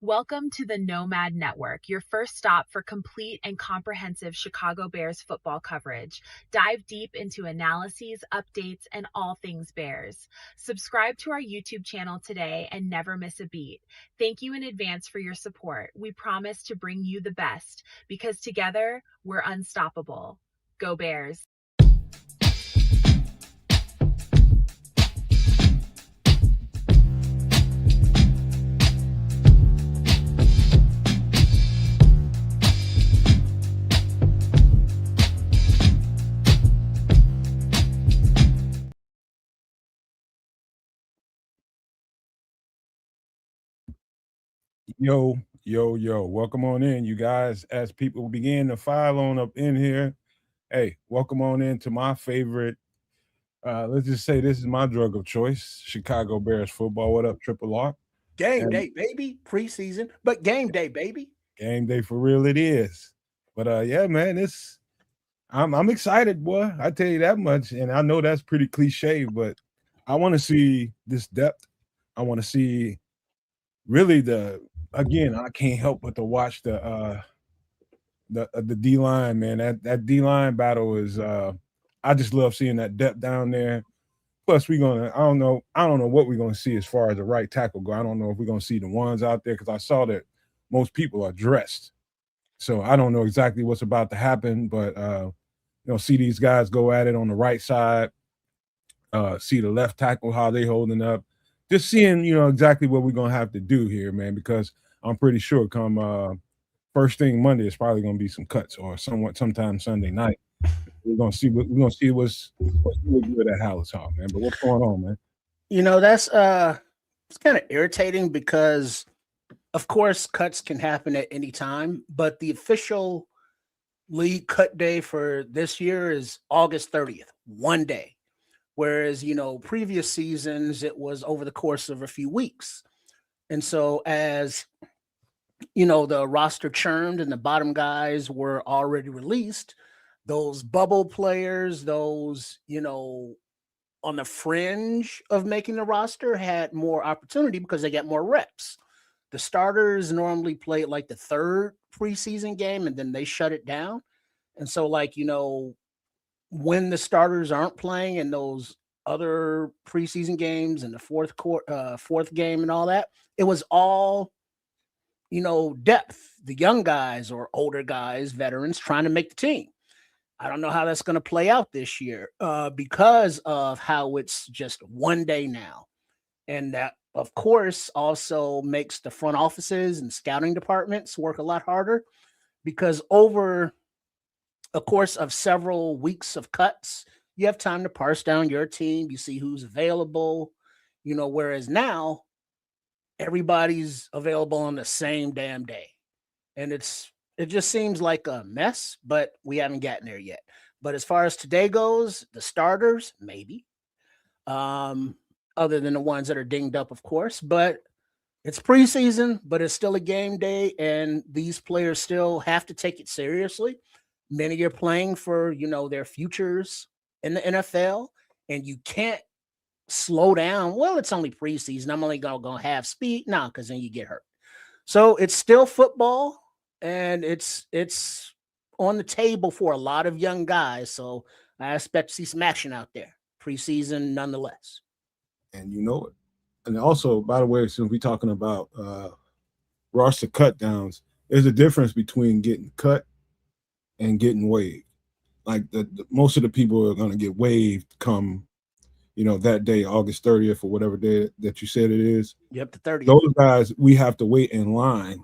Welcome to the Nomad Network, your first stop for complete and comprehensive Chicago Bears football coverage. Dive deep into analyses, updates, and all things Bears. Subscribe to our YouTube channel today and never miss a beat. Thank you in advance for your support. We promise to bring you the best because together we're unstoppable. Go Bears. Yo, yo, yo. Welcome on in, you guys. As people begin to file on up in here, hey, welcome on in to my favorite. Let's just say this is my drug of choice, Chicago Bears football. What up, Triple R? Game And day, baby. Preseason, but game day, baby. game day for real it is. But yeah, man, I'm excited, boy. I tell you that much. And I know that's pretty cliche, but I want to see this depth. I want to see really again, I can't help but to watch the D line, man. That D line battle is I just love seeing that depth down there. Plus, I don't know what we're gonna see as far as the right tackle go. I don't know if we're gonna see the ones out there because I saw that most people are dressed. So I don't know exactly what's about to happen, but see these guys go at it on the right side, see the left tackle, how they holding up. Just seeing, exactly what we're gonna have to do here, man, because I'm pretty sure come first thing Monday is probably going to be some cuts or sometime Sunday night. We're gonna see what's really good at Hallis Hall, man. But what's going on, man? That's it's kind of irritating because of course cuts can happen at any time, but the official league cut day for this year is August 30th, one day. Whereas, previous seasons it was over the course of a few weeks. And so as the roster churned and the bottom guys were already released, those bubble players, those, on the fringe of making the roster had more opportunity because they get more reps. The starters normally play like the third preseason game and then they shut it down. And so, when the starters aren't playing in those other preseason games and the fourth game and all that, it was all depth, the young guys or older guys, veterans trying to make the team. I don't know how that's going to play out this year because of how it's just one day now. And that, of course, also makes the front offices and scouting departments work a lot harder because over a course of several weeks of cuts, you have time to parse down your team. You see who's available, whereas now everybody's available on the same damn day. And it just seems like a mess, but we haven't gotten there yet. But as far as today goes, the starters, maybe. Other than the ones that are dinged up, of course. But it's preseason, but it's still a game day, and these players still have to take it seriously. Many are playing for, their futures in the NFL, and you can't slow down. Well, it's only preseason. I'm only gonna have speed. No, because then you get hurt. So it's still football, and it's on the table for a lot of young guys. So I expect to see some action out there preseason, nonetheless. And you know it. And also, by the way, since we're talking about roster cut downs, there's a difference between getting cut and getting waived. Like most of the people are going to get waived come that day, August 30th or whatever day that you said it is. Yep, the 30th. Those guys, we have to wait in line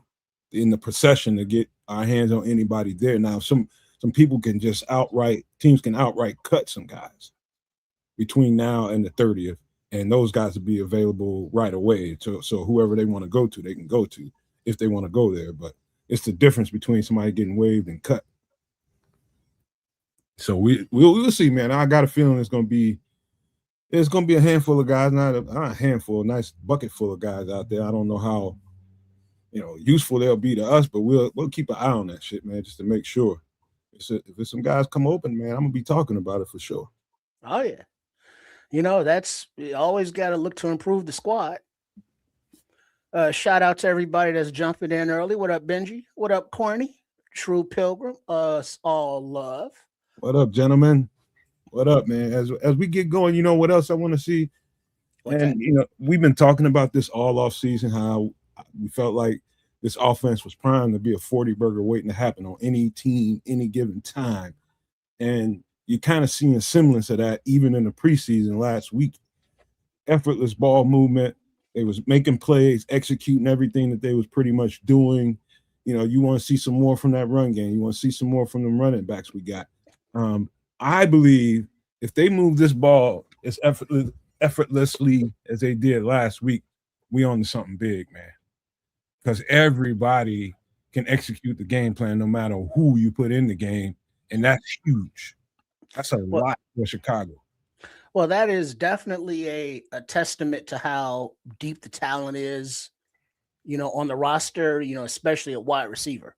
in the procession to get our hands on anybody there. Now, some people can just teams can outright cut some guys between now and the 30th, and those guys will be available right away. So whoever they want to go to, they can go to if they want to go there. But it's the difference between somebody getting waived and cut. So we'll see, man. I got a feeling it's gonna be a handful of guys, not a handful, a nice bucket full of guys out there. I don't know how useful they'll be to us, but we'll keep an eye on that shit, man, just to make sure. If some guys come open, man, I'm gonna be talking about it for sure. Oh yeah, that's you always got to look to improve the squad. Shout out to everybody that's jumping in early. What up, Benji? What up, Corny? True Pilgrim. Us all love. What up, gentlemen? What up, man? As we get going, you know what else I want to see? What's And that? you know, we've been talking about this all off season, how we felt like this offense was primed to be a 40 burger waiting to happen on any team, any given time. And you kind of seeing semblance of that even in the preseason last week. Effortless ball movement. They was making plays, executing everything that they was pretty much doing. You know, you want to see some more from that run game. You want to see some more from the running backs we got. I believe if they move this ball as effortlessly as they did last week, we on to something big, man. Because everybody can execute the game plan no matter who you put in the game, and that's huge. That's a Well, lot for Chicago. well, that is definitely a testament to how deep the talent is, on the roster, especially at wide receiver.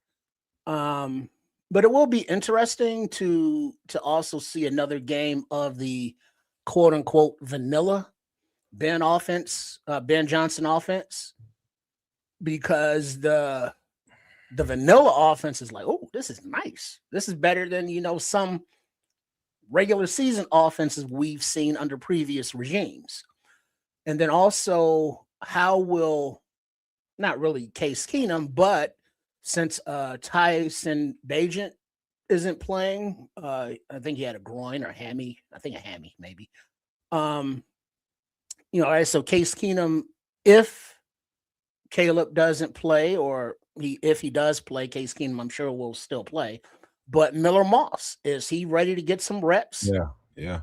But it will be interesting to also see another game of the quote unquote vanilla Ben Johnson offense, because the vanilla offense is like, oh, this is nice. This is better than some regular season offenses we've seen under previous regimes. And then also, how will not really Case Keenum, but since Tyson Bagent isn't playing, I think he had a groin or hammy. I think a hammy maybe. So Case Keenum, if Caleb doesn't play, or if he does play, Case Keenum, I'm sure will still play. But Miller Moss, is he ready to get some reps? Yeah.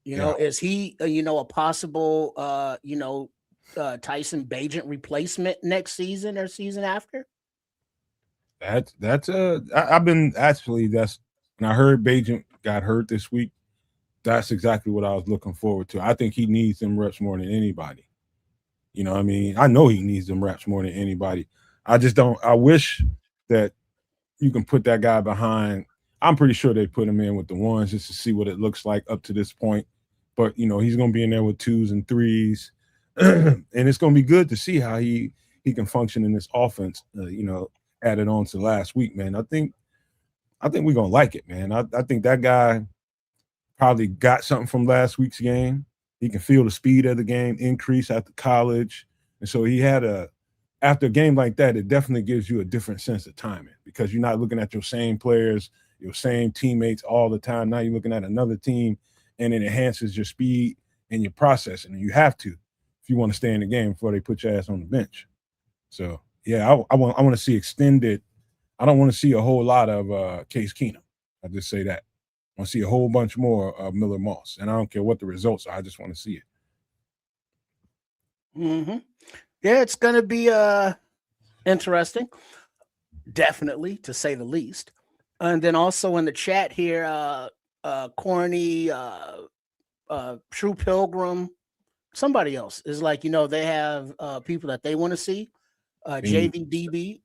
Is he a possible Tyson Bagent replacement next season or season after? I've been actually that's when I heard Bajent got hurt this week. That's exactly what I was looking forward to. I think he needs them reps more than anybody. You know what I mean? I know he needs them reps more than anybody. I just don't. I wish that you can put that guy behind. I'm pretty sure they put him in with the ones just to see what it looks like up to this point. But he's going to be in there with twos and threes, and it's going to be good to see how he can function in this offense. Added on to last week, man. I think we're going to like it, man. I think that guy probably got something from last week's game. He can feel the speed of the game increase after college. And so he had after a game like that, it definitely gives you a different sense of timing, because you're not looking at your same players, your same teammates all the time. Now you're looking at another team, and it enhances your speed and your processing. And you have to, if you want to stay in the game before they put your ass on the bench. So yeah, I want to see extended. I don't want to see a whole lot of Case Keenum. I'll just say that. I want to see a whole bunch more of Miller Moss, and I don't care what the results are. I just want to see it. Mm-hmm. Yeah, it's going to be interesting, definitely, to say the least. And then also in the chat here, Corny, True Pilgrim, somebody else is like, they have people that they want to see. JVDB,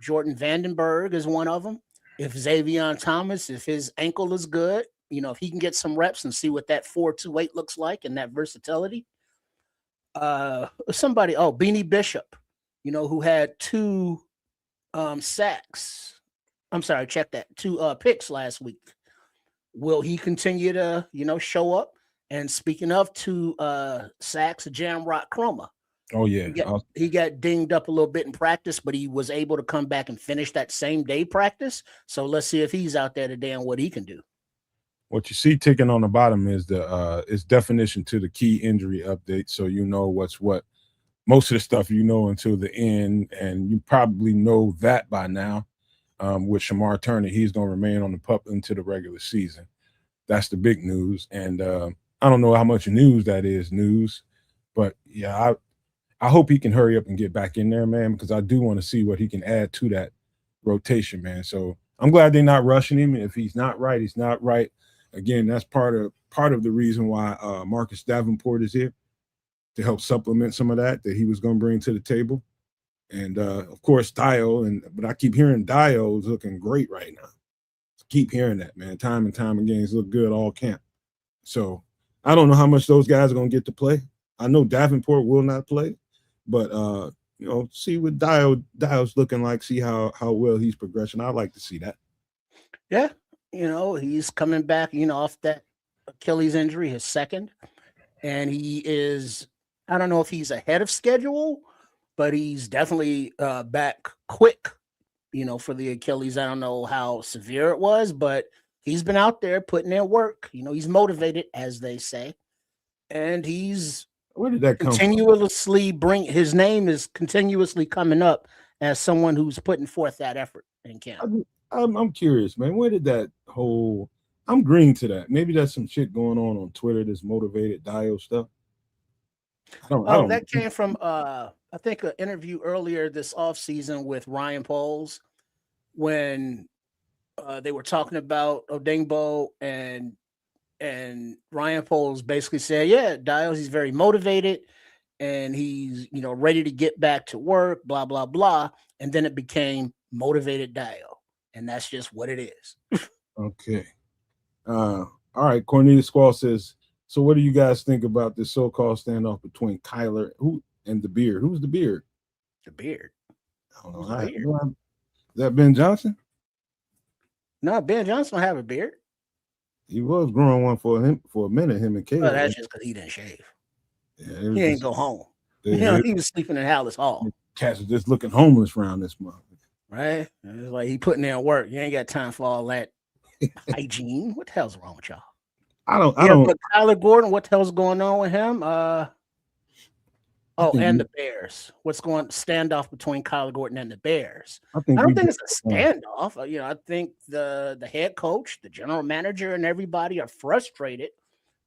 Jordan Vandenberg is one of them. If Xavier Thomas, if his ankle is good, if he can get some reps and see what that 4.28 looks like and that versatility. Beanie Bishop, who had 2 sacks. I'm sorry, check that. 2 picks last week. Will he continue to, show up? And speaking of 2 sacks, Jamrock Chroma. Oh yeah, he got dinged up a little bit in practice, but he was able to come back and finish that same day practice. So let's see if he's out there today and what he can do. What you see ticking on the bottom is the is definition to the key injury update, so you know what's what. Most of the stuff until the end, and you probably know that by now. With Shamar Turner, he's going to remain on the PUP into the regular season. That's the big news, and I don't know how much news that is news, but yeah, I hope he can hurry up and get back in there, man, because I do want to see what he can add to that rotation, man. So I'm glad they're not rushing him. If he's not right, he's not right. Again, that's part of the reason why Marcus Davenport is here, to help supplement some of that he was going to bring to the table. And of course, Dio, but I keep hearing Dio is looking great right now. Keep hearing that, man. Time and time again, he's look good all camp. So I don't know how much those guys are going to get to play. I know Davenport will not play, but see what Dial's looking like, see how well he's progressing. I'd like to see that. Yeah, he's coming back, off that Achilles injury, his second, and he is. I don't know if he's ahead of schedule, but he's definitely back quick. For the Achilles. I don't know how severe it was, but he's been out there putting in work. He's motivated, as they say, and he's where did that come continuously bring his name is continuously coming up as someone who's putting forth that effort in camp. I'm curious, man. Where did that whole? I'm green to that. Maybe that's some shit going on Twitter. This motivated Dio stuff. That came from I think an interview earlier this offseason with Ryan Poles when they were talking about Odengbo and Ryan Poles basically said, yeah, Dials, he's very motivated and he's, ready to get back to work, blah, blah, blah. And then it became motivated Dio. And that's just what it is. Okay. All right. Cornelius Squall says, so what do you guys think about this so-called standoff between Kyler and the Beard? Who's the Beard? The Beard. I don't know. Is that Ben Johnson? No, Ben Johnson don't have a beard. He was growing one for a minute, him and Caleb. Oh, that's just because he didn't shave. Yeah, he ain't go home. He was sleeping in Hallis Hall. Cats are just looking homeless around this month. Right? It's like he putting in work. You ain't got time for all that hygiene. What the hell's wrong with y'all? I don't. But Tyler Gordon, what the hell's going on with him? And the Bears. What's going standoff between Kyler Gordon and the Bears? I don't think it's a standoff. I think the head coach, the general manager, and everybody are frustrated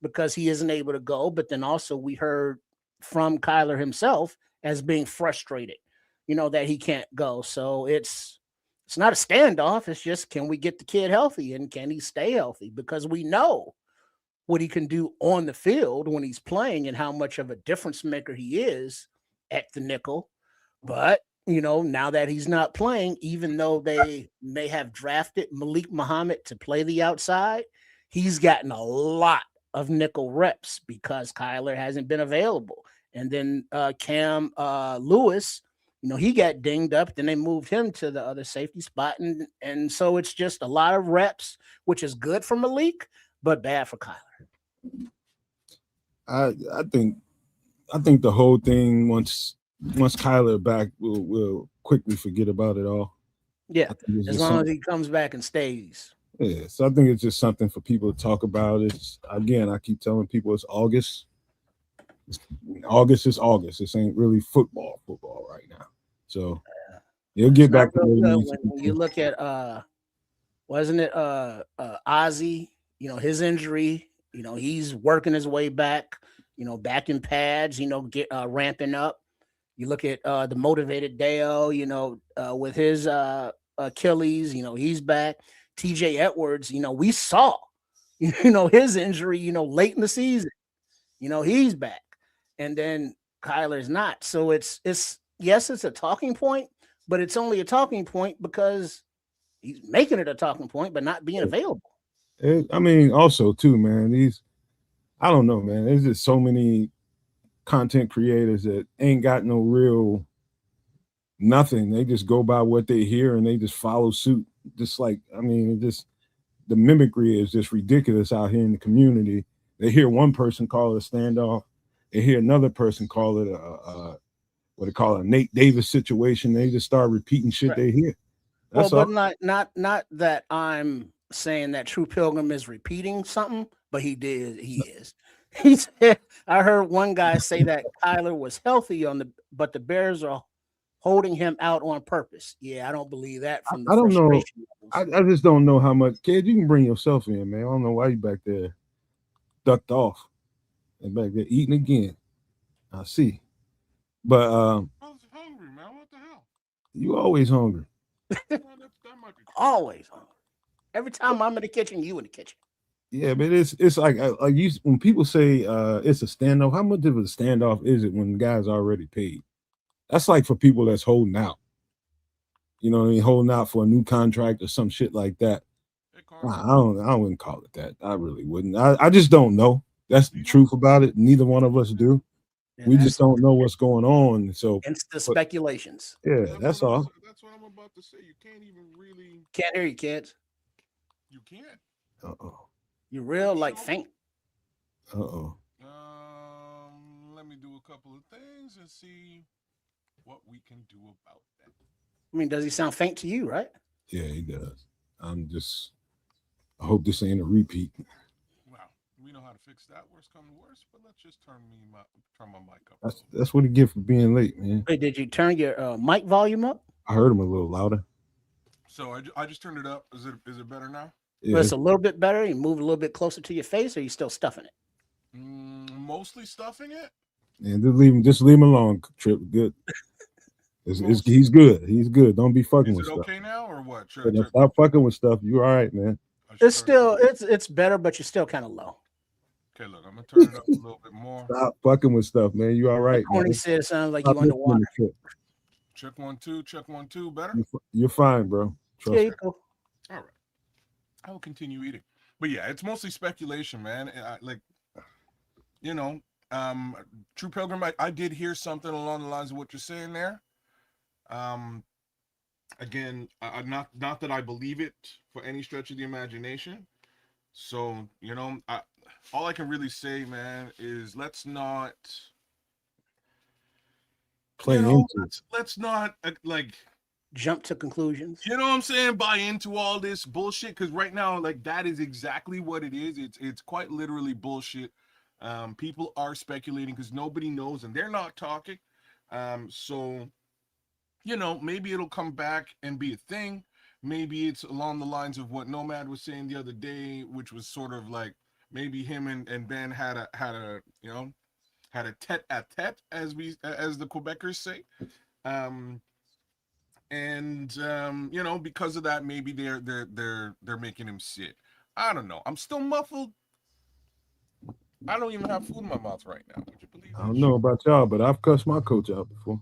because he isn't able to go. But then also we heard from Kyler himself as being frustrated, that he can't go. So it's not a standoff. It's just, can we get the kid healthy and can he stay healthy? Because we know what he can do on the field when he's playing and how much of a difference maker he is at the nickel. But, now that he's not playing, even though they may have drafted Malik Muhammad to play the outside, he's gotten a lot of nickel reps because Kyler hasn't been available. And then Cam Lewis, he got dinged up. Then they moved him to the other safety spot. And so it's just a lot of reps, which is good for Malik, but bad for Kyler. I think the whole thing once Kyler back, we'll quickly forget about it all. Yeah, as long as he comes back and stays. Yeah, so I think it's just something for people to talk about. It's again, I keep telling people it's August. August is August. This ain't really football right now. So you'll get back to when you look at wasn't it Ozzy? His injury. He's working his way back. Back in pads. Get ramping up. You look at the motivated Dale. With his Achilles. He's back. TJ Edwards. We saw. His injury. Late in the season. He's back, and then Kyler's not. So it's yes, it's a talking point, but it's only a talking point because he's making it a talking point, but not being available. Also too, man, I don't know, man. There's just so many content creators that ain't got no real nothing. They just go by what they hear and they just follow suit. Just like, the mimicry is just ridiculous out here in the community. They hear one person call it a standoff. They hear another person call it a Nate Davis situation. They just start repeating shit they hear. That's but not that I'm saying that True Pilgrim is repeating something, but he is. He said, I heard one guy say that Kyler was healthy but the Bears are holding him out on purpose. Yeah, I don't believe that from the I don't know. I just don't know how much. Kid, you can bring yourself in, man. I don't know why you back there ducked off and back there eating again. I see. But I was hungry, man. What the hell? You always hungry. Always hungry. Every time I'm in the kitchen, you in the kitchen. Yeah, but it's like you when people say it's a standoff, how much of a standoff is it when the guy's already paid? That's like for people that's holding out. You know what I mean? Holding out for a new contract or some shit like that. I wouldn't call it that. I really wouldn't. I just don't know. That's the truth about it. Neither one of us do. And We just don't know what's going on. So hence the speculations. yeah, that's all. That's what I'm about to say. You can't even really. Can't hear you, kids. You can't. Uh-oh. You're real like Sure. faint. Uh-oh. Let me do a couple of things and see what we can do about that. I mean, does he sound faint to you, right? Yeah, he does. I hope this ain't a repeat. Wow, we know how to fix that. Worst come to worst, but let's just turn my mic up. That's what he get for being late, man. Wait, did you turn your mic volume up? I heard him a little louder. So I just turned it up. Is it better now? Yeah, Well, it's a little bit better. You move a little bit closer to your face, or you still stuffing it? Mostly stuffing it. and just leave him alone, Trip. Good. He's good. He's good. Don't be fucking Is with it stuff. okay now or what? Stop fucking with stuff. You all right, man? It's still it's better, but you're still kind of low. Okay, look, I'm gonna turn it up a little bit more. Stop fucking with stuff, man. You all right, Corny man? said it sounds like Stop you underwater. listening to Check 1 2. Check 1 2. Better. You're fine, bro. Trust Yeah, me. you go. All right. I will continue eating. But yeah, it's mostly speculation, man. True Pilgrim, I did hear something along the lines of what you're saying there. Again, not that I believe it for any stretch of the imagination. So, all I can really say, man, is let's not Play into it. let's not Jump to conclusions. you know what I'm saying, buy into all this bullshit, because right now, that is exactly what it is. It's quite literally bullshit. People are speculating because nobody knows and they're not talking. So maybe it'll come back and be a thing. Maybe it's along the lines of what Nomad was saying the other day, which was sort of like maybe him and Ben had a tete-a-tete, as the Quebecers say. Because of that, maybe they're making him sit. I don't know. I'm still muffled. I don't even have food in my mouth right now. Would you believe that? I don't know about y'all, but I've cussed my coach out before.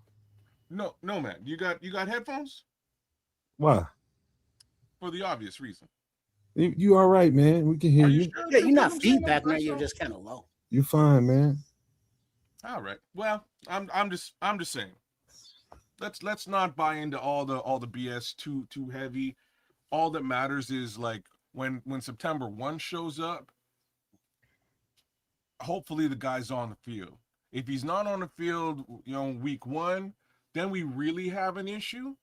No, man. You got headphones? Why? For the obvious reason. You all right, man? We can hear you. Sure? Yeah, you're not feedback now. You're just kind of low. You're fine, man. All right. Well, I'm just saying. Let's not buy into all the BS too heavy. All that matters is when September 1 shows up, hopefully the guy's on the field. If he's not on the field, week 1, then we really have an issue,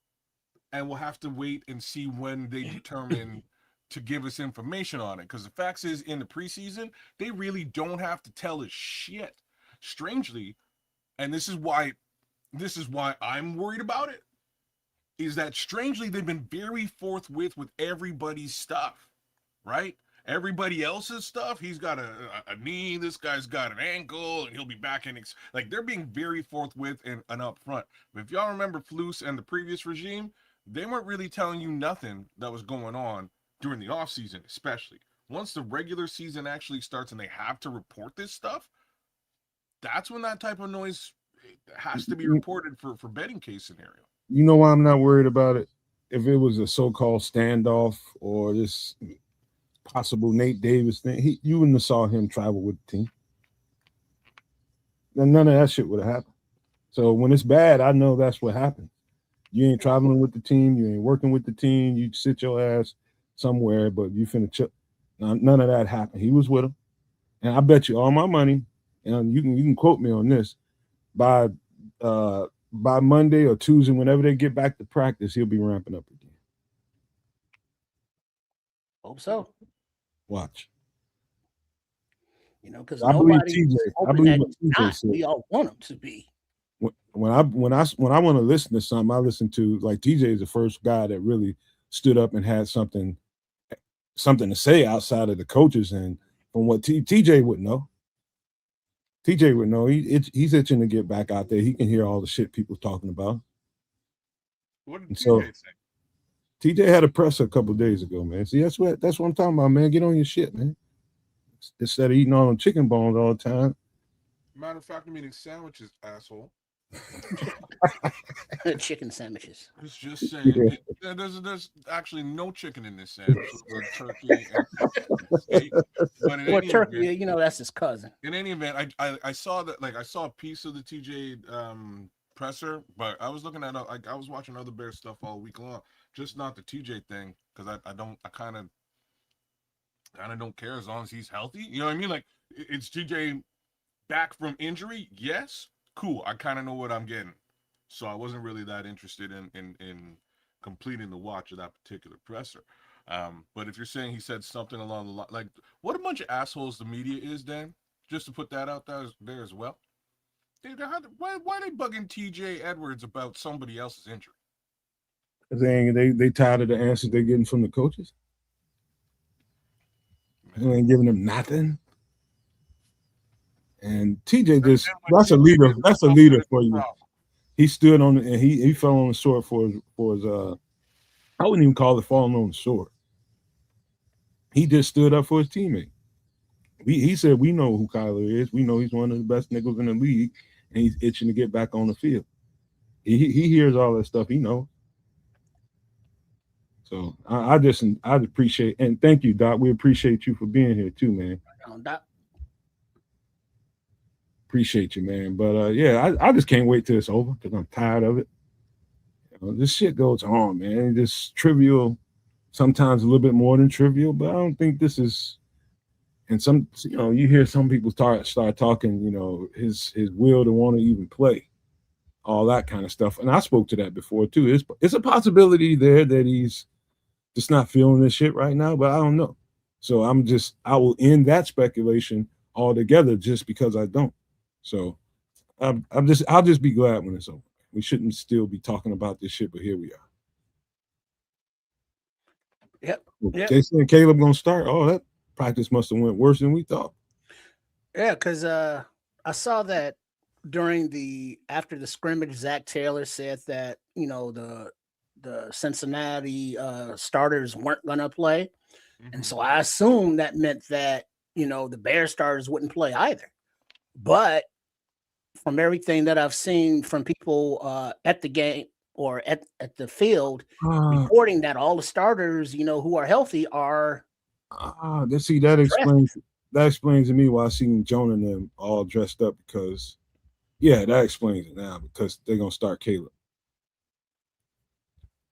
and we'll have to wait and see when they determine to give us information on it. Because the fact is, in the preseason, they really don't have to tell us shit. Strangely, and this is why I'm worried about it, is that strangely they've been very forthwith with everybody's stuff, right? Everybody else's stuff, he's got a knee, this guy's got an ankle, and he'll be back in. They're being very forthwith and upfront. But if y'all remember Flus and the previous regime, they weren't really telling you nothing that was going on during the offseason, especially. Once the regular season actually starts and they have to report this stuff, that's when that type of noise has to be reported for betting case scenario. You know why I'm not worried about it? If it was a so-called standoff or this possible Nate Davis thing, you wouldn't have saw him travel with the team. Then none of that shit would have happened. So when it's bad, I know that's what happened. You ain't traveling with the team. You ain't working with the team. You sit your ass somewhere, but you finna chip. None of that happened. He was with him. And I bet you all my money, and you can quote me on this, by Monday or Tuesday, whenever they get back to practice, he'll be ramping up again. Hope so. Watch. Because I believe nobody TJ. hoping I believe that what he's TJ not. said. We all want him to be. When I want to listen to something, I listen to, like, TJ is the first guy that really stood up and had something to say outside of the coaches, and from what TJ would know. TJ would know. He's itching to get back out there. He can hear all the shit people talking about. What did TJ say? TJ had a presser a couple of days ago, man. See, that's what I'm talking about, man. Get on your shit, man. Instead of eating all them chicken bones all the time. Matter of fact, I'm eating sandwiches, asshole. Chicken sandwiches. It's just saying. There's actually no chicken in this sandwich. The turkey and steak. But in Or any turkey, event, that's his cousin. I saw that, like, I saw a piece of the TJ presser, but I was looking at, like, I was watching other Bears stuff all week long, just not the TJ thing, because I kind of don't care as long as he's healthy. You know what I mean? Like, it's TJ back from injury? Yes, cool. I kind of know what I'm getting, so I wasn't really that interested in completing the watch of that particular presser. But if you're saying he said something along the line, like, what a bunch of assholes the media is, Dan. Just to put that out there as well. Why are they bugging TJ Edwards about somebody else's injury? They tired of the answers they're getting from the coaches. They ain't giving them nothing. And TJ just that's a leader. That's a leader for you. He stood on and he fell on the sword for his I wouldn't even call it falling on the sword. He just stood up for his teammate. He said, we know who Kyler is. We know he's one of the best nickels in the league, and he's itching to get back on the field. He hears all that stuff. He knows. So I appreciate, and thank you, Doc. We appreciate you for being here too, man. Doc. Appreciate you, man. But yeah, I just can't wait till it's over because I'm tired of it. This shit goes on, man. Just trivial, sometimes a little bit more than trivial, but I don't think this is. And you hear some people start talking, his will to want to even play, all that kind of stuff. And I spoke to that before too. It's a possibility there that he's just not feeling this shit right now, but I don't know. So I will end that speculation altogether just because I don't. So I'll just be glad when it's over. We shouldn't still be talking about this shit, but here we are. Yep. They saying Caleb gonna start. Oh, that practice must have went worse than we thought. Yeah, because I saw that after the scrimmage, Zach Taylor said that the Cincinnati starters weren't gonna play, and so I assumed that meant that the Bears starters wouldn't play either. But from everything that I've seen from people at the game or at the field, reporting that all the starters who are healthy are. See, that explains to me why I seen Jonah and them all dressed up because, yeah, that explains it now because they're gonna start Caleb.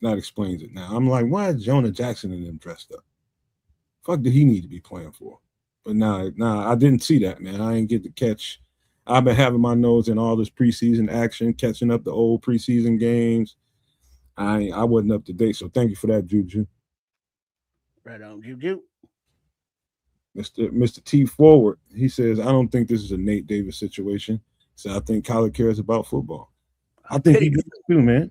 That explains it now. I'm like, why is Jonah Jackson and them dressed up? Fuck, did he need to be playing for? But nah, I didn't see that, man. I didn't get to catch. I've been having my nose in all this preseason action, catching up the old preseason games. I wasn't up to date, so thank you for that, Juju. Right on, Juju. Mr. T Forward, he says, I don't think this is a Nate Davis situation. So I think Kyler cares about football. I think he does too, man.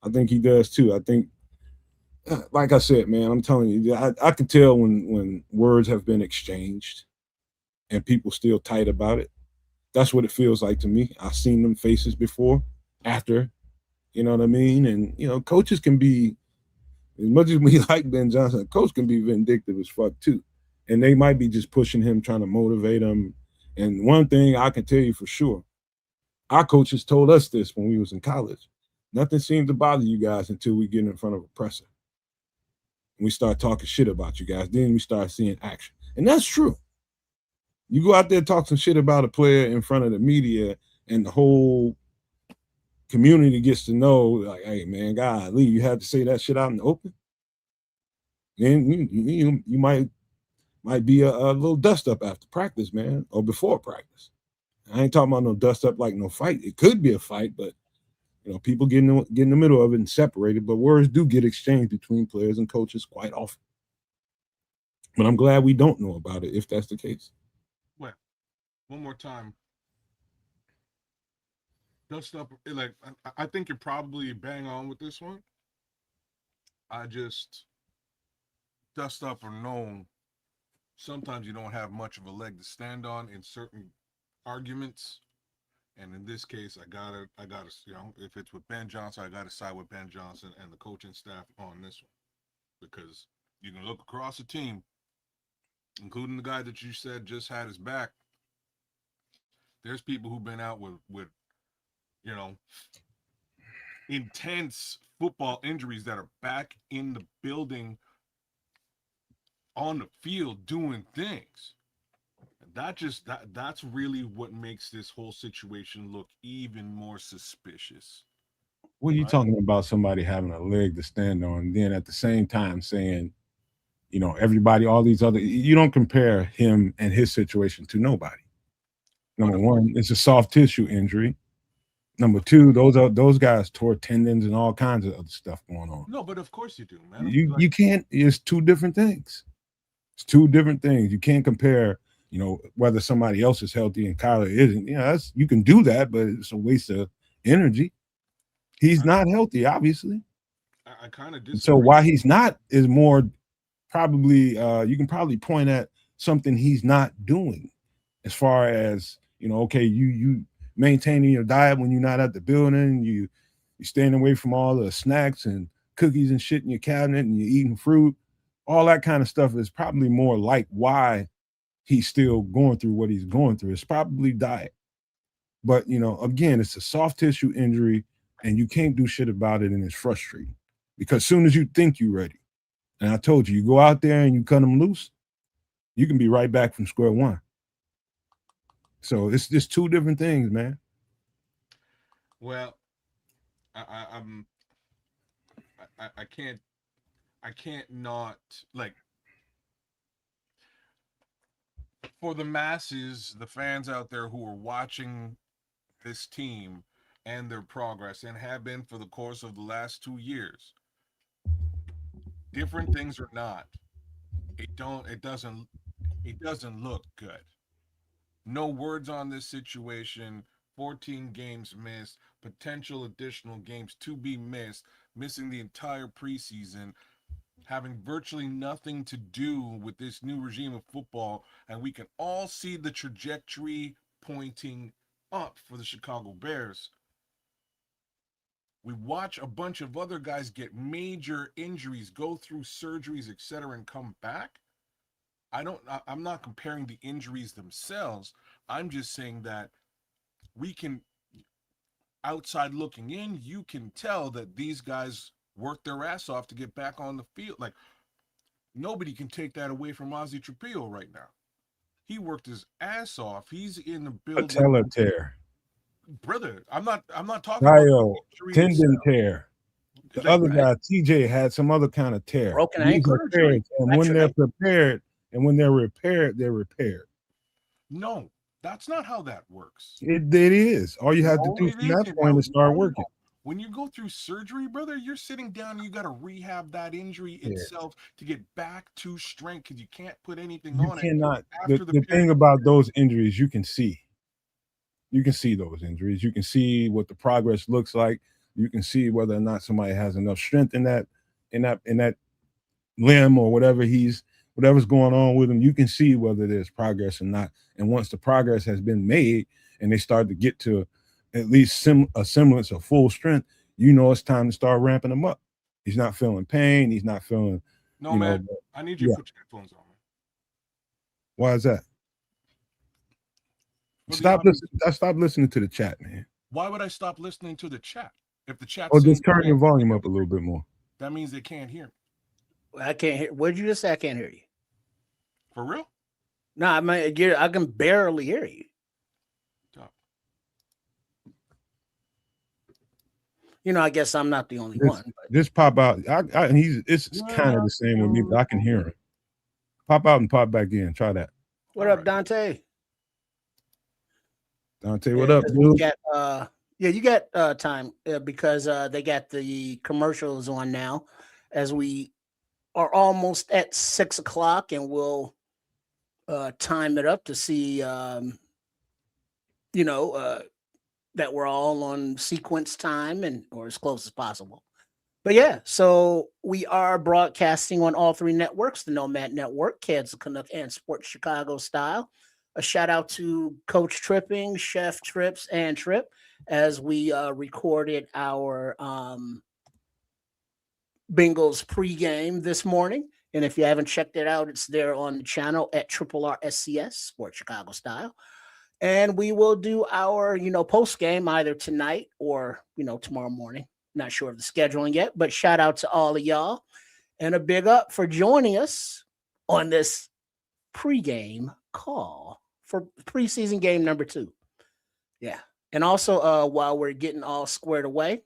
I think he does too. I think, like I said, man, I'm telling you, I can tell when words have been exchanged and people still tight about it. That's what it feels like to me. I've seen them faces before, after, you know what I mean? And, coaches can be, as much as we like Ben Johnson, a coach can be vindictive as fuck too. And they might be just pushing him, trying to motivate him. And one thing I can tell you for sure, our coaches told us this when we was in college. Nothing seems to bother you guys until we get in front of a presser. And we start talking shit about you guys. Then we start seeing action. And that's true. You go out there, talk some shit about a player in front of the media, and the whole community gets to know, like, hey, man, golly, you had to say that shit out in the open. Then you might be a little dust up after practice, man, or before practice. I ain't talking about no dust up like no fight. It could be a fight, but people get in the middle of it and separated. But words do get exchanged between players and coaches quite often. But I'm glad we don't know about it if that's the case. Well, one more time. Dust up, like, I think you're probably bang on with this one. Dust up or no, sometimes you don't have much of a leg to stand on in certain arguments. And in this case, I gotta, if it's with Ben Johnson, I gotta side with Ben Johnson and the coaching staff on this one. Because you can look across the team, including the guy that you said just had his back. There's people who've been out with you know, intense football injuries that are back in the building on the field doing things. That's really what makes this whole situation look even more suspicious. What are you Right? talking about? Somebody having a leg to stand on, and then at the same time saying, everybody, all these other, you don't compare him and his situation to nobody. But Number one, it's a soft tissue injury. Number two, those guys tore tendons and all kinds of other stuff going on. no, but of course you do, man. You can't. It's two different things. It's two different things. You can't compare. Whether somebody else is healthy and Kyler isn't. You can do that, but it's a waste of energy. He's not healthy, obviously. I kind of So disagree. why he's not is more probably you can probably point at something he's not doing, as far as okay, you maintaining your diet when you're not at the building, you staying away from all the snacks and cookies and shit in your cabinet, and you're eating fruit, all that kind of stuff is probably more like why he's still going through what he's going through. It's probably diet. But again, it's a soft tissue injury, and you can't do shit about it, and it's frustrating because as soon as you think you're ready, and I told you, you go out there and you cut them loose, you can be right back from square one. So it's just two different things, man. Well, I'm I can't not, like, for the masses, the fans out there who are watching this team and their progress and have been for the course of the last 2 years, different things or not, it doesn't look good. No words on this situation. 14 games missed, potential additional games to be missed, missing the entire preseason, having virtually nothing to do with this new regime of football, and we can all see the trajectory pointing up for the Chicago Bears. We watch a bunch of other guys get major injuries, go through surgeries, etc., and come back. I'm not comparing the injuries themselves. I'm just saying that we can, outside looking in, you can tell that these guys worked their ass off to get back on the field. Like, nobody can take that away from Ozzy Trapillo right now. He worked his ass off. He's in the building. Patella tear, Brother, I'm not talking about trio, the injury tendon itself. tear. The Like, other guy, TJ, had some other kind of tear. Broken These ankle are or tears, and when fractured they're ankle? prepared and when they're repaired, they're repaired. no, that's not how that works. It is. All you have to No, do it from that isn't. point No, is start no, working. no. When you go through surgery, brother, you're sitting down and you got to rehab that injury Yeah. itself to get back to strength, because you can't put anything You on it cannot. after the The period. thing about those injuries, you can see. You can see those injuries. You can see what the progress looks like. You can see whether or not somebody has enough strength in that limb or whatever's going on with them. You can see whether there's progress or not. And once the progress has been made and they start to get to at least a semblance of full strength, it's time to start ramping them up. He's not feeling pain. He's not feeling, No, man, I need you yeah. to put your headphones on, man. Why is that? Stop listening to the chat, man. Why would I stop listening to the chat? If the chat's Or saying just turn your volume up a little bit more. that means they can't hear me. I can't hear. What did you just say? I can't hear you. For real? No, I can barely hear you. I guess I'm not the only one. But. Just pop out. It's kind of the same with me, but I can hear him. Pop out and pop back in. Try that. What up, Dante? Dante, what up, dude? You got time because they got the commercials on now, as we are almost at 6:00, and we'll time it up to see, that we're all on sequence time or as close as possible. But yeah, so we are broadcasting on all three networks: the Nomad Network, Kansas Canuck, and Sports Chicago Style. A shout out to Coach Tripping, Chef Trips, and Trip as we recorded our Bengals pregame this morning. And if you haven't checked it out, it's there on the channel at RRSCS, Sports Chicago Style. And we will do our, post game either tonight or, tomorrow morning. Not sure of the scheduling yet, but shout out to all of y'all and a big up for joining us on this pregame call for preseason game number 2. Yeah. And also, while we're getting all squared away,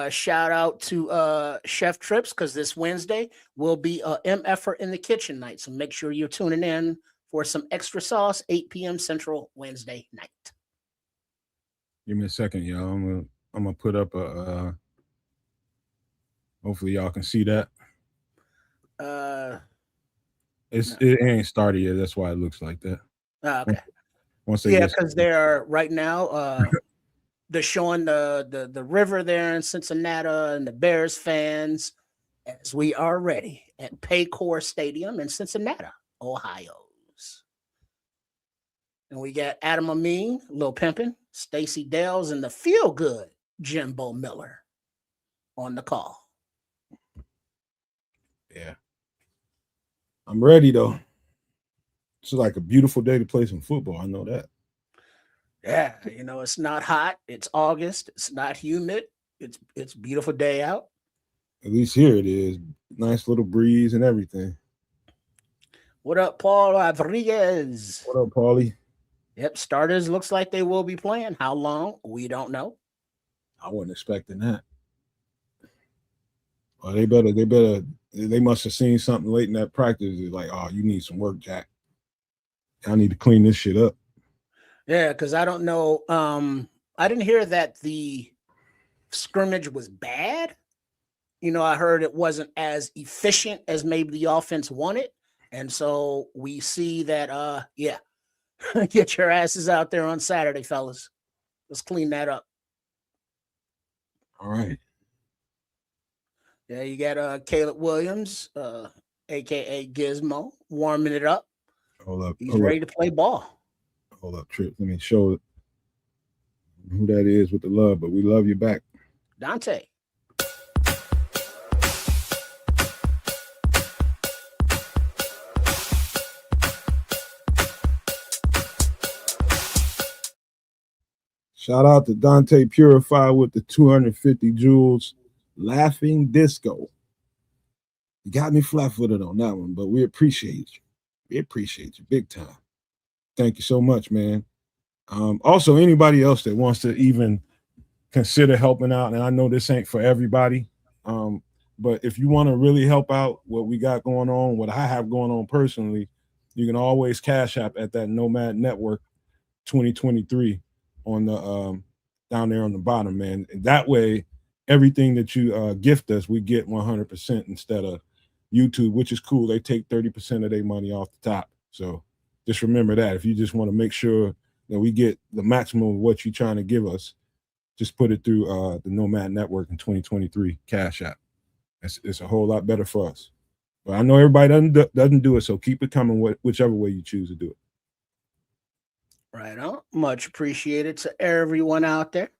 shout out to Chef Trips, because this Wednesday will be a MFer in the kitchen night. So make sure you're tuning in for some extra sauce, 8 p.m. Central Wednesday night. Give me a second, y'all. I'm gonna put up a. Hopefully, y'all can see that. It ain't started yet. That's why it looks like that. Okay. Once they because they're right now. They're showing the river there in Cincinnati and the Bears fans as we are ready at Paycor Stadium in Cincinnati, Ohio. And we got Adam Amin, Lil Pimpin', Stacey Dales, and the feel good Jimbo Miller on the call. Yeah. I'm ready though. It's like a beautiful day to play some football. I know that. Yeah, it's not hot. It's August. It's not humid. It's a beautiful day out. At least here it is. Nice little breeze and everything. What up, Paul Rodriguez? What up, Paulie? Yep, starters looks like they will be playing. How long? We don't know. I wasn't expecting that. Well, they must have seen something late in that practice. It's like, oh, you need some work, Jack. I need to clean this shit up. Yeah, because I don't know. I didn't hear that the scrimmage was bad. I heard it wasn't as efficient as maybe the offense wanted. And so we see that, get your asses out there on Saturday, fellas. Let's clean that up. All right. Yeah, you got Caleb Williams, a.k.a. Gizmo, warming it up. Hold up. He's ready to play ball. Hold up, Trip. Let me show who that is with the love, but we love you back. Dante. Shout out to Dante Purify with the 250 joules laughing disco. You got me flat-footed on that one, but we appreciate you. We appreciate you big time. Thank you so much, man. Also, anybody else that wants to even consider helping out, and I know this ain't for everybody, but if you want to really help out what we got going on, what I have going on personally, you can always cash app at that Nomad Network 2023 on the down there on the bottom, man. And that way, everything that you gift us, we get 100% instead of YouTube, which is cool. They take 30% of their money off the top. So just remember that. If you just want to make sure that we get the maximum of what you're trying to give us, just put it through the Nomad Network in 2023 cash app. It's a whole lot better for us. But I know everybody doesn't do it, so keep it coming whichever way you choose to do it. Right on. Much appreciated to everyone out there.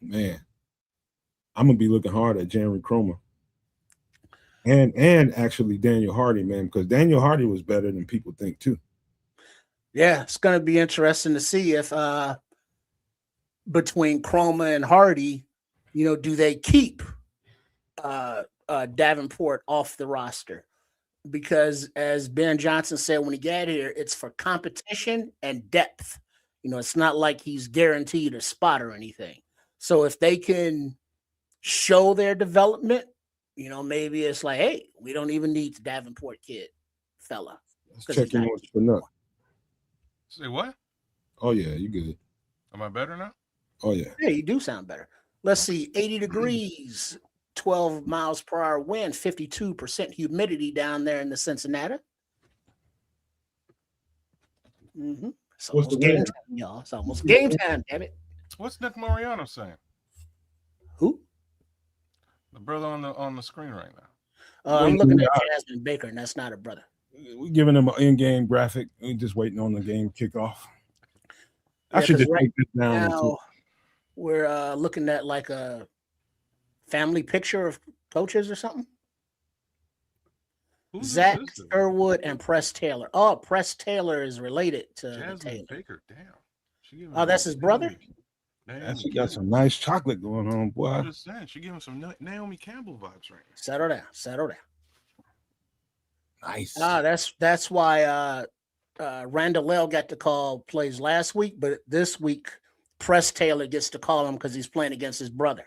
Man, I'm gonna be looking hard at Jeremy Cromer and actually Daniel Hardy, man, because Daniel Hardy was better than people think too. Yeah, it's gonna be interesting to see if between Cromer and Hardy, do they keep Davenport off the roster? Because as Ben Johnson said when he got here, it's for competition and depth. It's not like he's guaranteed a spot or anything. So if they can show their development, maybe it's like, hey, we don't even need the Davenport kid fella. Let's check in with Canuck. Say what? Oh yeah, you good. Am I better now? Oh yeah. Yeah, you do sound better. Let's see, 80 degrees. 12 miles per hour wind, 52% humidity down there in the Cincinnati. Mm-hmm. It's almost game time, y'all. It's almost game time, damn it. What's Nick Mariano saying? Who? The brother on the screen right now. I'm looking at Jasmine Baker, and that's not a brother. We're giving him an in-game graphic. We're just waiting on the game kickoff. I should just take this down. Now, we're looking at like a family picture of coaches or something. Who's the Zach sister? Sherwood and Press Taylor. Oh, Press Taylor is related to the Jasmine Taylor. Baker. Damn. She giving Oh, that's his brother? Naomi She got Campbell. some nice chocolate going on, boy. I'm just saying, she giving some Naomi Campbell vibes right now. Settle down. Settle down. Nice. That's why Randall L got to call plays last week, but this week Press Taylor gets to call him because he's playing against his brother.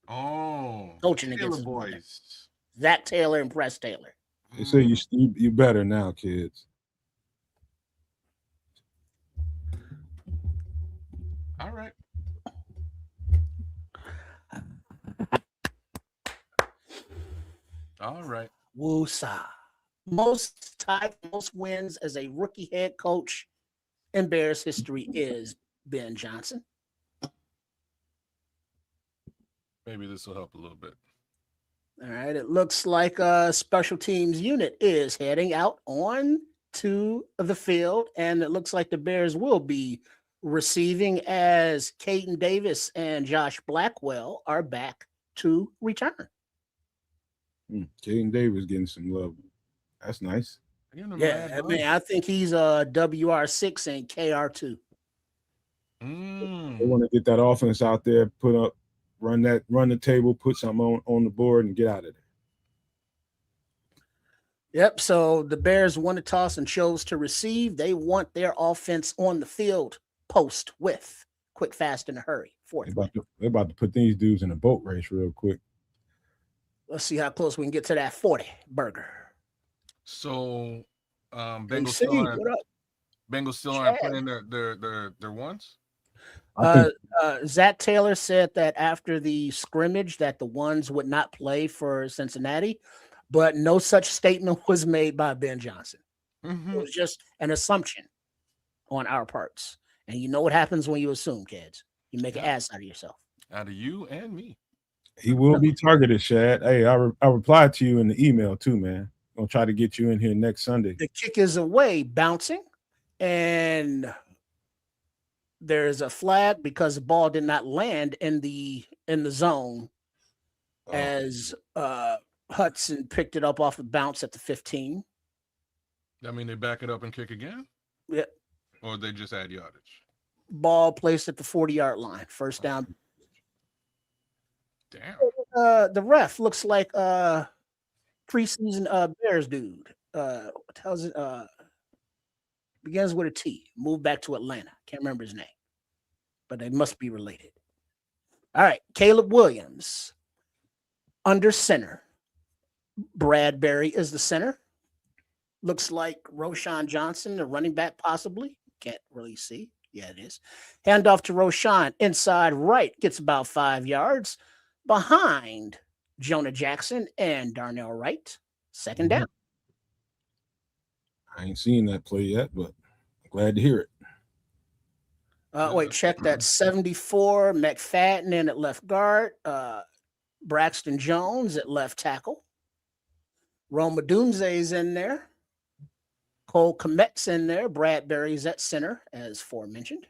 Oh, Coaching Taylor against his brother. boys. Zach Taylor and Press Taylor. They say you better now, kids. All right. All right. Woo-sa. Most wins as a rookie head coach in Bears history is Ben Johnson. Maybe this will help a little bit. All right. It looks like a special teams unit is heading out on to the field, and it looks like the Bears will be receiving as Caden Davis and Josh Blackwell are back to return. Caden Davis getting some love. That's nice. Yeah, I mean, I think he's WR6 and KR2. They want to get that offense out there, run the table, put something on the board, and get out of there. Yep. So the Bears won the toss and chose to receive. They want their offense on the field post with quick, fast, in a hurry. They're about to put these dudes in a boat race real quick. Let's see how close we can get to that 40 burger. So, Bengals still aren't playing their ones. Zach Taylor said that after the scrimmage that the ones would not play for Cincinnati, but no such statement was made by Ben Johnson. Mm-hmm. It was just an assumption on our parts. And you know what happens when you assume, kids. You make an ass out of yourself. Out of you and me. He will be targeted, Shad. Hey, I replied to you in the email too, man. Gonna try to get you in here next Sunday. The kick is away, bouncing, and there's a flag because the ball did not land in the zone as Hudson picked it up off the bounce at the 15. That mean they back it up and kick again? Yeah. Or they just add yardage? Ball placed at the 40-yard line. First down. Damn. The ref looks like preseason Bears dude. What the hell is it? Begins with a T. Moved back to Atlanta. Can't remember his name. But they must be related. All right. Caleb Williams. Under center. Bradbury is the center. Looks like Roshan Johnson, the running back, possibly. Can't really see. Yeah, it is. Handoff to Roshan. Inside right. Gets about 5 yards. Behind Jonah Jackson and Darnell Wright. Second down. I ain't seen that play yet, but I'm glad to hear it. Wait, check that. 74, McFadden in at left guard. Braxton Jones at left tackle. Roma Dunze's in there. Cole Kmet's in there. Bradbury's at center, as forementioned.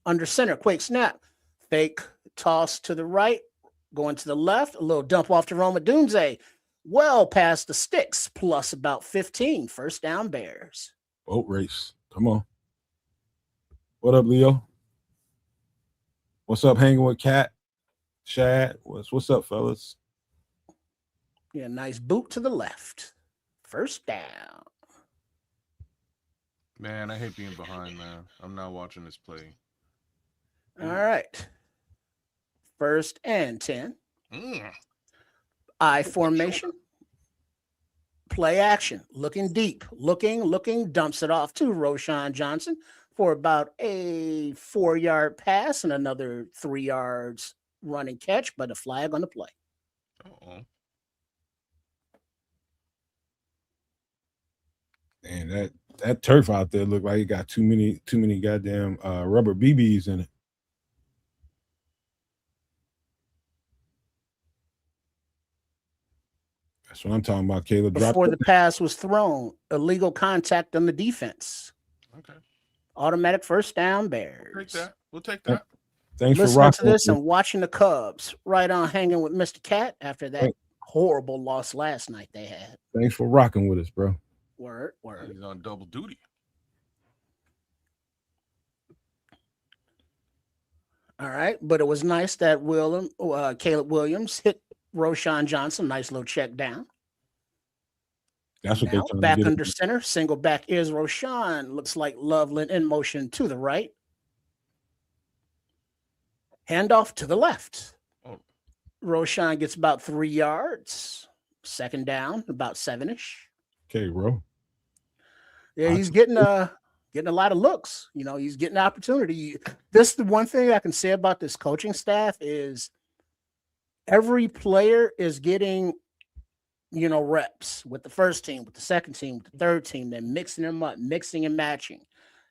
Under center, quick snap. Fake toss to the right. Going to the left. A little dump off to Roma Dunze. Well past the sticks, plus about 15. First down, Bears. Boat race. Come on. What up, Leo? What's up, hanging with Cat? Shad? What's up, fellas? Yeah, nice boot to the left. First down. Man, I hate being behind, man. I'm not watching this play. All right. First and 10. I formation. Play action. Looking deep. Looking. Dumps it off to Roshan Johnson for about a 4-yard pass and another 3 yards running catch, but a flag on the play. Uh-oh. And that turf out there looked like it got too many goddamn rubber BBs in it. That's what I'm talking about, Caleb. Before the pass was thrown, illegal contact on the defense. Okay. Automatic first down, Bears. Take that. We'll take that. Thanks Listening for rocking to this and watching the Cubs. Right on hanging with Mr. Cat after that. horrible loss last night they had. Thanks for rocking with us, bro. Word. He's on double duty. All right, but it was nice that Caleb Williams hit Roshan Johnson. Nice little check down. That's what they're trying back to get under center. Single back is Roshan. Looks like Loveland in motion to the right. Handoff to the left. Oh. Roshan gets about 3 yards. Second down, about 7-ish. Okay, bro. Yeah, he's getting a lot of looks. You know, he's getting the opportunity. This the one thing I can say about this coaching staff is every player is getting, you know, reps with the first team, with the second team, with the third team. They're mixing them up, mixing and matching.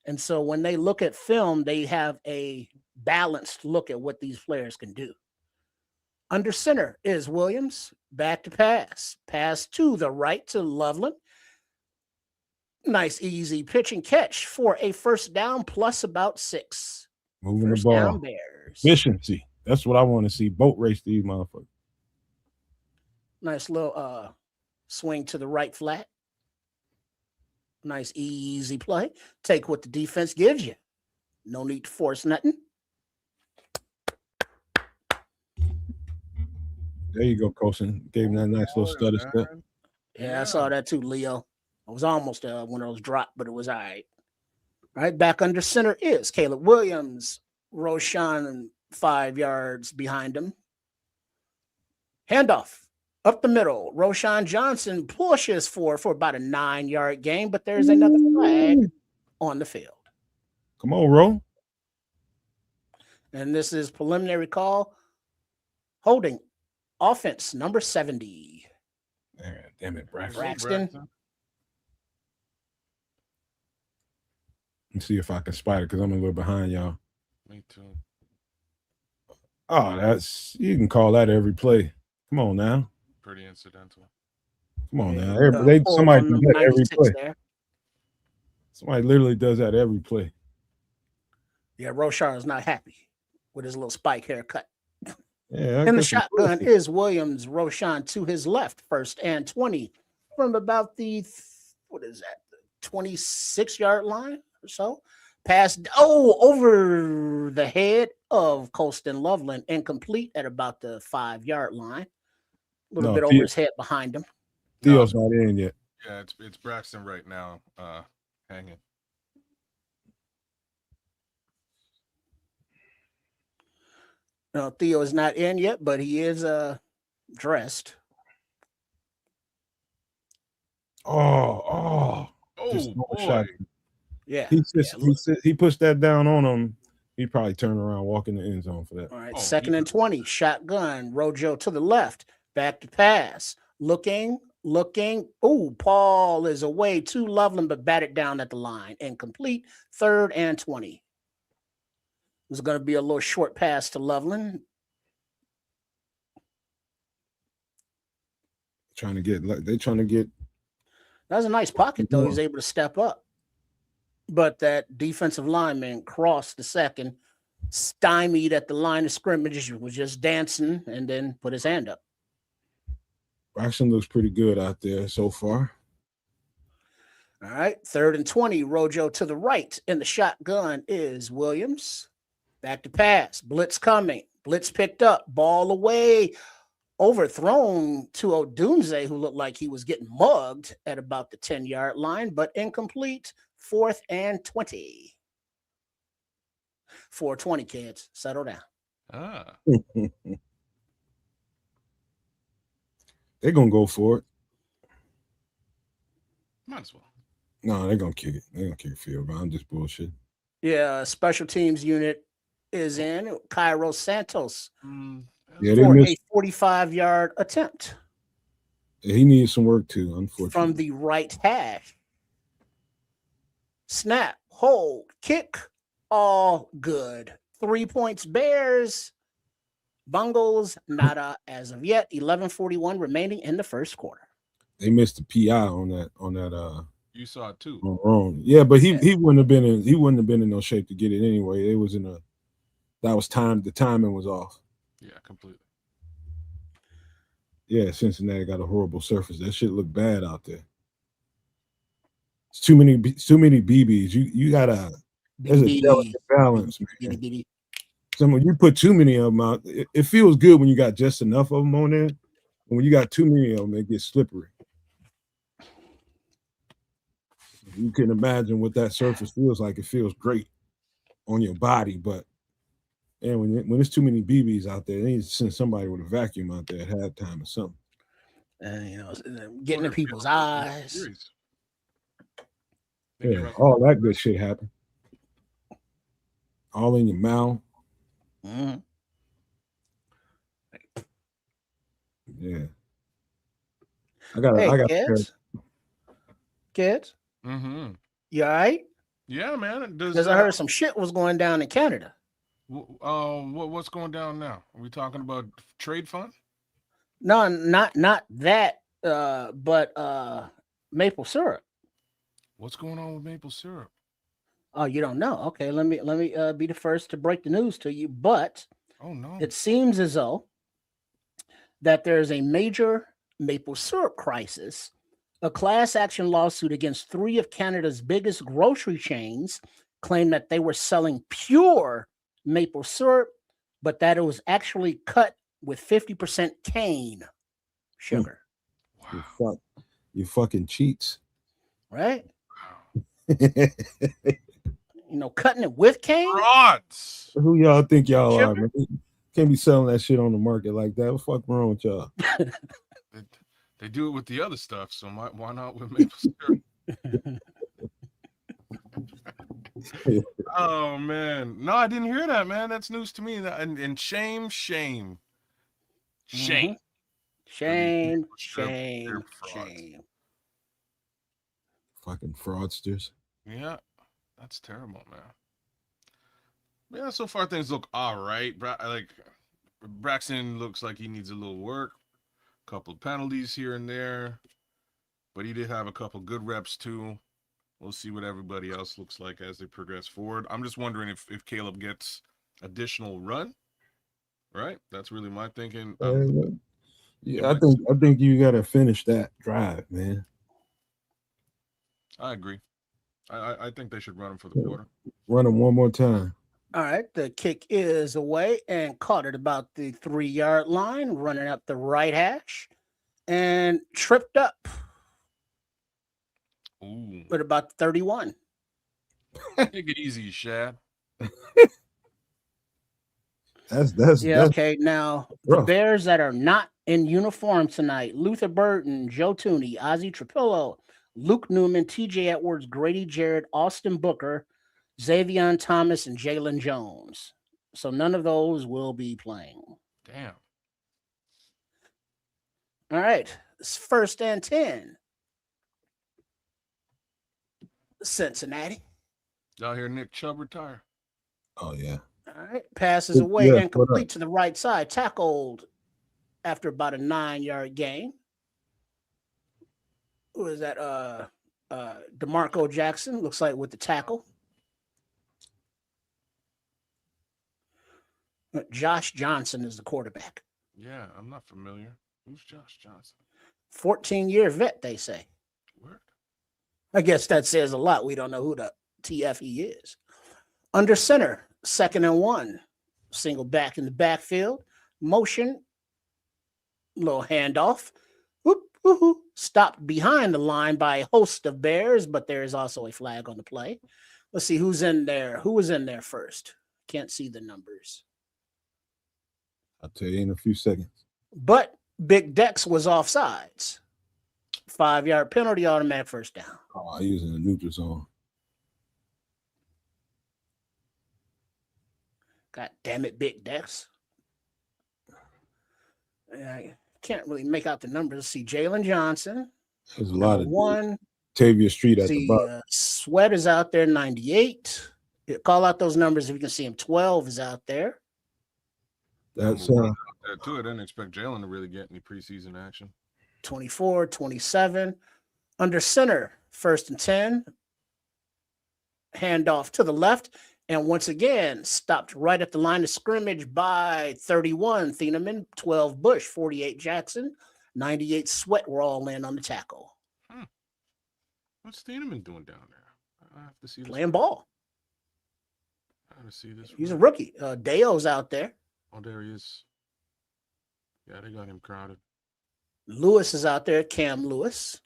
And so when they look at film, they have a balanced look at what these players can do. Under center is Williams. Back to pass. Pass to the right to Loveland. Nice, easy pitch and catch for a first down plus about 6. Moving First the ball. down Bears. Efficiency. That's what I want to see. Boat race these motherfuckers. Nice little swing to the right flat. Nice, easy play. Take what the defense gives you. No need to force nothing. There you go, Colson. Gave him that nice little stutter step. Yeah, I saw that too, Leo. I was almost one of those dropped, but it was all right. All right, back under center is Caleb Williams. Roshan 5 yards behind him. Handoff up the middle. Roshan Johnson pushes for about a 9-yard gain, but there's another flag on the field. Come on, Ro. And this is preliminary call. Holding offense number 70. Damn it, Braxton. Braxton. Let's see if I can spot it because I'm a little behind y'all. Me too. Oh, you can call that every play. Come on now. Pretty incidental. Come on now. Somebody does that every play. There. Somebody literally does that every play. Yeah, Roshan is not happy with his little spike haircut. Yeah, and the shotgun is Williams. Roshan to his left, 1st and 20 from about the 26-yard line or so. Pass over the head of Colston Loveland, incomplete at about the 5-yard line. A little bit over his head behind him. Theo's not in yet. Yeah, it's Braxton right now, hanging. No, Theo is not in yet, but he is dressed. Oh boy. Yeah. He pushed that down on him. He probably turned around, walk in the end zone for that. All right, 2nd and 20. Shotgun. Rojo to the left. Back to pass. Looking. Oh, Paul is away to Loveland, but batted down at the line. Incomplete. 3rd and 20. It was going to be a little short pass to Loveland. Trying to get. That was a nice pocket, though. He was able to step up. But that defensive lineman crossed the second, stymied at the line of scrimmage, was just dancing, and then put his hand up. Braxton looks pretty good out there so far. All right, 3rd and 20. Rojo to the right, and the shotgun is Williams. Back to pass. Blitz coming. Blitz picked up. Ball away. Overthrown to Odunze, who looked like he was getting mugged at about the 10-yard line, but incomplete. 4th and 20. 4:20, kids. Settle down. They're going to go for it. Might as well. No, they're going to kick it. They're going to kick a field goal. I'm just bullshit. Yeah, special teams unit is in. Cairo Santos Yeah, for a 45-yard attempt. Yeah, he needs some work too, unfortunately. From the right hash. Snap, hold, kick, all good. 3 points Bears. Bengals, nada as of yet. 11:41 remaining in the first quarter. They missed the PI on that. You saw it too. Wrong. Yeah, but he wouldn't have been in no shape to get it anyway. It was that was time. The timing was off. Yeah, completely. Yeah, Cincinnati got a horrible surface. That shit look bad out there. It's too many BBs. You gotta. There's a delicate balance, man. Bitty. So when you put too many of them out, it feels good when you got just enough of them on there. But when you got too many of them, it gets slippery. You can imagine what that surface feels like. It feels great on your body, but and when there's too many BBs out there, they need to send somebody with a vacuum out there at halftime or something. And getting in people's eyes. Yeah, all that good shit happen. All in your mouth. Mm-hmm. Yeah. I got kids. Mm-hmm. You all right? Yeah, man. Because I heard some shit was going down in Canada. What's going down now? Are we talking about trade fund? No, not that. But maple syrup. What's going on with maple syrup? Oh, you don't know? Okay, let me be the first to break the news to you. But oh no, it seems as though that there's a major maple syrup crisis. A class action lawsuit against 3 of Canada's biggest grocery chains claimed that they were selling pure maple syrup, but that it was actually cut with 50% cane sugar. Wow. You fucking cheats. Right? Cutting it with cane? Frauds. Who y'all think y'all are, man? Can't be selling that shit on the market like that. What the fuck wrong with y'all? They do it with the other stuff, so why not with maple syrup? Oh man, no, I didn't hear that, man. That's news to me. And shame. Shame. Fucking fraudsters. Yeah, that's terrible, man. Yeah, so far things look all right. Like Braxton looks like he needs a little work. Couple of penalties here and there, but he did have a couple good reps too. We'll see what everybody else looks like as they progress forward. I'm just wondering if Caleb gets additional run. Right, that's really my thinking. Yeah, I think you got to finish that drive, man. I agree. I think they should run him for the quarter. Run him one more time. All right, the kick is away and caught it about the 3-yard line, running up the right hash and tripped up. Ooh. At about 31. Take it easy, Shad. That's okay. Now the Bears that are not in uniform tonight: Luther Burton, Joe Tooney, Ozzie Trapillo, Luke Newman, T.J. Edwards, Grady Jarrett, Austin Booker, Xavier Thomas, and Jalen Jones. So none of those will be playing. Damn. All right. It's 1st and 10. Cincinnati. Y'all hear Nick Chubb retire? Oh, yeah. All right. Passes away and complete to the right side. Tackled after about a 9-yard gain. Who is that? DeMarco Jackson, looks like, with the tackle. Josh Johnson is the quarterback. Yeah, I'm not familiar. Who's Josh Johnson? 14-year vet, they say. Word. I guess that says a lot. We don't know who the TF he is. Under center, 2nd and 1. Single back in the backfield. Motion. Little handoff. Whoop, whoop. Stopped behind the line by a host of Bears, but there is also a flag on the play. Let's see who's in there. Who was in there first? Can't see the numbers. I'll tell you in a few seconds. But Big Dex was offsides. 5-yard penalty, automatic first down. Oh, he was in the neutral zone. God damn it, Big Dex. I can't really make out the numbers. Let's see, Jalen Johnson. There's a lot of one. Tavia Street at the bottom. Sweat is out there, 98. Call out those numbers if you can see him. 12 is out there. That's too. I didn't expect Jalen to really get any preseason action. 24, 27. Under center, 1st and 10. Handoff to the left. And once again, stopped right at the line of scrimmage by 31 Thieneman, 12 Bush, 48 Jackson. 98 Sweat were all in on the tackle. What's Thieneman doing down there? I have to see this. Playing ball. I have to see this. He's a rookie. Deo's out there. Oh, there he is. Yeah, they got him crowded. Lewis is out there. Cam Lewis.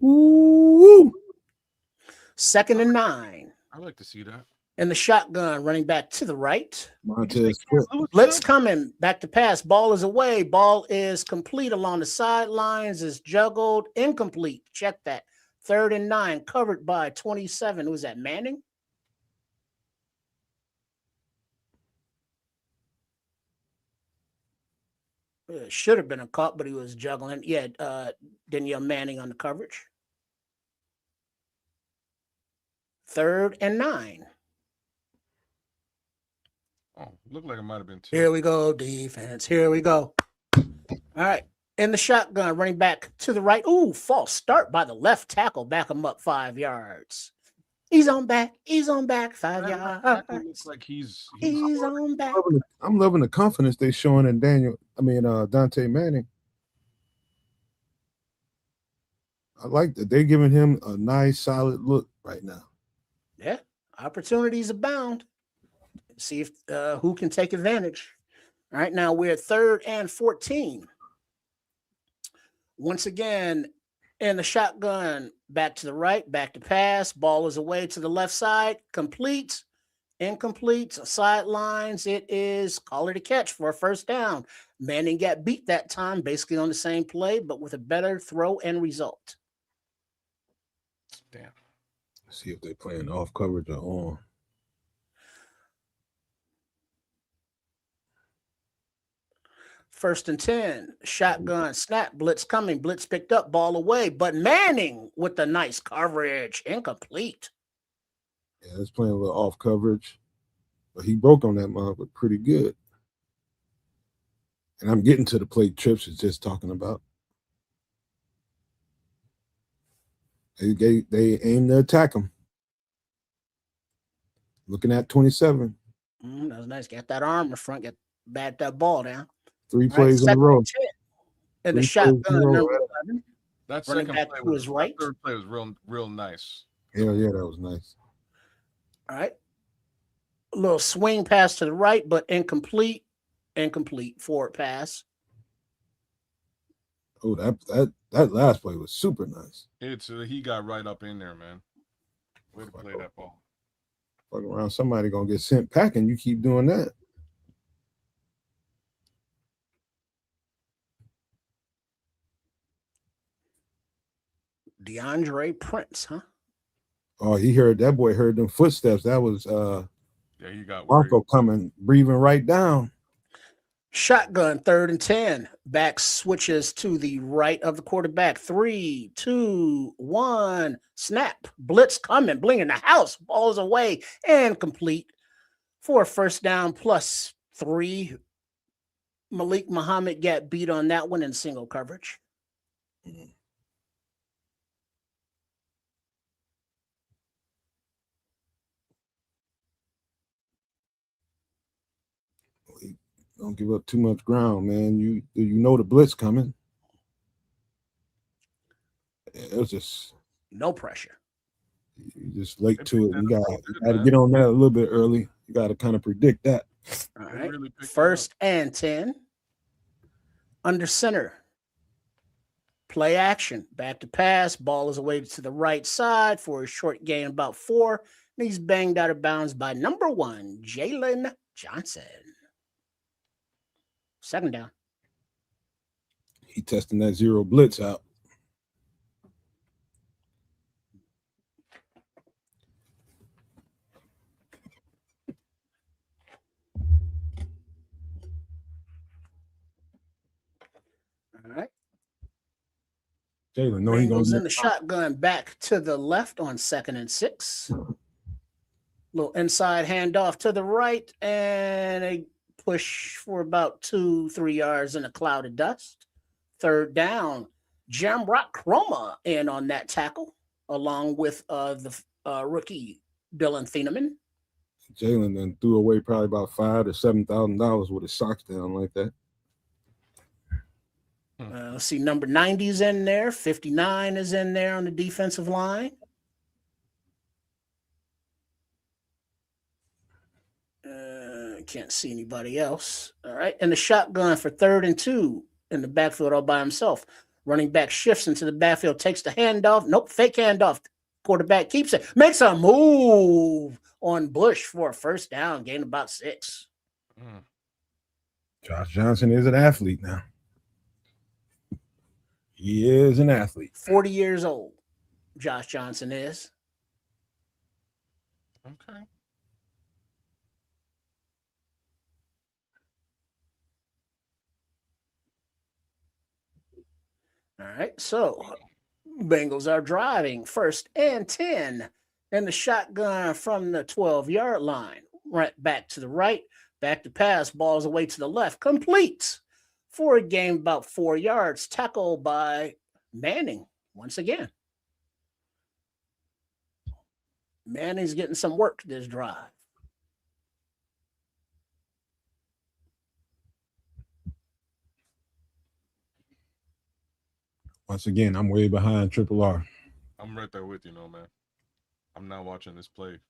Woo! 2nd and 9. I like to see that. And the shotgun running back to the right. Montez Blitz coming. Back to pass. Ball is away. Ball is complete along the sidelines. Is juggled. Incomplete. Check that. 3rd and 9. Covered by 27. Was that Manning? Should have been a caught, but he was juggling. Yeah, Danielle Manning on the coverage. 3rd and 9. Oh, looked like it might have been 2. Here we go, defense. Here we go. All right. In the shotgun, running back to the right. Ooh, false start by the left tackle. Back him up 5 yards. He's on back. He's on back 5 yards. Looks like he's on back. I'm loving the confidence they're showing in Dante Manning. I like that they're giving him a nice, solid look right now. Yeah, opportunities abound. See if who can take advantage. All right, now we're at 3rd and 14. Once again, in the shotgun, back to the right, back to pass. Ball is away to the left side. Complete, incomplete, sidelines. It is call it a catch for a 1st down. Manning got beat that time, basically on the same play, but with a better throw and result. Damn. Let's see if they're playing off coverage or on. First and 10, shotgun, snap, blitz coming, blitz picked up, ball away, but Manning with the nice coverage, incomplete. Yeah, it's playing a little off coverage, but he broke on that mark, but pretty good. And I'm getting to the plate trips it's just talking about. They aim to attack him. Looking at 27. That was nice. Got that arm in front, bat that ball down. 3 plays in a row. And the shotgun number 11. That running second back play to his right. That 3rd play was real nice. Hell yeah, that was nice. All right. A little swing pass to the right, but incomplete. Incomplete forward pass. Oh, that last play was super nice. It's he got right up in there, man. Way to play that ball. Fuck around, somebody gonna get sent packing. You keep doing that. DeAndre Prince, huh? Oh, that boy heard them footsteps. That was yeah, he got Marco coming, breathing right down. Shotgun, 3rd and 10. Back switches to the right of the quarterback. 3, 2, 1. Snap. Blitz coming. Bling in the house. Ball's away and complete for a 1st down +3. Malik Muhammad got beat on that one in single coverage. Don't give up too much ground, man. You know the blitz coming. It was just no pressure. You just late to it. You got to get on that a little bit early. You got to kind of predict that. All right. 1st and 10. Under center. Play action. Back to pass. Ball is away to the right side for a short gain, about 4. And he's banged out of bounds by number 1, Jalen Johnson. 2nd down. He testing that zero blitz out. All right. Jalen, he goes in the shotgun back to the left on 2nd and 6. Little inside handoff to the right, and a push for about 2-3 yards in a cloud of dust. 3rd down. Jamrock Chroma in on that tackle, along with the rookie Dylan Thieneman. Jalen then threw away probably about $5,000 to $7,000 with his socks down like that. Let's see, number 90 is in there. 59 is in there on the defensive line. Can't see anybody else. All right. And the shotgun for 3rd and 2 in the backfield all by himself. Running back shifts into the backfield, takes the handoff. Nope, fake handoff. Quarterback keeps it. Makes a move on Bush for a 1st down, gain about 6. Josh Johnson is an athlete now. He is an athlete. 40 years old, Josh Johnson is. Okay. All right, so Bengals are driving 1st and 10, and the shotgun from the 12-yard line. Right back to the right, back to pass, balls away to the left, complete for a gain about 4 yards, tackled by Manning once again. Manning's getting some work this drive. Once again, I'm way behind Triple R. I'm right there with you, man. I'm not watching this play.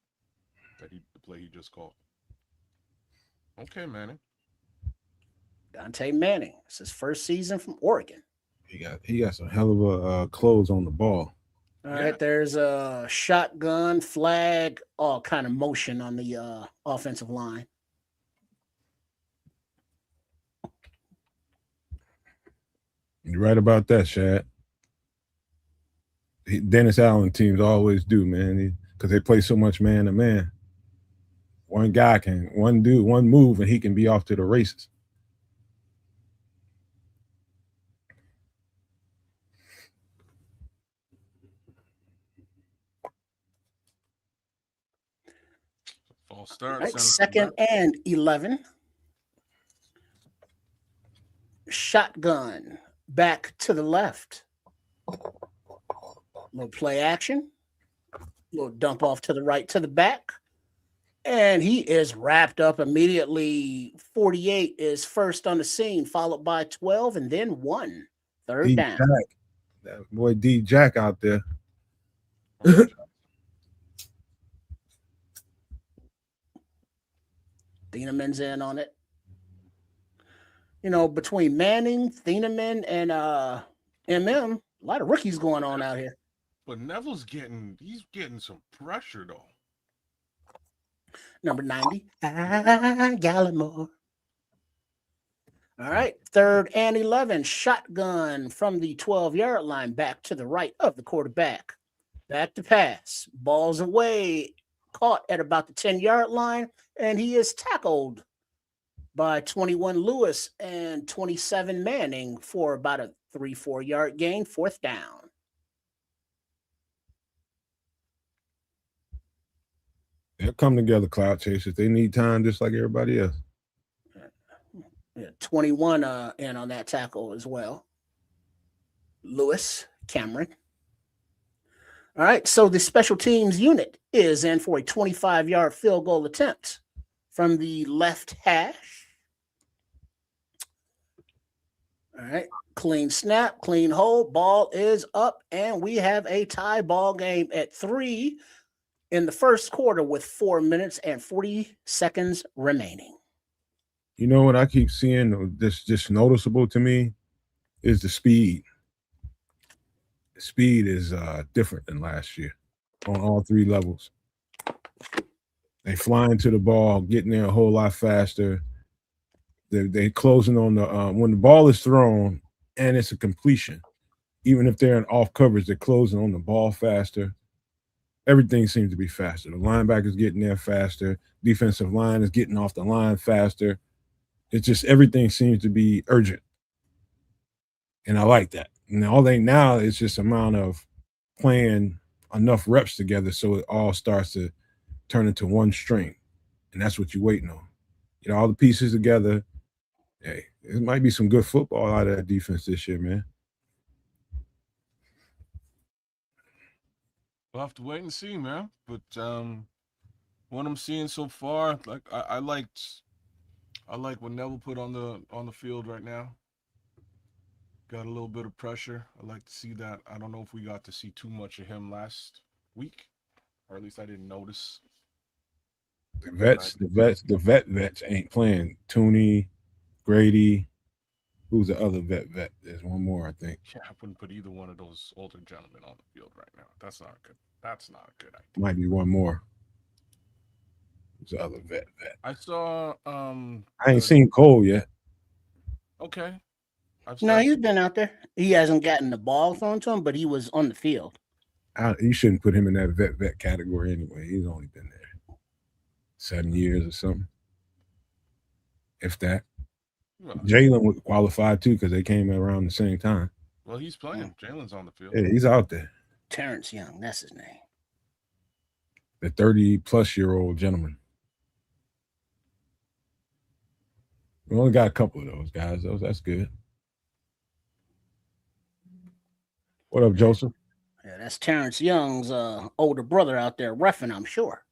The play he just called. Okay, Manning. Dante Manning. It's his 1st season from Oregon. He got some hell of a clothes on the ball. All right, there's a shotgun, flag, all kind of motion on the offensive line. You're right about that, Shad. Dennis Allen teams always do, man, because they play so much man to man. One move, and he can be off to the races. False start. Right, 2nd and 11. Shotgun back to the left. Little play action. Little dump off to the right to the back. And he is wrapped up immediately. 48 is first on the scene, followed by 12 and then 1. 3rd down. That boy D Jack out there. Thieneman's in on it. You know, between Manning, Thieneman, and MM, a lot of rookies going on out here. But Neville's getting some pressure though. Number 90, Gallimore. All right, 3rd and 11, shotgun from the 12-yard line back to the right of the quarterback. Back to pass, balls away, caught at about the 10-yard line, and he is tackled by 21 Lewis and 27 Manning for about a 3-4 yard gain, 4th down. They'll come together, Cloud Chasers. They need time just like everybody else. 21 in on that tackle as well. Lewis, Cameron. All right, so the special teams unit is in for a 25-yard field goal attempt from the left hash. All right, clean snap, clean hold, ball is up, and we have a tie ball game at 3 in the 1st quarter with 4 minutes and 40 seconds remaining. You know what I keep seeing that's just noticeable to me is the speed. The speed is different than last year on all 3 levels. They fly into the ball, getting there a whole lot faster. They closing on the when the ball is thrown and it's a completion. Even if they're in off coverage, they're closing on the ball faster. Everything seems to be faster. The linebacker's getting there faster. Defensive line is getting off the line faster. It's just everything seems to be urgent. And I like that. And all they now is just amount of playing enough reps together so it all starts to turn into one string. And that's what you're waiting on. Get all the pieces together. Hey, it might be some good football out of that defense this year, man. We'll have to wait and see, man. But what I'm seeing so far, like I like what Neville put on the field right now. Got a little bit of pressure. I like to see that. I don't know if we got to see too much of him last week, or at least I didn't notice. The vets ain't playing. Tooney, Grady. Who's the other vet? There's one more, I think. Yeah, I wouldn't put either one of those older gentlemen on the field right now. That's not good. That's not a good idea. Might be one more. Who's the other vet? I saw. I ain't seen Cole yet. Okay. No, he's been out there. He hasn't gotten the ball thrown to him, but he was on the field. You shouldn't put him in that vet category anyway. He's only been there 7 years or something, if that. Well, Jalen would qualify too because they came around the same time. Well, he's playing. Jalen's on the field. Yeah, he's out there. Terrence Young, that's his name. The 30-plus-year-old gentleman. We only got a couple of those guys, though. That's good. What up, Joseph? Yeah, that's Terrence Young's older brother out there reffing, I'm sure.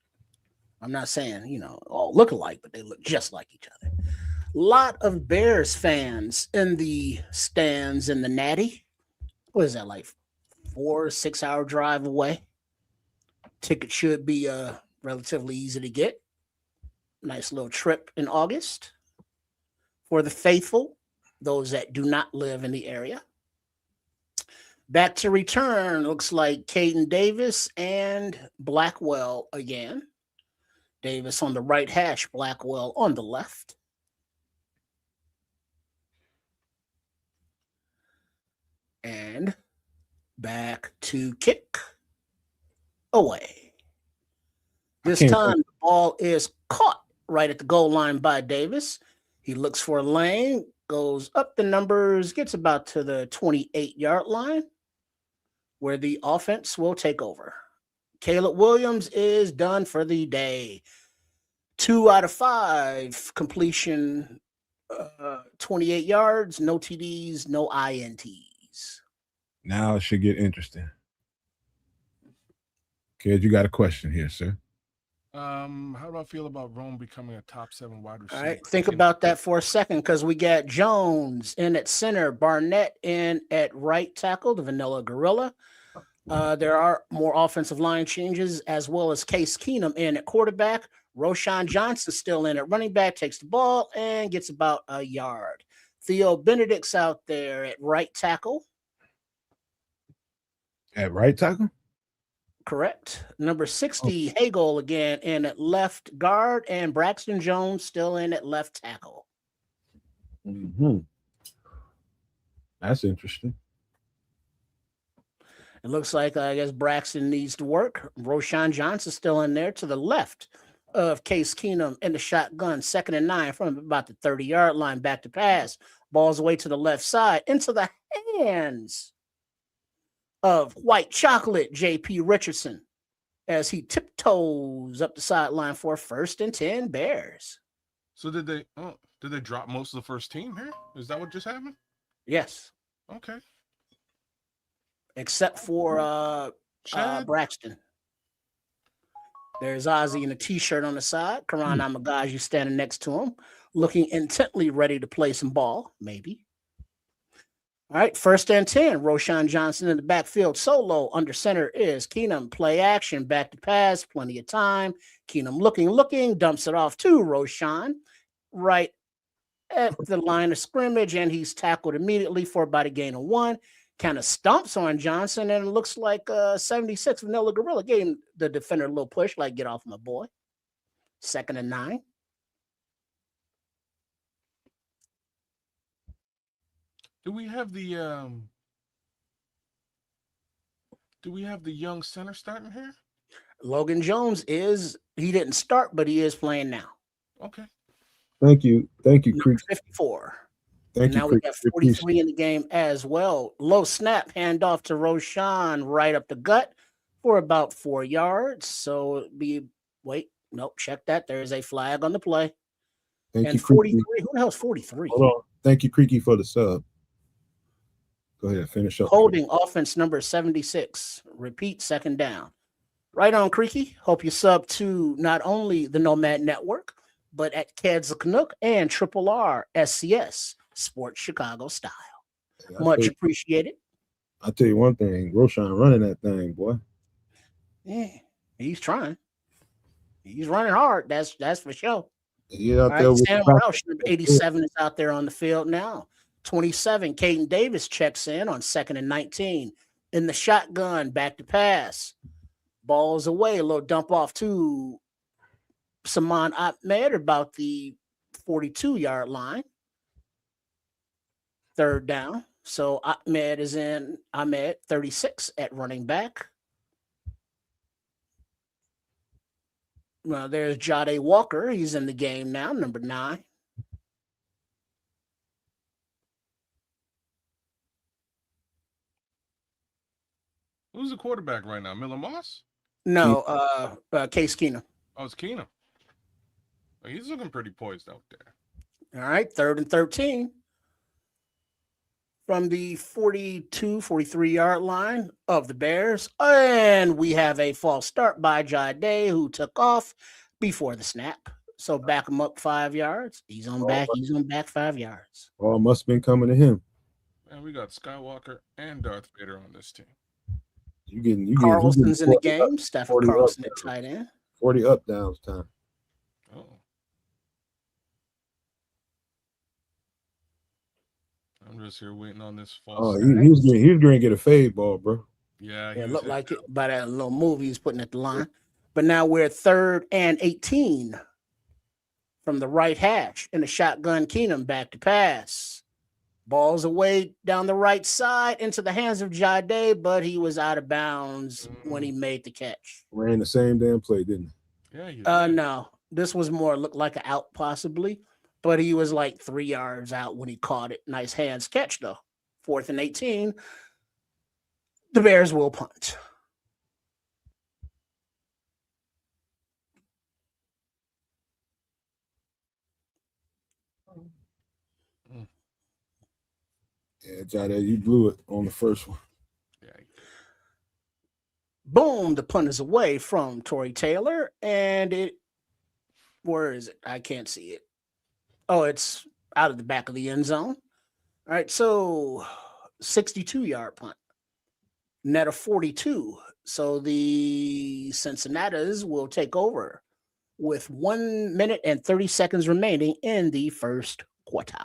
I'm not saying, all look alike, but they look just like each other. Lot of Bears fans in the stands in the Natty. What is that, like 4 or 6 hour drive away? Ticket should be relatively easy to get. Nice little trip in August for the faithful, those that do not live in the area. Back to return, looks like Caden Davis and Blackwell again. Davis on the right hash, Blackwell on the left. And back to kick away. This time the ball is caught right at the goal line by Davis. He looks for a lane, goes up the numbers, gets about to the 28-yard line where the offense will take over. Caleb Williams is done for the day. 2 out of 5 completion, 28 yards, no TDs, no INTs. Now it should get interesting. Kid, you got a question here, sir. How do I feel about Rome becoming a top 7 wide receiver? All right, think about that for a second because we got Jones in at center, Barnett in at right tackle, the Vanilla Gorilla. There are more offensive line changes as well as Case Keenum in at quarterback. Roshan Johnson still in at running back, takes the ball and gets about a yard. Theo Benedict's out there at right tackle. At right tackle? Correct. Number 60, Hagel again in at left guard, and Braxton Jones still in at left tackle. Mm-hmm. That's interesting. It looks like, I guess, Braxton needs to work. Roshan Johnson still in there to the left of Case Keenum in the shotgun, 2nd and 9 from about the 30-yard line, back to pass. Ball's away to the left side into the hands of White Chocolate, J.P. Richardson, as he tiptoes up the sideline for 1st and 10 Bears. So did they drop most of the first team here? Is that what just happened? Yes. Okay. Except for Braxton. There's Ozzy in a T-shirt on the side. Karan Amagaji standing next to him, looking intently ready to play some ball, maybe. All right, 1st and 10. Roshan Johnson in the backfield solo. Under center is Keenum. Play action, back to pass, plenty of time. Keenum looking, dumps it off to Roshan right at the line of scrimmage, and he's tackled immediately for about a gain of 1. Kind of stomps on Johnson, and it looks like 76 Vanilla Gorilla gave the defender a little push, like, get off my boy. 2nd and 9. Do we have the young center starting here? Logan Jones he didn't start, but he is playing now. Okay. Thank you, Creek. 54. Thank you. Now we got 43 in the game as well. Low snap, handoff to Roshan right up the gut for about 4 yards. So check that. There is a flag on the play. Thank you, 43. Who the hell's 43? Hold on. Thank you, Creaky, for the sub. Go ahead, finish up. Holding offense number 76. Repeat, 2nd down. Right on, Creaky. Hope you sub to not only the Nomad Network, but at Keds the Canuck and Triple R SCS, Sports Chicago Style. Much appreciated. I'll tell you one thing, Roshan running that thing, boy. Yeah, he's trying. He's running hard. That's for sure. He All out there right, with Sam the Roush, number 87, is out there on the field now. 27, Caden Davis checks in on 2nd and 19. In the shotgun, back to pass. Ball's away, a little dump off to Saman Ahmed about the 42-yard line. 3rd down. So Ahmed is in. Ahmed, 36 at running back. Well, there's Jade Walker. He's in the game now, number 9. Who's the quarterback right now? Miller Moss? No, Case Keenum. Oh, it's Keenum. Oh, he's looking pretty poised out there. All right, 3rd and 13. From the 42, 43-yard line of the Bears. And we have a false start by Jade, who took off before the snap. So back him up 5 yards. He's on back 5 yards. All must have been coming to him. Man, we got Skywalker and Darth Vader on this team. Carlson's in the game. Stephen Carlson at tight end. 40 up downs time. Oh. I'm just here waiting on this false. Oh, he was going to get a fade ball, bro. Yeah, it looked like it by that little move he was putting at the line. But now we're 3rd and 18 from the right hash in the shotgun. Keenum back to pass. Ball's away down the right side into the hands of Jade, but he was out of bounds when he made the catch. Ran the same damn play, didn't he? Yeah. No, this was more looked like an out possibly, but he was like 3 yards out when he caught it. Nice hands catch though. 4th and 18. The Bears will punt. Yeah, Jade, you blew it on the first one. Yeah. Boom, the punt is away from Torrey Taylor, and where is it? I can't see it. Oh, it's out of the back of the end zone. All right, so 62-yard punt. Net of 42. So the Cincinnatis will take over with 1 minute and 30 seconds remaining in the first quarter.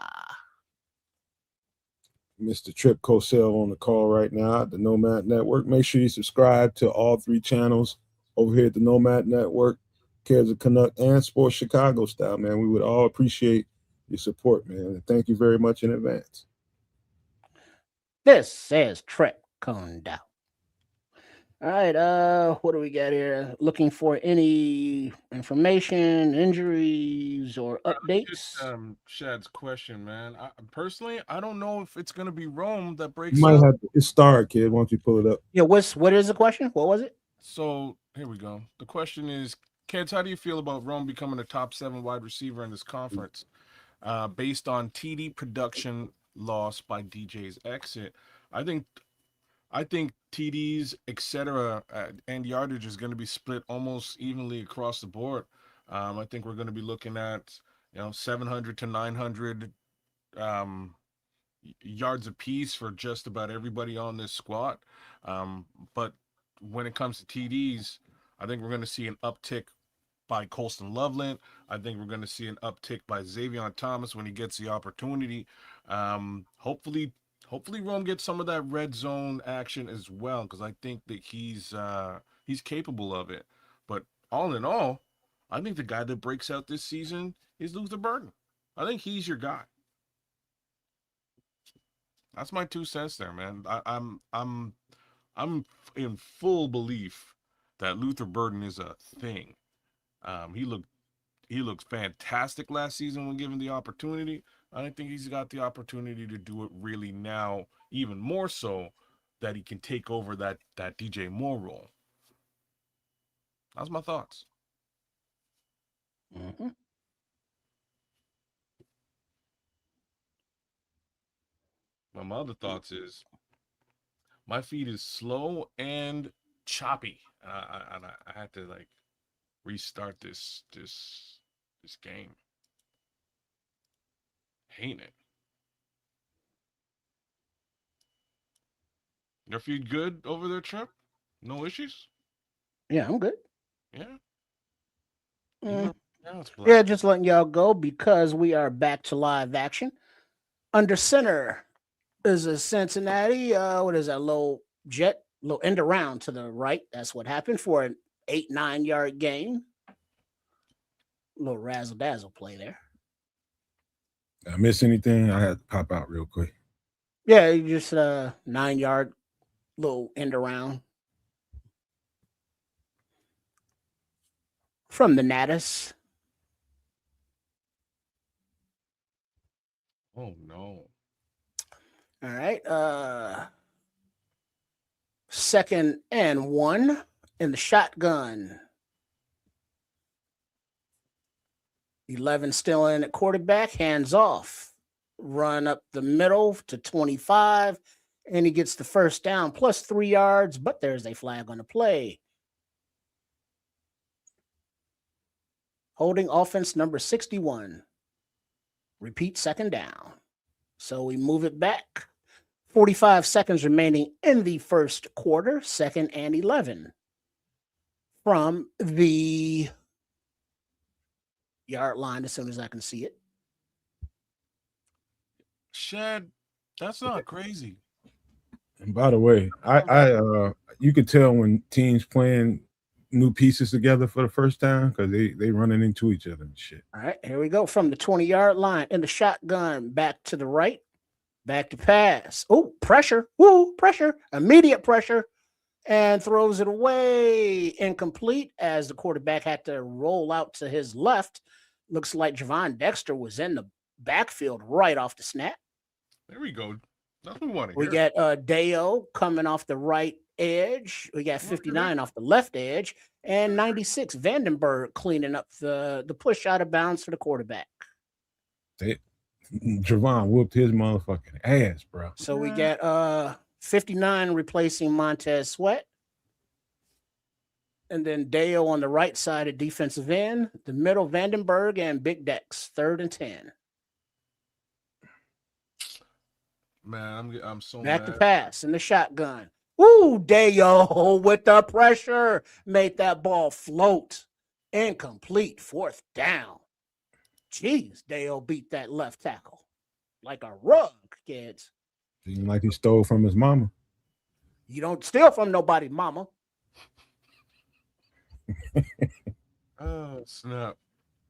Mr. Trip Cosell on the call right now at the Nomad Network. Make sure you subscribe to all 3 channels over here at the Nomad Network, Cares of Canuck and Sports Chicago Style, man. We would all appreciate your support, man. And thank you very much in advance. This is Trip Condow. All right, what do we got here? Looking for any information, injuries, or updates? Shad's question, man. Personally, I don't know if it's going to be Rome that breaks. You might have to start, kid. Why don't you pull it up? Yeah, what is the question? What was it? So here we go. The question is, kids, how do you feel about Rome becoming a top 7 wide receiver in this conference, based on TD production loss by DJ's exit? I think TDs, etc., and yardage is going to be split almost evenly across the board. I think we're going to be looking at 700 to 900 yards apiece for just about everybody on this squad. But when it comes to TDs, I think we're going to see an uptick by Colston Loveland. I think we're going to see an uptick by Xavier Thomas when he gets the opportunity. Hopefully Rome gets some of that red zone action as well, because I think that he's capable of it. But all in all, I think the guy that breaks out this season is Luther Burden. I think he's your guy. That's my 2 cents there, man. I'm in full belief that Luther Burden is a thing. He looked fantastic last season when given the opportunity. I think he's got the opportunity to do it really now, even more so that he can take over that DJ Moore role. That's my thoughts. Mm-hmm. Well, my other thoughts is my feed is slow and choppy. I had to restart this game. Hating it. Your feet good over their trip? No issues? Yeah, I'm good. Yeah. Mm. Now it's black. Yeah, just letting y'all go because we are back to live action. Under center is a Cincinnati. What is that? Little end around to the right. That's what happened for an 8-9 yard gain. Little razzle dazzle play there. Did I miss anything? I had to pop out real quick. Yeah, just 9 yard little end around from the Natus. Oh no. All right. 2nd and 1 in the shotgun. 11 still in at quarterback, hands off. Run up the middle to 25, and he gets the first down plus 3 yards, but there's a flag on the play. Holding offense number 61. Repeat 2nd down. So we move it back. 45 seconds remaining in the first quarter, 2nd and 11. From the yard line as soon as I can see it. Shed, that's not crazy. And by the way, I you can tell when teams playing new pieces together for the first time because they running into each other and shit. All right, here we go from the 20-yard line in the shotgun, back to the right, back to pass. Oh, pressure. Woo, pressure. Immediate pressure. And throws it away. Incomplete as the quarterback had to roll out to his left. Looks like Javon Dexter was in the backfield right off the snap. There we go. That's what we want to We hear. got Deo coming off the right edge. We got 59 off the left edge. And 96, Vandenberg cleaning up the push out of bounds for the quarterback. Javon whooped his motherfucking ass, bro. So we got 59 replacing Montez Sweat. And then Deo on the right side of defensive end. The middle, Vandenberg and Big Dex, 3rd and 10. Man, I'm so Back mad. to pass in the shotgun. Woo, Deo with the pressure. Made that ball float. Incomplete, 4th down. Jeez, Deo beat that left tackle like a rug, kids. Seemed like he stole from his mama. You don't steal from nobody, mama. Oh, snap.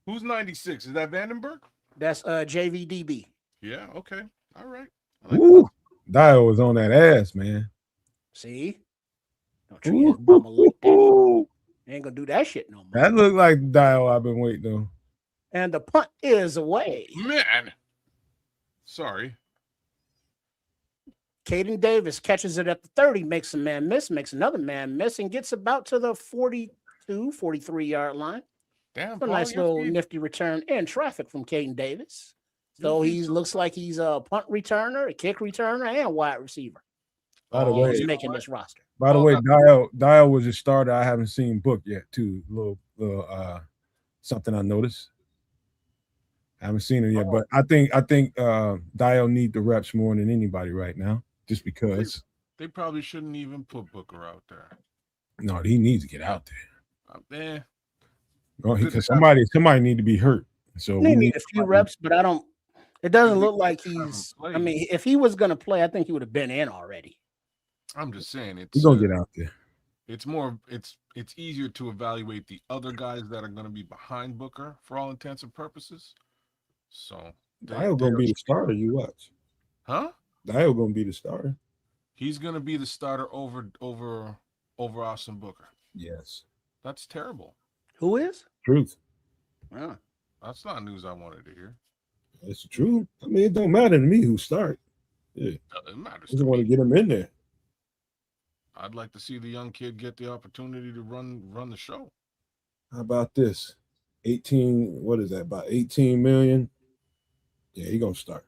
Who's 96? Is that Vandenberg? That's JVDB. Yeah, okay. All right. Ooh, Dio was on that ass, man. See? Don't treat his mama like that. Ain't gonna do that shit no more. That looked like Dio I've been waiting on. And the punt is away. Man. Sorry. Caden Davis catches it at the 30, makes a man miss, makes another man miss, and gets about to the 42, 43-yard line. Damn. A nice little nifty return in traffic from Caden Davis. So he looks like he's a punt returner, a kick returner, and wide receiver. By the way, he's making this roster. By the way, Dio was a starter. I haven't seen Book yet, too. Little something I noticed. I haven't seen him yet, but I think Dio need the reps more than anybody right now, just because. They probably shouldn't even put Booker out there. No, he needs to get out there. Because somebody need to be hurt. So we need a few reps, but it doesn't look like he's. I mean, if he was going to play, I think he would have been in already. I'm just saying he's gonna get out there. It's more. It's easier to evaluate the other guys that are going to be behind Booker for all intents and purposes. So Dio gonna be the starter. You watch, huh? Dio gonna be the starter. He's gonna be the starter over Austin Booker. Yes, that's terrible. Who is? Truth. Yeah. That's not news I wanted to hear. It's the truth. I mean, it don't matter to me who start. Yeah, it matters. I just want to get him in there. I'd like to see the young kid get the opportunity to run the show. How about this? 18. What is that? About 18 million. Yeah, he gonna start.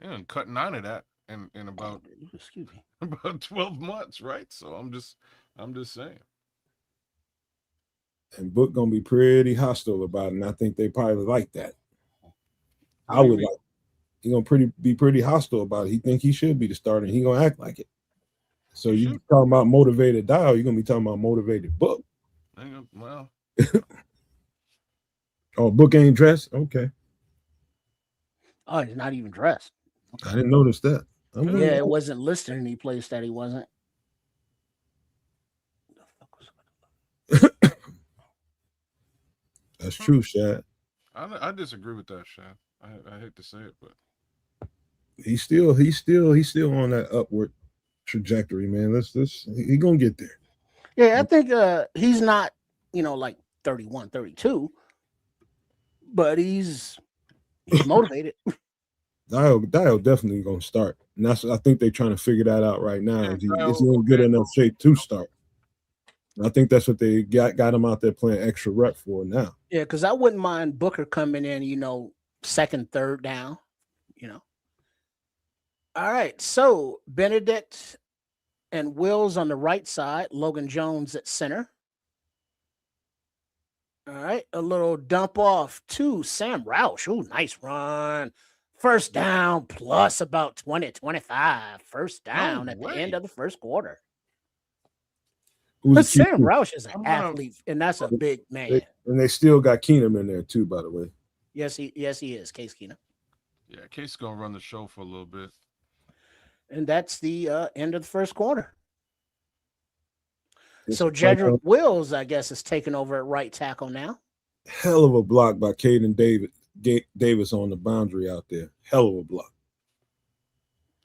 And cut 9 of that in about about 12 months, right? So I'm just saying. And Book gonna be pretty hostile about it, and I think they probably like that. I would like. He's gonna be pretty hostile about it. He think he should be the starter. And he gonna act like it. So He you should. talking about motivated Dial, you're gonna be talking about motivated Book. Well, Oh, Book ain't dressed. Okay, Oh, he's not even dressed. I didn't notice that. Yeah, it wasn't listed in any place that he wasn't. That's true, Shad. I disagree with that, Shad. I hate to say it, but He's still on that upward trajectory, man. He gonna get there. Yeah, I think he's not, like 31, 32, but he's motivated. Dial definitely gonna start, and I think they're trying to figure that out right now. Yeah, Is he Dial- in good enough shape to start? And I think that's what they got him out there playing extra rep for now. Yeah, because I wouldn't mind Booker coming in, second, third down. All right, so Benedict and Wills on the right side, Logan Jones at center. All right, a little dump off to Sam Roush. Oh, nice run. First down plus about 20, 25. First down at the end of the first quarter. But Sam Roush is an athlete, and that's a big man. And they still got Keenum in there too, by the way. Yes, he is, Case Keenum. Yeah, Case gonna run the show for a little bit. And that's the end of the first quarter. So Jedrick Wills, I guess, is taking over at right tackle now. Hell of a block by Caden Davis on the boundary out there. Hell of a block.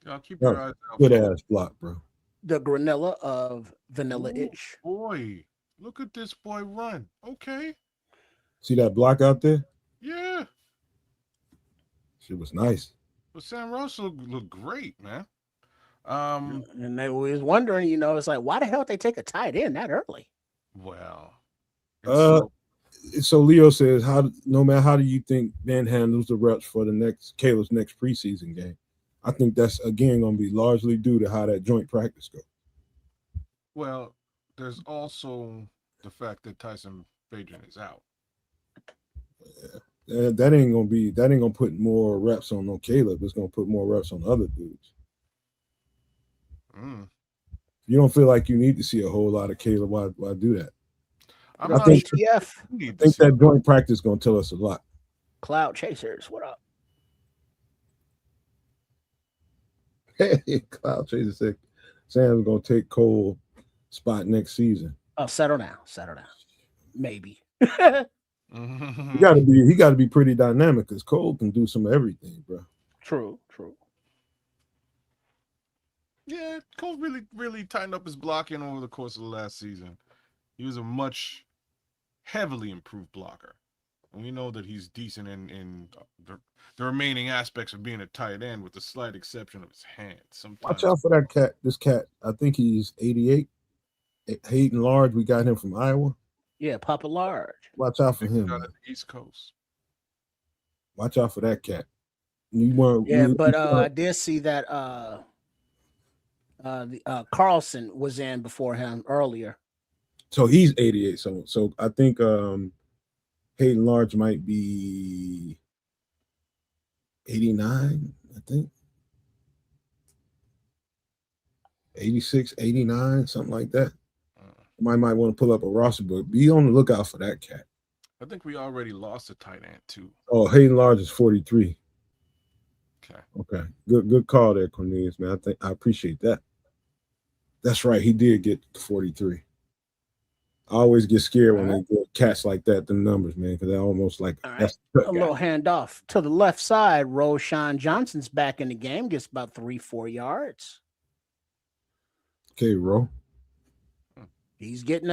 Y'all keep your eyes out. Good ass block, bro. The Granilla of Vanilla Itch. Boy, look at this boy run. Okay. See that block out there? Yeah. Shit was nice. But Sam Roush looked great, man. And they was wondering, it's like, why the hell did they take a tight end that early? Well, so Leo says, no matter how do you think Ben handles the reps for Caleb's next preseason game? I think that's again going to be largely due to how that joint practice goes. Well, there's also the fact that Tyson Bagent is out. Yeah. That ain't gonna put more reps on no Caleb. It's gonna put more reps on other dudes. You don't feel like you need to see a whole lot of Caleb. Why do that? I think that joint practice is gonna tell us a lot. Cloud Chasers, what up? Hey, Cloud Chasers said Sam's gonna take Cole's spot next season. Oh, settle down. Maybe. He got to be pretty dynamic because Cole can do some of everything, bro. True. Yeah, Cole really tightened up his blocking over the course of the last season. He was a much heavily improved blocker. And we know that he's decent in the remaining aspects of being a tight end, with the slight exception of his hands. Sometimes. Watch out for that cat. This cat, I think he's 88. Hayden Large, we got him from Iowa. Yeah, Papa Large. Watch out for him. Out of the East Coast. Watch out for that cat. I did see that Carlson was in before him earlier. So he's 88. So I think Hayden Large might be 89, I think. 86, 89, something like that. Might want to pull up a roster, but be on the lookout for that cat. I think we already lost a tight end too. Oh, Hayden Large is 43. Okay. Good call there, Cornelius, man. I appreciate that. That's right. He did get 43. I always get scared when they get cats like that, the numbers, man, because they're almost like that's a little handoff to the left side. Roshan Johnson's back in the game, gets about 3-4 yards. Okay, Ro. He's getting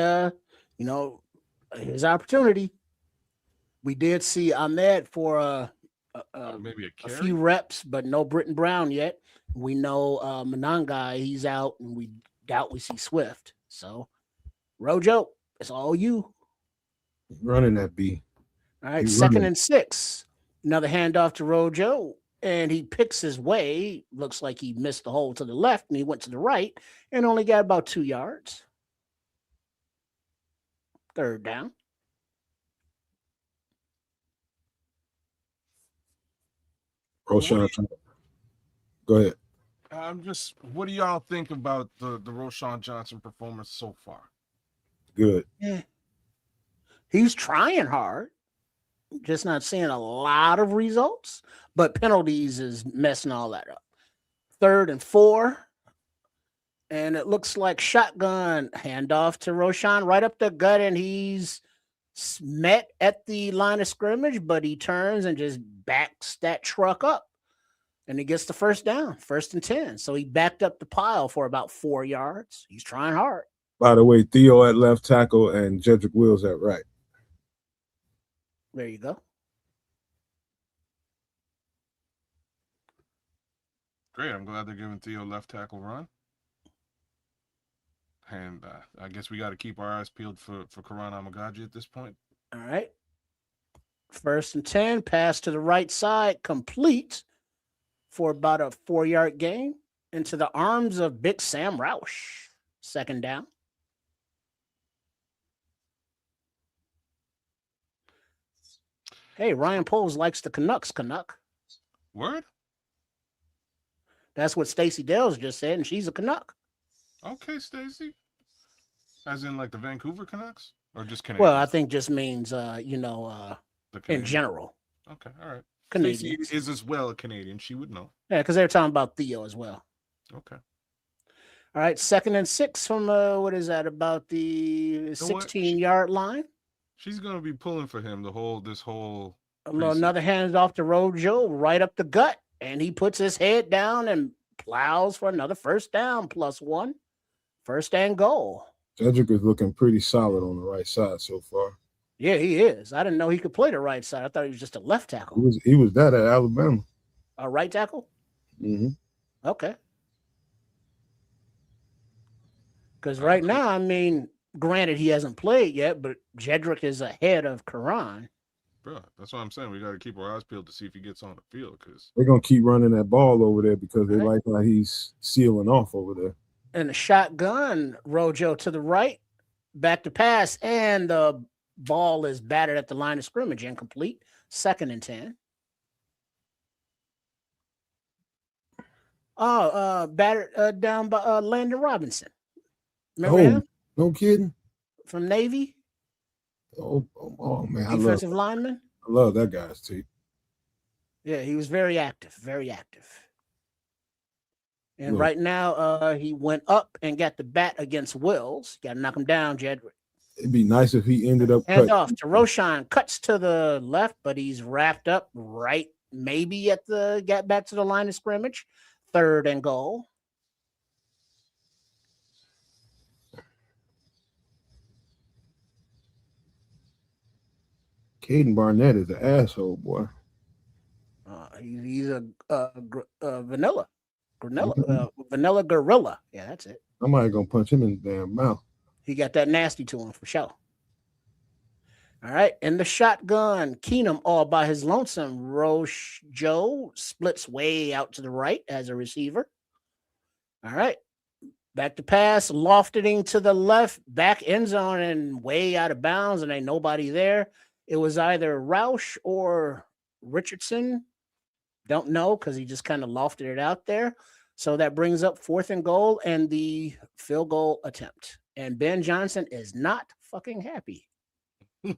his opportunity. We did see Ahmed for maybe a few reps, but no Britton Brown yet. We know Manangai, he's out, and we doubt we see Swift. So, Rojo, it's all you. Running that B. All right, second and 6. Another handoff to Rojo, and he picks his way. Looks like he missed the hole to the left, and he went to the right, and only got about 2 yards. Third down. Roshan. Go ahead. What do y'all think about the Roshan Johnson performance so far? Good. Yeah. He's trying hard, just not seeing a lot of results, but penalties is messing all that up. 3rd and 4. And it looks like shotgun handoff to Roshan right up the gut, and he's met at the line of scrimmage, but he turns and just backs that truck up. And he gets the first down, 1st and 10. So he backed up the pile for about 4 yards. He's trying hard. By the way, Theo at left tackle and Jedrick Wills at right. There you go. Great. I'm glad they're giving Theo left tackle run. And I guess we got to keep our eyes peeled for Karan Amagaji at this point. All right. 1st and 10, pass to the right side, complete for about a 4-yard gain into the arms of Big Sam Roush. 2nd down. Hey, Ryan Poles likes the Canucks, Canuck. Word? That's what Stacey Dales just said, and she's a Canuck. Okay, Stacey. As in like the Vancouver Canucks? Or just Canadians? Well, I think just means, in general. Okay, all right. Canadians. Stacey is as well a Canadian. She would know. Yeah, because they were talking about Theo as well. Okay. All right, 2nd and 6 from, what is that, about the 16-yard line? She's going to be pulling for him this whole Another handoff to Rojo right up the gut, and he puts his head down and plows for another 1st down +1. 1st and goal. Jedrick is looking pretty solid on the right side so far. Yeah, he is. I didn't know he could play the right side. I thought he was just a left tackle. He was that at Alabama. A right tackle? Mm-hmm. Okay. Because right now, I mean, granted, he hasn't played yet, but Jedrick is ahead of Karan. Bro, that's what I'm saying. We got to keep our eyes peeled to see if he gets on the field. Because they're going to keep running that ball over there because they like how he's sealing off over there. And the shotgun, Rojo to the right, back to pass, and the ball is battered at the line of scrimmage, incomplete. 2nd and 10. Battered down by Landon Robinson. Remember him? No kidding. From Navy? Oh man. Defensive lineman? I love that guy's tape. Yeah, he was very active, very active. And right now, he went up and got the bat against Wills. Got to knock him down, Jedrick. It'd be nice if he ended up hand off to Roshan, cuts to the left, but he's wrapped up right, maybe got back to the line of scrimmage. 3rd and goal. Caden Barnett is an asshole, boy. He's a vanilla gorilla. Yeah, that's it. Somebody gonna punch him in the damn mouth. He got that nasty to him for sure. All right, and the shotgun, Keenum all by his lonesome. Roche Joe splits way out to the right as a receiver. All right, back to pass, lofting to the left, back end zone and way out of bounds, and ain't nobody there. It was either Roush or Richardson. Don't know because he just kind of lofted it out there. So that brings up 4th and goal and the field goal attempt. And Ben Johnson is not fucking happy. I'm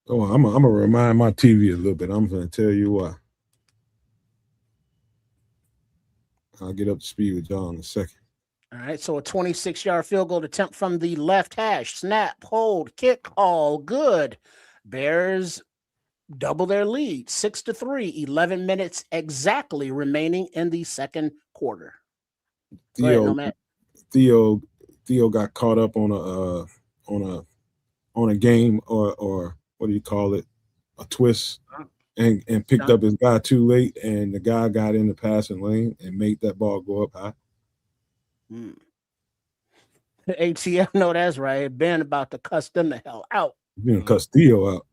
gonna remind my TV a little bit. I'm gonna tell you why. I'll get up to speed with y'all in a second. All right, so a 26-yard field goal attempt from the left hash. Snap, hold, kick, all good. Bears double their lead, 6-3, 11 minutes exactly remaining in the 2nd quarter. Theo got caught up on a game or what do you call it? A twist and picked up his guy too late, and the guy got in the passing lane and made that ball go up high. ATM, no, that's right. Ben about to cuss them the hell out. You're gonna cuss Theo out.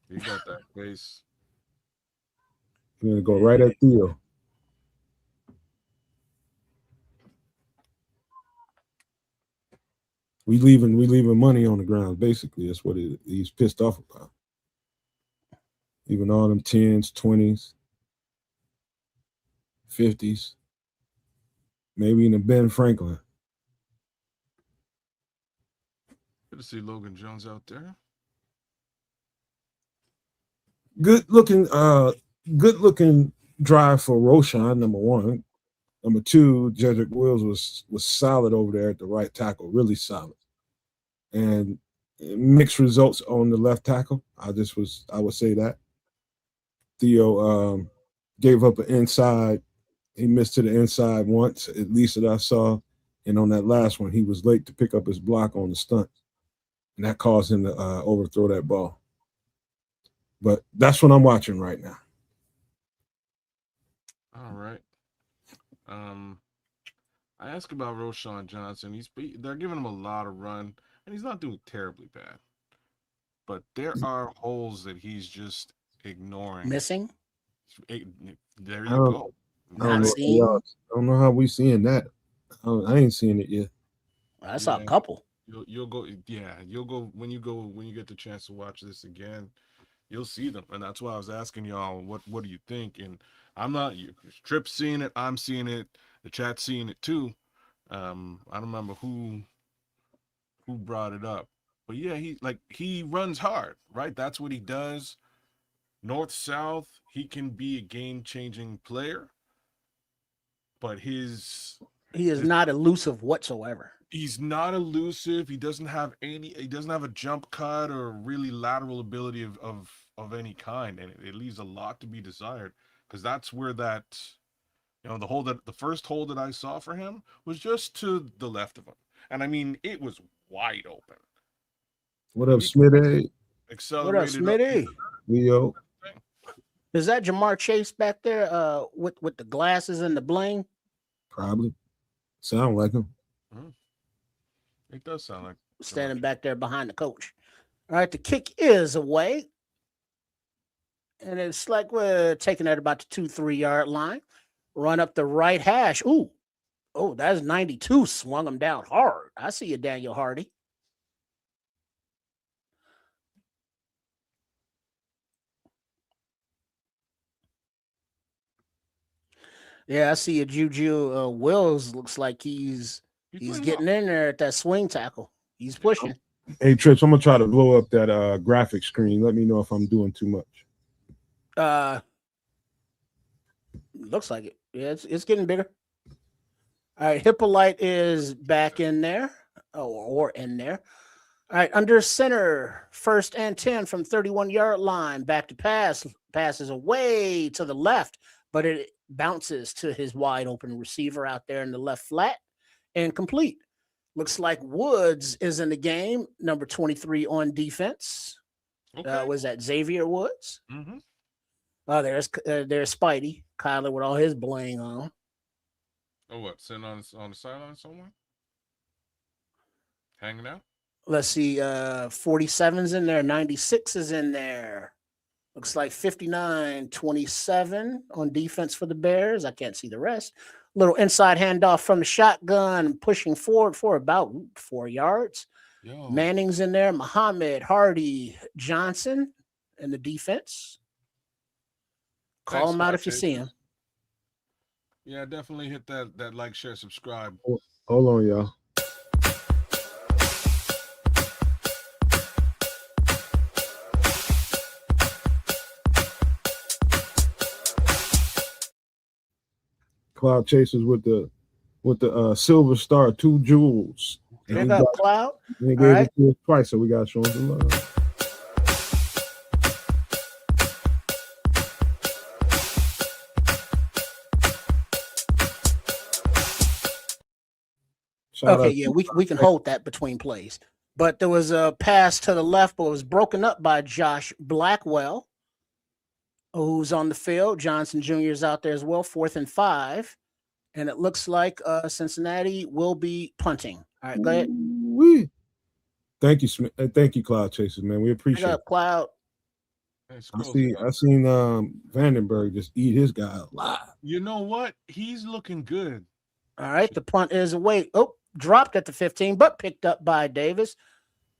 He got that face. You're gonna go right at Theo. We leaving money on the ground. Basically, that's what he's pissed off about. Even all them 10s, 20s, 50s, maybe even Ben Franklin. Good to see Logan Jones out there. Good looking drive for Roshan, number one. Number two, Jedrick Wills was solid over there at the right tackle, really solid. And mixed results on the left tackle. I would say that. Theo gave up an inside. He missed to the inside once, at least that I saw. And on that last one, he was late to pick up his block on the stunt. And that caused him to overthrow that ball. But that's what I'm watching right now. All right. I asked about Roshan Johnson. They're giving him a lot of run, and he's not doing terribly bad. But there are holes that he's just ignoring. Missing? There you go. I don't know how we seeing that. I ain't seeing it yet. I saw a couple. You'll go. Yeah, you'll go when you get the chance to watch this again. You'll see them, and that's why I was asking y'all what do you think? And I'm not. Tripp's seeing it. I'm seeing it. The chat's seeing it too. I don't remember who brought it up, but yeah, he runs hard, right? That's what he does. North south, he can be a game-changing player, but he is not elusive whatsoever. He's not elusive. He doesn't have a jump cut or really lateral ability of any kind, and it leaves a lot to be desired, because that's where that, the first hole that I saw for him was just to the left of him, and I mean it was wide open. What up, Smitty? Accelerated. What up, Smitty? Leo. Is that Jamar Chase back there with the glasses and the bling? Probably. Sound like him. It does sound like standing back there behind the coach. All right, the kick is away. And it's like we're taking at about the 2-3 yard line. Run up the right hash. Ooh. Oh, that's 92. Swung him down hard. I see you, Daniel Hardy. Yeah, I see a Juju Wills. Looks like he's getting in there at that swing tackle. He's pushing. Hey, Trips, I'm gonna try to blow up that graphic screen. Let me know if I'm doing too much. Looks like it. Yeah, it's getting bigger. All right, Hippolyte is back in there. Or in there. All right, under center, 1st and 10 from 31-yard line. Back to pass. Passes away to the left, but it bounces to his wide open receiver out there in the left flat and complete. Looks like Woods is in the game, number 23 on defense. Okay. Was that Xavier Woods? Mm-hmm. There's Spidey, Kyler with all his bling on. Oh, what? Sitting on the sideline somewhere? Hanging out? Let's see. 47's in there. 96 is in there. Looks like 59-27 on defense for the Bears. I can't see the rest. Little inside handoff from the shotgun, pushing forward for about 4 yards. Yo. Manning's in there. Muhammad, Hardy, Johnson in the defense. Call him out if you see him. Yeah, definitely hit that like, share, subscribe. Hold on, y'all. Cloud Chasers with the silver star, 2 jewels. Pick up Cloud. They gave it to us twice, so we got to show them some love. We can hold that between plays. But there was a pass to the left, but it was broken up by Josh Blackwell, who's on the field. Johnson Jr. is out there as well, 4th and 5. And it looks like Cincinnati will be punting. All right, go ahead. Thank you, Smith. Thank you, Cloud Chasers, man. We appreciate it. Cloud. I seen Vandenberg just eat his guy alive. You know what? He's looking good. All right, the punt is away. Oh, dropped at the 15, but picked up by Davis.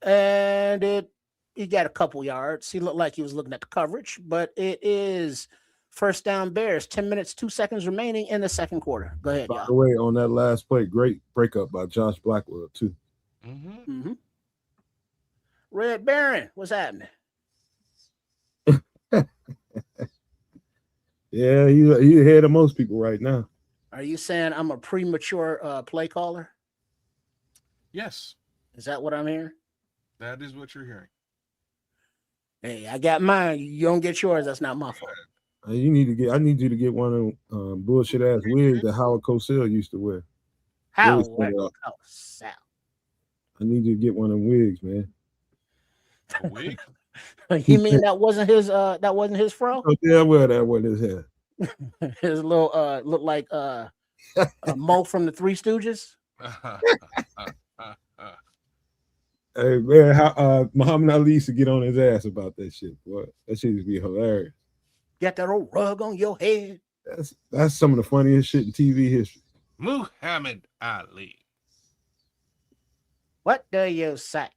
And he got a couple yards. He looked like he was looking at the coverage, but it is first down Bears. 10 minutes, 2 seconds remaining in the second quarter. Go ahead, By y'all. the way, on that last play, great breakup by Josh Blackwell too. Mm-hmm. Red Baron, what's happening? Yeah, he ahead of most people right now. Are you saying I'm a premature play caller? Yes, Is that what I'm hearing? that is what you're hearing. Hey, I got mine. You don't get yours. That's not my fault. I need you to get one of them bullshit ass wigs that Howard Cosell used to wear. How? I need you to get one of them wigs, man. A wig? You mean that wasn't his fro? Oh, yeah, well, that was his hair. His little looked like a Mo from the Three Stooges. Hey man, how Muhammad Ali used to get on his ass about that shit, boy. That shit used to be hilarious. Got that old rug on your head. That's some of the funniest shit in TV history. Muhammad Ali. What do you say?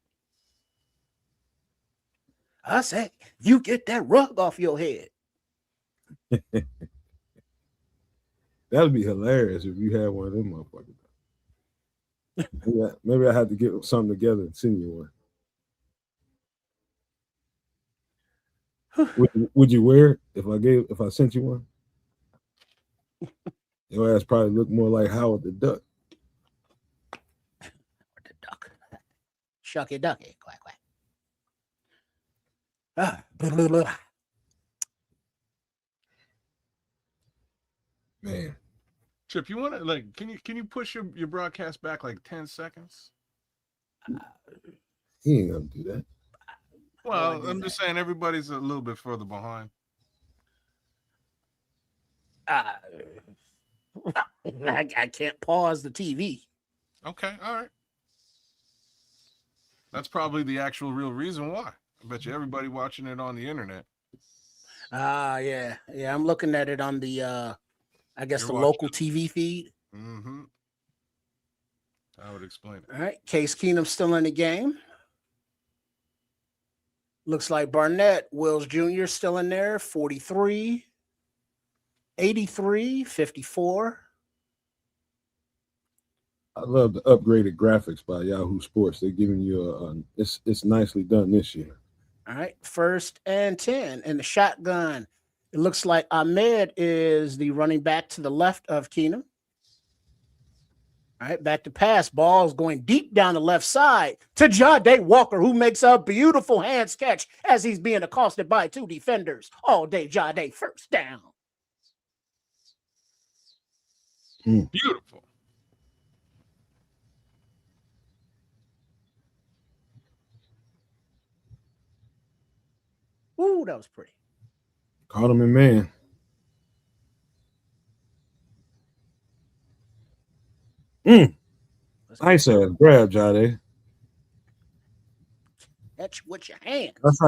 I say, you get that rug off your head. That'd be hilarious if you had one of them motherfuckers. Yeah, maybe I have to get something together and send you one. Would you wear it if I sent you one? Your ass probably look more like Howard the Duck. The duck. Shucky ducky. Quack quack. Blah, blah. Man. Chip, you want to can you push your broadcast back like 10 seconds? He ain't gonna do that. Well, I'm just saying everybody's a little bit further behind. I can't pause the TV. Okay, all right. That's probably the actual real reason why. I bet you everybody watching it on the internet. Yeah. I'm looking at it on the I guess the local TV feed. Mm-hmm. I would explain it. All right. Case Keenum still in the game. Looks like Barnett, Wills Jr. still in there. 43, 83, 54. I love the upgraded graphics by Yahoo Sports. They're giving you it's nicely done this year. All right. 1st and 10 in the shotgun. It looks like Ahmed is the running back to the left of Keenum. All right, back to pass. Ball's going deep down the left side to Ja'Day Walker, who makes a beautiful hands catch as he's being accosted by 2 defenders. All day, Ja'Day, first down. Beautiful. Ooh, that was pretty. Caught him in man. Nice ass grab, Jade. Catch with your hands. That's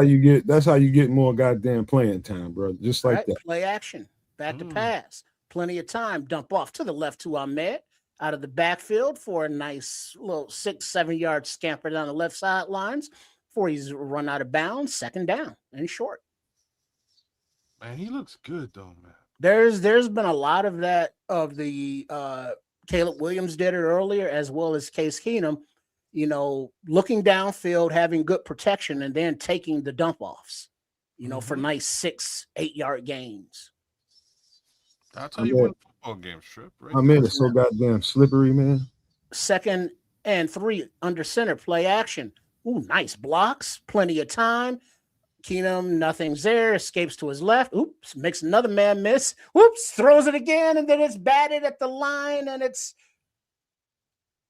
how you get more goddamn playing time, bro. Just like that. Play action. Back to pass. Plenty of time. Dump off to the left to Ahmed. Out of the backfield for a nice little 6-7 yard scamper down the left sidelines before he's run out of bounds. Second down and short. Man, he looks good though, man. There's been a lot of that of the Caleb Williams did it earlier, as well as Case Keenum, looking downfield, having good protection, and then taking the dump offs, for nice 6-8 yard gains. That's how you win football games, Trip. Right? My man is so goddamn slippery, man. 2nd and 3 under center, play action. Ooh, nice blocks, plenty of time. Keenum, nothing's there, escapes to his left. Oops, makes another man miss. Oops, throws it again, and then it's batted at the line, and it's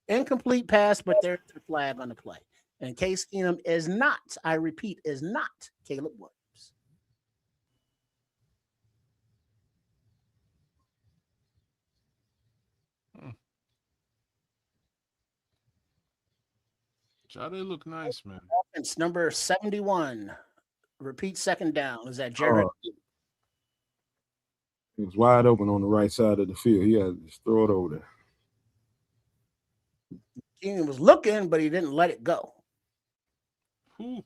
incomplete pass, but there's the flag on the play. And Case Keenum is not, I repeat, is not Caleb Williams. Jade look nice, man. Offense number 71. Repeat, second down. Is that Jared? He was wide open on the right side of the field. He had to just throw it over there. Keenan was looking, but he didn't let it go. Who?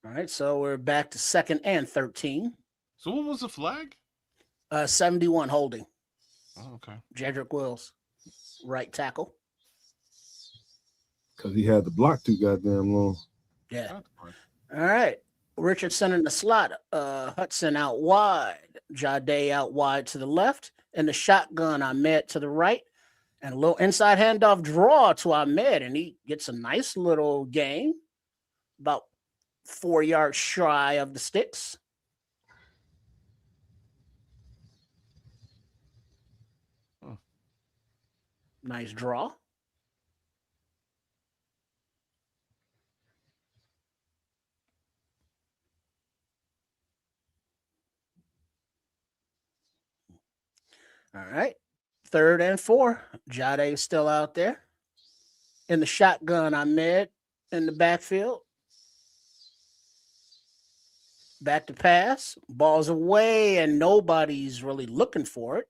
All right, so we're back to 2nd and 13. So what was the flag? 71 holding. Oh, okay. Jedrick Wills, right tackle. Because he had the block too goddamn long. Yeah. All right. Richardson in the slot. Hudson out wide. Jade out wide to the left. And the shotgun, Ahmed to the right. And a little inside handoff draw to Ahmed. And he gets a nice little gain. About 4 yards shy of the sticks. Nice draw. All right. 3rd and 4. Jade still out there. In the shotgun, Ahmed in the backfield. Back to pass. Ball's away, and nobody's really looking for it.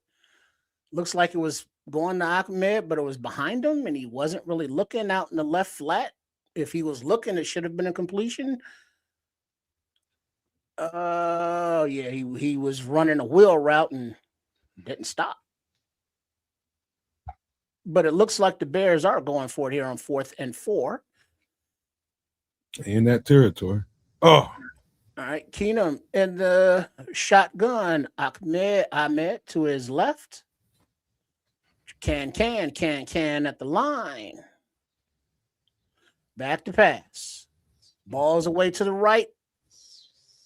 Looks like it was going to Ahmed, but it was behind him, and he wasn't really looking out in the left flat. If he was looking, it should have been a completion. Oh, yeah, he was running a wheel route and didn't stop. But it looks like the Bears are going for it here on 4th and 4. In that territory. Oh. All right, Keenum in the shotgun. Ahmed to his left. Can at the line. Back to pass. Ball's away to the right.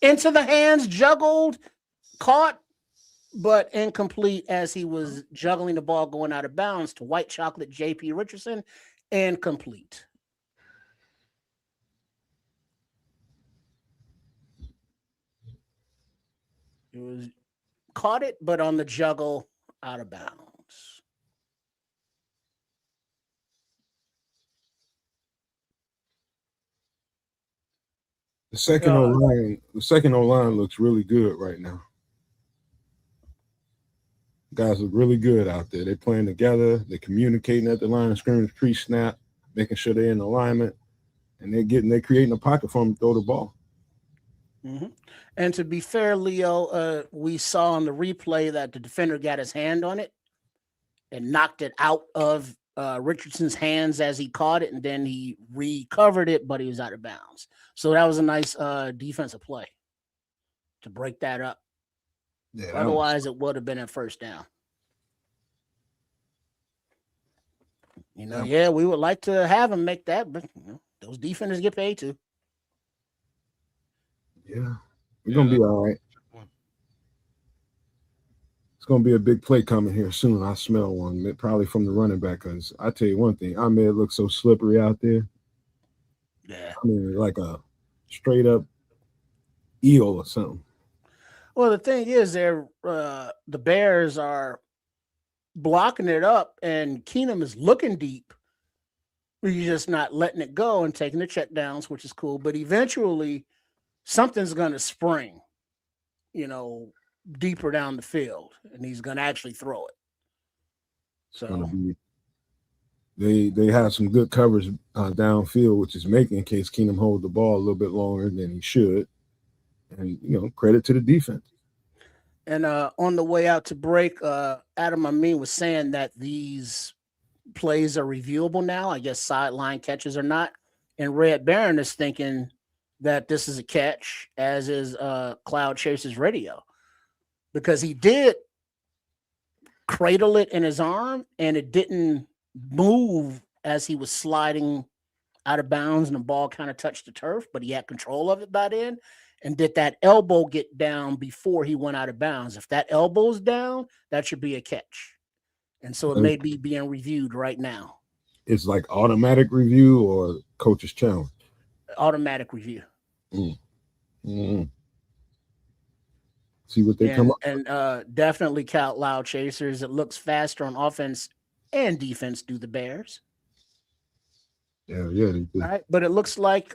Into the hands, juggled, caught, but incomplete as he was juggling the ball going out of bounds to White Chocolate J.P. Richardson. Incomplete. It was caught it, but on the juggle, out of bounds. The second O-line looks really good right now. Guys look really good out there. They're playing together. They're communicating at the line of scrimmage pre-snap, making sure they're in alignment, and they're creating a pocket for them to throw the ball. Mm-hmm. And to be fair, Leo, we saw on the replay that the defender got his hand on it and knocked it out of Richardson's hands as he caught it, and then he recovered it, but he was out of bounds. So that was a nice defensive play to break that up. Yeah, otherwise, it would have been a first down. Yeah, we would like to have him make that, but those defenders get paid too. Yeah, we're going to be all right. It's going to be a big play coming here soon. I smell one, probably from the running back, because I tell you one thing, Ahmed looks so slippery out there. Yeah. I mean, like a straight up eel or something. Well, the thing is, the Bears are blocking it up, and Keenum is looking deep. He's just not letting it go and taking the check downs, which is cool. But eventually, something's going to spring, deeper down the field, and he's going to actually throw it. So they have some good coverage downfield, which is making Case Keenum hold the ball a little bit longer than he should. And, credit to the defense. And on the way out to break, Adam Amin was saying that these plays are reviewable now. I guess sideline catches are not. And Red Baron is thinking that this is a catch, as is Cloud Chaser's radio. Because he did cradle it in his arm, and it didn't move as he was sliding out of bounds, and the ball kind of touched the turf, but he had control of it by then. And did that elbow get down before he went out of bounds? If that elbow's down, that should be a catch. And so it may be being reviewed right now. It's like automatic review or coach's challenge? Automatic review. Mm-hmm. See what they come up with. And definitely count Loud Chasers. It looks faster on offense and defense do the Bears. Yeah. All right, but it looks like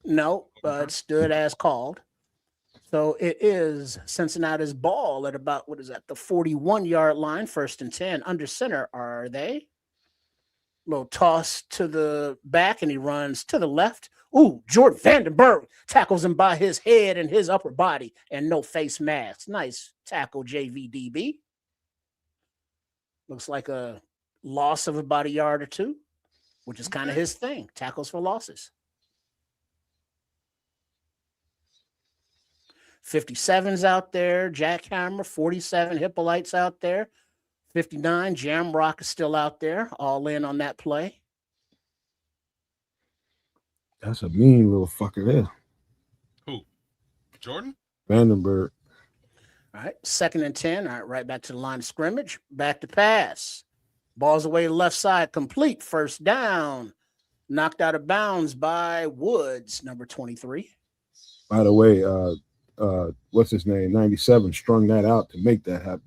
no, it stood as called. So it is Cincinnati's ball at about, the 41-yard line, 1st and 10. Under center, are they? Little toss to the back, and he runs to the left. Ooh, Jordan Vandenberg tackles him by his head and his upper body, and no face mask. Nice tackle, JVDB. Looks like a loss of about a yard or two, which is kind of his thing. Tackles for losses. 57's out there. Jackhammer. 47. Hippolyte's out there. 59. Jamrock is still out there. All in on that play. That's a mean little fucker there. Who? Jordan? Vandenberg. All right. 2nd and 10. All right. Right back to the line of scrimmage. Back to pass. Ball's away to the left side. Complete. First down. Knocked out of bounds by Woods, number 23. By the way, what's his name? 97 strung that out to make that happen.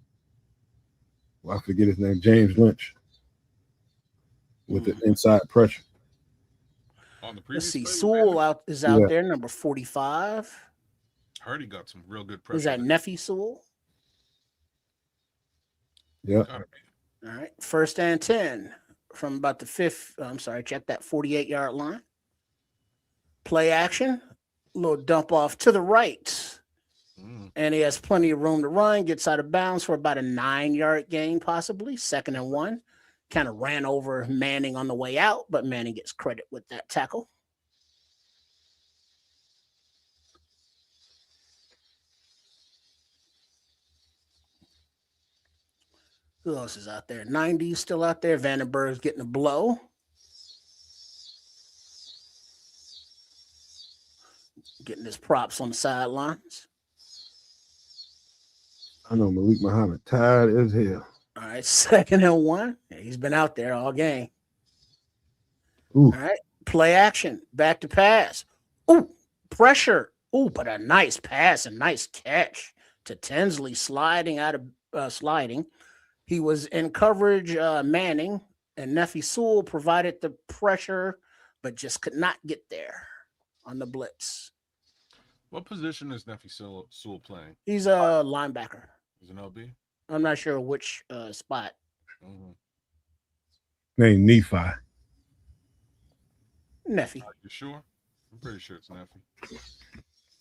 Well, I forget his name. James Lynch with the inside pressure. On the Let's see. play, Sewell is out there, number 45. Heard he got some real good pressure. Is that Neffy Sewell? Yeah. All right. 1st and 10 from about the 5th. I'm sorry. Check that 48-yard line. Play action. A little dump off to the right. And he has plenty of room to run. Gets out of bounds for about a 9-yard gain, possibly. 2nd and 1. Kind of ran over Manning on the way out, but Manning gets credit with that tackle. Who else is out there? 90 still out there. Vandenberg's getting a blow. Getting his props on the sidelines. I know Malik Muhammad tired as hell. All right, 2nd and 1. Yeah, he's been out there all game. Ooh. All right, play action. Back to pass. Ooh, pressure. Ooh, but a nice pass, a nice catch to Tinsley sliding out of sliding. He was in coverage, Manning, and Neffy Sewell provided the pressure, but just could not get there on the blitz. What position is Neffy Sewell playing? He's a linebacker. He's an LB? I'm not sure which spot. Named Nephi. Neffy. You sure? I'm pretty sure it's Neffy.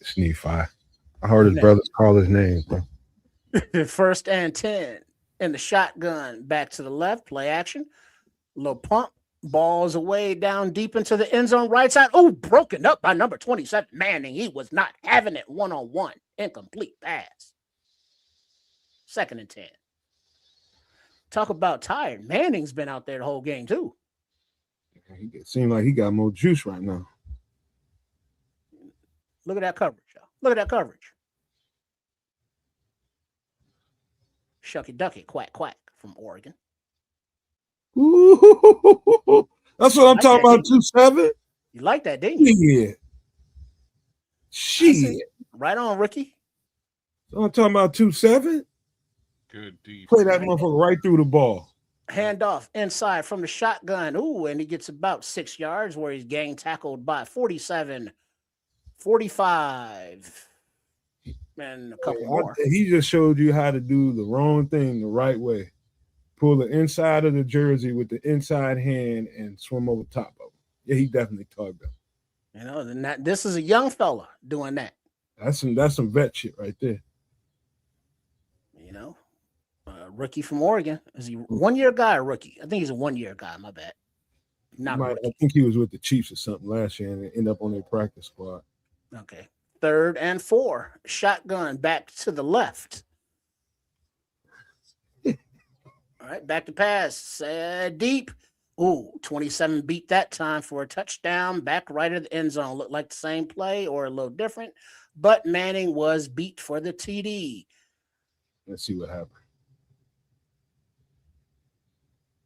It's Nephi. I heard his brothers call his name, bro. 1st and 10. In the shotgun, back to the left, play action. Little pump. Balls away down deep into the end zone, right side. Oh, broken up by number 27. Manning. He was not having it one-on-one. Incomplete pass. 2nd and 10. Talk about tired. Manning's been out there the whole game, too. It seems like he got more juice right now. Look at that coverage, y'all. Look at that coverage. Shucky Ducky, quack, quack from Oregon. Ooh, that's what I'm talking about, 2-7. You like that, didn't you? Yeah. Shit. Right on, Ricky. So I'm talking about 2-7. Good defense. Play that motherfucker right through the ball. Handoff inside from the shotgun. Ooh, and he gets about 6 yards where he's getting tackled by 47, 45, and a couple more. He just showed you how to do the wrong thing the right way. Pull the inside of the jersey with the inside hand and swim over top of him. Yeah, he definitely tugged him. You know, and this is a young fella doing that. That's some vet shit right there. You know, rookie from Oregon. Is he 1-year guy or rookie? I think he's a 1-year guy. My bad. I think he was with the Chiefs or something last year and ended up on their practice squad. Okay. 3rd and 4. Shotgun back to the left. All right, back to pass. Deep. Ooh, 27 beat that time for a touchdown. Back right of the end zone. Looked like the same play or a little different, but Manning was beat for the TD. Let's see what happened.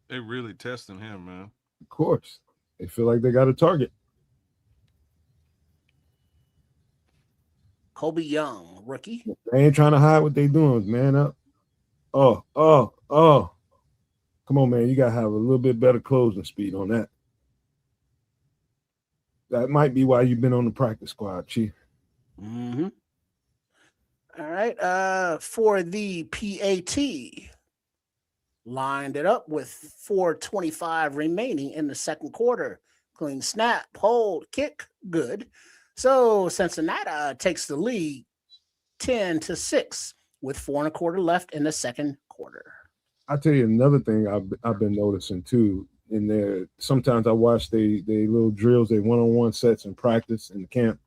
They really testing him, man. Of course. They feel like they got a target. Kobe Young, rookie. They ain't trying to hide what they doing, man. Up. Oh. Come on, man. You got to have a little bit better closing speed on that. That might be why you've been on the practice squad, Chief. Mm-hmm. All right. For the PAT, lined it up with 4:25 remaining in the second quarter. Clean snap, hold, kick, good. So Cincinnati takes the lead 10-6 with 4:25 left in the second quarter. I tell you another thing I've been noticing too. In there, sometimes I watch they little drills, they one-on-one sets in practice in the camp,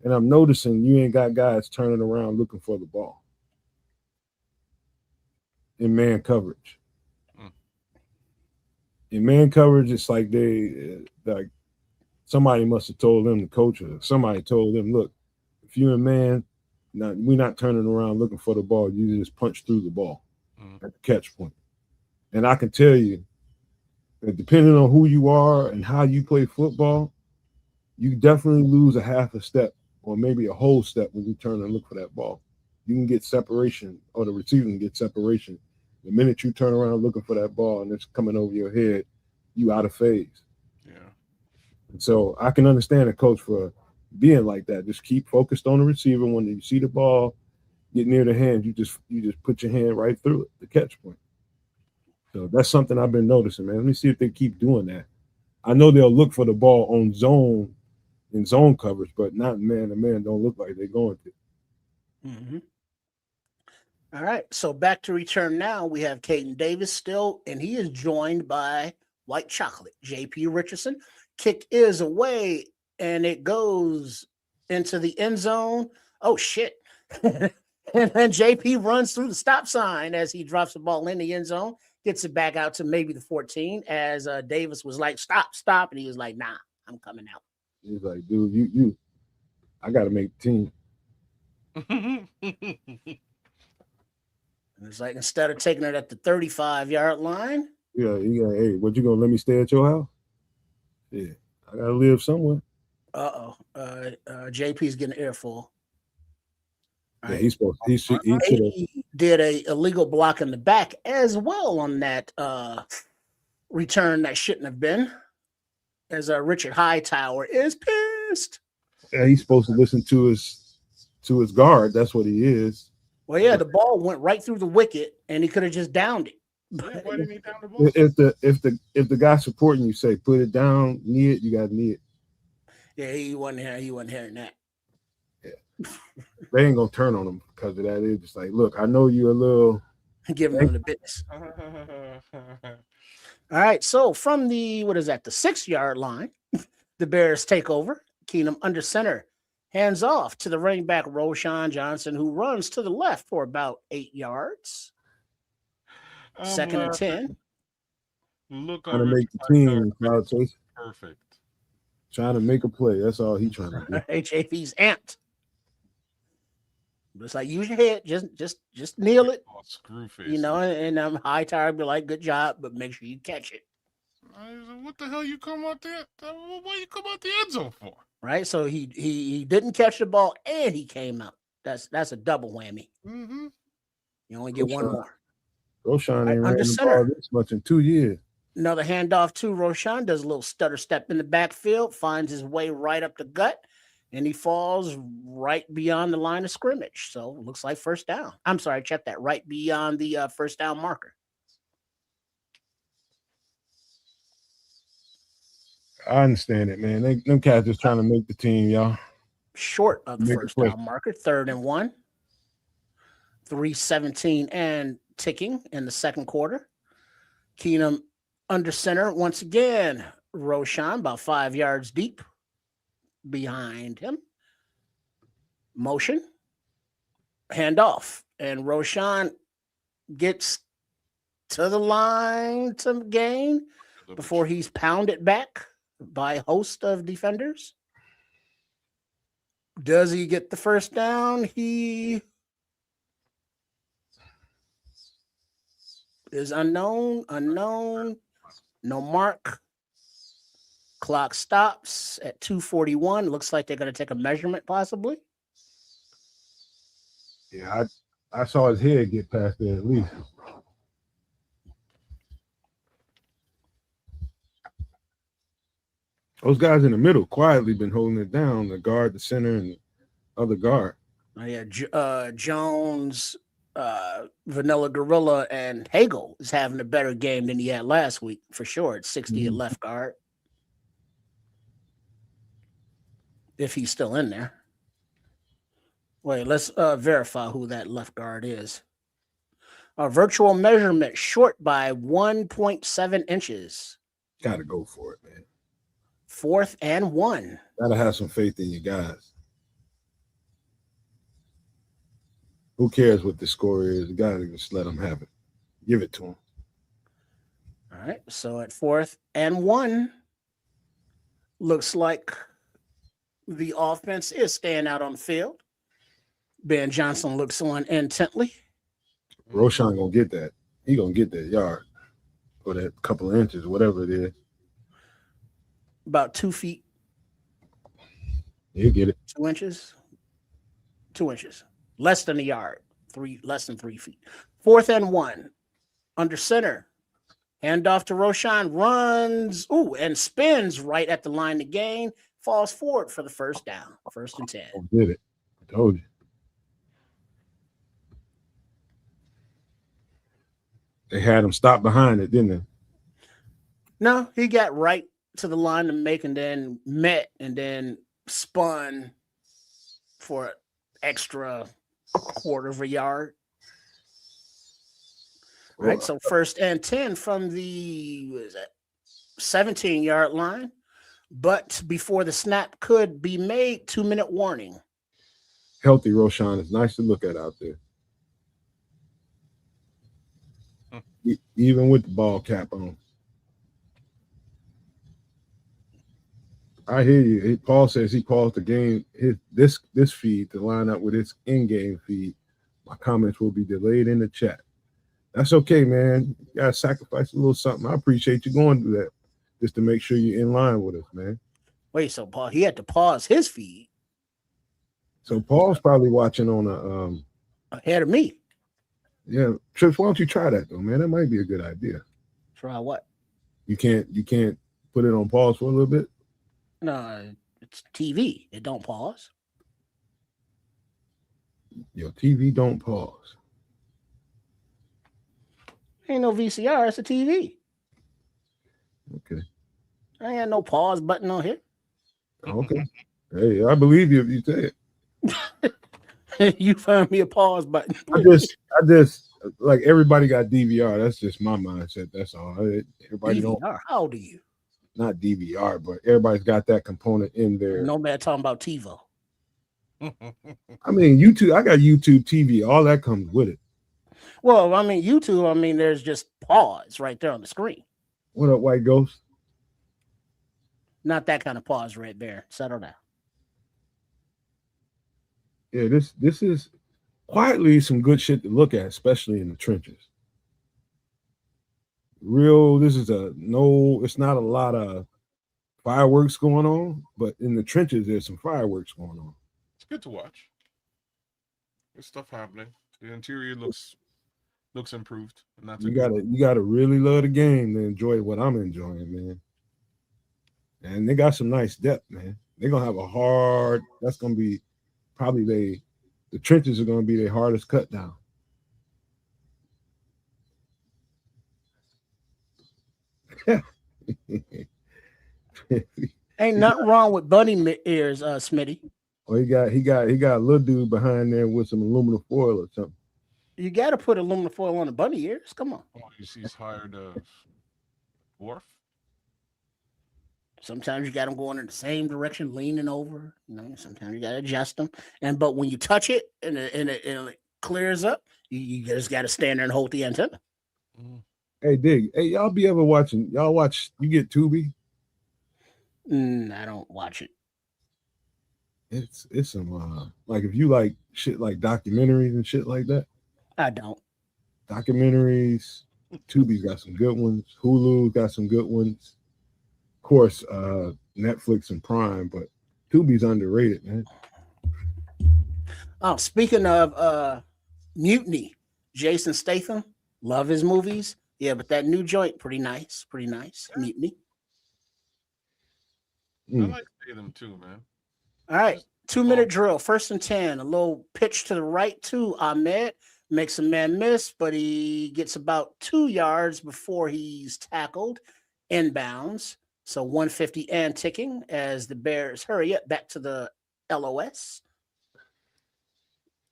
and I'm noticing you ain't got guys turning around looking for the ball in man coverage. In man coverage, it's like like somebody must have told them, the coach or somebody told them, look, if you're a man, we're not turning around looking for the ball. You just punch through the ball at the catch point. And I can tell you that depending on who you are and how you play football, you definitely lose a half a step or maybe a whole step when you turn and look for that ball. You can get separation, or the receiver can get separation. The minute you turn around looking for that ball and it's coming over your head, you out of phase. Yeah. And so I can understand a coach for being like that. Just keep focused on the receiver. When you see the ball get near the hand, you just put your hand right through it, the catch point. So that's something I've been noticing, man. Let me see if they keep doing that. I know they'll look for the ball on zone in zone coverage, but not man to man. Don't look like they're going to. Mm-hmm. All right, so back to return now. We have Caden Davis still, and he is joined by White Chocolate, J.P. Richardson. Kick is away, and it goes into the end zone. Oh, shit. And then J.P. runs through the stop sign as he drops the ball in the end zone, gets it back out to maybe the 14, as Davis was like, stop. And he was like, nah, I'm coming out. He's like, dude, I got to make the team. It's like, instead of taking it at the 35-yard line. Yeah, hey, what, you gonna let me stay at your house? Yeah, I gotta live somewhere. JP's getting an earful. Yeah, he's supposed. He did a illegal block in the back as well on that return that shouldn't have been. As Richard Hightower is pissed. Yeah, he's supposed to listen to his guard. That's what he is. Well, yeah, the ball went right through the wicket, and he could have just downed it. Yeah, why didn't he down the ball? If the guy supporting you say put it down, knee it, you got to knee it. Yeah, he wasn't hearing that. Yeah, they ain't gonna turn on him because of that. It's just like, look, I know you a little. Give him the business. All right, so from the 6-yard line, the Bears take over. Keenum under center. Hands off to the running back, Roshan Johnson, who runs to the left for about 8 yards. Second and 10. Look trying to make the team. Perfect. Trying to make a play. That's all he's trying to do. HAP's amped. It's like, use your head. Just kneel it. Oh, screw face. You know, and Hightower be like, good job, but make sure you catch it. What the hell you come out there? What you come out the end zone for? Right, so he didn't catch the ball and he came out. That's a double whammy. Mm-hmm. You only get one more. Roshan ain't ran the ball this much in 2 years. Another handoff to Roshan, does a little stutter step in the backfield, finds his way right up the gut, and he falls right beyond the line of scrimmage. So it looks like first down. I'm sorry, check that, right beyond the first down marker. I understand it, man. Them cats just trying to make the team, y'all. Short of the first down marker, 3rd and 1. 3:17 and ticking in the second quarter. Keenum under center once again. Roshan about 5 yards deep behind him. Motion. Handoff. And Roshan gets to the line to gain before he's pounded back by a host of defenders. Does he get the first down? He is unknown. No mark. Clock stops at 2:41. Looks like they're going to take a measurement possibly. Yeah, I saw his head get past there at least. Those guys in the middle quietly been holding it down. The guard, the center, and the other guard. Oh, yeah, Jones, Vanilla Gorilla and Hagel is having a better game than he had last week for sure. It's 60 at left guard. If he's still in there. Wait, let's verify who that left guard is. Our virtual measurement short by 1.7 inches. Gotta go for it, man. 4th and 1. Gotta have some faith in you guys. Who cares what the score is? You gotta just let them have it. Give it to them. All right. So at 4th and 1, looks like the offense is staying out on the field. Ben Johnson looks on intently. Roshan gonna get that. He gonna get that yard or that couple of inches, whatever it is. About 2 feet. He'll get it. 2 inches. 2 inches. Less than a yard. Less than 3 feet. 4th and 1. Under center. Handoff to Roshan. Runs. Ooh, and spins right at the line to gain. Falls forward for the first down. 1st and 10. Did it. I told you. They had him stop behind it, didn't they? No, he got right to the line to make and then met and then spun for an extra quarter of a yard. Right, so 1st and 10 from the 17-yard line, but before the snap could be made, 2-minute warning. Healthy Roshan is nice to look at out there. Even with the ball cap on. I hear you. Paul says he paused the game, this feed to line up with his in-game feed. My comments will be delayed in the chat. That's okay, man. You gotta sacrifice a little something. I appreciate you going through that just to make sure you're in line with us, man. Wait, so Paul, he had to pause his feed. So Paul's probably watching on ahead of me. Yeah, Trips, why don't you try that though, man? That might be a good idea. Try what? You can't put it on pause for a little bit? No, it's TV. It don't pause. Your TV don't pause. Ain't no VCR, it's a TV. Okay. I ain't got no pause button on here. Okay. Hey, I believe you if you say it. You found me a pause button. I just like everybody got DVR. That's just my mindset. That's all. Everybody DVR? don't. How old are you? Not DVR, but everybody's got that component in there. No man talking about TiVo. I mean, YouTube. I got YouTube TV. All that comes with it. Well, I mean, YouTube. I mean, there's just pause right there on the screen. What up, White Ghost? Not that kind of pause, Red Bear. Settle down. Yeah, this is quietly some good shit to look at, especially in the trenches. It's not a lot of fireworks going on, but in the trenches, there's some fireworks going on. It's good to watch. There's stuff happening. The interior looks improved. And that's you gotta really love the game to enjoy what I'm enjoying, man. And they got some nice depth, man. They're gonna have that's gonna be probably the trenches are gonna be their hardest cut down. Ain't nothing wrong with bunny ears, Smitty. Well, he got a little dude behind there with some aluminum foil or something. You got to put aluminum foil on the bunny ears. Come on. Oh, he's hired a dwarf. Sometimes you got them going in the same direction, leaning over. Sometimes you got to adjust them. But when you touch it and it clears up, you just got to stand there and hold the antenna. Hey, Dig. Hey, y'all be ever watching? Y'all watch? You get Tubi? I don't watch it. It's some like if you like shit like documentaries and shit like that. I don't. Documentaries. Tubi's got some good ones. Hulu's got some good ones. Of course, Netflix and Prime, but Tubi's underrated, man. Oh, speaking of Mutiny, Jason Statham, love his movies. Yeah, but that new joint, pretty nice. Mutiny. I like Statham too, man. All right, 2-minute drill, 1st and 10. A little pitch to the right to Ahmed. makes a man miss, but he gets about 2 yards before he's tackled inbounds. So 150 and ticking as the Bears hurry up back to the LOS.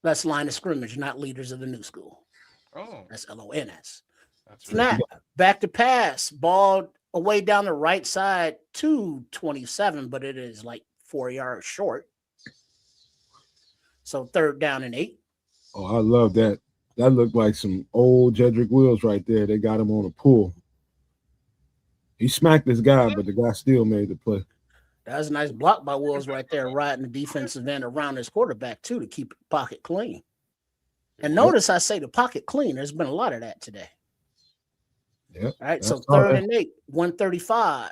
That's line of scrimmage, not leaders of the new school. Oh, That's LONS. that's Snap, back to pass, ball away down the right side to 27, but it is like 4 yards short. So 3rd down and 8. Oh, I love that. That looked like some old Jedrick Wills right there. They got him on a pull. He smacked this guy, but the guy still made the play. That was a nice block by Wills right there, riding the defensive end around his quarterback, too, to keep the pocket clean. And notice I say the pocket clean. There's been a lot of that today. Yep. All right, so 3rd and 8, 135.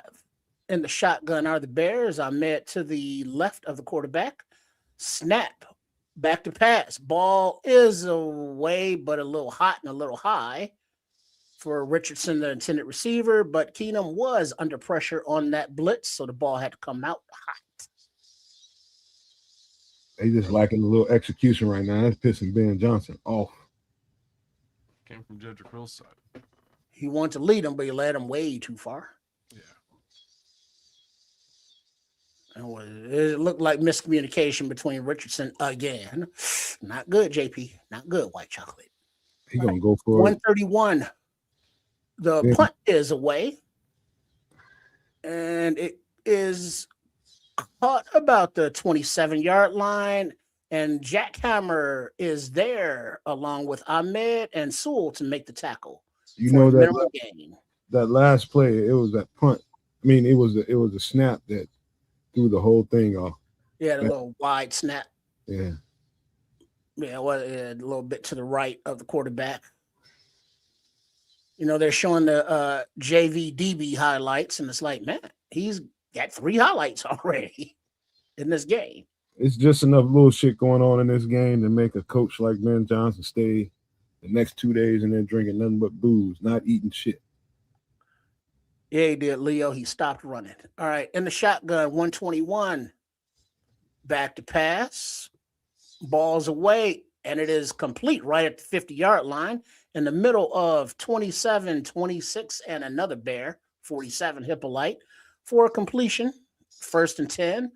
In the shotgun are the Bears. Ahmed to the left of the quarterback. Snap, back to pass. Ball is away, but a little hot and a little high for Richardson, the intended receiver. But Keenum was under pressure on that blitz, so the ball had to come out hot. They just lacking a little execution right now. That's pissing Ben Johnson off. Came from Jedrick Will's side. He wanted to lead him, but he led him way too far. Yeah. It looked like miscommunication between Richardson again. Not good, JP. Not good, white chocolate. He's going to go for 131. The punt is away. And it is caught about the 27-yard line. And Jack Hammer is there along with Ahmed and Sewell to make the tackle. You know that last play, it was that punt. I mean, it was a snap that threw the whole thing off. Yeah, the little wide snap. Yeah. Yeah, well, a little bit to the right of the quarterback. You know, they're showing the JV DB highlights, and it's like, man, he's got 3 highlights already in this game. It's just enough little shit going on in this game to make a coach like Ben Johnson stay the next 2 days and then drinking nothing but booze, not eating shit. Yeah, he did, Leo. He stopped running. All right, in the shotgun, 121. Back to pass. Ball's away, and it is complete right at the 50-yard line in the middle of 27, 26, and another Bear, 47, Hippolyte, for a completion. 1st and 10,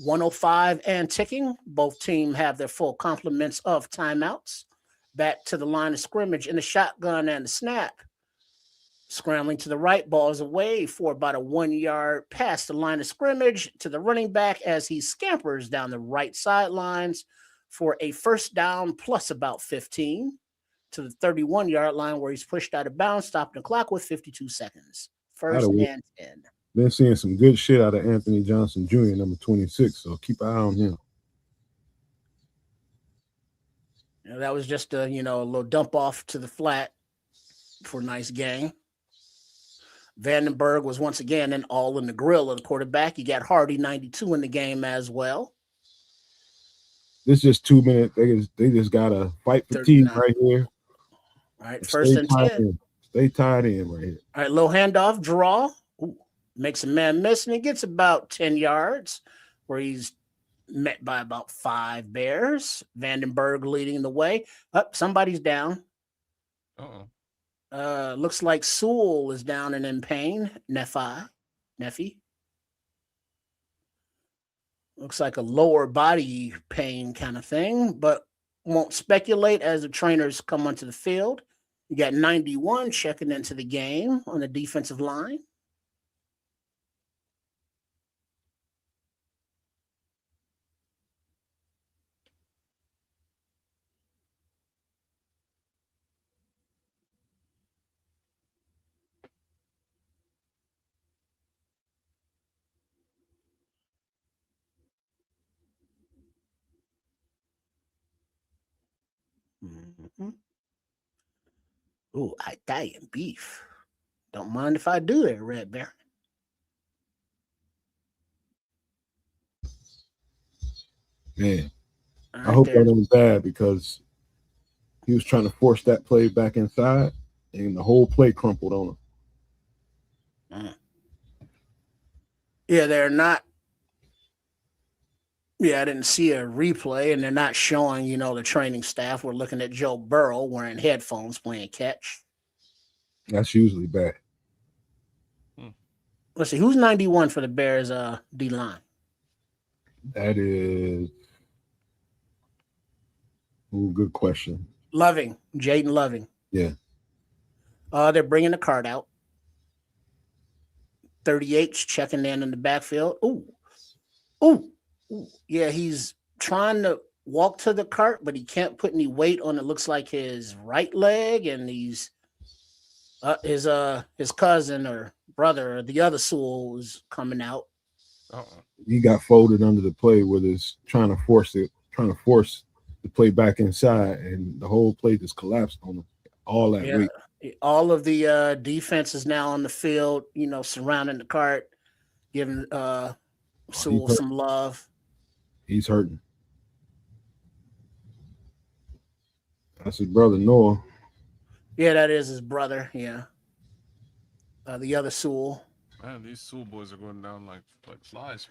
105 and ticking. Both teams have their full complements of timeouts. Back to the line of scrimmage in the shotgun and the snap. Scrambling to the right, ball is away for about a 1 yard past the line of scrimmage to the running back as he scampers down the right sidelines for a 1st down plus about 15 to the 31-yard line where he's pushed out of bounds, stopping the clock with 52 seconds. 1st and 10. Been seeing some good shit out of Anthony Johnson Jr., number 26, so keep an eye on him. You know, that was just a little dump off to the flat for a nice game. Vandenberg was once again in the grill of the quarterback. You got Hardy 92 in the game as well. This is just 2 minutes. They just got to fight fatigue right here. All right, 1st and 10. Stay tied in right here. All right, low handoff, draw. Ooh, makes a man miss, and he gets about 10 yards where he's met by about 5 Bears. Vandenberg leading the way. Somebody's down. Uh-oh. Looks like Sewell is down and in pain. Neffy. Looks like a lower body pain kind of thing, but won't speculate as the trainers come onto the field. You got 91 checking into the game on the defensive line. Mm-hmm. Ooh, Italian beef. Don't mind if I do that, Red Baron. Man, I hope that was bad because he was trying to force that play back inside, and the whole play crumpled on him. Yeah, they're not Yeah, I didn't see a replay, and they're not showing, the training staff. We're looking at Joe Burrow wearing headphones playing catch. That's usually bad. Let's see, who's 91 for the Bears D-line? That is good question. Loving, Jaden Loving. Yeah. They're bringing the card out. 38's checking in the backfield. Ooh. Yeah, he's trying to walk to the cart, but he can't put any weight on it. Looks like his right leg, and he's his cousin or brother or the other Sewell is coming out. He got folded under the play with his trying to force the play back inside, and the whole play just collapsed on him. All that weight. All of the defense is now on the field, surrounding the cart, giving Sewell some love. He's hurting. That's his brother, Noah. Yeah, that is his brother. Yeah. The other Sewell. Man, these Sewell boys are going down like flies.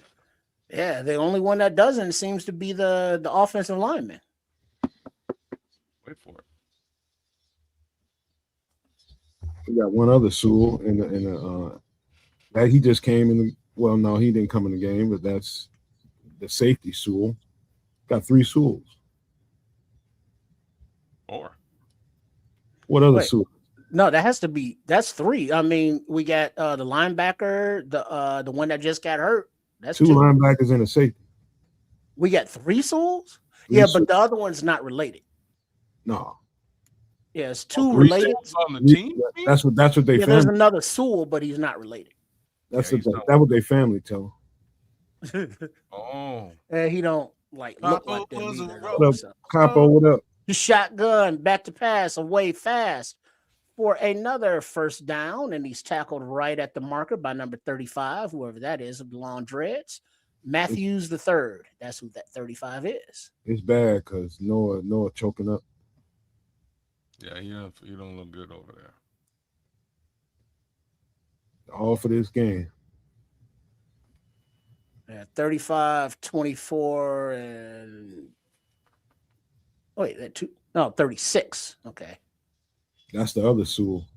Yeah, the only one that doesn't seems to be the offensive lineman. Wait for it. We got one other Sewell in that he just came in the. Well, no, he didn't come in the game, but that's the safety Sewell. Got 3 Sewells. 4. What other Sewell? No, that's 3. I mean, we got the linebacker, the one that just got hurt. That's 2 linebackers and a safety. We got 3 Sewells? Yeah, but the other one's not related. No. Yeah, it's 2 related on the team. That's what they. Yeah, there's another Sewell, but he's not related. That's what they family tell him. Oh. And he don't look like them either. What up, Capo? What up? The shotgun back to pass away fast for another first down, and he's tackled right at the marker by number 35, whoever that is, of the long dreads. Matthews the third. That's who that 35 is. It's bad because Noah choking up. Yeah, you don't look good over there. All for this game. Yeah, 35, 24, and 36. Okay. That's the other Sewell.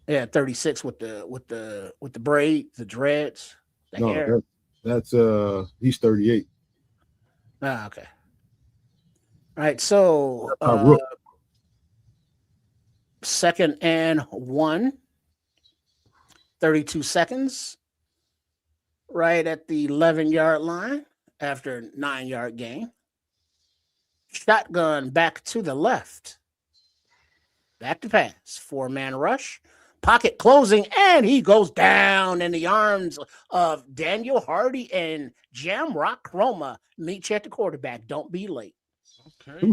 Yeah, 36 with the braid, the dreads, the hair. That's he's 38. Okay. All right, so 2nd and 1. 32 seconds, right at the 11-yard line after a 9-yard gain. Shotgun back to the left. Back to pass. 4-man rush. Pocket closing, and he goes down in the arms of Daniel Hardy and Jamrock Chroma. Meet you at the quarterback. Don't be late. Okay.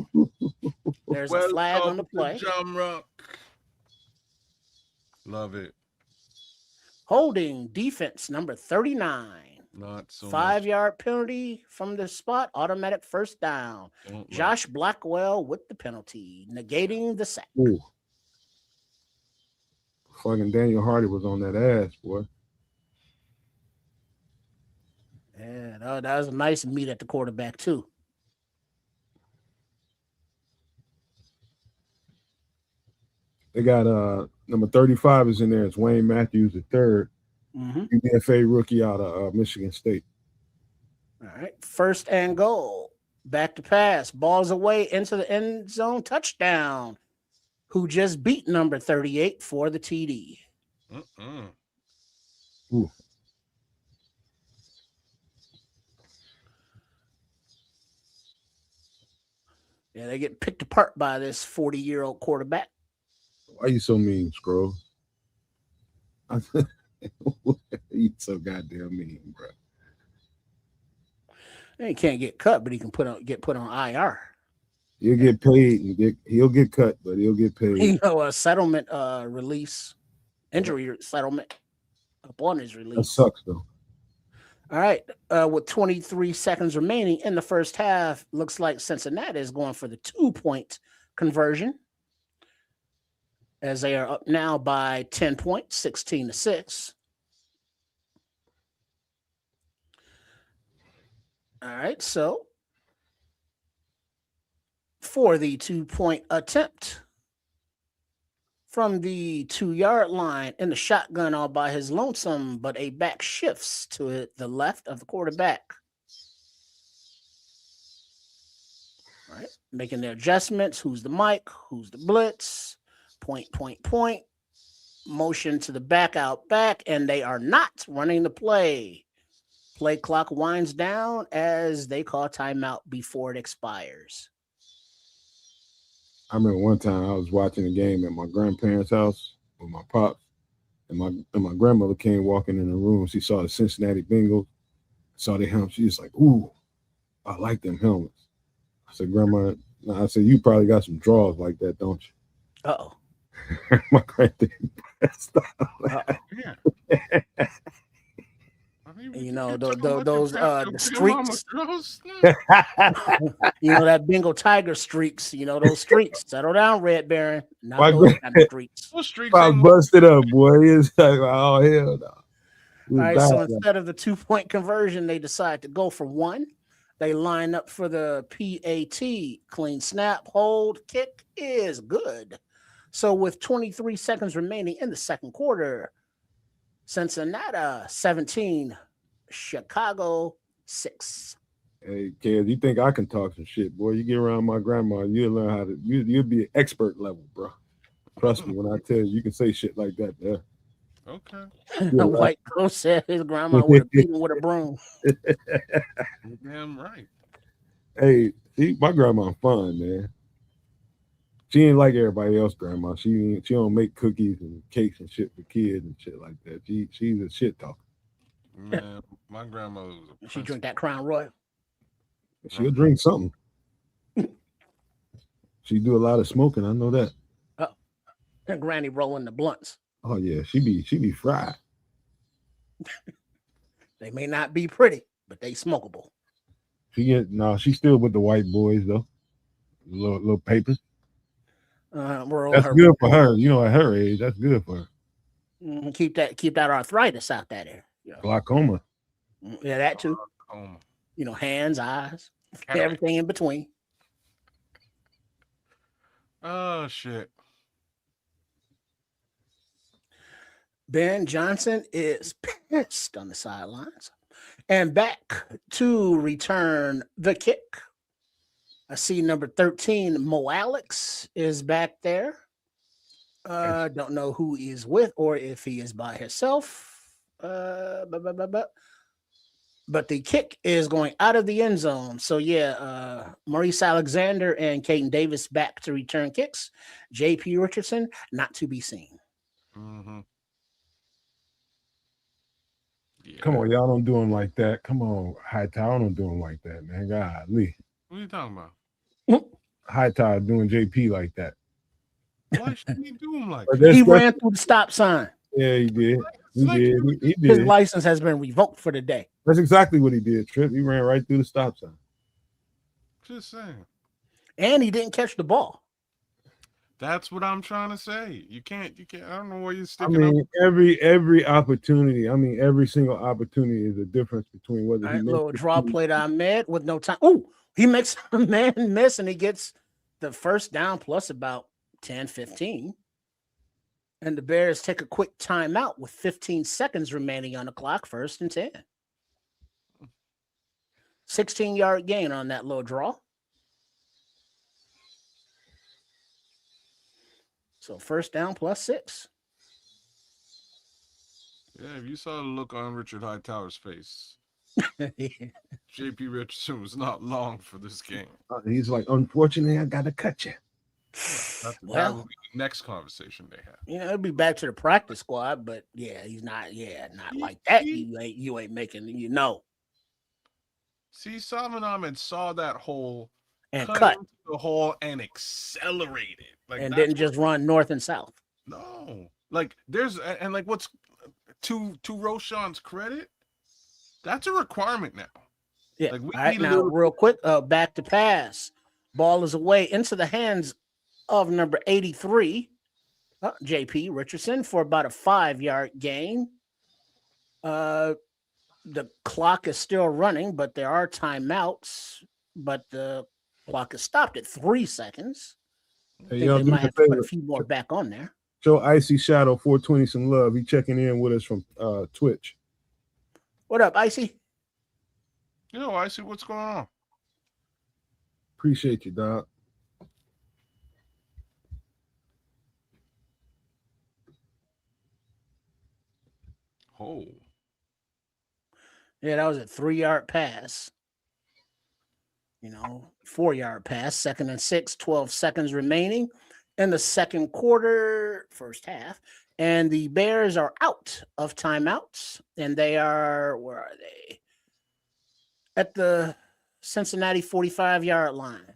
There's a flag on the play. Jamrock. Love it. Holding defense number 39. Not so 5-yard penalty from the spot. Automatic first down. Josh Blackwell with the penalty, negating the sack. Ooh. Fucking Daniel Hardy was on that ass, boy. Yeah, that was a nice meet at the quarterback, too. They got number 35 is in there. It's Wayne Matthews the third. UDFA rookie out of Michigan State. All right. 1st and goal. Back to pass. Balls away into the end zone. Touchdown. Who just beat number 38 for the TD. Ooh. Yeah, they get picked apart by this 40-year-old quarterback. Why are you so mean, Scroll? He's so goddamn mean, bro. He can't get cut, but he can get put on IR. He'll get paid and he'll get cut, but he'll get paid. A settlement release, injury settlement upon his release. That sucks though. All right. With 23 seconds remaining in the first half, looks like Cincinnati is going for the 2-point conversion, as they are up now by 10 points, 16-6. All right, so for the 2-point attempt from the 2-yard line in the shotgun all by his lonesome, but a back shifts to the left of the quarterback. All right, making their adjustments. Who's the mic? Who's the blitz? Point. Motion to the back, out back, and they are not running the play. Play clock winds down as they call timeout before it expires. I remember one time I was watching a game at my grandparents' house with my pops, and my grandmother came walking in the room. She saw the Cincinnati Bengals, saw the helmet. She was like, "Ooh, I like them helmets." I said, "Grandma," I said, "You probably got some draws like that, don't you?" Uh-oh. My granddad passed Yeah. You know, those the streaks. out. You know, that Bengal Tiger streaks. You know, those streaks. Settle down, Red Baron. Not My those kind of streaks. Those streaks I ain't busted up, boy. It's like, oh hell no. All right, so instead of the 2-point conversion, they decide to go for one. They line up for the PAT. Clean snap, hold, kick is good. So with 23 seconds remaining in the second quarter, Cincinnati 17, Chicago 6. Hey, kids, you think I can talk some shit, boy? You get around my grandma, you'll learn how to. You'll be an expert level, bro. Trust me when I tell you can say shit like that. There. okay. The white girl said his grandma would have beaten with a broom. You're damn right. Hey, my grandma fun, man. She ain't like everybody else, grandma. She don't make cookies and cakes and shit for kids and shit like that. She's a shit talker. Man, my grandmother was a She drink that Crown Royal. She'll drink something. She do a lot of smoking. I know that. And Granny rolling the blunts. Oh yeah, she be fried. They may not be pretty, but they smokable. She's still with the white boys though. Little papers. That's good for her. You know, at her age, that's good for her. Keep that arthritis out there. You know. Glaucoma. Yeah, that too. You know, hands, eyes, everything in between. Oh shit. Ben Johnson is pissed on the sidelines. And back to return the kick. I see number 13, Mo Alex, is back there. Don't know who he's with or if he is by himself. But the kick is going out of the end zone. So, yeah, Maurice Alexander and Caden Davis back to return kicks. J.P. Richardson, not to be seen. Mm-hmm. Yeah. Come on, y'all don't do him like that. Come on, Hightower, don't do him like that, man. Golly. What are you talking about? Hightower doing JP like that. Why should he do him like that? He ran through the stop sign. Yeah, he did. He did. His license has been revoked for the day. That's exactly what he did, Trip. He ran right through the stop sign. Just saying. And he didn't catch the ball. That's what I'm trying to say. You can't. I don't know where you're sticking up. Every opportunity. Every single opportunity is a difference between whether he makes little draw play to Ahmed with no time. Oh, he makes a man miss and he gets the first down plus about 10, 15. And the Bears take a quick timeout with 15 seconds remaining on the clock, 1st and 10. 16-yard gain on that little draw. So 1st down plus 6. Yeah, if you saw the look on Richard Hightower's face, J.P. Richardson was not long for this game. He's like, unfortunately, I got to cut you. That will be the next conversation they have. You know, it'll be back to the practice squad, but yeah, he's not. Yeah, not like that. You ain't making. See, Salman Ahmed saw that hole and cut the hole and accelerated, and didn't just run north and south. No, like there's and like what's to Roshan's credit, that's a requirement now. Yeah. Like we need now, real quick, back to pass. Ball is away into the hands of number 83, J.P. Richardson, for about a 5-yard gain. the clock is still running, but there are timeouts. But the clock is stopped at 3 seconds. I Hey, think y'all they do might me a have to put a favor. few more back on there. Show Icy Shadow 420 some love. He checking in with us from Twitch. What up, Icy? Yo, I see what's going on. Appreciate you, dog. Oh. Yeah, that was a 3-yard pass. 4-yard pass, 2nd and 6, 12 seconds remaining in the second quarter, first half. And the Bears are out of timeouts. And they are, where are they? At the Cincinnati 45-yard line.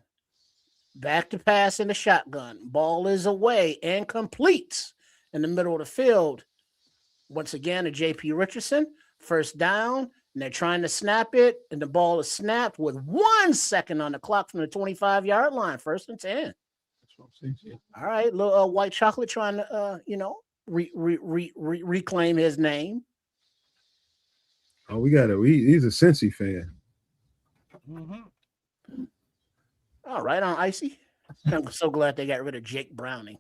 Back to pass in the shotgun. Ball is away and complete in the middle of the field. Once again, to J.P. Richardson. First down. And they're trying to snap it, and the ball is snapped with 1 second on the clock from the 25-yard line. 1st and 10. That's what I'm saying. All right, little white chocolate trying to, reclaim his name. Oh, we got it. He's a Cincy fan. Mm-hmm. All right, on Icy. I'm so glad they got rid of Jake Browning.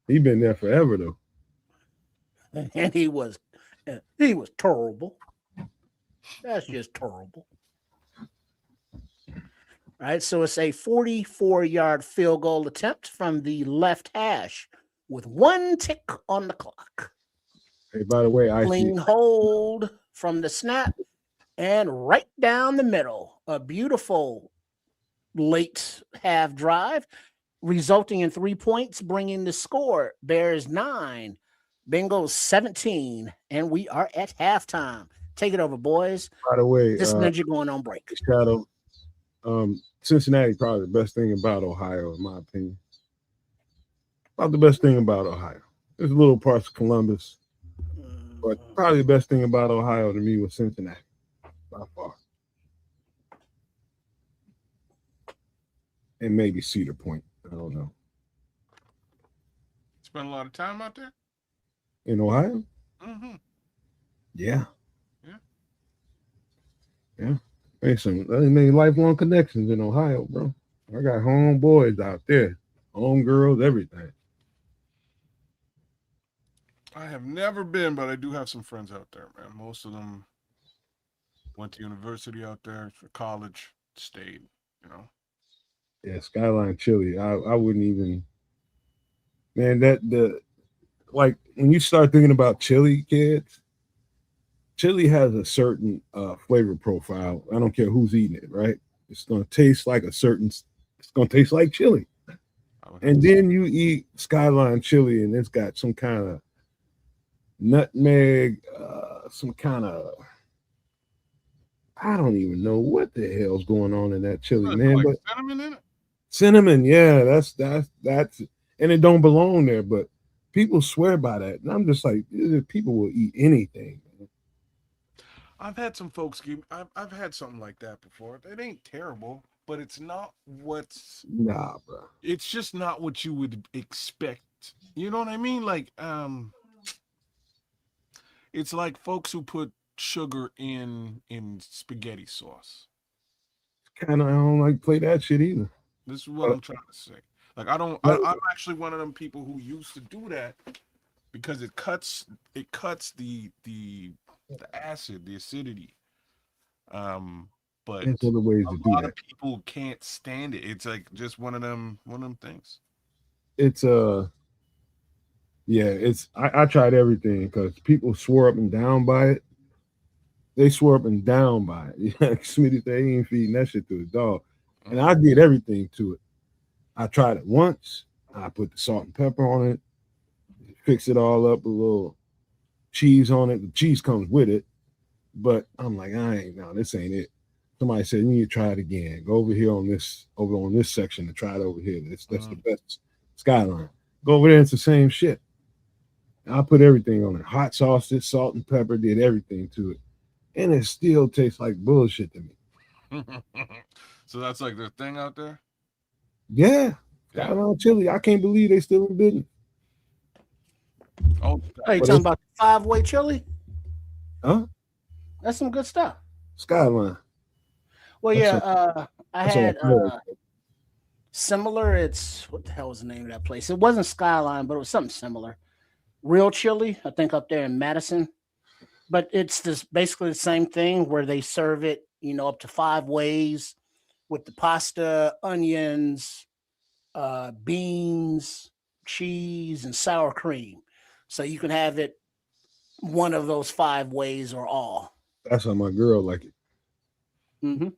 He been there forever though. And he was terrible. That's just terrible. All right, so it's a 44-yard field goal attempt from the left hash with 1 tick on the clock. Hey, by the way, I Clean hold from the snap and right down the middle. A beautiful late half drive, resulting in 3 points, bringing the score Bears 9, Bengals 17, and we are at halftime. Take it over, boys. By the way, This ninja going on break. Shadow, Cincinnati probably the best thing about Ohio, in my opinion. About the best thing about Ohio. There's little parts of Columbus, but probably the best thing about Ohio to me was Cincinnati, by far. And maybe Cedar Point. I don't know. Spend a lot of time out there? In Ohio? Mm-hmm. Yeah. Yeah. I made lifelong connections in Ohio, bro. I got homeboys out there, homegirls, everything. I have never been, but I do have some friends out there, man. Most of them went to university out there, for college, stayed, Yeah, Skyline Chili. I wouldn't even, man, like when you start thinking about chili, kids, chili has a certain flavor profile. I don't care who's eating it, right? It's going to taste like it's going to taste like chili. And then you eat Skyline Chili and it's got some kind of nutmeg, some kind of, I don't even know what the hell's going on in that chili, man. Like but cinnamon in it? Cinnamon, yeah, that's, and it don't belong there, but people swear by that. And I'm just like, people will eat anything. I've had some folks I've had something like that before. It ain't terrible, but it's not Nah, bro. It's just not what you would expect. You know what I mean? Like, it's like folks who put sugar in spaghetti sauce. I don't like play that shit either. This is what I'm trying to say. Like, I'm actually one of them people who used to do that because it cuts the acid, the acidity. But there's other ways to do that. A lot of people can't stand it. It's like just one of them things. It's I tried everything because people swore up and down by it. They swore up and down by it. Smitty said he ain't feeding that shit to his dog. And I did everything to it. I tried it once. I put the salt and pepper on it, fix it all up, a little cheese on it. The cheese comes with it. But I'm like, this ain't it. Somebody said, you need to try it again. Go over here on this section and try it over here. That's the best Skyline. Go over there, it's the same shit. I put everything on it. Hot sauce, salt and pepper, did everything to it. And it still tastes like bullshit to me. So that's like their thing out there? Yeah. Skyline Chili. I can't believe they still in business. Oh, are you talking about the 5-way chili? Huh? That's some good stuff. Skyline. Well, That's yeah, on, I that's on had Florida. similar. It's what the hell was the name of that place? It wasn't Skyline, but it was something similar. Real Chili, I think, up there in Madison. But it's just basically the same thing where they serve it, up to 5 ways with the pasta, onions, beans, cheese, and sour cream. So you can have it one of those 5 ways or all. That's how my girl like it. Mm-hmm.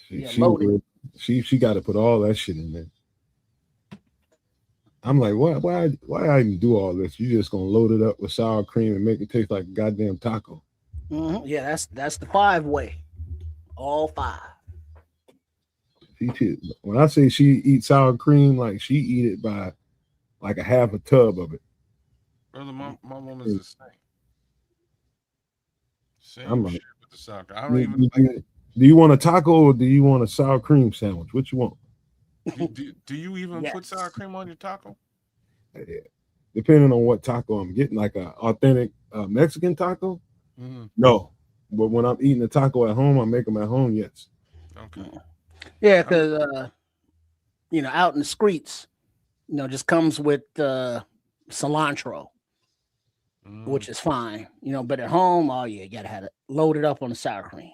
She Yeah, she loaded. she got to put all that shit in there. I'm like, why I even do all this? You just gonna load it up with sour cream and make it taste like a goddamn taco. Mm-hmm. Yeah, that's the 5 way. All 5. When I say she eats sour cream, like she eat it by like a half a tub of it. Brother, my woman's the same. I'm Same like, shit with the sour cream. I don't even like. Do you want a taco or do you want a sour cream sandwich? What you want? Do you even put sour Yes. cream on your taco? Yeah. Depending on what taco I'm getting, like a authentic Mexican taco. Mm-hmm. No, but when I'm eating a taco at home, I make them at home. Yes. Okay. Yeah, because out in the streets, just comes with cilantro, which is fine. But at home, oh yeah, you gotta have it loaded up on the sour cream.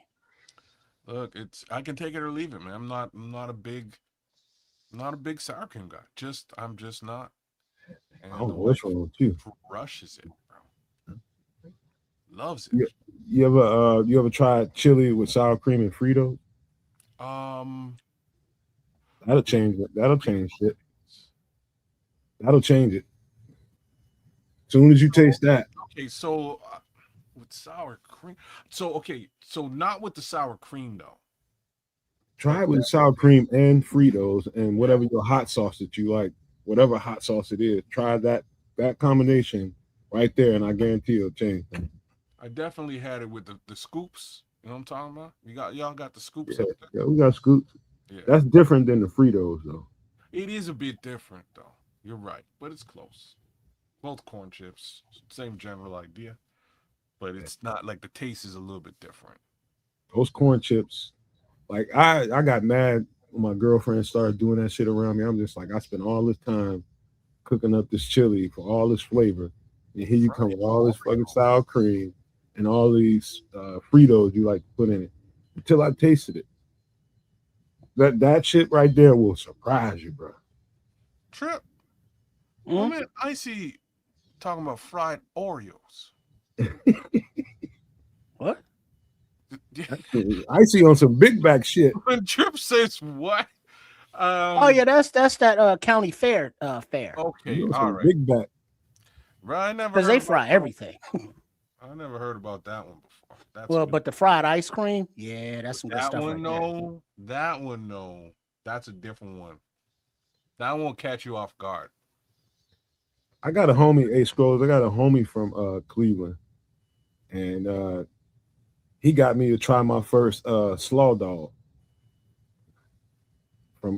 Look, I can take it or leave it, man. I'm not a big sour cream guy. I'm just not. And I don't the know what's wife wrong with you. crushes it, bro. Loves You, it. you ever tried chili with sour cream and Fritos? That'll change it. That'll change it. That'll change it. As soon as you taste that, Okay, so with sour cream. So not with the sour cream though. try it with sour cream and Fritos and whatever your hot sauce that you like, whatever hot sauce it is. Try that combination right there, and I guarantee it'll change things. I definitely had it with the scoops. You know what I'm talking about? Y'all got the scoops Yeah, up there? yeah, we got scoops. Yeah. That's different than the Fritos, though. It is a bit different though. You're right, but it's close. Both corn chips, same general idea, but it's not like the taste is a little bit different. Those corn chips, like I got mad when my girlfriend started doing that shit around me. I'm just like, I spent all this time cooking up this chili for all this flavor, and here you come with all this fucking sour cream and all these Fritos you like to put in it. Until I tasted it, that shit right there will surprise you, bro. Trip. Oh man, I see talking about fried Oreos. What? I see on some big back shit. When Trip says what? Oh yeah, that's that county fair fair. Okay, all Some right. big back. Bro, I never Because heard they about fry that. everything. I never heard about that one before. That's Well, new. but the fried ice cream, yeah, that's some good that stuff one, right there. no. That one, no. That's a different one. That won't catch you off guard. I got a homie, A Scrolls. I got a homie from Cleveland, and he got me to try my first slaw dog.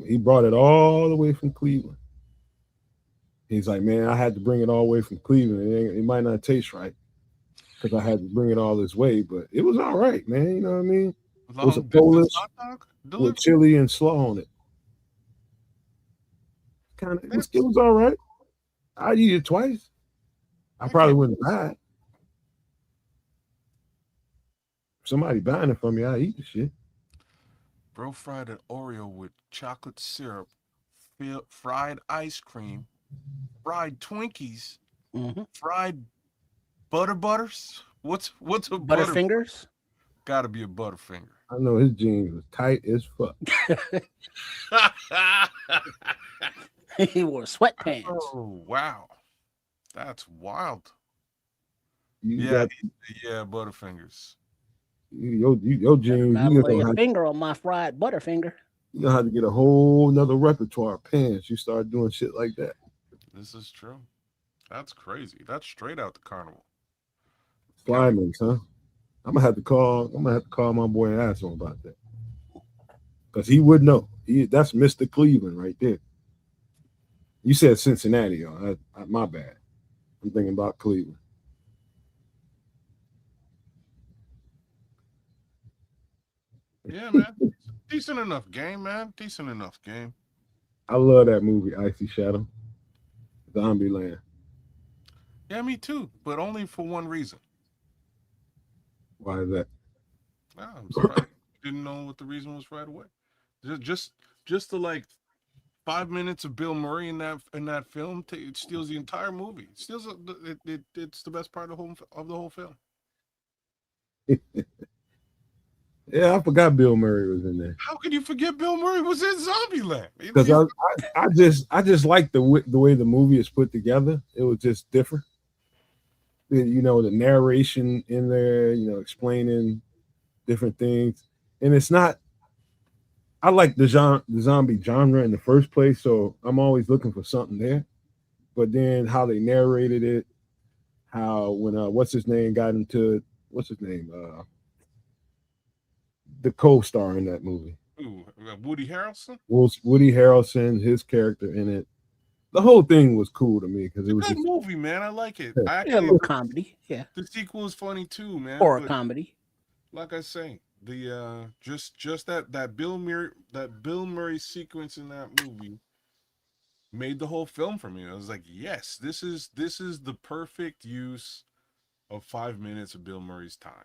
He brought it all the way from Cleveland. He's like, man, I had to bring it all the way from Cleveland. It might not taste right because I had to bring it all this way, but it was all right, man. You know what I mean? It was a Long distance Polish hot dog with delivery. chili and slaw on it. It was all right. I'd eat it twice. I probably wouldn't buy it. If somebody buying it for me, I'd eat the shit. Bro fried an Oreo with chocolate syrup, fried ice cream, fried Twinkies, fried butters. What's a Butterfingers? Gotta be a Butterfinger. I know his jeans was tight as fuck. He wore sweatpants. Oh wow, that's wild. You Yeah, got yeah, Butterfingers. your Better jeans. not You lay a know finger on my fried Butterfinger. how to get a whole nother repertoire of pants. You start doing shit like that. This is true. That's crazy. That's straight out the carnival. Flyman's, huh? I'm gonna have to call my boy and ask him about that. Because he would know. That's Mr. Cleveland right there. You said Cincinnati, my bad. I'm thinking about Cleveland. Yeah, man. Decent enough game, man. Decent enough game. I love that movie, Icy Shadow, Zombieland. Yeah, me too. But only for one reason. Why is that? I'm surprised. Didn't know what the reason was right away. Just the like 5 minutes of Bill Murray in that film it steals the entire movie. It steals it's the best part of the whole film. Yeah, I forgot Bill Murray was in there. How could you forget Bill Murray was in Zombieland? Because I just like the way the movie is put together. It was just different. You know, the narration in there, you know, explaining different things, and it's not. I like the zombie genre in the first place, so I'm always looking for something there. But then how they narrated it, how when what's his name got into what's his name the co-star in that movie. Ooh, Woody Harrelson. Woody Harrelson, his character in it. The whole thing was cool to me because it was Good just movie, man. I like it. Yeah. Yeah, a little comedy. Yeah, The sequel is funny too, man. or a but comedy. like I say, the just that Bill Murray sequence in that movie made the whole film for me. I was like, yes, this is the perfect use of 5 minutes of Bill Murray's time.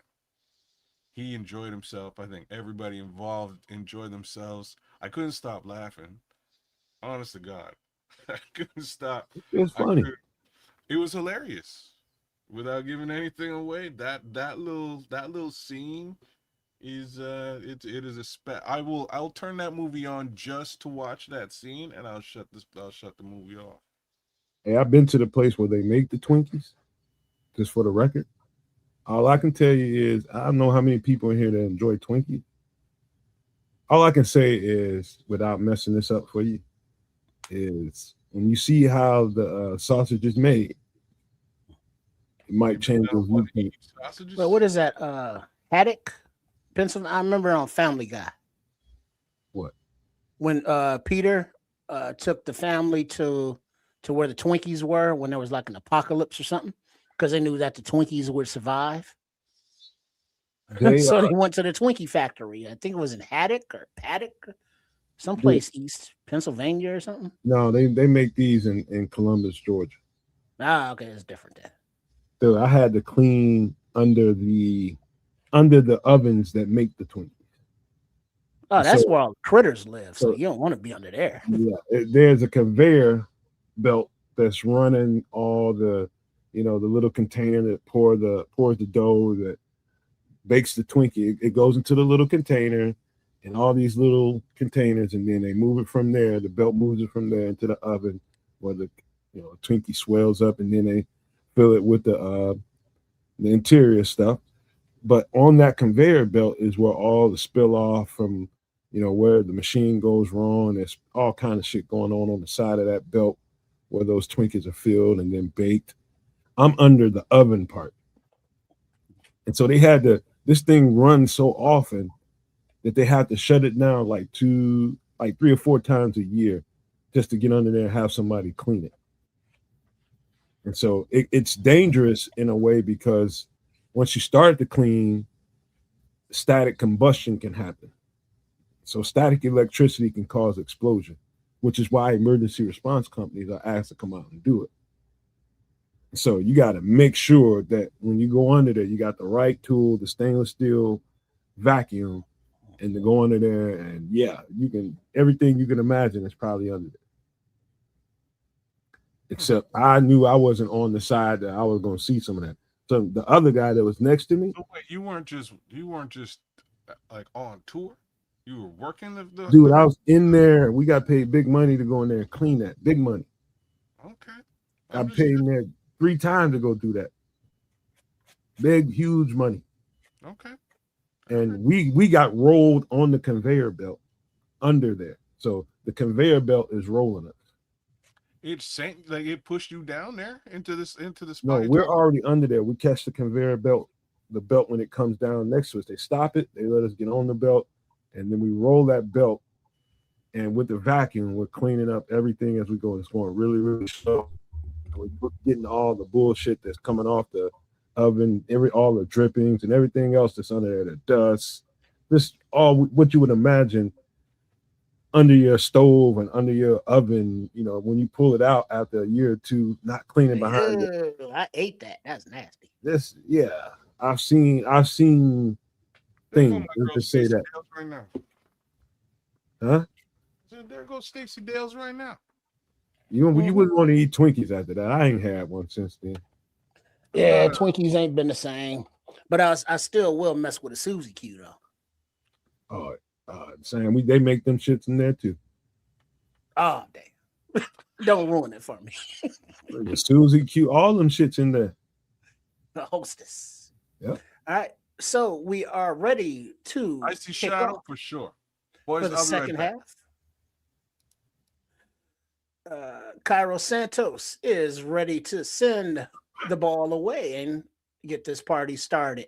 He enjoyed himself. I think everybody involved enjoyed themselves. I couldn't stop laughing. Honest to God, I couldn't stop. it was funny. It was hilarious. Without giving anything away, that little scene is it is I'll turn that movie on just to watch that scene, and I'll shut the movie off. Hey, I've been to the place where they make the Twinkies, just for the record. All I can tell you is I don't know how many people in here that enjoy Twinkies. All I can say is, without messing this up for you, is when you see how the sausage is made, it might change your viewpoint. Sausages? Well, what is that? Haddock, Pennsylvania. I remember on Family Guy What? when Peter took the family to where the Twinkies were when there was like an apocalypse or something because they knew that the Twinkies would survive. They So they went to the Twinkie factory. I think it was in Haddock or Paddock, someplace east Pennsylvania or something. no, they make these in Columbus, Georgia. Ah, okay, it's different then. So I had to clean under the ovens that make the Twinkies. Oh, that's So- where all the critters live. So so- you don't want to be under there. Yeah, there's a conveyor belt that's running all the, the little container that pours the dough that bakes the Twinkie. It goes into the little container and all these little containers, and then they move it from there. The belt moves it from there into the oven where the Twinkie swells up, and then they fill it with the interior stuff. But on that conveyor belt is where all the spill off from, where the machine goes wrong. There's all kind of shit going on the side of that belt where those Twinkies are filled and then baked. I'm under the oven part. And so they had this thing runs so often that they have to shut it down like 3 or 4 times a year just to get under there and have somebody clean it. And so it's dangerous in a way because once you start to clean, static combustion can happen. So static electricity can cause explosion, which is why emergency response companies are asked to come out and do it. So you got to make sure that when you go under there, you got the right tool, the stainless steel vacuum, and to go under there. And yeah, everything you can imagine is probably under there. Except I knew I wasn't on the side that I was going to see some of that. So the other guy that was next to me. So wait, you weren't just like on tour. You were working the Dude, I was in there. We got paid big money to go in there and clean that. Big money. Okay. I paid in there 3 times to go do that. Big, huge money. Okay. And we got rolled on the conveyor belt under there. So the conveyor belt is rolling us. It's saying like it pushed you down there into the spot. No, we're already under there. We catch the conveyor belt, the belt when it comes down next to us. They stop it, they let us get on the belt, and then we roll that belt. And with the vacuum, we're cleaning up everything as we go. It's going really, really slow. We're getting all the bullshit that's coming off the oven, all the drippings and everything else that's under there, the dust, just all what you would imagine under your stove and under your oven, when you pull it out after a year or two, not cleaning behind it. I ate that. That's nasty. This, yeah, I've seen There go things my let's girl just say Stacey that, Dales right now. huh? So there goes Stacey Dales right now. You Mhm. wouldn't want to eat Twinkies after that. I ain't had one since then. Yeah, Twinkies ain't been the same, but I still will mess with a Suzy Q though. Sam, they make them shits in there too. Oh damn! Don't ruin it for me. The Suzy Q, all them shits in there. The hostess. Yep. All right, so we are ready to Icy kick Shadow off for sure. Boys, for the I'll be right second back. half. Cairo Santos is ready to send the ball away and get this party started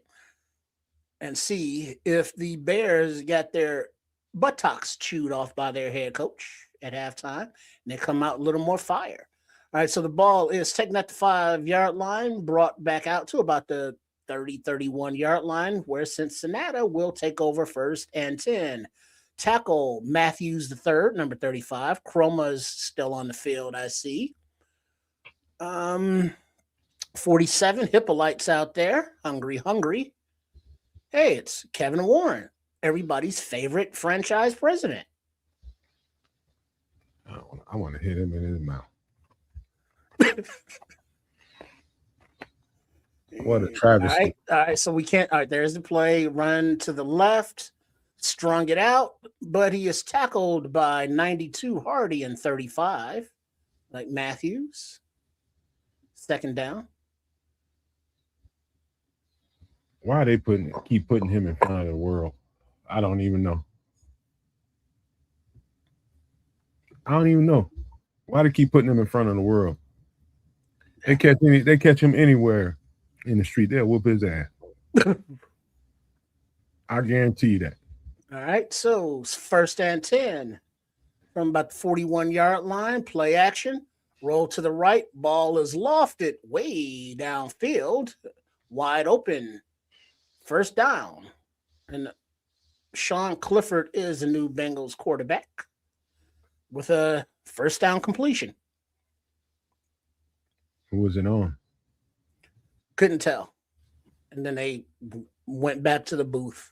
and see if the Bears got their buttocks chewed off by their head coach at halftime and they come out a little more fire. All right, so the ball is taken at the 5-yard line, brought back out to about the 31-yard line, where Cincinnati will take over 1st and 10. Tackle Matthews III, number 35. Chroma's still on the field, I see. 47, Hippolyte's out there. Hungry. Hey, it's Kevin Warren, everybody's favorite franchise president. I want to hit him in his mouth. What a travesty. All right, so we can't. All right, there's the play. Run to the left, strung it out, but he is tackled by 92 Hardy and 35, like Matthews. 2nd down. Why are they keep putting him in front of the world? I don't even know. Why they keep putting him in front of the world? They catch him anywhere in the street, they'll whoop his ass. I guarantee you that. All right, so 1st and 10 from about the 41-yard line. Play action. Roll to the right. Ball is lofted way downfield. Wide open. 1st down. And Sean Clifford is the new Bengals quarterback with a 1st down completion. Who was it on? Couldn't tell. And then they went back to the booth.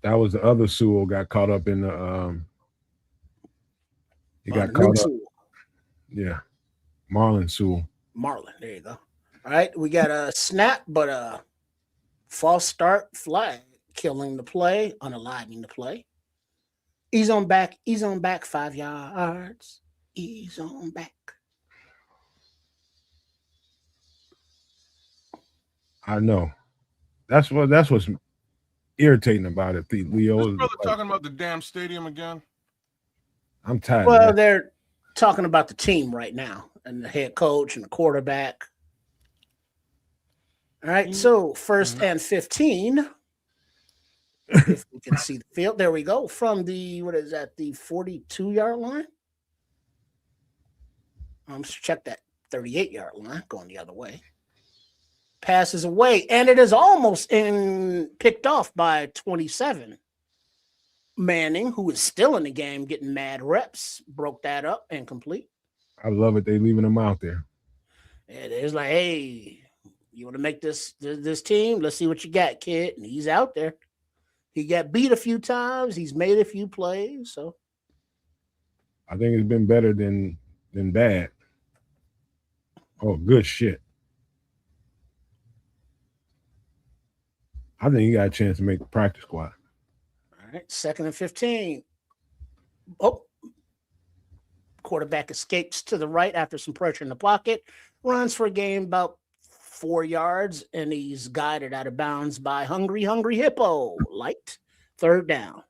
That was the other Sewell got caught up in the he got caught up. Sewell. Yeah. Marlon Sewell. Marlon, there you go. All right, we got a snap, but a false start flag killing the play, unaliving the play. He's on back 5 yards. He's on back. I know. That's what's irritating about it, Leo. This brother talking about the damn stadium again. I'm tired. Well, they're talking about the team right now and the head coach and the quarterback. All right, so 1st and 15. If we can see the field, there we go. From the the 42-yard line. Let's check that 38-yard line going the other way. Passes away, and it is almost picked off by 27. Manning, who is still in the game, getting mad reps, broke that up and complete. I love it. They leaving him out there. And it's like, hey, you want to make this team? Let's see what you got, kid. And he's out there. He got beat a few times. He's made a few plays. So I think it's been better than bad. Oh, good shit. I think he got a chance to make the practice squad. All right, 2nd and 15. Oh, quarterback escapes to the right after some pressure in the pocket. Runs for a gain about 4 yards, and he's guided out of bounds by Hungry Hippo. Light. 3rd down.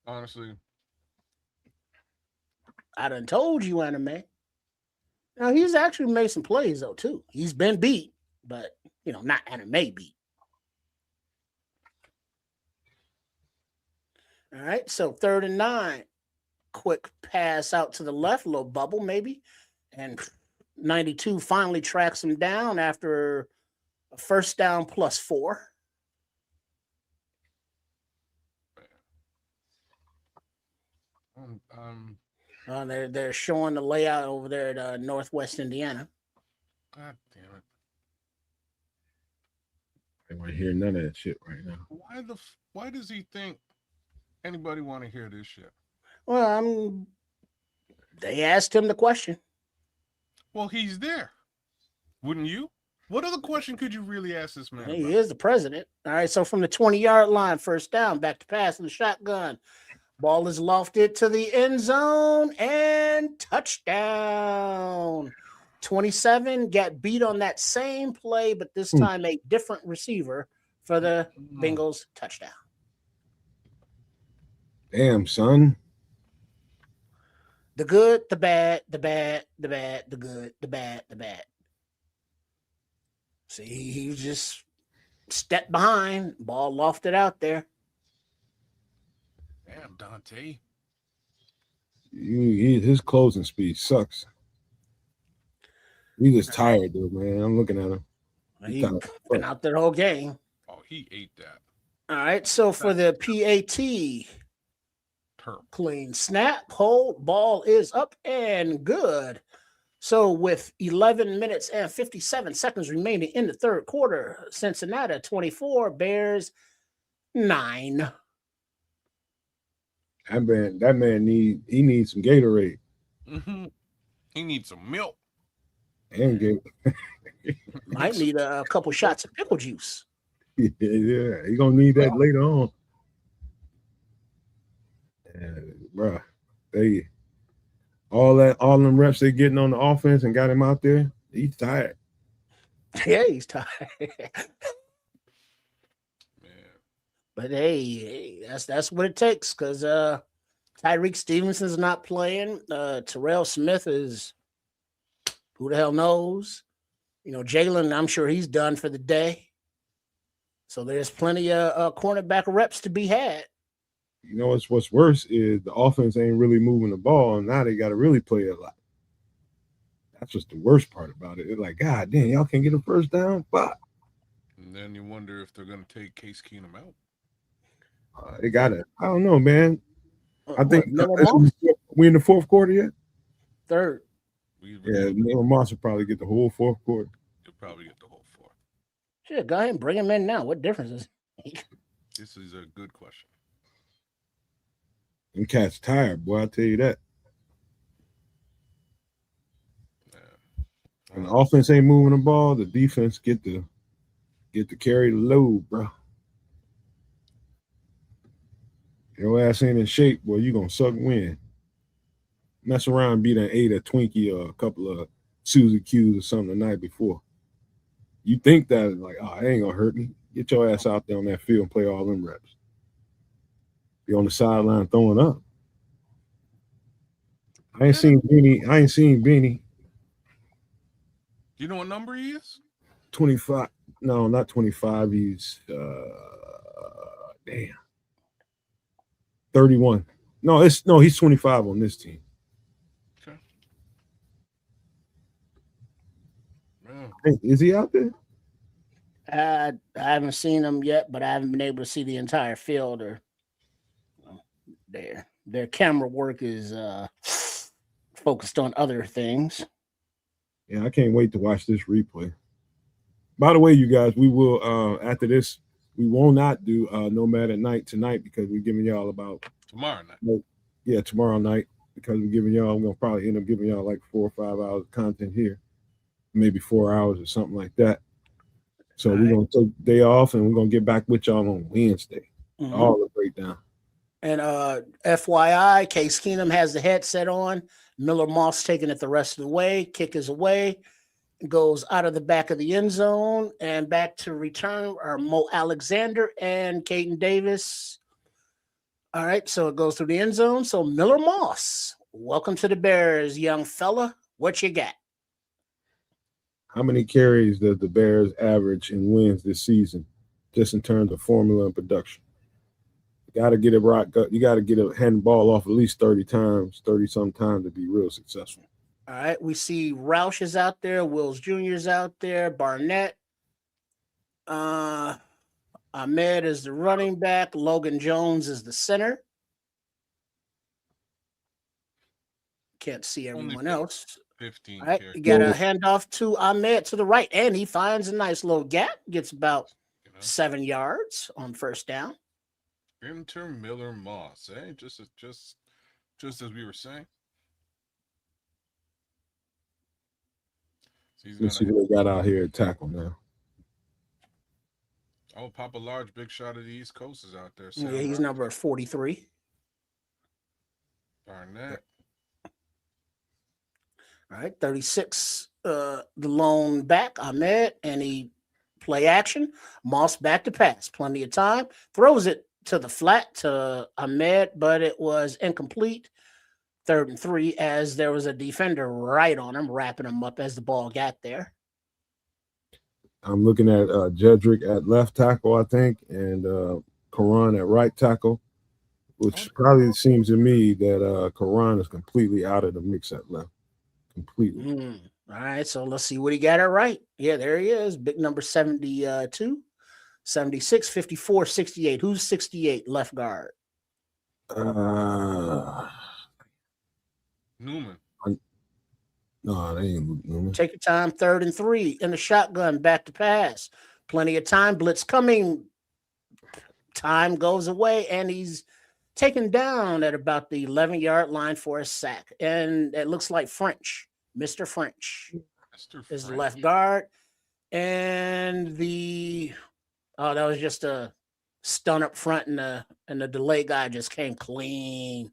Honestly, I done told you, Anime. Now, he's actually made some plays, though, too. He's been beat, but, not Anime beat. All right, so 3rd and 9. Quick pass out to the left, little bubble maybe. And 92 finally tracks him down after a first down +4. They're showing the layout over there at Northwest Indiana. God damn it! I don't want to hear none of that shit right now. Why does he think anybody want to hear this shit? Well, they asked him the question. Well, he's there. Wouldn't you? What other question could you really ask this man? He is the president. All right, so from the 20-yard line, first down, back to pass in the shotgun. Ball is lofted to the end zone and touchdown. 27 got beat on that same play, but this time a different receiver for the Bengals touchdown. Damn, son. The good, the bad, the bad, the bad, the good, the bad, the bad. See, he just stepped behind, ball lofted out there. Damn, Dante. His closing speed sucks. He's just tired, though, man. I'm looking at him. He's been out there the whole game. Oh, he ate that. All right, so for the PAT, clean snap, hold, ball is up and good. So with 11 minutes and 57 seconds remaining in the third quarter, Cincinnati 24, Bears 9. That man needs some Gatorade. Mm-hmm. He needs some milk. And might need a couple shots of pickle juice. Yeah, he's gonna need that later on. Bro, all them reps they getting on the offense and got him out there. He's tired. Yeah, he's tired. Man. But hey, that's what it takes because Tyreek Stevenson's not playing. Terrell Smith is who the hell knows. Jalen, I'm sure he's done for the day. So there's plenty of cornerback reps to be had. What's worse is the offense ain't really moving the ball, and now they got to really play a lot. That's just the worst part about it. It's like, God damn, y'all can't get a first down. But and then you wonder if they're going to take Case Keenum out. They got it. I don't know, man. I think we in the fourth quarter yet. Third. Miller Moss will probably get the whole fourth quarter. He'll probably get the whole fourth. Shit, go ahead and bring him in now. What difference is it? This is a good question. Them cats tired, boy. I tell you that. Yeah. And the offense ain't moving the ball. The defense get to carry the load, bro. Your ass ain't in shape, boy. You gonna suck wind. Mess around and beat an 8 a Twinkie or a couple of Suzy Q's or something the night before. You think that like, it ain't gonna hurt me. Get your ass out there on that field and play all them reps. Be on the sideline throwing up. I ain't seen Beanie. You know what number he is? 25. No, not 25. He's 31. He's 25 on this team. Okay. Hey, is he out there? I haven't seen him yet, but I haven't been able to see the entire field or their camera work is focused on other things. Yeah, I can't wait to watch this replay. By the way, you guys, we will after this, we will not do Nomad at Night tonight because we're giving y'all about tomorrow night. Yeah, tomorrow night because we're gonna probably end up giving y'all like 4 or 5 hours of content here, maybe 4 hours or something like that. So we're gonna take the day off and we're gonna get back with y'all on Wednesday. Mm-hmm. All the breakdown. And FYI, Case Keenum has the headset on. Miller Moss taking it the rest of the way. Kick is away. Goes out of the back of the end zone. And back to return are Mo Alexander and Caden Davis. All right, so it goes through the end zone. So Miller Moss, welcome to the Bears, young fella. What you got? How many carries does the Bears average in wins this season, just in terms of formula and production? Got to get it right. You got to get a hand ball off at least 30 times, 30 some times to be real successful. All right, we see Roush is out there, Wills Jr. is out there, Barnett. Ahmed is the running back. Logan Jones is the center. Can't see everyone else. 15 All right, carries. you got a handoff to Ahmed to the right, and he finds a nice little gap. Gets about 7 yards on first down. Enter Miller Moss, just as we were saying. So Let's see what they got out here at tackle now. Oh, Papa Large, big shot of the East Coast is out there. Yeah, he's number 43. Barnett. All right, 36, the lone back, Ahmed, and he play action. Moss back to pass. Plenty of time. Throws it to the flat to Ahmed, but it was incomplete. 3rd and 3 as there was a defender right on him, wrapping him up as the ball got there. I'm looking at Jedrick at left tackle, I think, and Karan at right tackle, which probably seems to me that Karan is completely out of the mix at left. Completely. All right, so let's see what he got at right. Yeah, there he is. Big number 72, 76, 54, 68. Who's 68 left guard? Newman. No, they ain't Newman. Take your time. 3rd and 3 in the shotgun. Back to pass. Plenty of time. Blitz coming. Time goes away, and he's taken down at about the 11-yard line for a sack. And it looks like French, Mr. French, is the left guard. And that was just a stun up front, and the delay guy just came clean.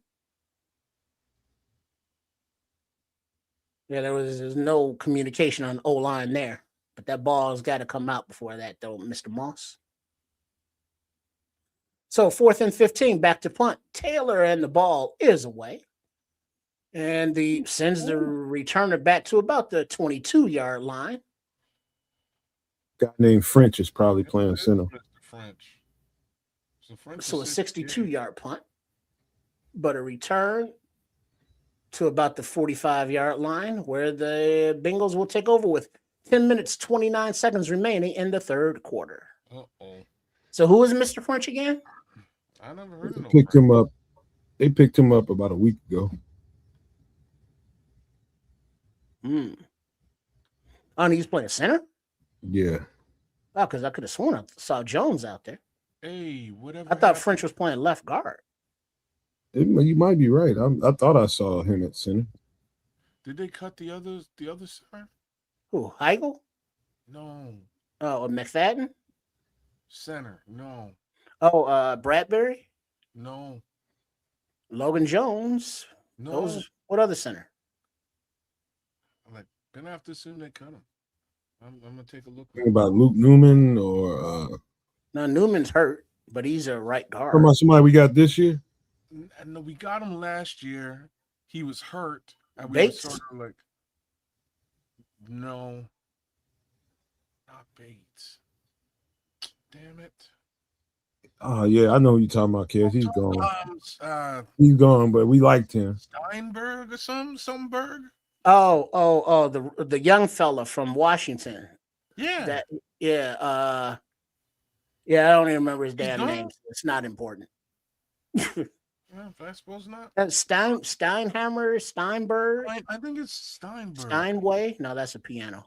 Yeah, there's no communication on O-line there. But that ball's got to come out before that, though, Mr. Moss. So 4th and 15, back to punt. Taylor, and the ball is away. And sends the returner back to about the 22-yard line. Guy named French is probably playing center. French. So a 62-yard punt. But a return to about the 45-yard line where the Bengals will take over with 10 minutes, 29 seconds remaining in the 3rd quarter. Uh-oh. So who is Mr. French again? I never heard of him. Picked him up. They picked him up about a week ago. Oh, and he's playing center? Yeah. Oh, because I could have sworn I saw Jones out there. Hey, whatever. I thought French was playing left guard. You might be right. I thought I saw him at center. Did they cut the other center? Who, Heigl? No. Oh, McFadden? Center, no. Oh, Bradbury? No. Logan Jones? No. What other center? I'm gonna have to assume they cut him. I'm gonna take a look. Think about Luke Newman or No, Newman's hurt, but he's a right guard. Talking about somebody we got this year? No, we got him last year. He was hurt, and we Bates? were sort of like, no, not Bates. Damn it. Oh yeah, I know who you're talking about, Kez. He's gone. He's gone, but we liked him. Steinberg or some Berg? Oh, the young fella from Washington. Yeah. I don't even remember his damn name. It's not important. Yeah, I suppose not. Steinhammer, Steinberg. I think it's Steinberg. Steinway? No, that's a piano.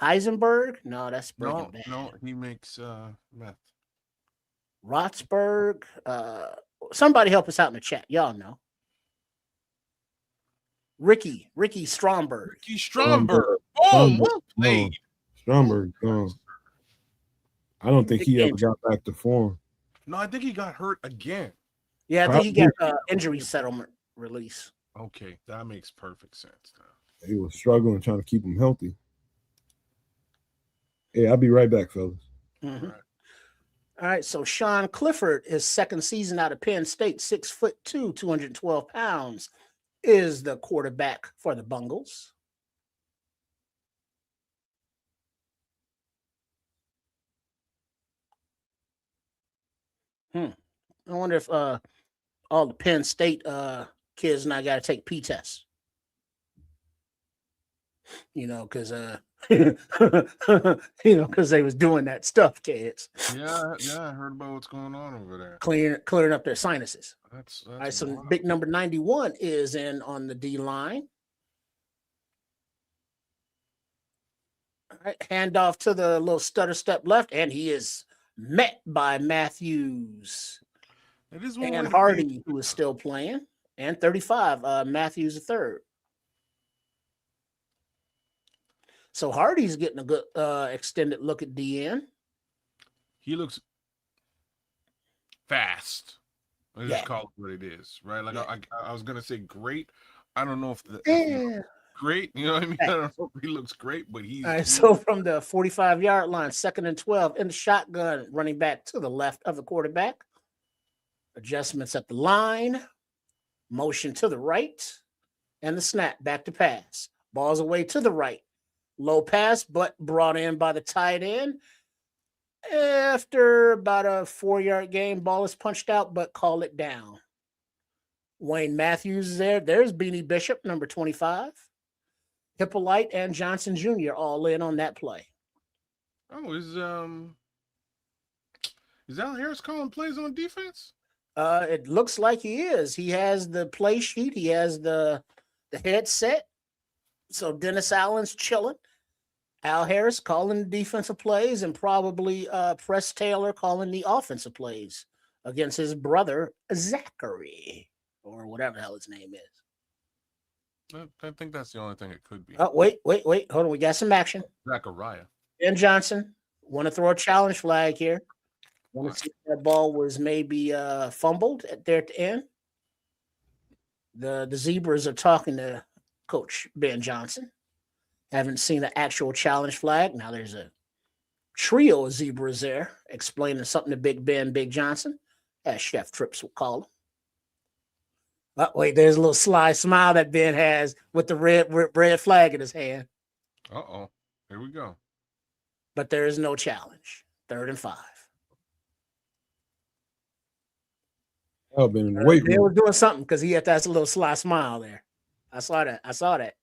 Heisenberg? No, that's Breaking Bad. No, he makes meth. Rotzberg. Somebody help us out in the chat. Y'all know. Ricky Stromberg. Ricky Stromberg. Oh, well played. Stromberg gone. I don't think he ever got back to form. No, I think he got hurt again. Yeah, I think he got injury settlement release. Okay, that makes perfect sense now. He was struggling trying to keep him healthy. Yeah, I'll be right back, fellas. Mm-hmm. All right, so Sean Clifford, his second season out of Penn State, 6'2", 212 pounds, is the quarterback for the Bengals. I wonder if all the Penn State kids now got to take P tests. Because because they was doing that stuff, kids. Yeah, I heard about what's going on over there. Clearing up their sinuses. That's All right, so wild. big number 91 is in on the D line. All right, handoff to the little stutter step left, and he is met by Matthews It is one and way to Hardy, who is still playing, and 35, Matthews the third. So Hardy's getting a good extended look at DN. He looks fast. Let's Yeah. just call it what it is, right? Like Yeah. I was gonna say great. I don't know if Yeah. great. You know what I mean? I don't know if he looks great, but he's All right, so from the 45-yard line, 2nd and 12, in the shotgun, running back to the left of the quarterback. Adjustments at the line, motion to the right, and the snap back to pass. Ball's away to the right. Low pass, but brought in by the tight end. After about a 4-yard gain, ball is punched out, but call it down. Wayne Matthews is there. There's Beanie Bishop, number 25. Hippolyte and Johnson Jr. all in on that play. Oh, is Al Harris calling plays on defense? It looks like he is. He has the play sheet. He has the headset. So Dennis Allen's chilling. Al Harris calling the defensive plays, and probably Press Taylor calling the offensive plays against his brother Zachary, or whatever the hell his name is. I think that's the only thing it could be. Oh, wait. Hold on. We got some action. Zachariah. Ben Johnson, want to throw a challenge flag here. Want to see if that ball was maybe fumbled there at the end. The Zebras are talking to Coach Ben Johnson. Haven't seen an actual challenge flag. Now there's a trio of Zebras there explaining something to Big Ben, Big Johnson, as Chef Trips would call him. Oh, wait, there's a little sly smile that Ben has with the red flag in his hand. Uh-oh. Here we go. But there is no challenge. 3rd and 5. I've been in the weight They room. were doing something because he had that little sly smile there. I saw that.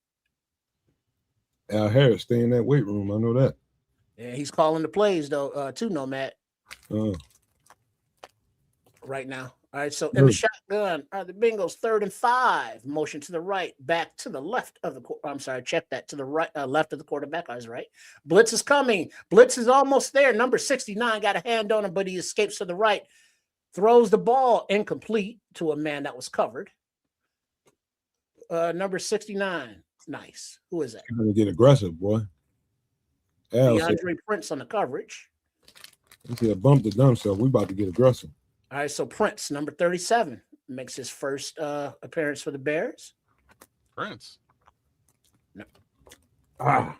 Al Harris stay in that weight room. I know that. Yeah, he's calling the plays though, too, Nomad, Uh, right now. All right, so in the shotgun are the Bengals, 3rd and 5. Motion to the right, back to the left of the. I'm sorry, check that to the right, left of the quarterback. I was right. Blitz is coming. Blitz is almost there. Number 69 got a hand on him, but he escapes to the right. Throws the ball incomplete to a man that was covered. Number 69. Nice. Who is that? you're gonna get aggressive, boy. Al said, DeAndre Prince on the coverage. he said, bump the dumb self. We about to get aggressive. All right, so Prince, number 37, makes his first appearance for the Bears. Prince. No. Ah,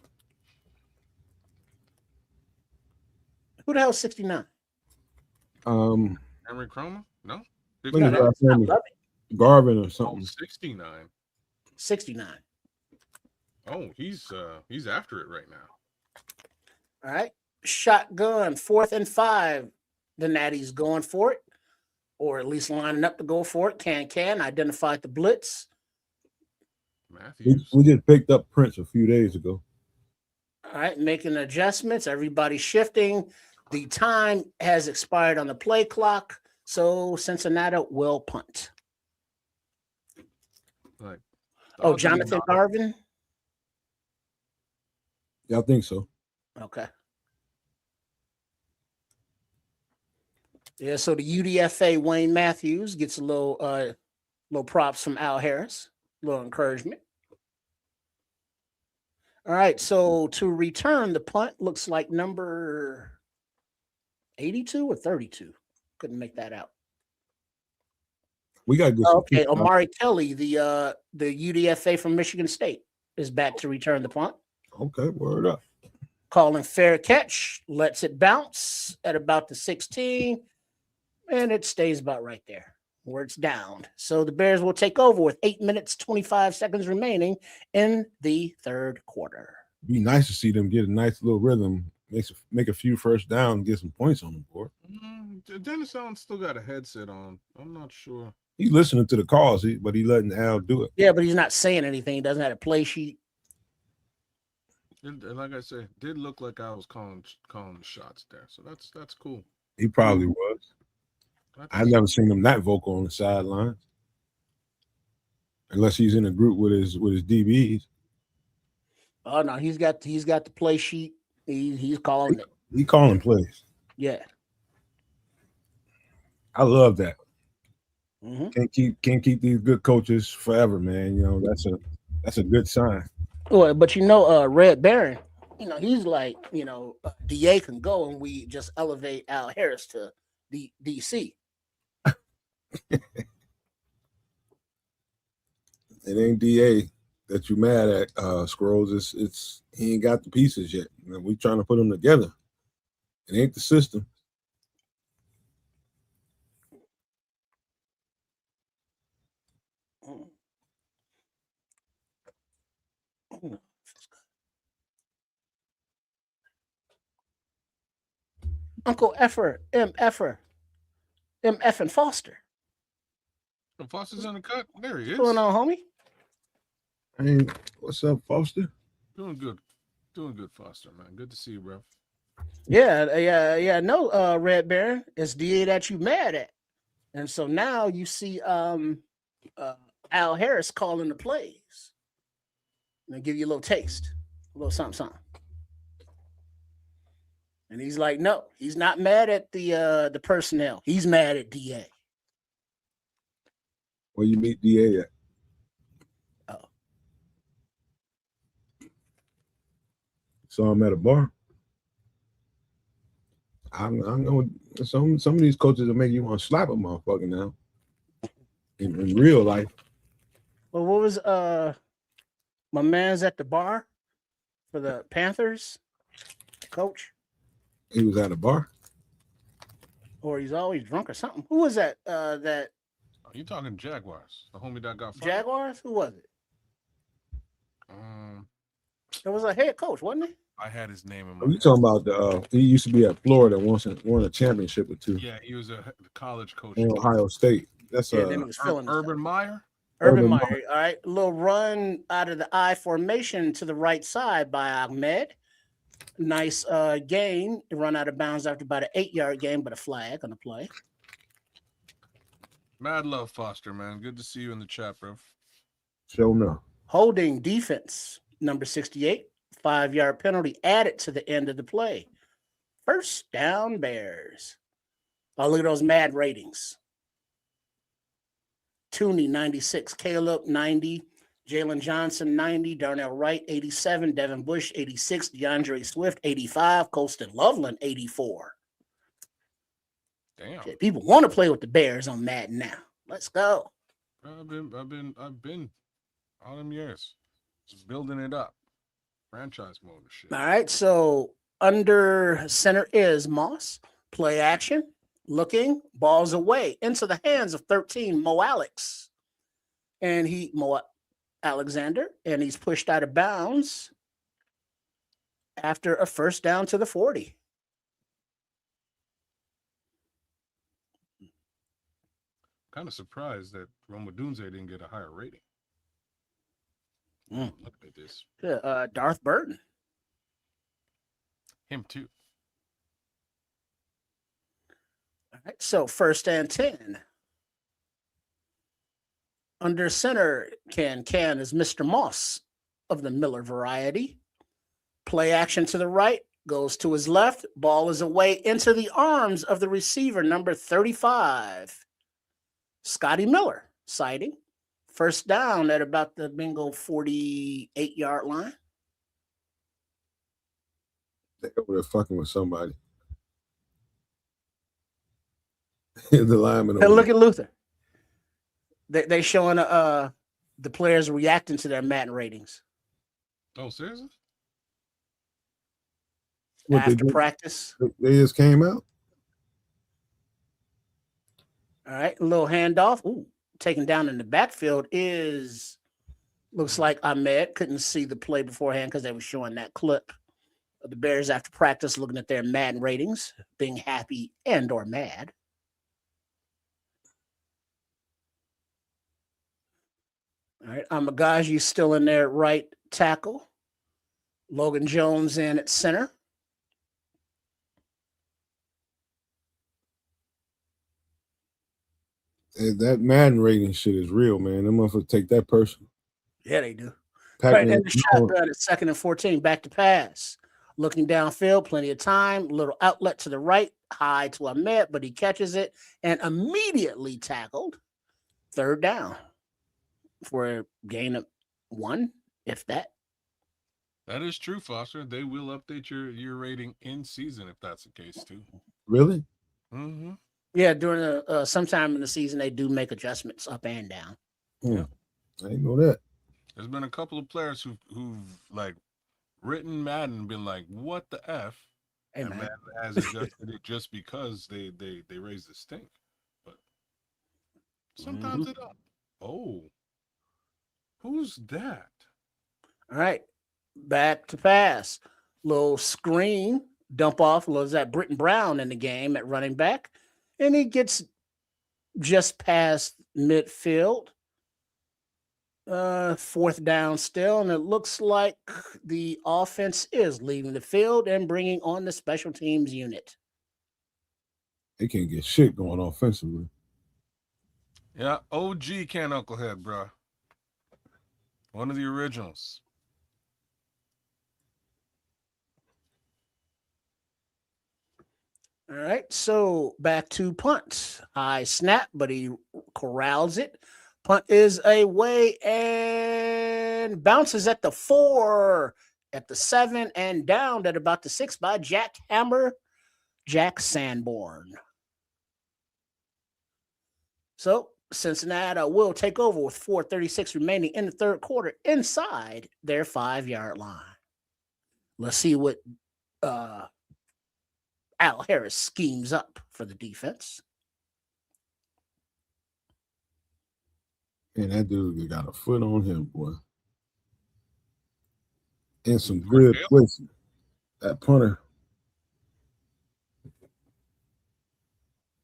Who the hell is 69? Henry Henry Chroma? No? Look at No, that. that's not Loving. Garvin or Oh, something. 69. 69. Oh, he's after it right now. All right. Shotgun, 4th and 5. The Natty's going for it, or at least lining up to go for it. Can identified the blitz. Matthews. We just picked up Prince a few days ago. All right, making adjustments. Everybody shifting. The time has expired on the play clock, so Cincinnati will punt. Like, Oh, Jonathan Garvin. Yeah, I think so. Okay. Yeah, so the UDFA Wayne Matthews gets a little props from Al Harris, a little encouragement. All right, so to return the punt looks like number 82 or 32. Couldn't make that out. We got to get Okay, Omari Kelly, the UDFA from Michigan State, is back to return the punt. Okay, word up. Calling fair catch, lets it bounce at about the 16, and it stays about right there where it's downed. So the Bears will take over with 8 minutes, 25 seconds remaining in the 3rd quarter. Be nice to see them get a nice little rhythm make a few first down and get some points on the board. Dennis Allen still got a headset on. I'm not sure. He's listening to the calls, but he letting Al do it. Yeah, but he's not saying anything. He doesn't have a play sheet. And like I said, did look like I was calling the shots there. So that's cool. He probably was. I've never seen him that vocal on the sidelines, unless he's in a group with his DBs. Oh no, he's got the play sheet. He's calling it. He calling plays. Yeah, I love that. Mm-hmm. Can't keep these good coaches forever, man. You know, that's a good sign. Well, but Red Baron, he's like, DA can go and we just elevate Al Harris to DC. It ain't DA that you mad at, Scrolls. It's he ain't got the pieces yet. We trying to put them together. It ain't the system. Uncle Effer, M. and Foster. Foster's in the cut. There he is. What's going on, homie? Hey, what's up, Foster? Doing good, Foster, man. Good to see you, bro. Yeah. No, Red Baron, it's DA that you mad at, and so now you see Al Harris calling the plays. I'm gonna give you a little taste, a little something. And he's like, no, he's not mad at the personnel. He's mad at DA. Where you meet DA at? Oh. Saw him at a bar. I know some of these coaches will make you want to slap a motherfucker now. In real life. Well, what was my man's at the bar for the Panthers coach? He was at a bar. Or he's always drunk or something. Who was that? Are you talking Jaguars? The homie that got fired? Jaguars? Who was it? It was a head coach, wasn't it? I had his name in my head. You talking about he used to be at Florida, won a championship or two. Yeah, he was a college coach in Ohio State. That's Urban Meyer. Urban Meyer. All right. A little run out of the I formation to the right side by Ahmed. Nice gain. Run out of bounds after about an 8-yard gain, but a flag on the play. Mad love, Foster, man. Good to see you in the chat, bro. Show no. Holding defense, number 68. 5-yard penalty added to the end of the play. First down, Bears. Oh, look at those mad ratings. Tooney, 96. Caleb, 90. Jalen Johnson, 90. Darnell Wright, 87. Devin Bush, 86. DeAndre Swift, 85. Colston Loveland, 84. Damn. Shit, people want to play with the Bears on Madden now. Let's go. I've been all them years just building it up. Franchise mode and shit. All right, so under center is Moss. Play action. Looking. Balls away into the hands of 13, Mo Alexander. And he's pushed out of bounds after a first down to the 40. Kind of surprised that Roma Dunze didn't get a higher rating. Look at this. Darth Burton. Him too. All right, so first and 10. Under center can is Mr. Moss of the Miller variety. Play action to the right, goes to his left. Ball is away into the arms of the receiver, number 35. Scotty Miller, sighting. First down at about the Bengal 48-yard line. They over there fucking with somebody. The lineman. Hey, look at Luther. They showing the players reacting to their Madden ratings. Oh, seriously? After practice. They just came out. All right, a little handoff. Ooh, taken down in the backfield looks like Ahmed. Couldn't see the play beforehand because they were showing that clip. The Bears after practice looking at their Madden ratings, being happy and or mad. All right, Amagaji still in there, right tackle. Logan Jones in at center. That Madden rating shit is real, man. Them motherfuckers take that personal. Yeah, they do. Pac-Man, Right, and the shotgun at 2nd and 14, back to pass. Looking downfield, plenty of time. Little outlet to the right, high to Ahmed, but he catches it and immediately tackled. 3rd down for a gain of 1, if that. That is true, Foster. They will update your rating in season if that's the case too. Really? Mm-hmm. Yeah, during sometime in the season they do make adjustments up and down. Yeah, I didn't know that. There's been a couple of players who've like written Madden and been like, "What the f?" Hey, and man. Madden has adjusted it just because they raised the stink. But sometimes they don't. Oh, who's that? All right, back to pass. Little screen, dump off. Was that Britton Brown in the game at running back? And he gets just past midfield. 4th down still, and it looks like the offense is leaving the field and bringing on the special teams unit. They can't get shit going offensively. Yeah, OG Can Knucklehead, bro. One of the originals. All right, so back to punt. High snap, but he corrals it. Punt is away and bounces at the 4, at the 7, and down at about the 6 by Jack Sanborn. So Cincinnati will take over with 4:36 remaining in the 3rd quarter inside their 5-yard line. Let's see what Al Harris schemes up for the defense. And that dude got a foot on him, boy. In some good places. That punter.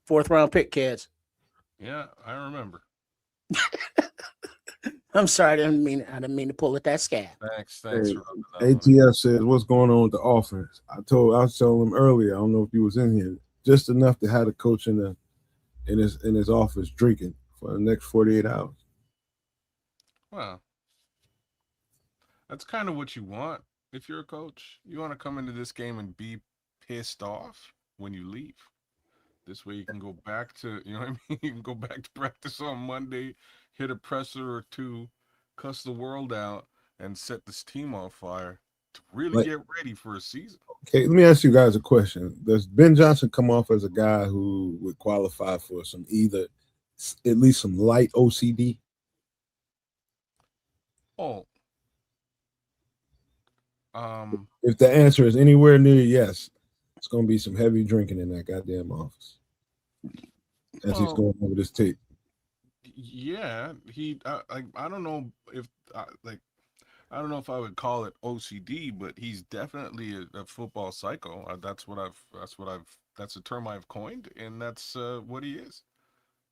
4th round pick, kids. Yeah, I remember. I'm sorry, I didn't mean to pull at that scab. Thanks. Hey, ATF says, what's going on with the offense? I was telling him earlier, I don't know if he was in here, just enough to have the coach in his office drinking for the next 48 hours. Well, that's kind of what you want if you're a coach. You want to come into this game and be pissed off when you leave. This way you can go back to, you know what I mean? You can go back to practice on Monday, hit a presser or 2, cuss the world out, and set this team on fire to really get ready for a season. Okay, let me ask you guys a question. Does Ben Johnson come off as a guy who would qualify for at least some light OCD? Oh. If the answer is anywhere near yes, it's going to be some heavy drinking in that goddamn office as he's going over this tape. Yeah, I don't know if I don't know if I would call it OCD, but he's definitely a football psycho. That's a term I've coined, and that's what he is,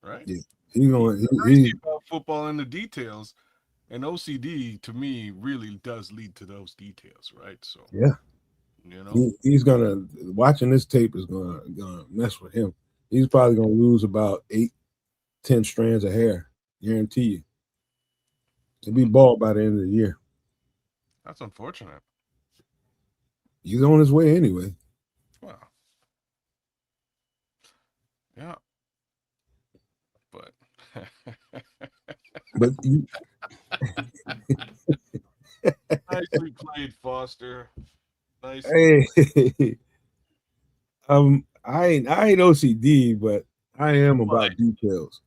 right? Yeah, he's about football in the details, and OCD to me really does lead to those details, right? So yeah, you know, he's watching this tape is gonna mess with him. He's probably gonna lose about 8-10 strands of hair, guarantee you. He'll be bald by the end of the year. That's unfortunate. He's on his way anyway. Well, yeah, but you... nicely played, Foster. Nice. Hey, I ain't OCD, but I am about details.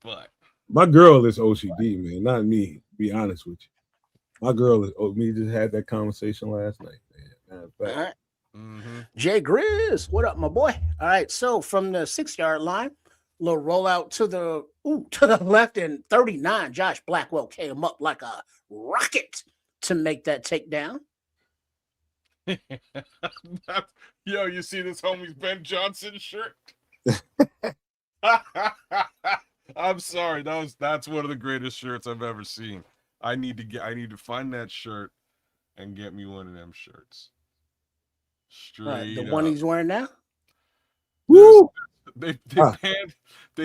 But my girl is OCD, man, not me. Be honest with you. My girl is. We just had that conversation last night, man. All right. Jay Grizz, what up, my boy? All right, so from the 6-yard line, little rollout to the left, and 39. Josh Blackwell came up like a rocket to make that takedown. Yo, you see this homie's Ben Johnson shirt? I'm sorry. That's one of the greatest shirts I've ever seen. I need to find that shirt and get me one of them shirts. The Straight one up. he's wearing now? Woo! They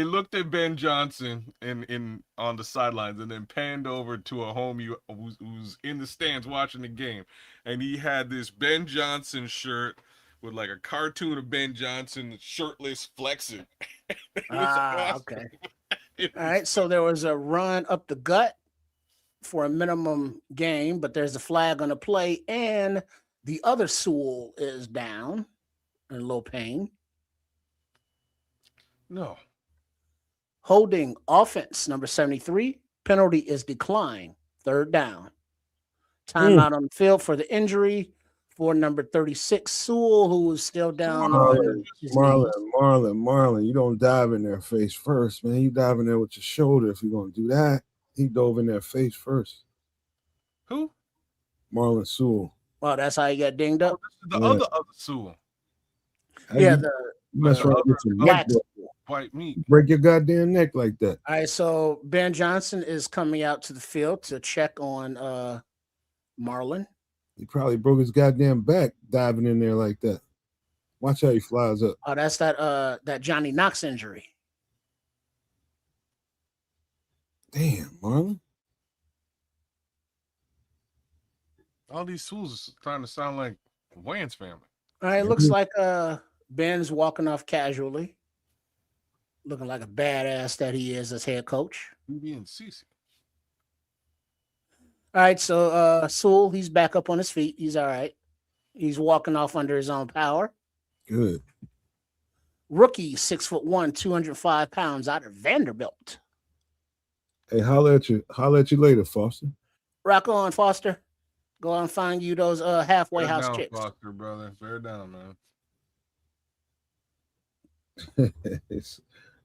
looked at Ben Johnson in on the sidelines and then panned over to a homie who's in the stands watching the game, and he had this Ben Johnson shirt with like a cartoon of Ben Johnson shirtless flexing. It was awesome. Okay. It All was right. So there was a run up the gut for a minimum gain, but there's a flag on the play, and the other Sewell is down in low pain. no. Holding offense, number 73. Penalty is declined. Third down. Timeout on the field for the injury for number 36, Sewell, who is still down on his knees. Marlon, you don't dive in there face first, man. You dive in there with your shoulder if you're going to do that. He dove in there face first. Who? Marlon Sewell. Well, that's how he got dinged up. The Yeah. other Sewell. Yeah, You mess around with your neck, blacks. White meat. break your goddamn neck like that. All right, so Ben Johnson is coming out to the field to check on Marlon. He probably broke his goddamn back diving in there like that. Watch how he flies up. Oh, that's that Johnny Knox injury. Damn, Marlon. All these Sewells are trying to sound like Wayne's family. All right, looks like Ben's walking off casually, looking like a badass that he is as head coach. BB and Cece. All right, so Sewell, he's back up on his feet. He's all right. He's walking off under his own power. Good. Rookie, 6'1", 205 pounds, out of Vanderbilt. Hey, holla at you later, Foster. Rock on, Foster. Go out and find you those halfway Bear house down, chicks. Foster, brother. Bear down, man.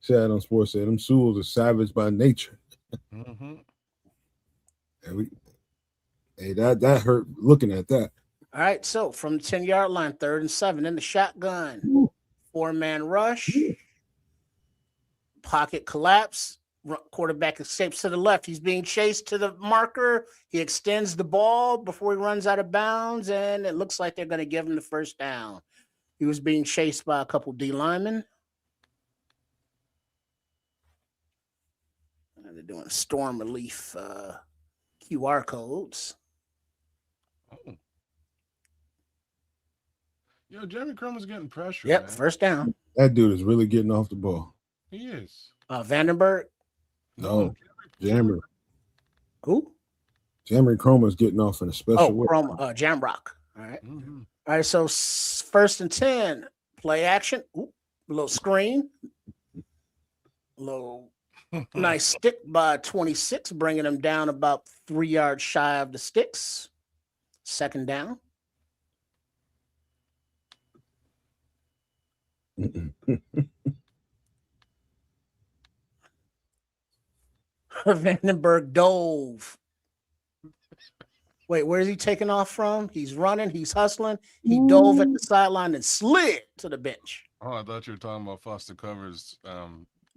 Shad on Sports said them Sewells are savage by nature. Mm-hmm. And that hurt looking at that. All right, so from the 10-yard line, 3rd and 7 in the shotgun. Ooh. 4-man rush. Pocket collapse. Quarterback escapes to the left. He's being chased to the marker. He extends the ball before he runs out of bounds, and it looks like they're going to give him the first down. He was being chased by a couple D linemen. They're doing storm relief QR codes. Oh. Yo, Jeremy Cromer's getting pressure. Yep, man. first down. That dude is really getting off the ball. He is. Vandenberg. No, Jammer. Who? Jeremy Cromer's getting off in a special way. Jamrock. All right. Mm-hmm. All right, so 1st and 10, play action. Ooh, a little screen. A little nice stick by 26, bringing him down about 3 yards shy of the sticks. 2nd down. Vandenberg dove. Wait, where is he taking off from? He's running. He's hustling. He dove at the sideline and slid to the bench. Oh, I thought you were talking about Foster Covers.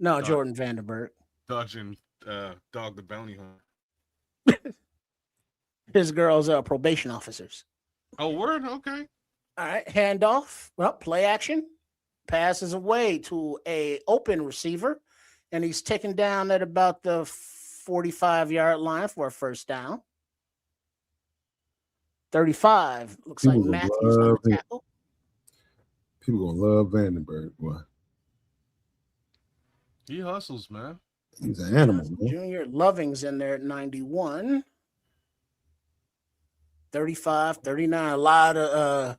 No, Jordan Vandenberg. Dodging Dog the Bounty Hunter. His girls are probation officers. Oh, word? Okay. All right, handoff. Well, play action. Passes away to a open receiver, and he's taken down at about the 45-yard line for a first down. 35. Looks People like Matthews on the tackle. People gonna love Vandenberg, boy. He hustles, man. He's an animal, man. Junior Loving's in there at 91. 35, 39. A lot of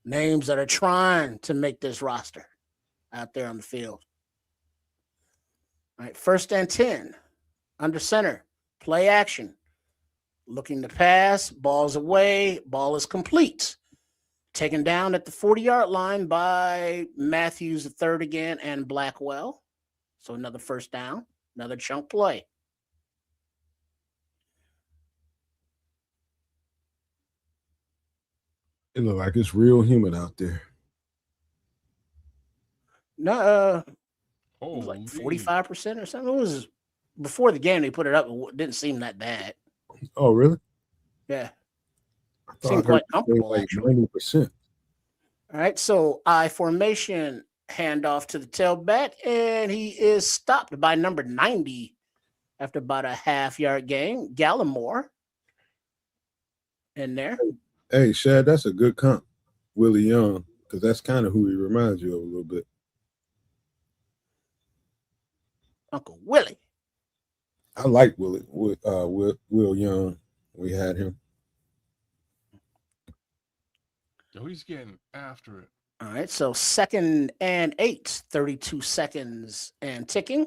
names that are trying to make this roster out there on the field. All right, 1st and 10. Under center. Play action. Looking to pass. Ball's away. Ball is complete. Taken down at the 40-yard line by Matthews III again and Blackwell. So another first down. Another chunk play. It look like it's real humid out there. No, it was Holy. like 45% or something. It was before the game. They put it up. It didn't seem that bad. Oh, really? Yeah, I thought seemed I heard quite comfortable like actually. 90%. All right, so I formation handoff to the tailback, and he is stopped by number 90 after about a half-yard gain. Gallimore in there. Hey, Shad, that's a good comp, Willie Young, because that's kind of who he reminds you of a little bit. Uncle Willie. I like Will Young. We had him. Yo, he's getting after it. All right, so 2nd and 8, 32 seconds and ticking.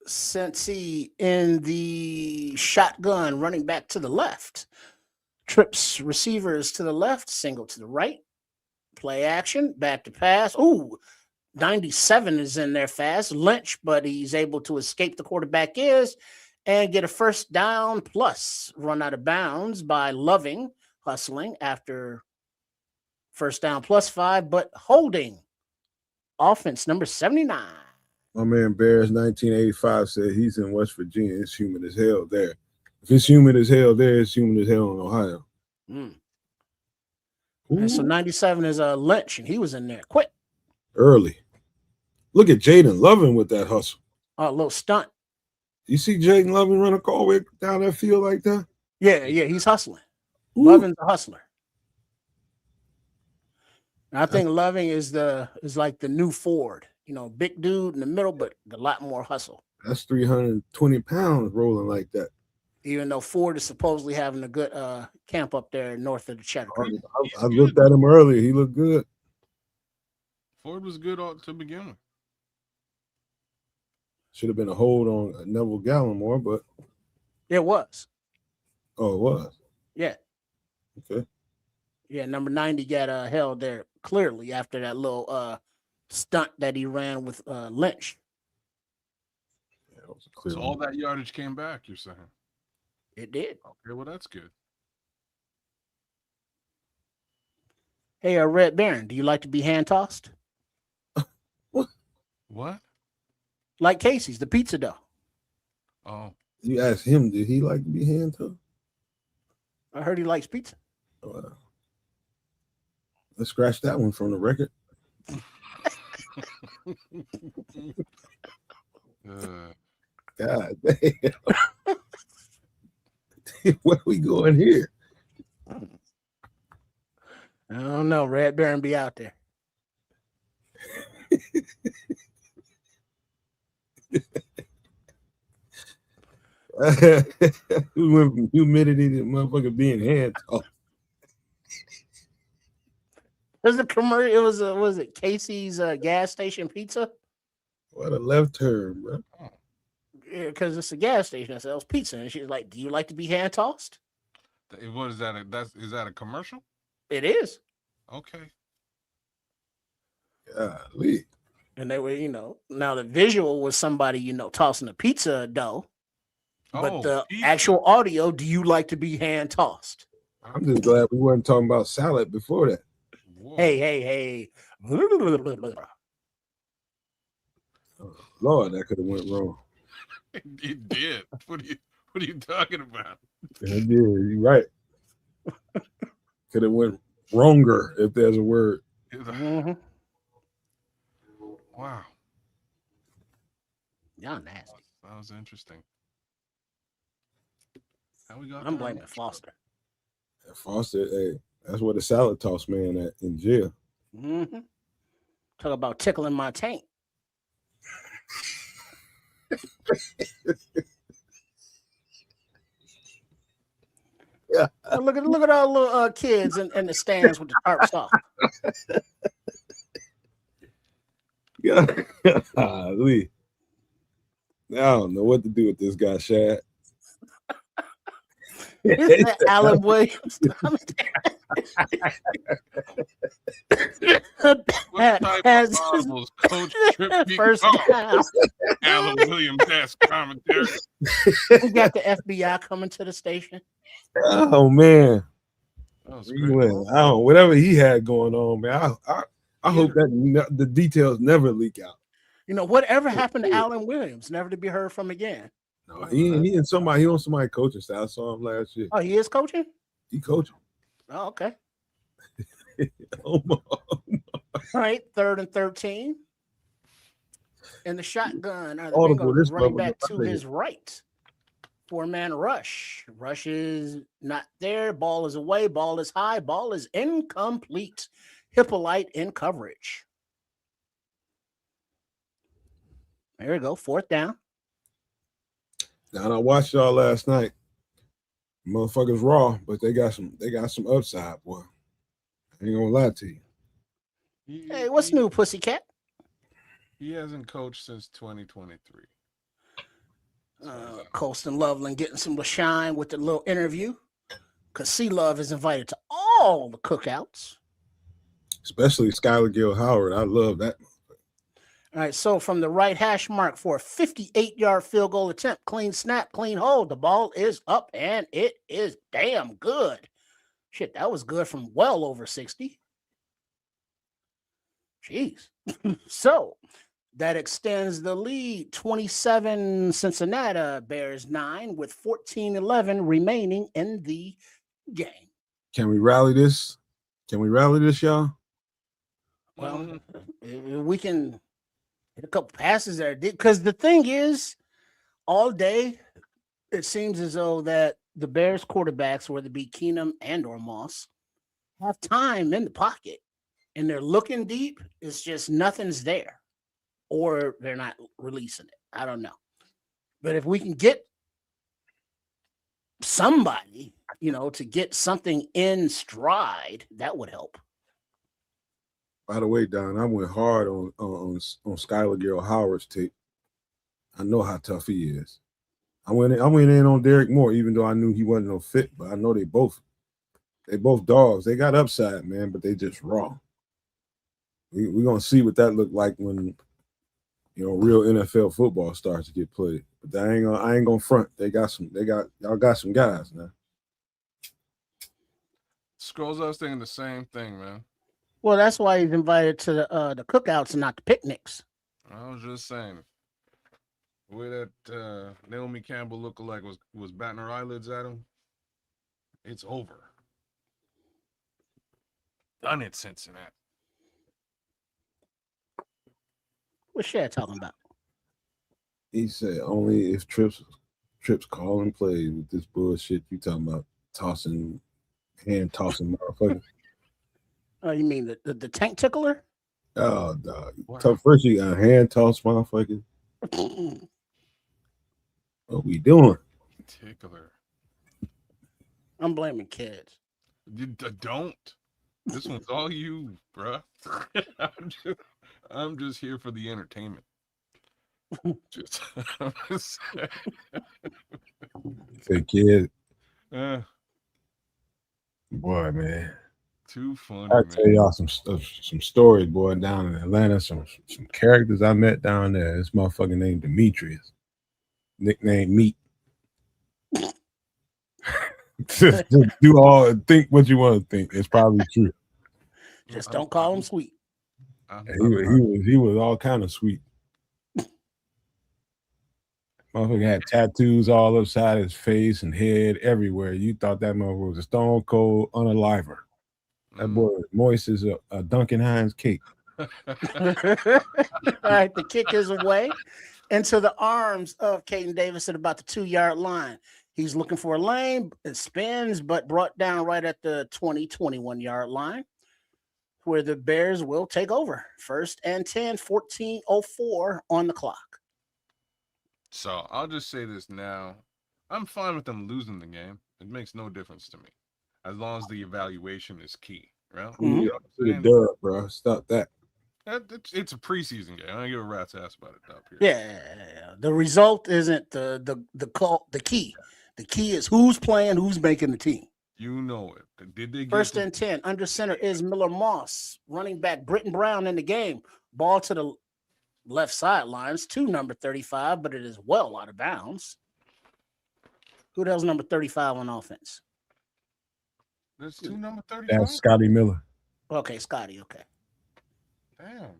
Cincy in the shotgun, running back to the left. Trips receivers to the left, single to the right. Play action, back to pass. Ooh, 97 is in there fast. Lynch, but he's able to escape the quarterback and get a first down plus run out of bounds by Loving, hustling after first down plus 5, but holding. Offense number 79. My man Bears 1985 said he's in West Virginia. It's humid as hell there. If it's humid as hell there, it's humid as hell in Ohio. And so 97 is Lynch, and he was in there quick. Early. Look at Jaden Loving with that hustle. A little stunt. You see Jaden Loving run a call way down that field like that? Yeah, he's hustling. Ooh. Loving's a hustler. And I think Loving is like the new Ford. You know, big dude in the middle, but a lot more hustle. That's 320 pounds rolling like that. Even though Ford is supposedly having a good camp up there north of the Cheddar Creek. I looked at him earlier. He looked good. Ford was good to begin with. Should have been a hold on Neville Gallimore, but it was. Oh, it was? Yeah. Okay. Yeah, number 90 got held there clearly after that little stunt that he ran with Lynch. Yeah, that was a clear so one. all that yardage came back, you're saying? It did. Okay, well, that's good. Hey, Red Baron, do you like to be hand-tossed? What? Like Casey's, the pizza dough. Oh. You asked him, did he like to be hand-tossed? I heard he likes pizza. Let's scratch that one from the record. God damn. Where we going here? I don't know. Red Baron be out there. We went from humidity to motherfucker being hand-tossed. There's a commercial. It was it Casey's gas station pizza? What a left turn, bro. Yeah, because it's a gas station that sells pizza, and she's like, "Do you like to be hand tossed?" What is that? Is that a commercial? It is. Okay. Golly. And they were, now the visual was somebody, tossing a pizza dough, but the actual audio, do you like to be hand tossed? I'm just glad we weren't talking about salad before that. Whoa. Hey. Oh, Lord, that could have went wrong. It did. What are you talking about? It did. You're right. Could have went wronger if there's a word. Mm-hmm. Wow. Y'all nasty. That was interesting. How we got? I'm blaming Foster. Foster, hey, that's where the salad toss man at in jail. Mm-hmm. Talk about tickling my tank. Yeah. Look at all the little kids in the stands with the tarps off. Yeah. I don't know what to do with this guy, Shad. Isn't that Alan Williams? What type of marbles Coach Tripp first down. Alan Williams ass commentary. We got the FBI coming to the station. Oh man, That was He great. went, I don't whatever he had going on, man. I hope that the details never leak out. Whatever happened to Alan Williams, never to be heard from again. No, he on somebody coaching staff. I saw him last year. Oh, he is coaching? He coaching. Oh, okay. Oh, All right, 3rd and 13. And the shotgun, the Bengals is running back to his right. 4-man rush. Rush is not there. Ball is away. Ball is high. Ball is incomplete. Hippolyte in coverage. There we go. 4th down. Now I watched y'all last night. Motherfuckers raw, but they got some upside, boy. I ain't gonna lie to you. Hey, what's new, pussycat? He hasn't coached since 2023. Colston Loveland getting some shine with the little interview. Because C-Love is invited to all the cookouts. Especially Skylar Gill Howard. I love that. All right, so from the right hash mark for a 58-yard field goal attempt, clean snap, clean hold. The ball is up, and it is damn good. Shit, that was good from well over 60. Jeez. So that extends the lead. 27 Cincinnati, Bears 9 with 14-11 remaining in the game. Can we rally this? Y'all? Well, we can hit a couple passes there. Because the thing is, all day, it seems as though that the Bears quarterbacks, whether it be Keenum and or Moss, have time in the pocket. And they're looking deep. It's just nothing's there. Or they're not releasing it. I don't know. But if we can get somebody, to get something in stride, that would help. By the way, Don, I went hard on Skylar Gill Howard's tape. I know how tough he is. I went in on Derek Moore, even though I knew he wasn't no fit, but I know they both dogs. They got upside, man, but they just raw. We're gonna see what that looked like when real NFL football starts to get played. But I ain't gonna front. Y'all got some guys now. Scrolls us thinking the same thing, man. Well, that's why he's invited to the cookouts and not the picnics. I was just saying, the way that Naomi Campbell lookalike was batting her eyelids at him, it's over. Done it, Cincinnati. What's Shad talking about? He said only if Trips call and play with this bullshit you talking about hand tossing motherfucker. Oh, you mean the tank tickler? Oh, dog. So first you got hand toss motherfucker. What we doing? Tickler. I'm blaming kids. Don't. This one's all you, bruh. I'm just here for the entertainment. Say kid. Boy, man. Too funny. I'll tell y'all some stories, boy, down in Atlanta. Some characters I met down there. This motherfucker named Demetrius. Nickname Meat. just think what you want to think. It's probably true. Just don't call him sweet. He was all kind of sweet. Motherfucker had tattoos all upside his face and head everywhere. You thought that motherfucker was a stone cold unaliver. That boy was moist as a Duncan Hines cake. All right, the kick is away into the arms of Caden Davis at about the 2-yard line. He's looking for a lane. It spins, but brought down right at the 21-yard line, where the Bears will take over. 1st and 10, 14:04 on the clock. So I'll just say this now. I'm fine with them losing the game. It makes no difference to me, as long as the evaluation is key, right? The dub, bro. Stop that. It's a preseason game. I don't give a rat's ass about it up here. Yeah, the result isn't the key. The key is who's playing, who's making the team. You know it. Did they 1st and 10. Under center is Miller Moss. Running back Britton Brown in the game. Ball to the left sidelines to number 35, but it is well out of bounds. Who the hell's number 35 on offense? There's 2 number 35. That's Scotty Miller. Okay, Scotty. Okay. Damn.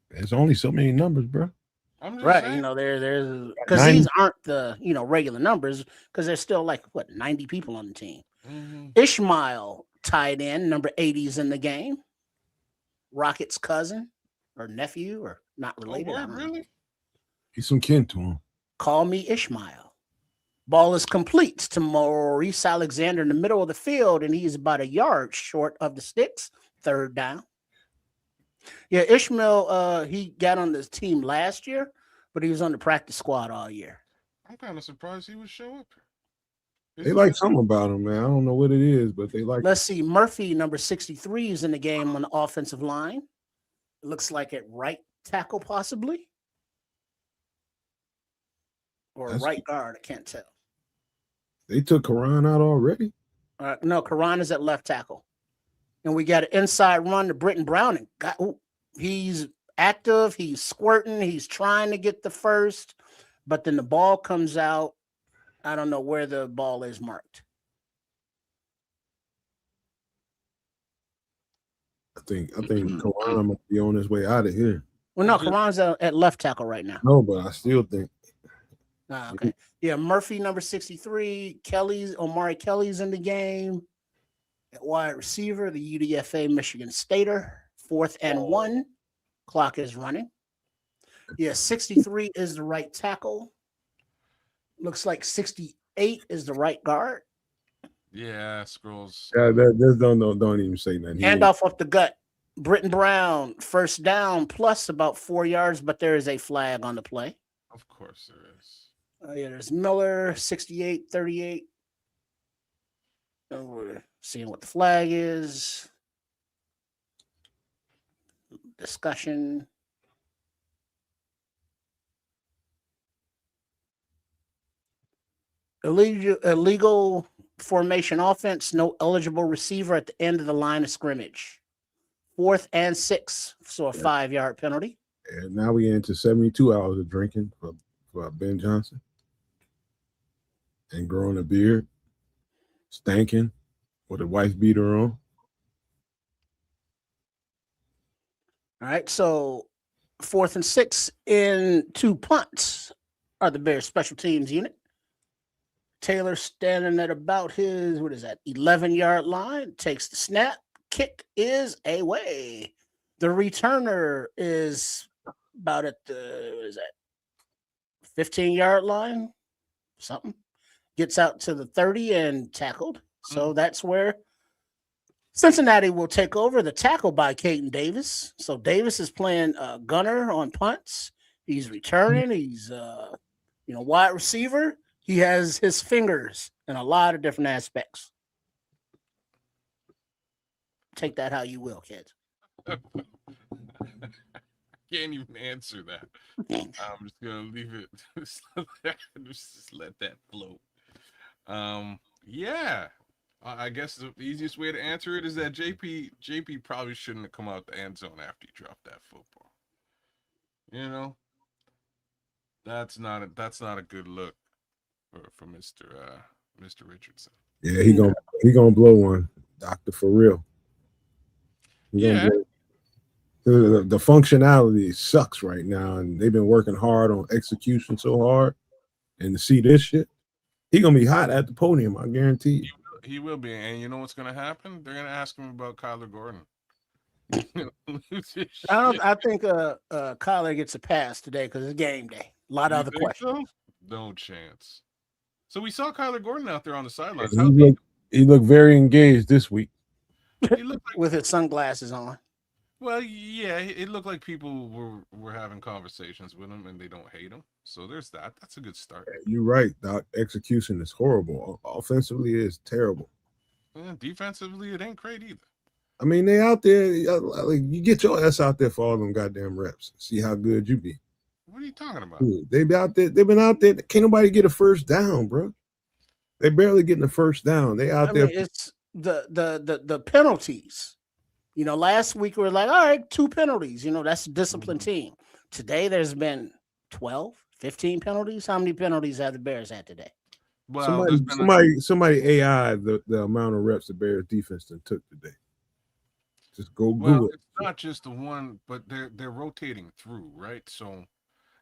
There's only so many numbers, bro. I'm just Right. saying. There's because 90. these aren't the regular numbers because there's still like 90 people on the team. Mhm. Ishmael tied in number 80 is in the game. Rocket's cousin or nephew or not related. I word, don't know. really? He's some kin to him. Call me Ishmael. Ball is complete to Maurice Alexander in the middle of the field, and he's about a yard short of the sticks. 3rd down. Yeah, Ishmael, he got on this team last year, but he was on the practice squad all year. I'm kind of surprised he would show up. They like something about him, man. I don't know what it is, but they like. Let's see. Murphy, number 63, is in the game on the offensive line. It looks like at right tackle, possibly. Or right guard. I can't tell. They took Karan out already? No, Karan is at left tackle. And we got an inside run to Britton Browning. He's active. He's squirting. He's trying to get the first. But then the ball comes out. I don't know where the ball is marked. I think Karan must be on his way out of here. Well, no, Karan's at left tackle right now. No, but I still think. Okay. Yeah, Murphy, number 63. Omari Kelly's in the game. At wide receiver, the UDFA Michigan Stater. 4th and 1. Clock is running. Yeah, 63 is the right tackle. Looks like 68 is the right guard. Yeah, scrolls. Yeah, that don't even say nothing. Handoff off the gut. Britton Brown, 1st down, plus about 4 yards, but there is a flag on the play. Of course there is. Yeah, there's Miller, 68, 38. And we're seeing what the flag is. Discussion. Illegal formation offense, no eligible receiver at the end of the line of scrimmage. 4th and 6, so a 5-yard penalty. And now we into 72 hours of drinking for Ben Johnson. And growing a beard, stanking with a wife beater on. All right, so 4th and 6 in 2 punts are the Bears special teams unit. Taylor standing at about his, 11-yard line, takes the snap. Kick is away. The returner is about at the, 15-yard line? Something. Gets out to the 30 and tackled. So that's where Cincinnati will take over, the tackle by Caden Davis. So Davis is playing gunner on punts. He's returning. He's, wide receiver. He has his fingers in a lot of different aspects. Take that how you will, kids. Can't even answer that. I'm just gonna leave it. Just let that float. Yeah. I guess the easiest way to answer it is that JP probably shouldn't have come out the end zone after he dropped that football. That's not a good look for Mr. Richardson. Yeah, he gonna blow one, Doctor, for real. Yeah. The functionality sucks right now, and they've been working hard on execution so hard. And to see this shit, he gonna be hot at the podium. I guarantee you. He will be, and you know what's gonna happen? They're gonna ask him about Kyler Gordon. I think Kyler gets a pass today because it's game day. A lot of other questions. So? No chance. So we saw Kyler Gordon out there on the sidelines. He looked very engaged this week. He looked like, with his sunglasses on. Well, yeah, it looked like people were having conversations with him and they don't hate him. So there's that. That's a good start. You're right, Doc. Execution is horrible. Offensively, it's terrible. Yeah, defensively, it ain't great either. I mean, they out there. Like, you get your ass out there for all them goddamn reps. See how good you be. What are you talking about? They be out there. They've been out there. Can't nobody get a first down, bro. They barely getting the first down. They out there. It's the penalties. Last week we were like, all right, 2 penalties. That's a disciplined team. Today there's been 12, 15 penalties. How many penalties have the Bears had today? Well, there's been Somebody AI the amount of reps the Bears defense took today. Just go Google it. It's not just the one, but they're rotating through, right? So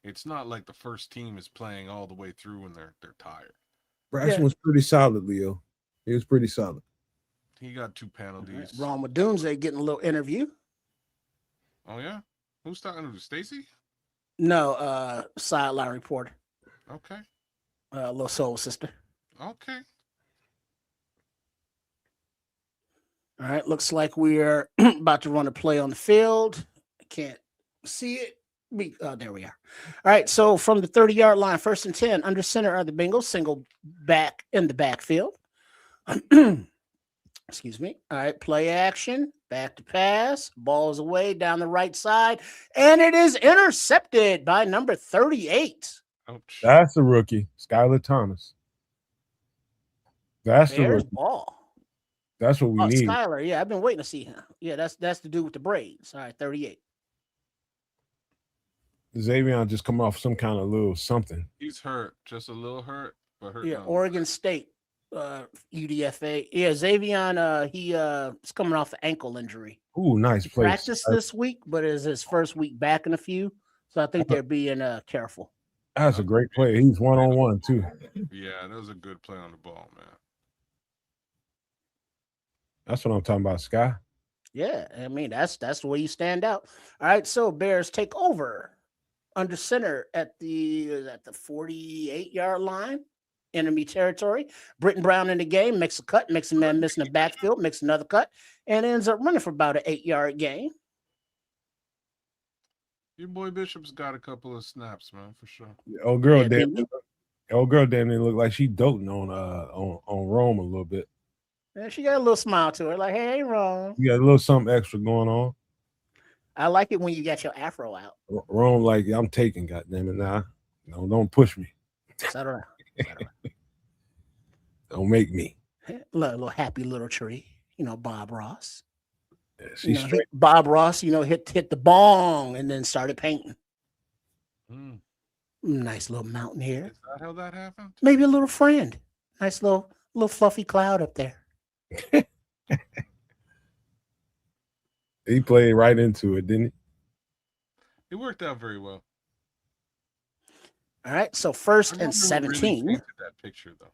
it's not like the first team is playing all the way through and they're tired. Braxton was pretty solid, Leo. He was pretty solid. He got 2 penalties. Ron with Doomsday getting a little interview. Oh yeah, who's talking to Stacy? No, sideline reporter. Okay. Little soul sister. Okay. All right, looks like we're about to run a play on the field. I can't see it. There we are. All right, so from the 30-yard line, 1st and 10, under center are the Bengals, single back in the backfield. Excuse me. All right, play action, back to pass, ball's away down the right side, and it is intercepted by number 38. Ouch. That's the rookie, Skylar Thomas. That's the rookie. Ball. That's what we need. Skylar, yeah, I've been waiting to see him. Yeah, that's the dude with the braids. All right, 38. Xavier just come off some kind of little something. He's hurt, just a little hurt, but hurt. Yeah, Oregon State, UDFA. Yeah, Xavier, he's coming off an ankle injury. Ooh, nice play. Practice this week, but it's his first week back in a few, so I think they're being careful. That's a great play. He's 1-on-1 too. Yeah, that was a good play on the ball, man. That's what I'm talking about, Sky. Yeah, I mean that's the way you stand out. All right, so Bears take over under center at the 48-yard line, enemy territory. Britton Brown in the game, makes a cut, makes a man miss in the backfield, makes another cut, and ends up running for about an 8-yard gain. Your boy Bishop's got a couple of snaps, man, for sure. Old girl damn near look like she doting on Rome a little bit. And she got a little smile to her, like, hey, Rome. You got a little something extra going on. I like it when you got your afro out. Rome, like, I'm taking, goddamn it, now. No, don't push me. Settle down. Don't make me. Little happy little tree, Bob Ross. Yeah, she's straight. Bob Ross, hit the bong and then started painting. Nice little mountain here. Is that how that happened? Maybe a little friend. Nice little fluffy cloud up there. He played right into it, didn't he? It worked out very well. All right, so 1st and 17. Really that picture, though.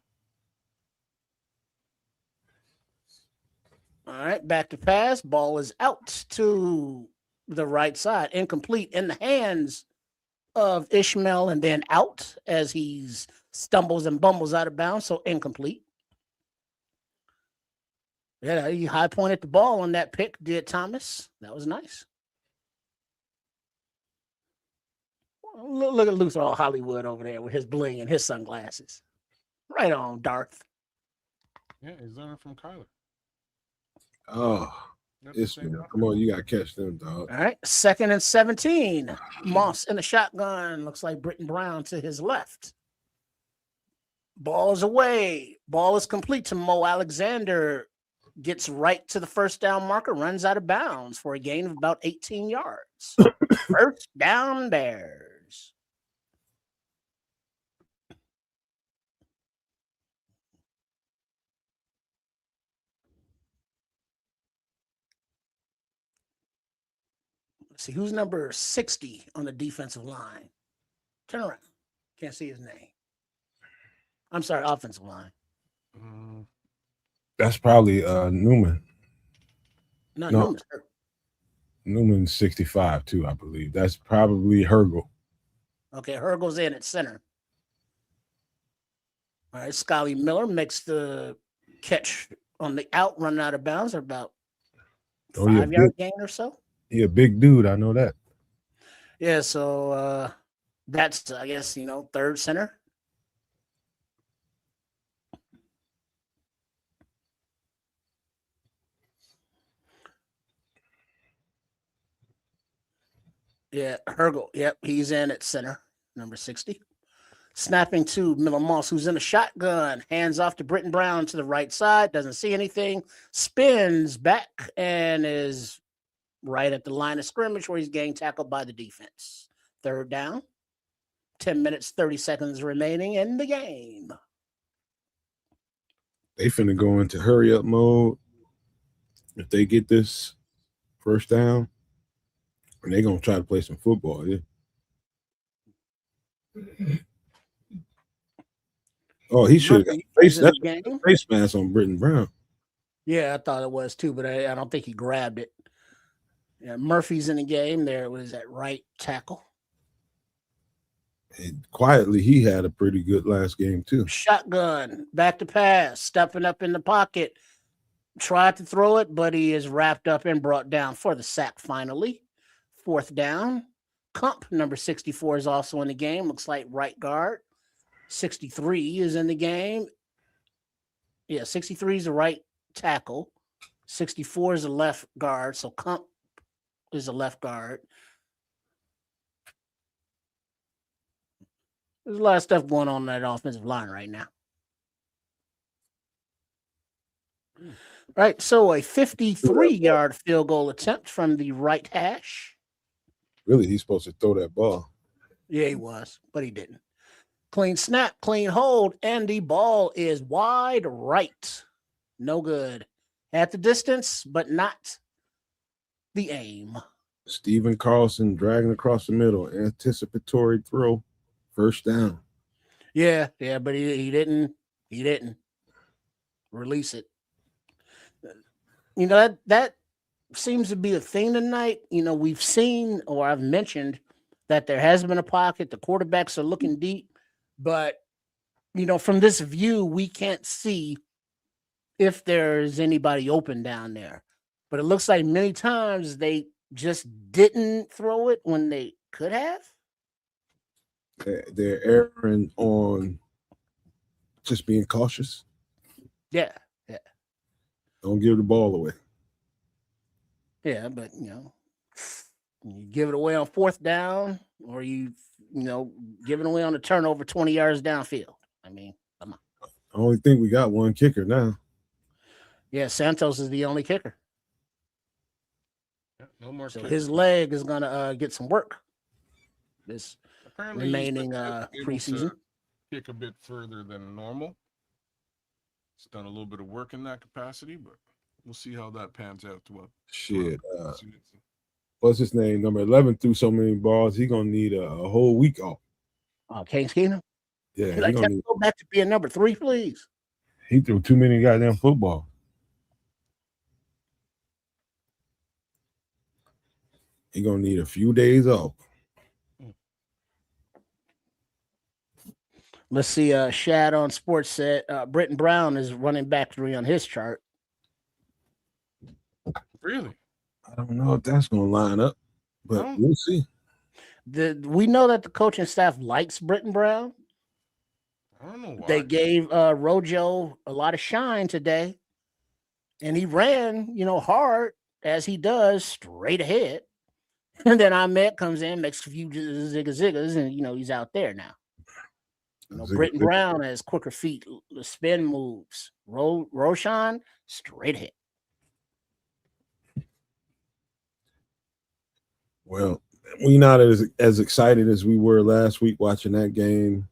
All right, back to pass. Ball is out to the right side. Incomplete in the hands of Ishmael and then out as he stumbles and bumbles out of bounds, so incomplete. Yeah, he high pointed the ball on that pick, did Thomas. That was nice. Look at Luther all Hollywood over there with his bling and his sunglasses. Right on, Darth. Yeah, he's learning from Kyler. Oh, come on, you got to catch them, dog. All right, 2nd and 17. Moss in the shotgun. Looks like Britton Brown to his left. Ball's away. Ball is complete to Mo Alexander. Gets right to the first down marker, runs out of bounds for a gain of about 18 yards. First down, Bears. Let's see, who's number 60 on the defensive line? Turn around. Can't see his name. I'm sorry, offensive line. That's probably Newman. No, Newman's hurt. Newman's 65 too, I believe. That's probably Hergel. Okay, Hergel's in at center. All right, Scotty Miller makes the catch on the out, running out of bounds, or about 5-yard gain or so. He a big dude, I know that. Yeah, so that's, I guess, 3rd center. Yeah, Hergel. Yep, he's in at center, number 60. Snapping to Miller Moss, who's in a shotgun. Hands off to Britton Brown to the right side. Doesn't see anything. Spins back and is right at the line of scrimmage where he's getting tackled by the defense. 3rd down. 10 minutes, 30 seconds remaining in the game. They finna go into hurry up mode. If they get this first down, and they're gonna try to play some football. Yeah. Oh, he should have got Murphy face is in that the game. face mask on Britton Brown. Yeah, I thought it was too, but I don't think he grabbed it. Yeah, Murphy's in the game. There was that right tackle. And quietly, he had a pretty good last game too. Shotgun, back to pass, stepping up in the pocket. Tried to throw it, but he is wrapped up and brought down for the sack finally. 4th down. Kump, number 64, is also in the game. Looks like right guard. 63 is in the game. Yeah, 63 is the right tackle. 64 is the left guard. So Kump is the left guard. There's a lot of stuff going on that offensive line right now. Right, so a 53-yard field goal attempt from the right hash. Really, he's supposed to throw that ball. Yeah, he was, but he didn't. Clean snap, clean hold, and the ball is wide right. No good. At the distance, but not the aim. Stephen Carlson dragging across the middle. Anticipatory throw. First down. Yeah, but he didn't release it. You know, that seems to be a thing tonight. You know, we've seen, or I've mentioned, that there has been a pocket. The quarterbacks are looking deep, but, you know, from this view, we can't see if there's anybody open down there. But it looks like many times they just didn't throw it when they could have. They're erring on just being cautious. Yeah. Don't give the ball away. Yeah, but, you know, you give it away on 4th down, or you give it away on a turnover 20 yards downfield. I mean, come on. I only think we got one kicker now. Yeah, Santos is the only kicker. Yeah, no more. So kickers. his leg is going to get some work this Apparently remaining he's able preseason. to kick a bit further than normal. He's done a little bit of work in that capacity, but we'll see how that pans out. Shit. What's his name? Number 11 threw so many balls. He's going to need a whole week off. Case Keenum? Yeah. Like, go back to being number 3, please. He threw too many goddamn football. He's going to need a few days off. Let's see. Shad on Sports said Britton Brown is running back 3 on his chart. Really? I don't know if that's going to line up, but we'll see. We know that the coaching staff likes Britton Brown. I don't know why. They gave Rojo a lot of shine today, and he ran, hard as he does, straight ahead. And then Ahmed comes in, makes a few ziggas, and he's out there now. Britton Brown has quicker feet, spin moves. Roshan, straight ahead. Well, we're not as excited as we were last week watching that game.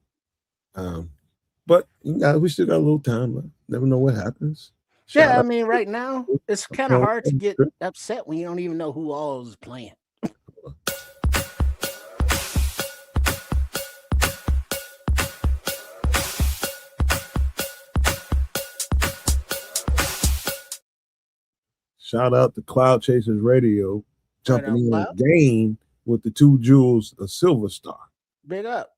But we still got a little time left. Never know what happens. I mean, right now, it's kind of hard to get upset when you don't even know who all is playing. Shout out to Cloud Chasers Radio jumping in the game with the 2 jewels of Silver Star. Big up.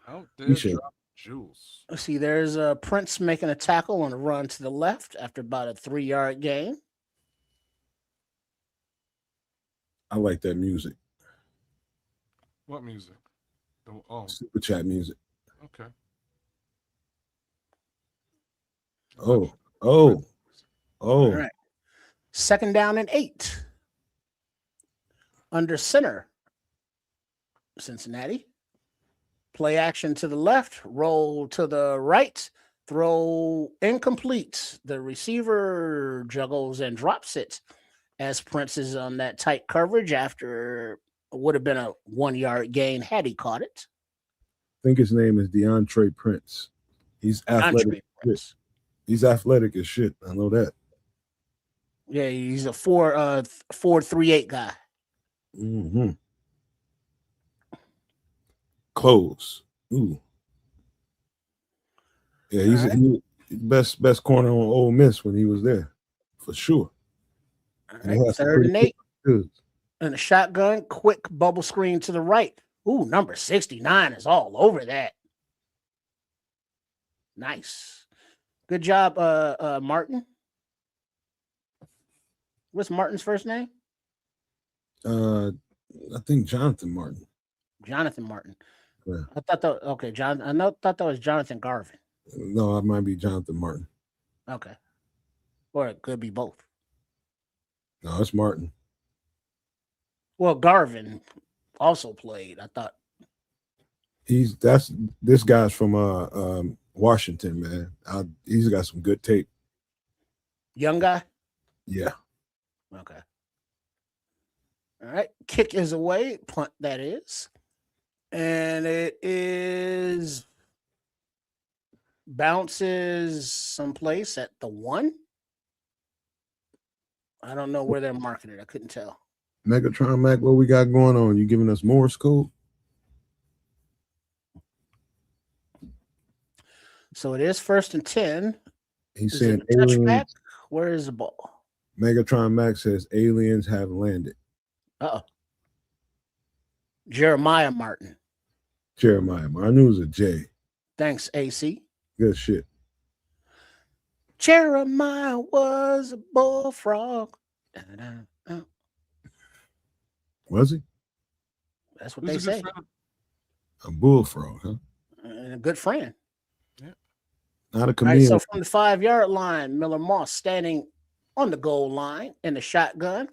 Out there, drop jewels. Let's see, there's Prince making a tackle on a run to the left after about a 3-yard gain. I like that music. What music? Super chat music. Okay. Oh. All right. 2nd down and 8. Under center, Cincinnati. Play action to the left, roll to the right, throw incomplete. The receiver juggles and drops it as Prince is on that tight coverage after would have been a 1-yard gain had he caught it. I think his name is DeAndre Prince. He's athletic. He's athletic as shit. I know that. Yeah, he's a 4.38 guy. Mm-hmm. Close. Ooh. Yeah, he best corner on Ole Miss when he was there, for sure. All And he right, has some 3rd pretty and good 8. dudes. And a shotgun, quick bubble screen to the right. Ooh, number 69 is all over that. Nice. Good job, Martin. What's Martin's first name? I think Jonathan Martin. Jonathan Martin. Yeah. I thought that thought that was Jonathan Garvin. No, it might be Jonathan Martin. Okay. Or it could be both. No, it's Martin. Well, Garvin also played. I thought This guy's from Washington, man. He's got some good tape. young guy. Yeah. Okay. All right. Kick is away. Punt, that is. And it is bounces someplace at the 1. I don't know where they're marking it. I couldn't tell. Megatron Mac, what we got going on? You giving us Morse code? So it is 1st and 10. He's Is saying it a touchback? aliens. Where is the ball? Megatron Mac says aliens have landed. Uh-oh. Jeremiah Martin. Jeremiah. I knew it was a J. Thanks, AC. Good shit. Jeremiah was a bullfrog. Da-da-da. Was he? That's what Who's they a say. good friend A bullfrog, huh? And a good friend. Not a All right, chameleon. so from the 5-yard line, Miller Moss standing on the goal line in the shotgun,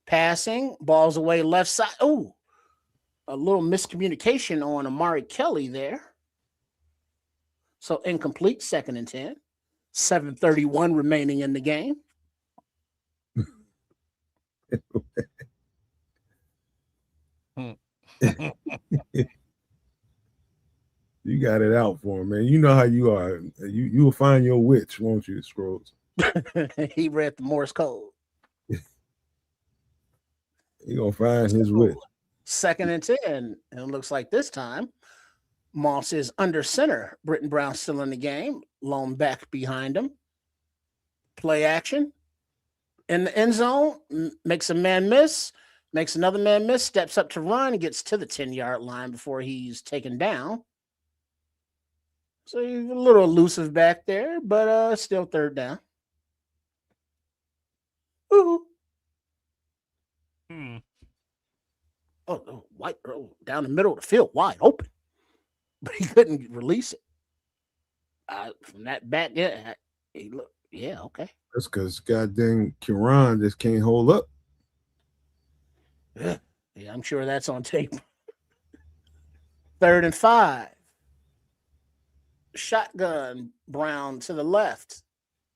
passing, balls away left side. Oh, a little miscommunication on Amari Kelly there. So incomplete, 2nd and 10. 7:31 remaining in the game. You got it out for him, man. You know how you are. You will find your witch, won't you, Scrolls? He read the Morse code. You're gonna find his witch. 2nd and 10. And it looks like this time Moss is under center. Britton Brown still in the game. Lone back behind him. Play action. In the end zone, makes a man miss. Makes another man miss. Steps up to run. Gets to the 10-yard line before he's taken down. So he's a little elusive back there, but still 3rd down. Ooh. Oh, down the middle of the field, wide open. But he couldn't release it. From that back, yeah, he looked, yeah, okay. That's because goddamn Kiran just can't hold up. Yeah, I'm sure that's on tape. 3rd and 5. Shotgun, Brown to the left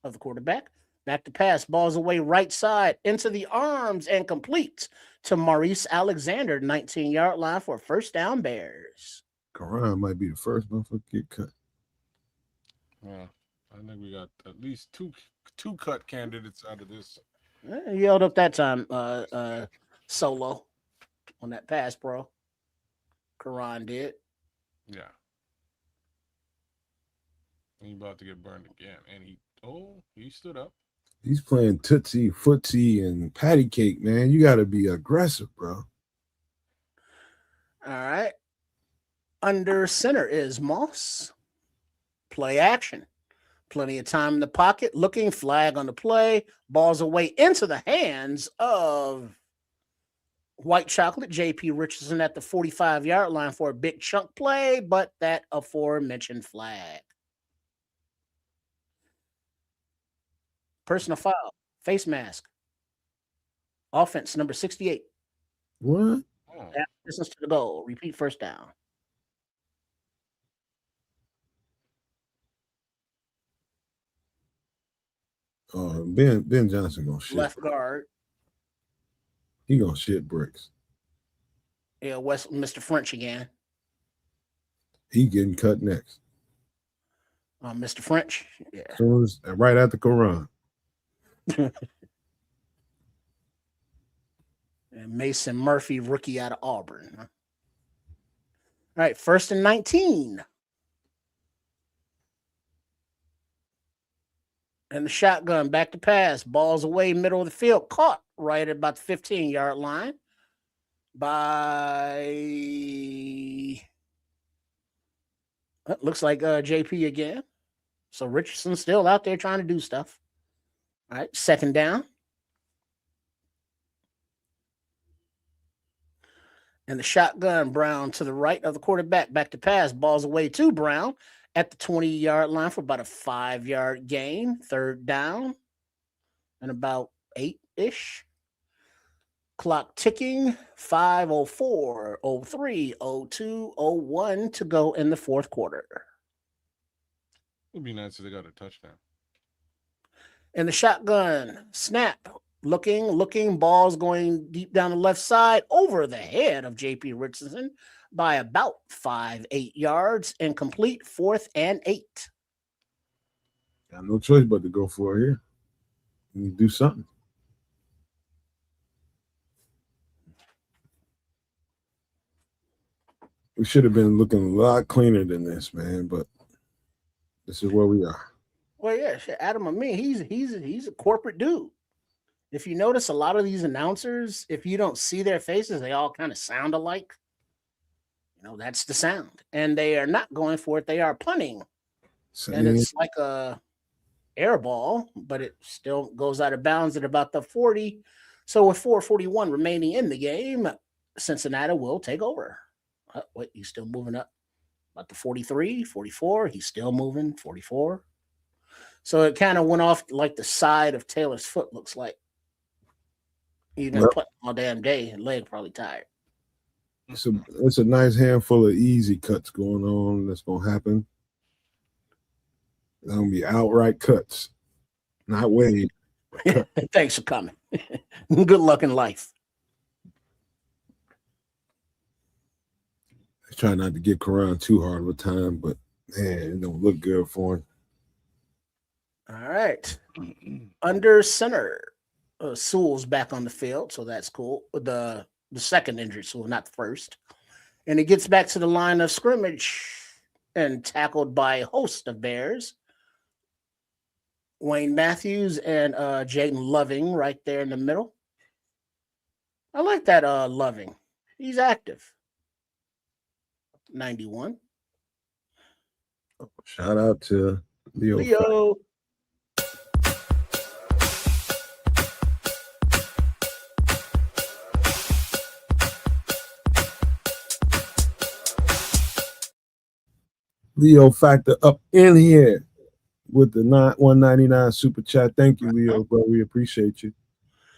of the quarterback. Back to pass, balls away right side into the arms and complete to Maurice Alexander, 19-yard line for a 1st down Bears. Kiran might be the first motherfucker to get cut. Yeah, I think we got at least two cut candidates out of this. He held up that time, solo on that pass, bro. Kiran did. Yeah. He about to get burned again. And he stood up. He's playing Tootsie, Footsie, and Patty Cake, man. You got to be aggressive, bro. All right. Under center is Moss. Play action. Plenty of time in the pocket. Looking, flag on the play. Balls away into the hands of White Chocolate. J.P. Richardson at the 45-yard line for a big chunk play, but that aforementioned flag. Personal foul. Face mask. Offense number 68. What? Distance to the goal. Repeat 1st down. Oh, Ben Johnson gonna shit. Left guard. He gonna shit bricks. Yeah, Mr. French again. He getting cut next. Mr. French. Yeah. Soon as, right after Quran. And Mason Murphy, rookie out of Auburn. All right, 1st and 19. And the shotgun, back to pass. Ball's away, middle of the field. Caught right at about the 15-yard line by... looks like JP again. So Richardson's still out there trying to do stuff. All right, 2nd down. And the shotgun, Brown to the right of the quarterback, back to pass. Ball's away to Brown at the 20-yard line for about a 5-yard gain. 3rd down and about 8-ish. Clock ticking. 5:04, 03, 02, 01 to go in the 4th quarter. It'd be nice if they got a touchdown. And the shotgun, snap. Looking, ball's going deep down the left side over the head of JP Richardson by about 5-8 yards, incomplete. 4th and 8. Got no choice but to go for it here. You need to do something. We should have been looking a lot cleaner than this, man, but this is where we are. Well, yeah, Adam Amin, he's a corporate dude. If you notice, a lot of these announcers, if you don't see their faces, they all kind of sound alike. That's the sound. And they are not going for it. They are punting. And it's like a air ball, but it still goes out of bounds at about the 40. So with 4:41 remaining in the game, Cincinnati will take over. Wait, he's still moving up. About the 43, 44. He's still moving, 44. So it kind of went off like the side of Taylor's foot, looks like. Even putting all damn day, and leg probably tired. It's a nice handful of easy cuts going on. That's gonna happen. They're gonna be outright cuts, not wave. Thanks for coming. Good luck in life. I try not to give Quran too hard of a time, but man, it don't look good for him. All right, under center. Sewell's back on the field, so that's cool. The second injured Sewell, not the first. And he gets back to the line of scrimmage and tackled by a host of Bears. Wayne Matthews and Jaden Loving right there in the middle. I like that Loving. He's active. 91. Shout out to Leo. Leo Factor up in here with the 199 super chat. Thank you, Leo, bro. We appreciate you.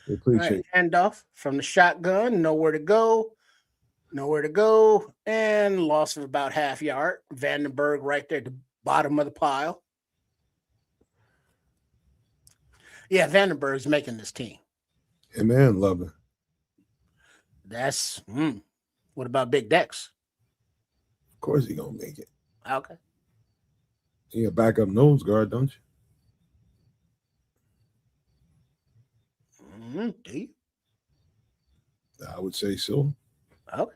We appreciate it. Handoff from the shotgun. Nowhere to go. And loss of about half yard. Vandenberg right there at the bottom of the pile. Yeah, Vandenberg's making this team. Hey, man, love it. That's what about Big Dex? Of course he gonna make it. Okay. You a backup nose guard, don't you? Do you? I would say so. Okay.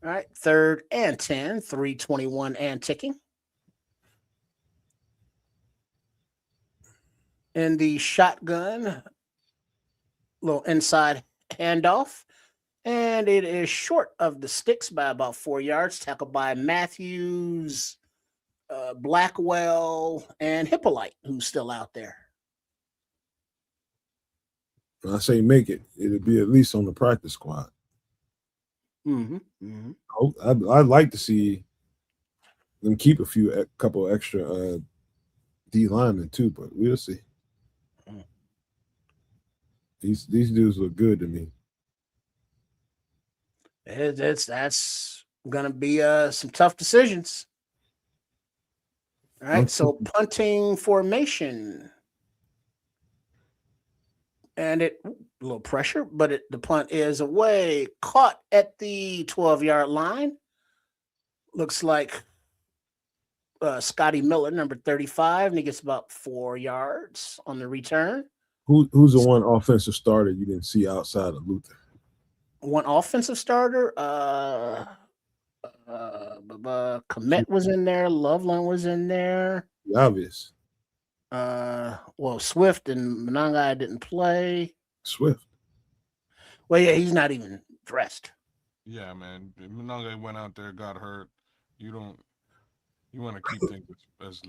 All right. 3rd and 10, 3:21 and ticking. In the shotgun, little inside handoff. And it is short of the sticks by about 4 yards. Tackled by Matthews, Blackwell, and Hippolyte, who's still out there. When I say make it, it'll be at least on the practice squad. Mm-hmm. I'd like to see them keep a couple extra D linemen too, but we'll see. These dudes look good to me. That's gonna be some tough decisions. All right, so punting formation, and a little pressure, but the punt is away, caught at the 12-yard line. Looks like Scotty Miller, number 35, and he gets about 4 yards on the return. Who's the one offensive starter you didn't see outside of Luther? One offensive starter. Komet was in there. Loveland was in there. Obvious. Well, Swift and Monangai didn't play. Swift. Well, yeah, he's not even dressed. Yeah, man. Monangai went out there, got hurt. You want to keep things as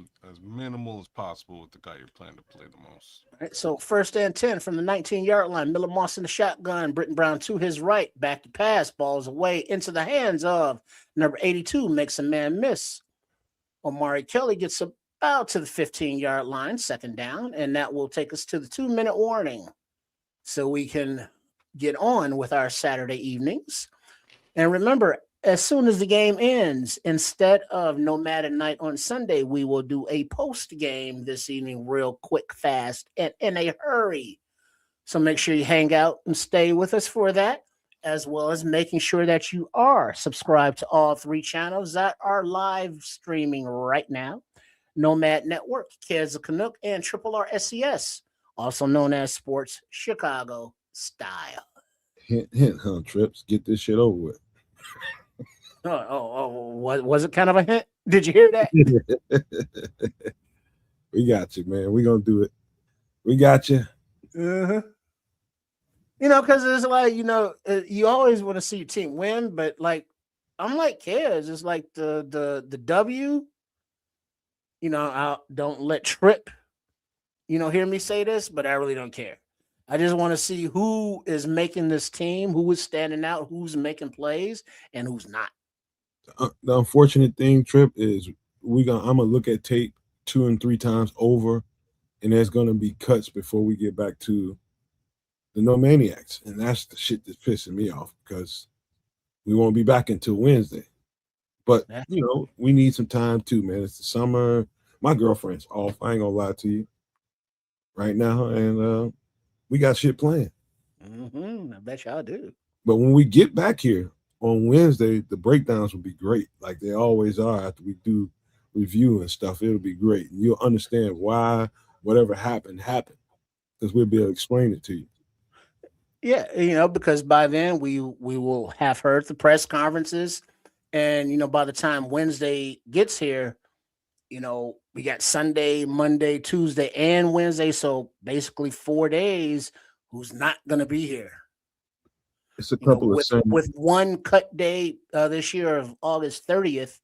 minimal as possible with the guy you're planning to play the most. All right, so 1st and 10 from the 19-yard line. Miller Moss in the shotgun. Britton Brown to his right. Back to pass. Balls away into the hands of number 82. Makes a man miss. Omari Kelly gets about to the 15-yard line. 2nd down. And that will take us to the 2-minute warning. So we can get on with our Saturday evenings. And remember, as soon as the game ends, instead of Nomad at Night on Sunday, we will do a post game this evening, real quick, fast, and in a hurry. So make sure you hang out and stay with us for that, as well as making sure that you are subscribed to all 3 channels that are live streaming right now. Nomad Network, Kids of Canuck, and Triple R SCS, also known as Sports Chicago Style. Hint, huh, Trips? Get this shit over with. Was it kind of a hint? Did you hear that? We got you, man. We gonna do it. We got you. Uh-huh. Because it's like, you always want to see your team win, but like, I'm like kids. It's like the W. I don't let trip. Hear me say this, but I really don't care. I just want to see who is making this team, who is standing out, who's making plays, and who's not. The unfortunate thing, Trip, is I'm gonna look at tape 2 and 3 times over, and there's gonna be cuts before we get back to the No Maniacs, and that's the shit that's pissing me off because we won't be back until Wednesday. But we need some time too, man. It's the summer. My girlfriend's off. I ain't gonna lie to you right now, and we got shit playing. I bet y'all do. But when we get back here on Wednesday, the breakdowns will be great, like they always are after we do review and stuff. It'll be great. And you'll understand why whatever happened, because we'll be able to explain it to you. Yeah, because by then we will have heard the press conferences. And, by the time Wednesday gets here, we got Sunday, Monday, Tuesday, and Wednesday. So basically 4 days who's not going to be here. It's a couple of with one cut day this year of August 30th.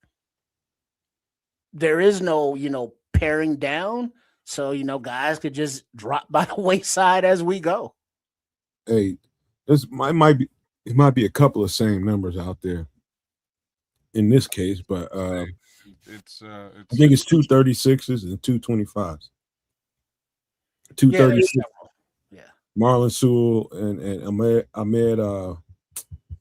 There is no, paring down. So, guys could just drop by the wayside as we go. Hey, it might be a couple of same numbers out there in this case, but I think it's 236s and 225s. 236. Yeah. Marlon Sewell and Ahmed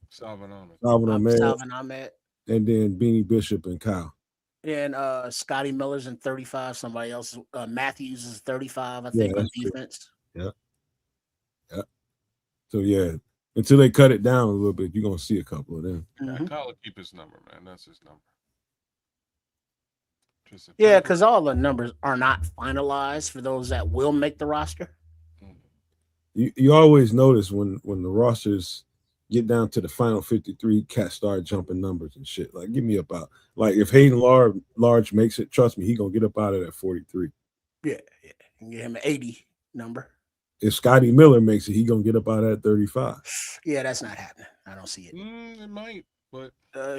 Salvin Ahmed. And then Beanie Bishop and Kyle. And Scotty Miller's in 35. Somebody else, Matthews is 35, I think, on defense. True. Yeah. So yeah, until they cut it down a little bit, you're gonna see a couple of them. Kyle will keep his number, man. That's his number. Yeah, because all the numbers are not finalized for those that will make the roster. You always notice when the rosters get down to the final 53, cats start jumping numbers and shit. Like, give me about, like, if Hayden Large makes it, trust me, he gonna get up out of that 43. Yeah. And get him an 80 number. If Scotty Miller makes it, he gonna get up out of that 35. Yeah, that's not happening. I don't see it. It might, but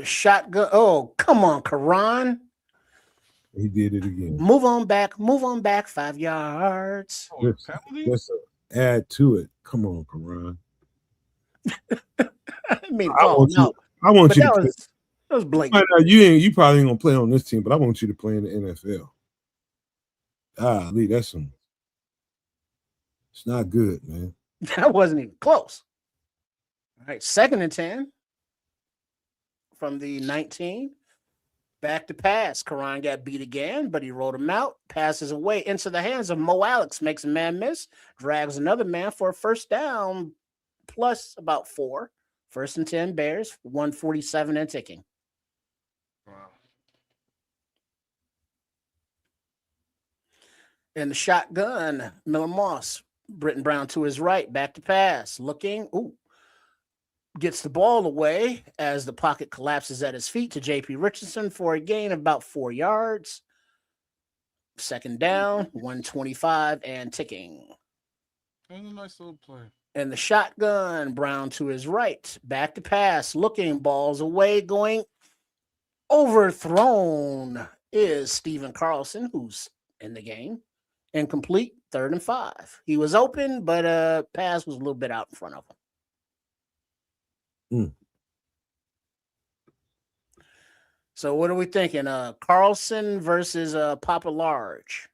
shotgun. Oh, come on, Karan. He did it again. Move on back. 5 yards. Let's add to it. Come on, Karan. I mean, I want you to play. That was blatant. You probably ain't gonna play on this team, but I want you to play in the NFL. Lee, it's not good, man. That wasn't even close. All right, 2nd and 10 from the 19. Back to pass. Karan got beat again, but he rolled him out. Passes away into the hands of Mo Alex. Makes a man miss. Drags another man for a 1st down plus about 4. 1st and 10 Bears. 147 and ticking. Wow. In the shotgun, Miller Moss, Britton Brown to his right, back to pass, looking, gets the ball away as the pocket collapses at his feet to J.P. Richardson for a gain of about 4 yards. Second down, 125 and ticking. That was a nice little play. And the shotgun, Brown to his right, back to pass, looking, balls away, going overthrown is Steven Carlson, who's in the game. Incomplete, 3rd and 5. He was open, but pass was a little bit out in front of him. So what are we thinking? Carlson versus Papa Large.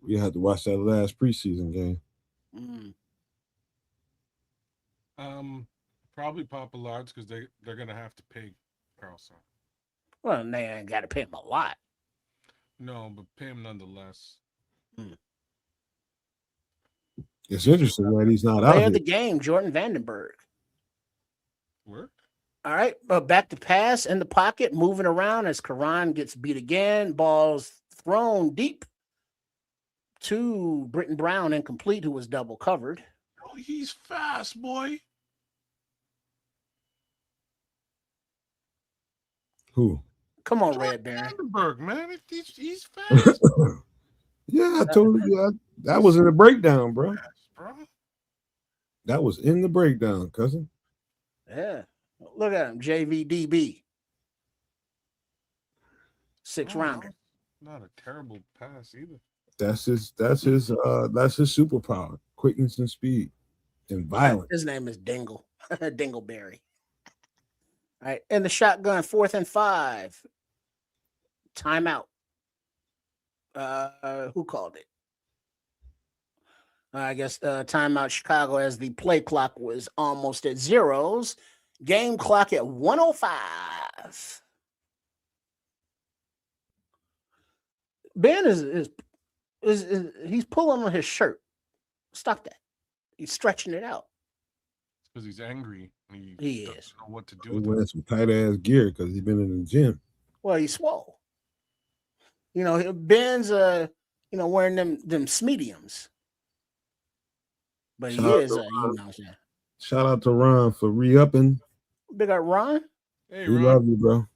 You had to watch that last preseason game. Probably Papa Large because they're gonna have to pay Carlson. Well, they ain't got to pay him a lot. No, but pay him nonetheless. It's interesting that he's not out Player here. of the game, Jordan Vandenberg. Work. All right, back to pass in the pocket, moving around as Karan gets beat again. Balls thrown deep to Britton Brown, incomplete, who was double covered. Oh, he's fast, boy. Who? Come on, Red Baron. Vandenberg, man. He's fast. Yeah, I told you. That was in the breakdown, bro. Bro. That was in the breakdown, cousin. Yeah. Look at him, JVDB. 6-rounder. Not a terrible pass either. That's his superpower. Quickness and speed and violence. His name is Dingle. Dingleberry. All right. And the shotgun, 4th and 5. Timeout. Who called it? I guess timeout Chicago as the play clock was almost at zeros. Game clock at 105. Ben is he's pulling on his shirt. Stop that. He's stretching it out. It's because he's angry. He doesn't is. know what to do He with wearing it. some tight ass gear because he's been in the gym. Well, he's swole. You know, Ben's wearing them mediums. But he is Shout out to Ron for re-upping. Big up Ron. Hey, We Ron. love you, bro.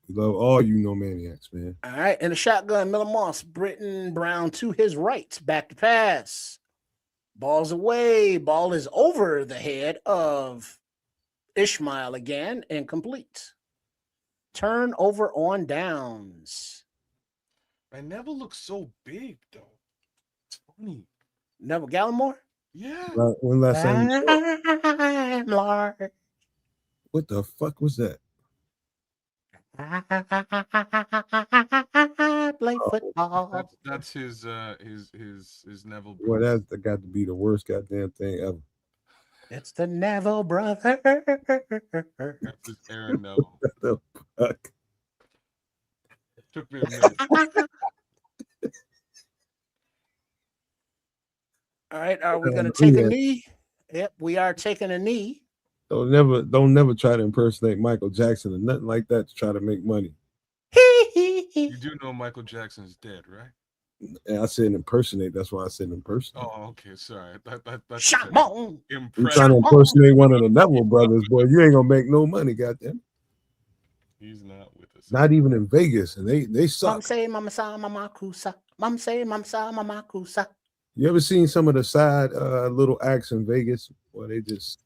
We love all you maniacs, man. All right. And the shotgun, Miller Moss, Britton Brown to his right. Back to pass. Ball's away. Ball is over the head of Ishmael again. Incomplete. Turnover on downs. I never looked so big, though. It's funny. Neville Gallimore? Yeah. When last time you saw- I'm large. what the fuck was that? Play football. That's his Neville. Boy, that's got to be the worst goddamn thing ever. It's the Neville brother. That's his Aaron Neville. What the fuck? Took me a minute. All right, are we going to take a knee? Yep, we are taking a knee. Don't never try to impersonate Michael Jackson or nothing like that to try to make money. You do know Michael Jackson's dead, right? And I said impersonate. That's why I said impersonate. Oh, okay. Sorry. That's Shot-bone. You trying to impersonate one of the Neville brothers, boy? You ain't gonna make no money, goddamn. He's not with us. Not even in Vegas, and they suck. Mama say, mama sa, mama kusa. Mama say, mama sa, mama kusa. You ever seen some of the side little acts in Vegas? Well, they just.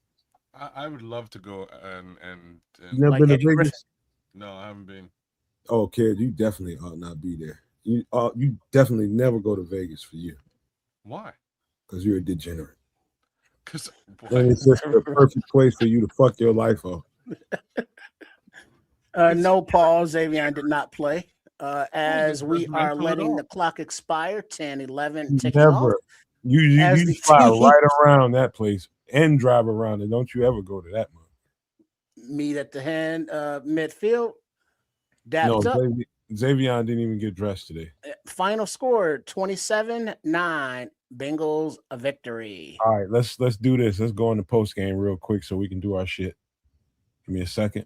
I would love to go and You never Like been to Eddie Vegas? Griffin. no, I haven't been. Oh, kid, you definitely ought not be there. You definitely never go to Vegas for you Why? because you're a degenerate. Because And it's just the perfect place for you to fuck your life off. No, Paul. Xavier did not play. As we wasn't are mental at letting all. the clock expire, 10, 11, You ticking off. never. You As the fly team- right around that place and drive around it. Don't you ever go to that one? Meet at the hand midfield. No, Dapped up. Xavier didn't even get dressed today. Final score 27-9. Bengals a victory. All right, let's do this. Let's go in the post game real quick so we can do our shit. Give me a second.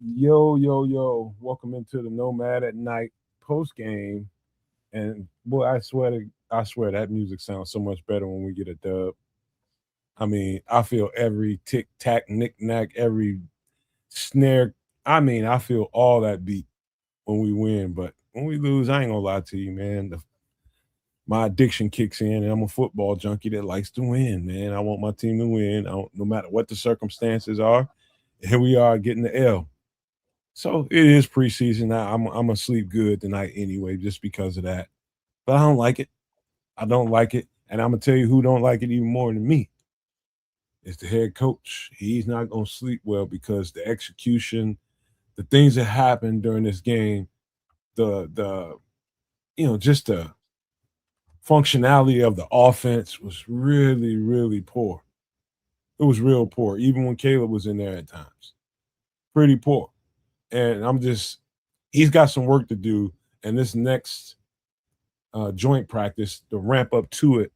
Yo. Welcome into the Nomad at Night post game. And boy, I swear that music sounds so much better when we get a dub. I mean, I feel every tick tack, knick knack, every snare. I mean, I feel all that beat when we win. But when we lose, I ain't gonna lie to you, man. My addiction kicks in, and I'm a football junkie that likes to win, man. I want my team to win. No matter what the circumstances are. Here we are getting the L. So it is preseason. I'm gonna sleep good tonight anyway, just because of that. But I don't like it. I don't like it, and I'm gonna tell you who don't like it even more than me. It's the head coach. He's not gonna sleep well because the execution, the things that happened during this game, the just the functionality of the offense was really poor. It was real poor, even when Caleb was in there at times. Pretty poor. And he's got some work to do. And this next joint practice, the ramp up to it,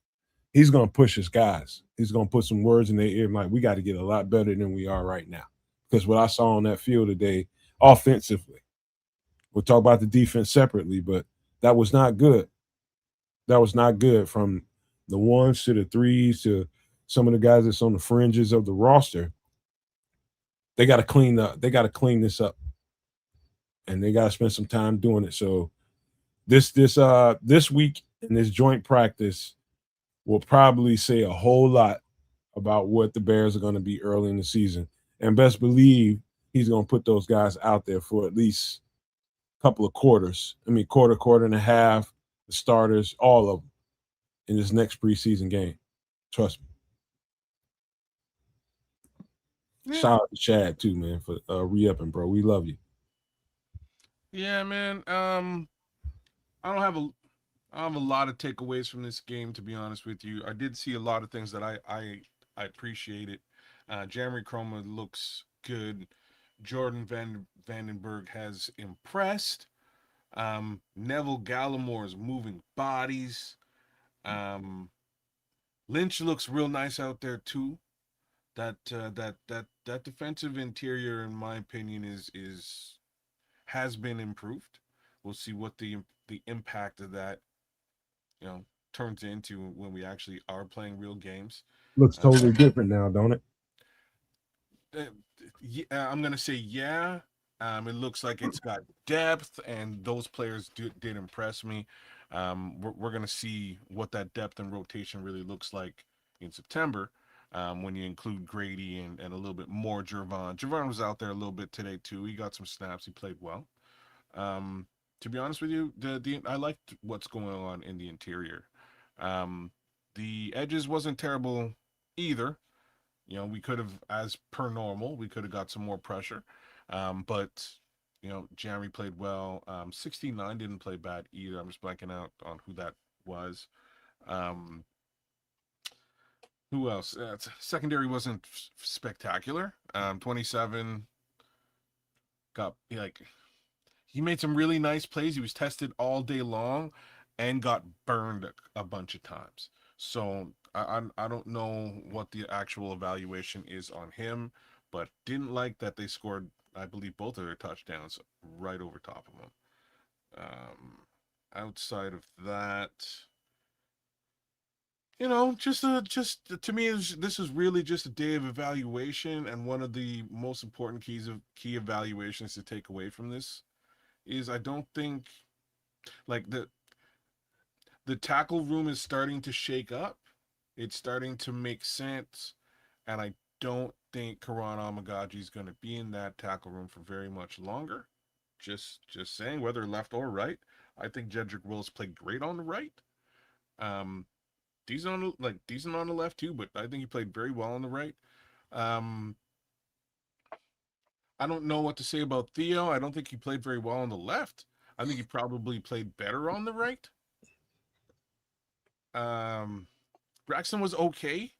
he's going to push his guys. He's going to put some words in their ear, like, we got to get a lot better than we are right now. Because what I saw on that field today, offensively, we'll talk about the defense separately, but that was not good. That was not good, from the ones to the threes to some of the guys that's on the fringes of the roster. They got to clean this up, and they got to spend some time doing it. So this week in this joint practice will probably say a whole lot about what the Bears are going to be early in the season. And best believe he's going to put those guys out there for at least a couple of quarters. I mean, quarter and a half, the starters, all of them in this next preseason game. Trust me. Yeah. Shout out to Chad too, man, for re-upping, bro. We love you. Yeah, man. I don't have a I have a lot of takeaways from this game, to be honest with you. I did see a lot of things that I appreciated. Jeremy Chroma looks good. Jordan Vandenberg has impressed. Neville Gallimore's moving bodies. Um, Lynch looks real nice out there too. That defensive interior, in my opinion, is has been improved. We'll see what the impact of that turns into when we actually are playing real games. Looks Uh, totally different now, don't it? uh, yeah, I'm gonna say yeah. It looks like it's got depth, and those players did impress me. We're gonna see what that depth and rotation really looks like in September, when you include Grady and a little bit more Jervon. Jervon was out there a little bit today too. He got some snaps. He played well. Um, to be honest with you, the I liked what's going on in the interior. Um, the edges wasn't terrible either. We could have, as per normal, we could have got some more pressure. But Jeremy played well. 69 didn't play bad either. I'm just blanking out on who that was. Um, who else? Secondary wasn't spectacular. 27 got like he made some really nice plays. He was tested all day long and got burned a bunch of times. So I don't know what the actual evaluation is on him, but didn't like that they scored, I believe, both of their touchdowns right over top of him. Outside of that, just to me, this is really just a day of evaluation, and one of the most important key evaluations to take away from this is I don't think like the tackle room is starting to shake up. It's starting to make sense, and I don't think Karan Amagaji is going to be in that tackle room for very much longer. Just saying, whether left or right. I think Jedrick Wills played great on the right. Um, decent on the left too, but I think he played very well on the right. Um, I don't know what to say about Theo. I don't think he played very well on the left. I think he probably played better on the right. Um, Braxton was okay.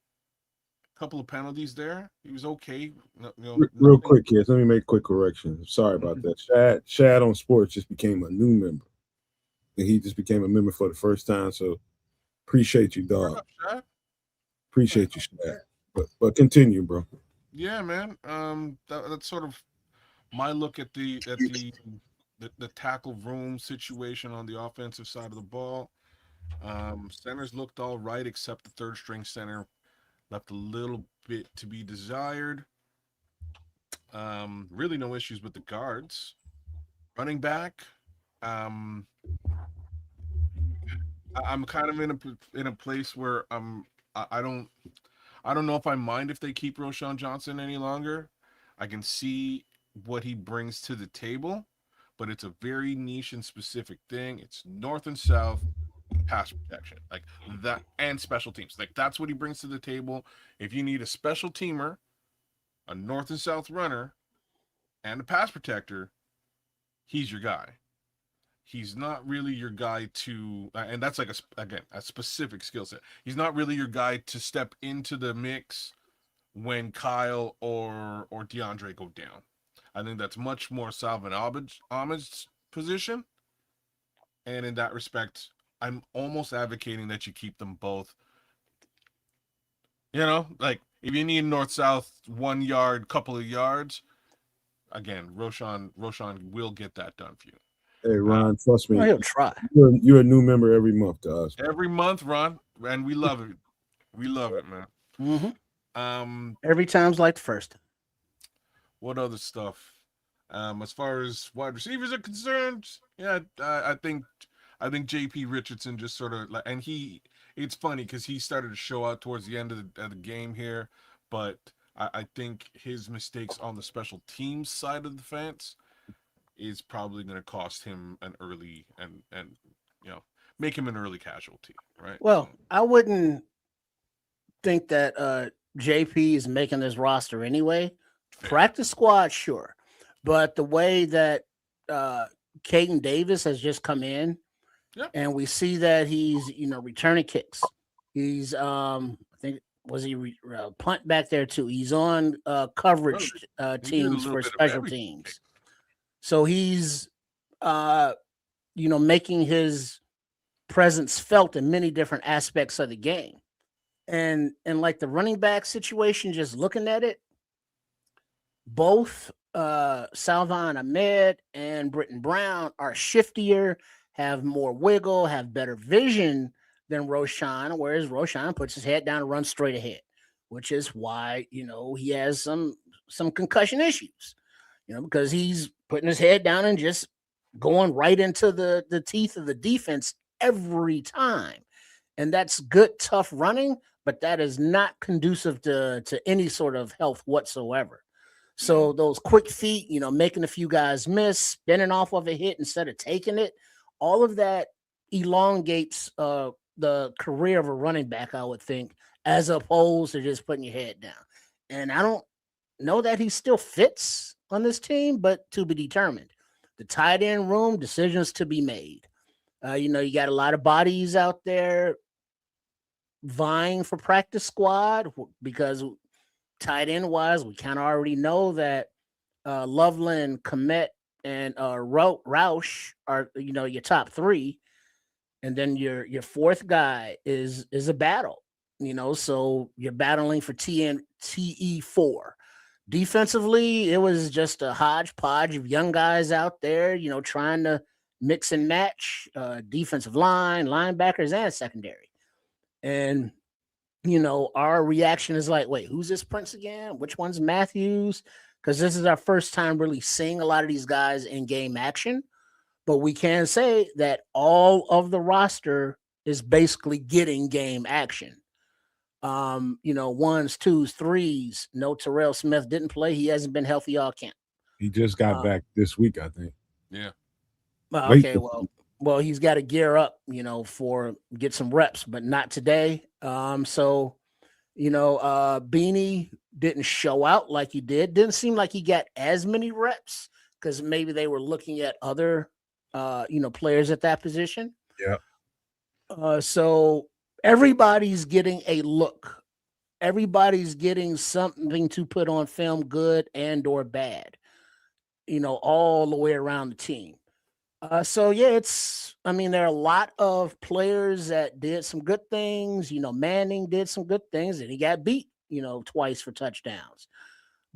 Couple of penalties there. He was okay. Real Nothing. quick, kids. Let me make a quick correction. Sorry about that. Shad on Sports just became a new member, and he just became a member for the first time. So appreciate you, Word dog. up, Shad. Appreciate you, Shad. But continue, bro. Yeah, man. That's sort of my look at the tackle room situation on the offensive side of the ball. Centers looked all right, except the third string center left a little bit to be desired. Really no issues with the guards. Running back, um, I'm kind of in a place where I don't know if I mind if they keep Roshan Johnson any longer. I can see what he brings to the table, but it's a very niche and specific thing. It's north and south pass protection, like that, and special teams. Like that's what he brings to the table. If you need a special teamer, a north and south runner, and a pass protector, he's your guy. He's not really your guy to, and that's like a specific skill set. He's not really your guy to step into the mix when Kyle or DeAndre go down. I think that's much more Salvin Ahmed's position, and in that respect, I'm almost advocating that you keep them both. You know, like if you need north south 1 yard, couple of yards, again, Roshan will get that done for you. Hey, Ron, trust me. Well, he'll try. You're a new member every month to us. Every month, Ron, and we love it. We love it, man. Mm-hmm. Every time's like the first. What other stuff? As far as wide receivers are concerned, yeah, I think JP Richardson just sort of like, and it's funny because he started to show out towards the end of the game here, but I think his mistakes on the special teams side of the fence is probably going to cost him an early and make him an early casualty, right? Well, I wouldn't think that JP is making this roster anyway. Fair. Practice squad, sure, but the way that Caden Davis has just come in, and we see that he's returning kicks. He's I think was he punt back there too. He's on coverage teams for special teams. So he's, making his presence felt in many different aspects of the game. And like the running back situation, just looking at it, both Salvon Ahmed and Britton Brown are shiftier, have more wiggle, have better vision than Roshan, whereas Roshan puts his head down and runs straight ahead, which is why, he has some concussion issues, because he's putting his head down and just going right into the teeth of the defense every time. And that's good, tough running, but that is not conducive to any sort of health whatsoever. So those quick feet, making a few guys miss, spinning off of a hit instead of taking it, all of that elongates the career of a running back, I would think, as opposed to just putting your head down. And I don't know that he still fits on this team, but to be determined. The tight end room, decisions to be made. You got a lot of bodies out there vying for practice squad because tight end wise, we kind of already know that Loveland, Komet, and Roush are your top three, and then your fourth guy is a battle. So you're battling for TE4. Defensively, it was just a hodgepodge of young guys out there, trying to mix and match defensive line, linebackers, and secondary. And, our reaction is like, wait, who's this Prince again? Which one's Matthews? Because this is our first time really seeing a lot of these guys in game action. But we can say that all of the roster is basically getting game action. Ones, twos, threes. No, Terrell Smith didn't play. He hasn't been healthy all camp. He just got back this week, I think. Yeah. Okay, well, he's got to gear up, get some reps, but not today. So, Beanie didn't show out like he did. Didn't seem like he got as many reps because maybe they were looking at other, players at that position. Yeah. So everybody's getting a look. Everybody's getting something to put on film, good and or bad, all the way around the team. So yeah, there are a lot of players that did some good things. Manning did some good things and he got beat, twice for touchdowns.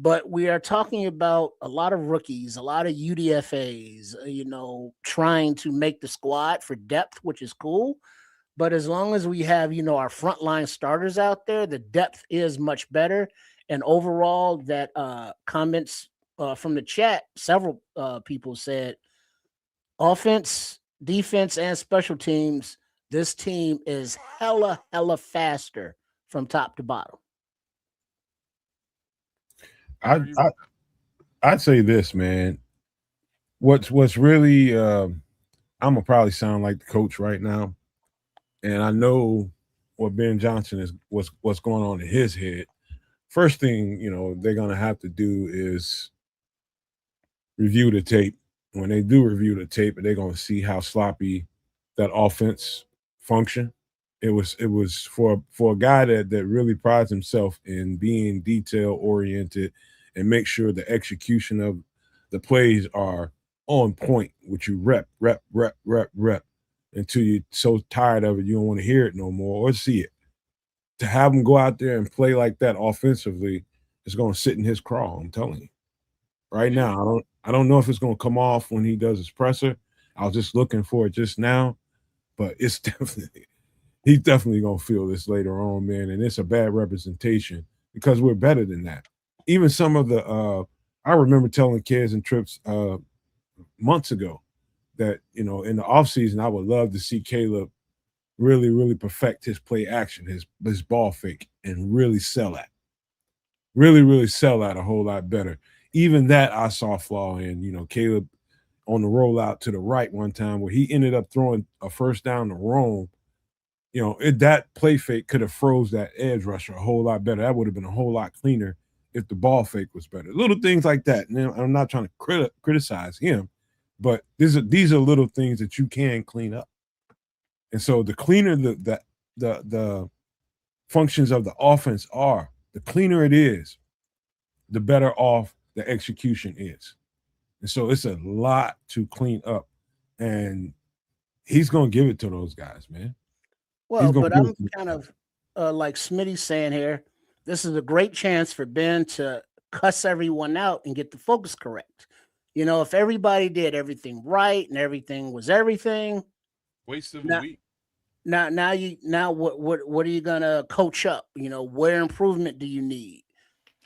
but we are talking about a lot of rookies, a lot of UDFAs, trying to make the squad for depth, which is cool. But as long as we have, our frontline starters out there, the depth is much better. And overall, that comments from the chat, several people said offense, defense, and special teams, this team is hella faster from top to bottom. I'd say this, man. What's really I'm gonna probably sound like the coach right now, and I know what Ben Johnson is what's going on in his head. First thing they're gonna have to do is review the tape. When they do review the tape, they're gonna see how sloppy that offense function. It was for a guy that really prides himself in being detail oriented and make sure the execution of the plays are on point, which you rep until you're so tired of it you don't want to hear it no more or see it. To have him go out there and play like that offensively is going to sit in his craw. I'm telling you. Right now, I don't know if it's going to come off when he does his presser. I was just looking for it just now, but he's definitely going to feel this later on, man. And it's a bad representation because we're better than that. Even some of the I remember telling kids and trips months ago that in the offseason I would love to see Caleb really perfect his play action, his ball fake, and really sell at a whole lot better. Even that I saw flaw in. Caleb on the rollout to the right one time where he ended up throwing a first down to Rome. That play fake could have froze that edge rusher a whole lot better. That would have been a whole lot cleaner if the ball fake was better. Little things like that. And I'm not trying to criticize him, but these are little things that you can clean up. And so the cleaner the functions of the offense are, the cleaner it is, the better off the execution is. And so it's a lot to clean up. And he's going to give it to those guys, man. Well, but I'm kind of like Smitty's saying here, this is a great chance for Ben to cuss everyone out and get the focus correct. If everybody did everything right and everything was everything, waste of a week. Now what are you gonna coach up? Where improvement do you need?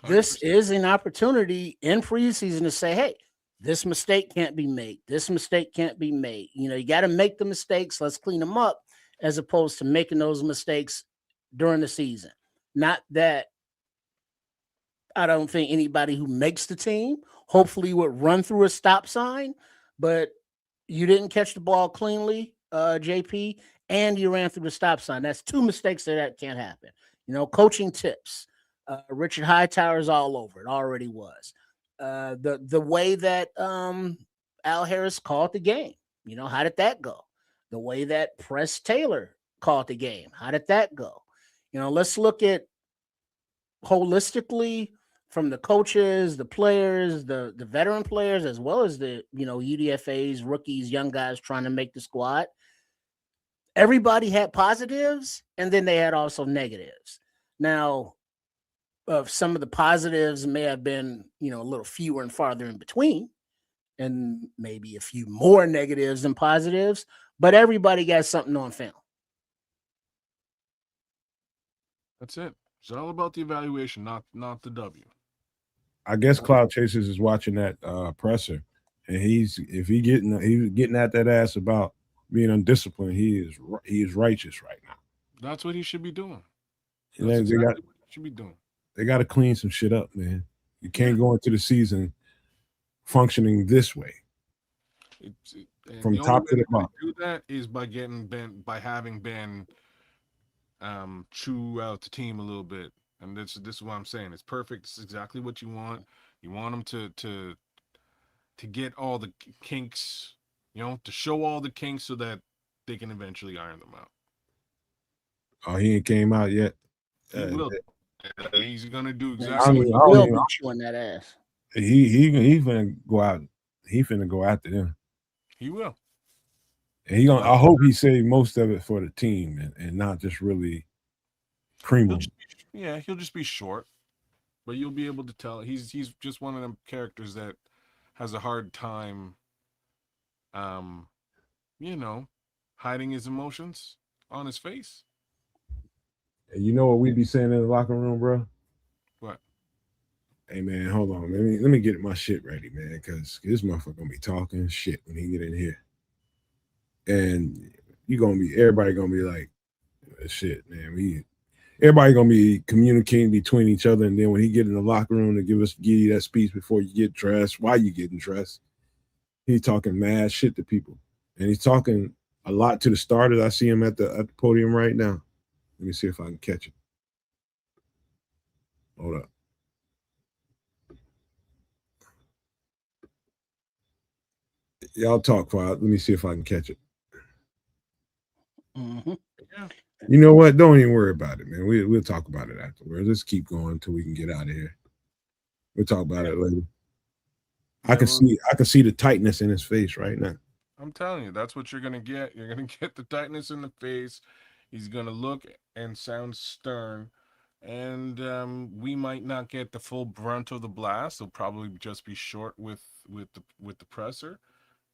100%. This is an opportunity in preseason to say, hey, this mistake can't be made. This mistake can't be made. You got to make the mistakes. Let's clean them up, as opposed to making those mistakes during the season. Not that I don't think anybody who makes the team hopefully would run through a stop sign, but you didn't catch the ball cleanly, JP, and you ran through the stop sign. That's two mistakes that can't happen. Coaching tips. Richard Hightower's all over it. Already was. The way that Al Harris called the game. How did that go? The way that Press Taylor called the game. How did that go? Let's look at holistically from the coaches, the players, the veteran players, as well as the UDFAs, rookies, young guys trying to make the squad. Everybody had positives, and then they had also negatives. Now, some of the positives may have been, a little fewer and farther in between, and maybe a few more negatives than positives, but everybody got something on film. That's it. It's all about the evaluation, not the W. I guess Cloud Chasers is watching that presser, and he's getting at that ass about being undisciplined. He is righteous right now. That's what he should be doing. What he should be doing. They got to clean some shit up, man. You can't go into the season functioning this way. From top to the bottom. Do that is by having Ben chew out the team a little bit, and this is what I'm saying. It's perfect. This is exactly what you want. You want them to get all the kinks, to show all the kinks so that they can eventually iron them out. Oh, he ain't came out yet. He will. He's gonna do exactly. He will be chewing that ass. He finna go out. He finna go after them. He will. And I hope he saved most of it for the team and not just really cream him. He'll just be short. but you'll be able to tell. He's just one of them characters that has a hard time, um, you know, hiding his emotions on his face. And you know what we be saying in the locker room, bro? What? Hey man, hold on. Let me get my shit ready, man, because this motherfucker gonna be talking shit when he get in here, and everybody gonna be like, shit, man. Everybody gonna be communicating between each other, and then when he get in the locker room to give you that speech before you get dressed, while you getting dressed, he talking mad shit to people, and he's talking a lot to the starters. I see him at the podium right now. Let me see if I can catch it. Hold up. Y'all talk quiet. Let me see if I can catch it. Mm-hmm. Yeah. You know what? Don't even worry about it, man. We'll talk about it afterwards. Let's keep going until we can get out of here. We'll talk about it later. I can see the tightness in his face right now. I'm telling you, that's what you're gonna get. You're gonna get the tightness in the face. He's gonna look and sound stern, and we might not get the full brunt of the blast. He'll probably just be short with the presser,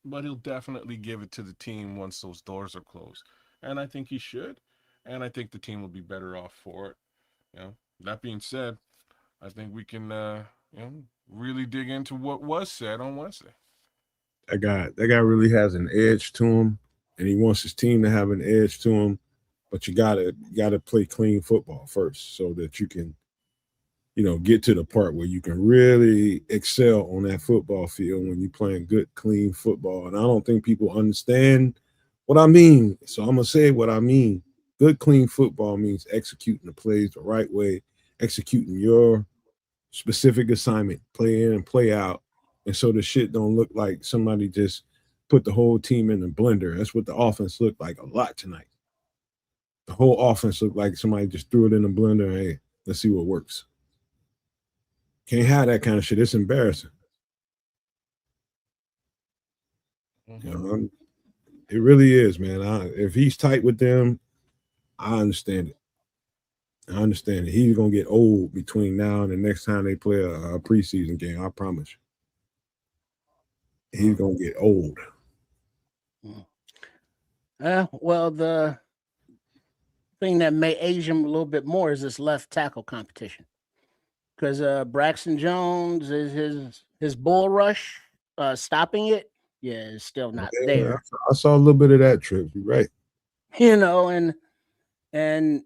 but he'll definitely give it to the team once those doors are closed. And I think he should, and I think the team will be better off for it. That being said, I think we can really dig into what was said on Wednesday. That guy really has an edge to him, and he wants his team to have an edge to him. But you gotta play clean football first, so that you can, get to the part where you can really excel on that football field when you're playing good, clean football. And I don't think people understand what I mean. So I'm gonna say what I mean. Good, clean football means executing the plays the right way, executing your specific assignment, play in and play out. And so the shit don't look like somebody just put the whole team in a blender. That's what the offense looked like a lot tonight. The whole offense looked like somebody just threw it in a blender. And, hey, let's see what works. Can't have that kind of shit. It's embarrassing. Mm-hmm. It really is, man. If he's tight with them, I understand it. He's gonna get old between now and the next time they play a preseason game. I promise you. He's gonna get old. Well, the thing that may age him a little bit more is this left tackle competition, because Braxton Jones is his bull rush, stopping it. Yeah, is still not there. I saw a little bit of that trip. You're right. And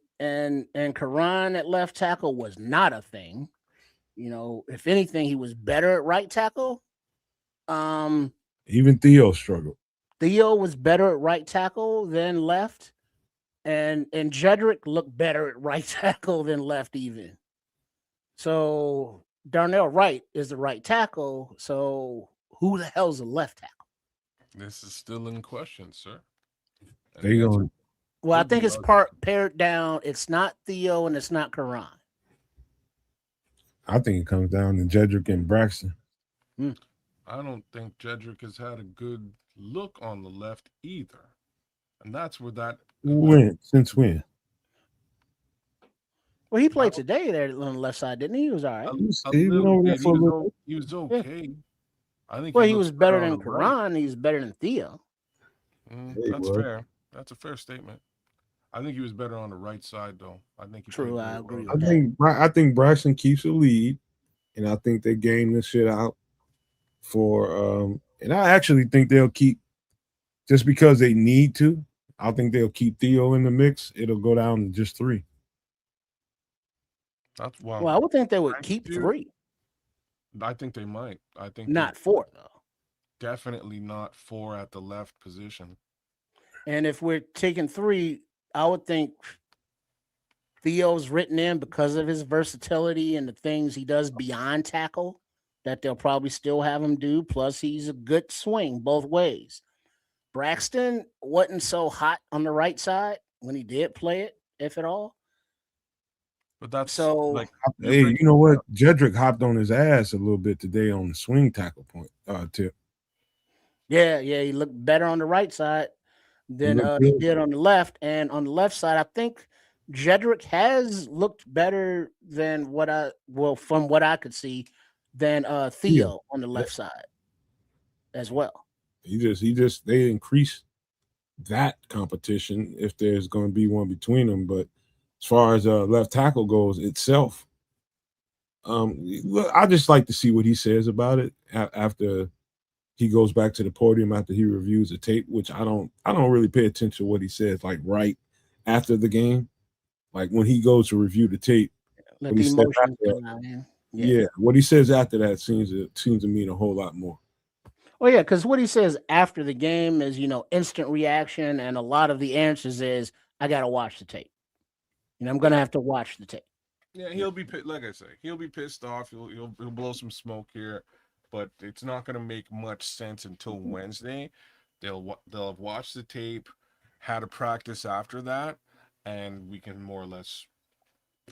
Karan at left tackle was not a thing. If anything, he was better at right tackle. Even Theo struggled. Theo was better at right tackle than left, and Jedrick looked better at right tackle than left even. So Darnell Wright is the right tackle. So who the hell's the left tackle? This is still in question, sir. They going. Well, I think it's pared down. It's not Theo and it's not Karan. I think it comes down to Jedrick and Braxton. I don't think Jedrick has had a good look on the left either. And that's where that... Since when? Well, he played today there on the left side, didn't he? He was all right. He was okay. Yeah. I think he was better than Karan. Right. He was better than Theo. That's fair. That's a fair statement. I think he was better on the right side, though. I think True, I agree. I think Braxton keeps the lead, and I think they game this shit out for. And I actually think they'll keep, just because they need to. I think they'll keep Theo in the mix. It'll go down to just 3. Well, I would think they would keep 3. I think they might. I think not 4 though. Definitely not 4 at the left position. And if we're taking 3, I would think Theo's written in because of his versatility and the things he does beyond tackle that they'll probably still have him do. Plus, he's a good swing both ways. Braxton wasn't so hot on the right side when he did play it, if at all. But that's so. Like, hey, you know what? Jedrick hopped on his ass a little bit today on the swing tackle point tip. Yeah, he looked better on the right side than he did on the left. And on the left side, I think Jedrick has looked better than from what I could see, than Yeah. Theo on the left side as well. They increase that competition if there's going to be one between them. But as far as left tackle goes itself, I just like to see what he says about it after he goes back to the podium after he reviews the tape, which I don't really pay attention to what he says like right after the game. Like when he goes to review the tape, Let what he the says emotions after, come out, man. yeah, what he says after that seems to mean a whole lot more. Well, yeah, because what he says after the game is, instant reaction, and a lot of the answers is, I got to watch the tape. I'm going to have to watch the tape. Yeah, he'll be like I say, he'll be pissed off. He'll blow some smoke here, but it's not going to make much sense until Wednesday. They'll have watched the tape, had a practice after that, and we can more or less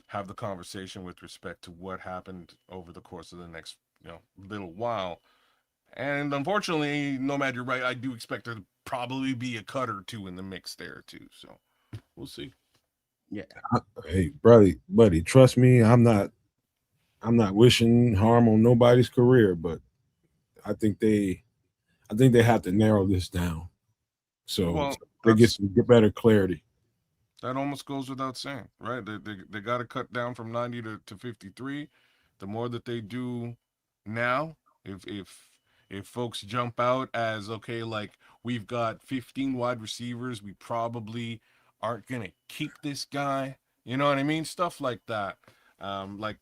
have the conversation with respect to what happened over the course of the next little while. And unfortunately, Nomad, you're right. I do expect there to probably be a cut or two in the mix there too. So we'll see. Yeah. Hey, buddy, trust me, I'm not wishing harm on nobody's career, but I think they have to narrow this down so they get some better clarity. That almost goes without saying, right? They got to cut down from 90 to 53. The more that they do now, if folks jump out as okay, like we've got 15 wide receivers, we probably aren't gonna keep this guy. You know what I mean? Stuff like that. Like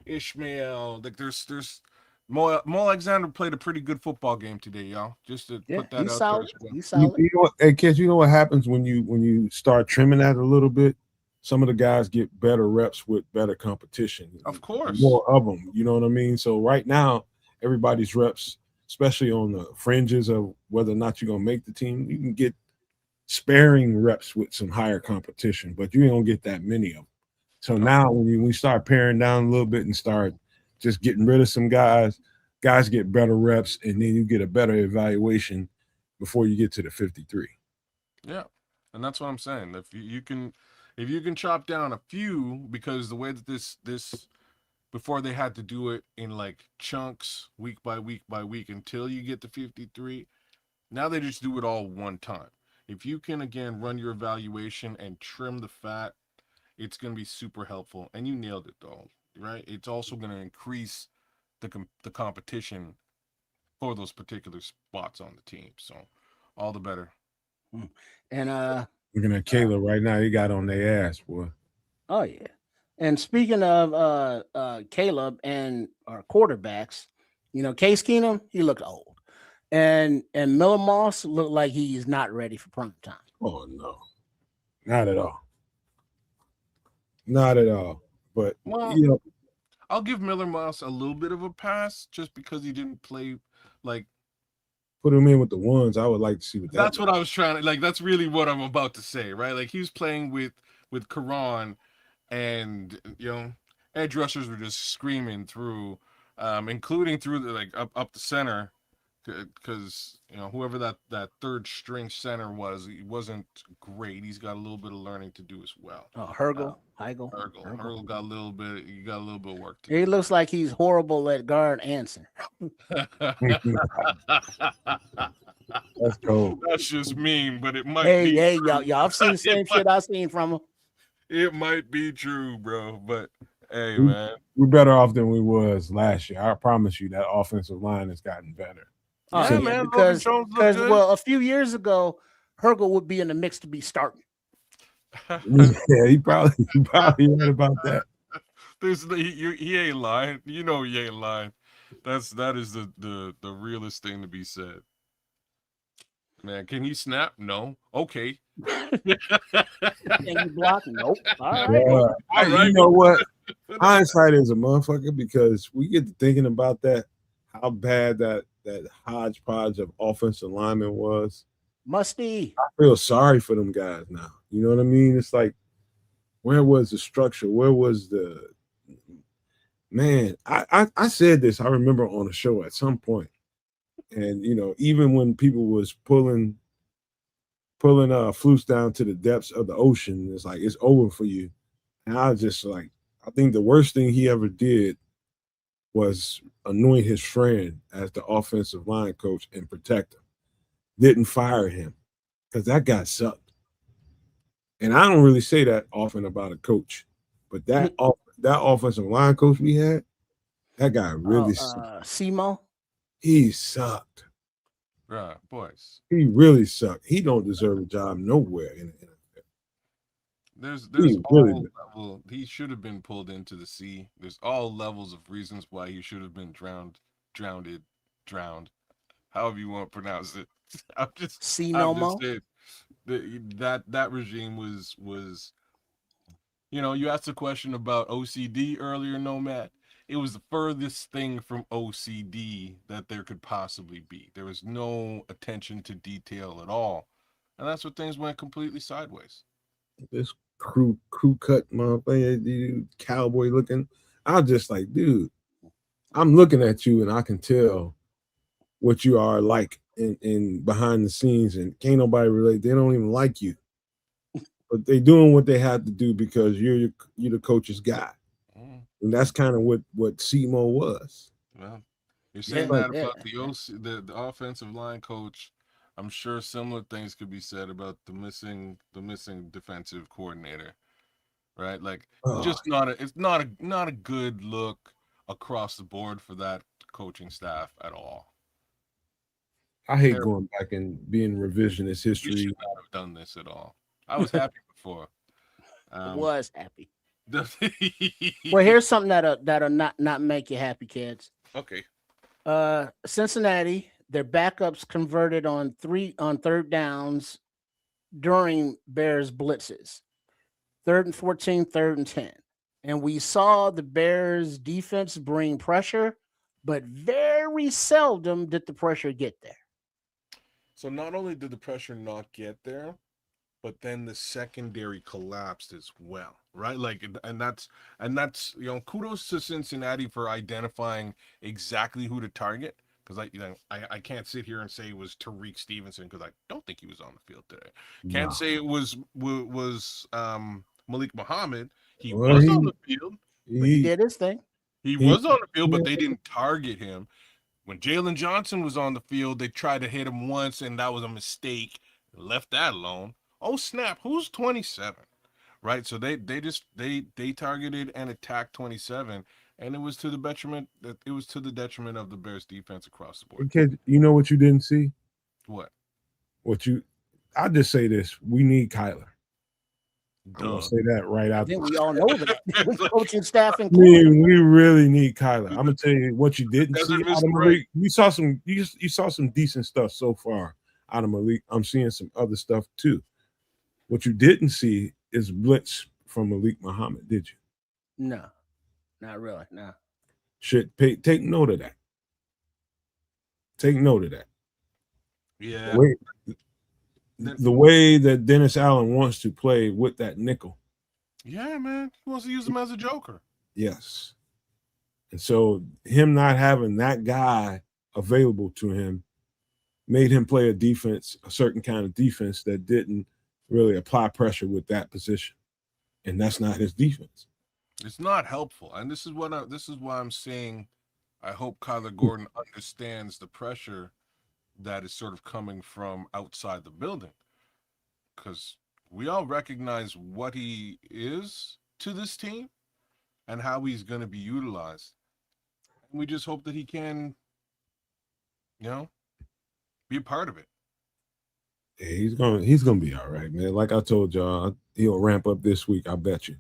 Ishmael, like there's Mo Alexander played a pretty good football game today, y'all. Just to put that he's out solid. there. He's solid. You know what, hey kids, you know what happens when you start trimming that a little bit? Some of the guys get better reps with better competition. Of course. More of them, you know what I mean? So right now, everybody's reps, especially on the fringes of whether or not you're gonna make the team, you can get sparing reps with some higher competition, but you ain't gonna get that many of them. So now when we start paring down a little bit and start just getting rid of some guys get better reps, and then you get a better evaluation before you get to the 53. Yeah, and that's what I'm saying. If you can chop down a few, because the way that this before they had to do it in like chunks, week by week by week until you get to 53. Now they just do it all one time. If you can again run your evaluation and trim the fat, it's going to be super helpful. And you nailed it though, right? It's also going to increase the competition for those particular spots on the team. So all the better. And looking at Caleb right now, he got on their ass, boy. Oh yeah. And speaking of Caleb and our quarterbacks, Case Keenum, he looked old. And Miller Moss looked like he's not ready for prime time. Oh no. Not at all. Not at all. But I'll give Miller Moss a little bit of a pass just because he didn't play like put him in with the ones. I would like to see what that's what I was trying to like. That's really what I'm about to say, right? Like he was playing with Karan, and edge rushers were just screaming through, including through the up the center, because whoever that third string center was, he wasn't great. He's got a little bit of learning to do as well. Oh, Heigl got a little bit. You got a little bit of work to do. He looks like he's horrible at guard answer. That's cold. That's just mean, but it might. Hey, y'all have seen the same shit I've seen from him. It might be true, bro. But hey, man, we're better off than we was last year. I promise you that offensive line has gotten better. Oh, yeah, man, because a few years ago, Heigl would be in the mix to be starting. Yeah, he probably right about that. He ain't lying. He ain't lying. That is the realest thing to be said. Man, can he snap? No. Okay. Can you block? Nope. All right. You know what? Hindsight is a motherfucker, because we get to thinking about that, how bad that hodgepodge of offensive linemen was. Musty. I feel sorry for them guys now. You know what I mean? It's like, where was the structure? Where was the man? I said this, I remember on a show at some point. And even when people was pulling pulling flukes down to the depths of the ocean. It's like it's over for you. And I think the worst thing he ever did was anoint his friend as the offensive line coach and protect him. Didn't fire him because that guy sucked. And I don't really say that often about a coach, but that offensive line coach we had, that guy really sucked. Simo? He sucked. Right, boys. He really sucked. He don't deserve a job nowhere in the NFL. There's He all really level. He should have been pulled into the sea. There's all levels of reasons why he should have been drowned. However you want to pronounce it. I'm just saying that regime was. You asked a question about OCD earlier, Nomad. It was the furthest thing from OCD that there could possibly be. There was no attention to detail at all. And that's where things went completely sideways. this crew cut motherfucker, dude, cowboy looking. I was just like, dude, I'm looking at you and I can tell what you are like in behind the scenes, and can't nobody relate. They don't even like you. But they doing what they have to do because you're the coach's guy. And that's kind of what Simo was. Well, you're saying that about the offensive line coach. I'm sure similar things could be said about the missing defensive coordinator, right? Like it's not a good look across the board for that coaching staff at all. I hate going back and being revisionist history. You should not have done this at all. I was happy before. Was happy. Well, here's something that'll not make you happy, kids. Okay. Cincinnati, their backups converted on third downs during Bears blitzes. 3rd and 14, 3rd and 10. And we saw the Bears defense bring pressure, but very seldom did the pressure get there. So not only did the pressure not get there, but then the secondary collapsed as well, right? Like, and that's kudos to Cincinnati for identifying exactly who to target. Because I can't sit here and say it was Tariq Stevenson because I don't think he was on the field today. Can't say it was Malik Muhammad. He was on the field. He did his thing. He was on the field, but they didn't target him. When Jalen Johnson was on the field, they tried to hit him once, and that was a mistake. Left that alone. Oh snap! Who's 27? Right. So they targeted and attacked 27, and it was to the detriment of the Bears defense across the board. Kid, you know what you didn't see? What? I'll just say this: we need Kyler. I'm gonna say that right out there. We all know that. Coaching staff included. We really need Kyler. I'm gonna tell you what you didn't see out of Malik. You saw some decent stuff so far out of Malik. I'm seeing some other stuff too. What you didn't see is blitz from Malik Muhammad, did you? No, not really. No. Take note of that. Take note of that. Yeah. The way that Dennis Allen wants to play with that nickel. Yeah, man. He wants to use him as a joker. Yes. And so him not having that guy available to him made him play a certain kind of defense that didn't really apply pressure with that position. And that's not his defense. It's not helpful. And this is why I'm saying I hope Kyler Gordon understands the pressure that is sort of coming from outside the building, because we all recognize what he is to this team and how he's going to be utilized. And we just hope that he can, be a part of it. Yeah, he's gonna be all right, man. Like I told y'all, he'll ramp up this week. I bet you.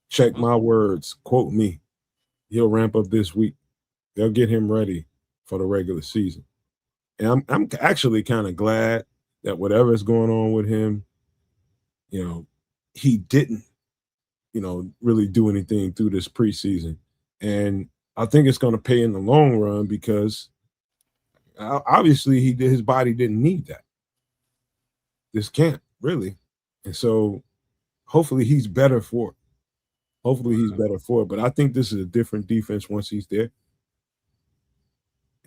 Check my words. Quote me. He'll ramp up this week. They'll get him ready for the regular season. And I'm actually kind of glad that whatever's going on with him, he didn't, really do anything through this preseason. And I think it's going to pay in the long run because obviously his body didn't need that. This can't really. And so hopefully he's better for it. But I think this is a different defense once he's there.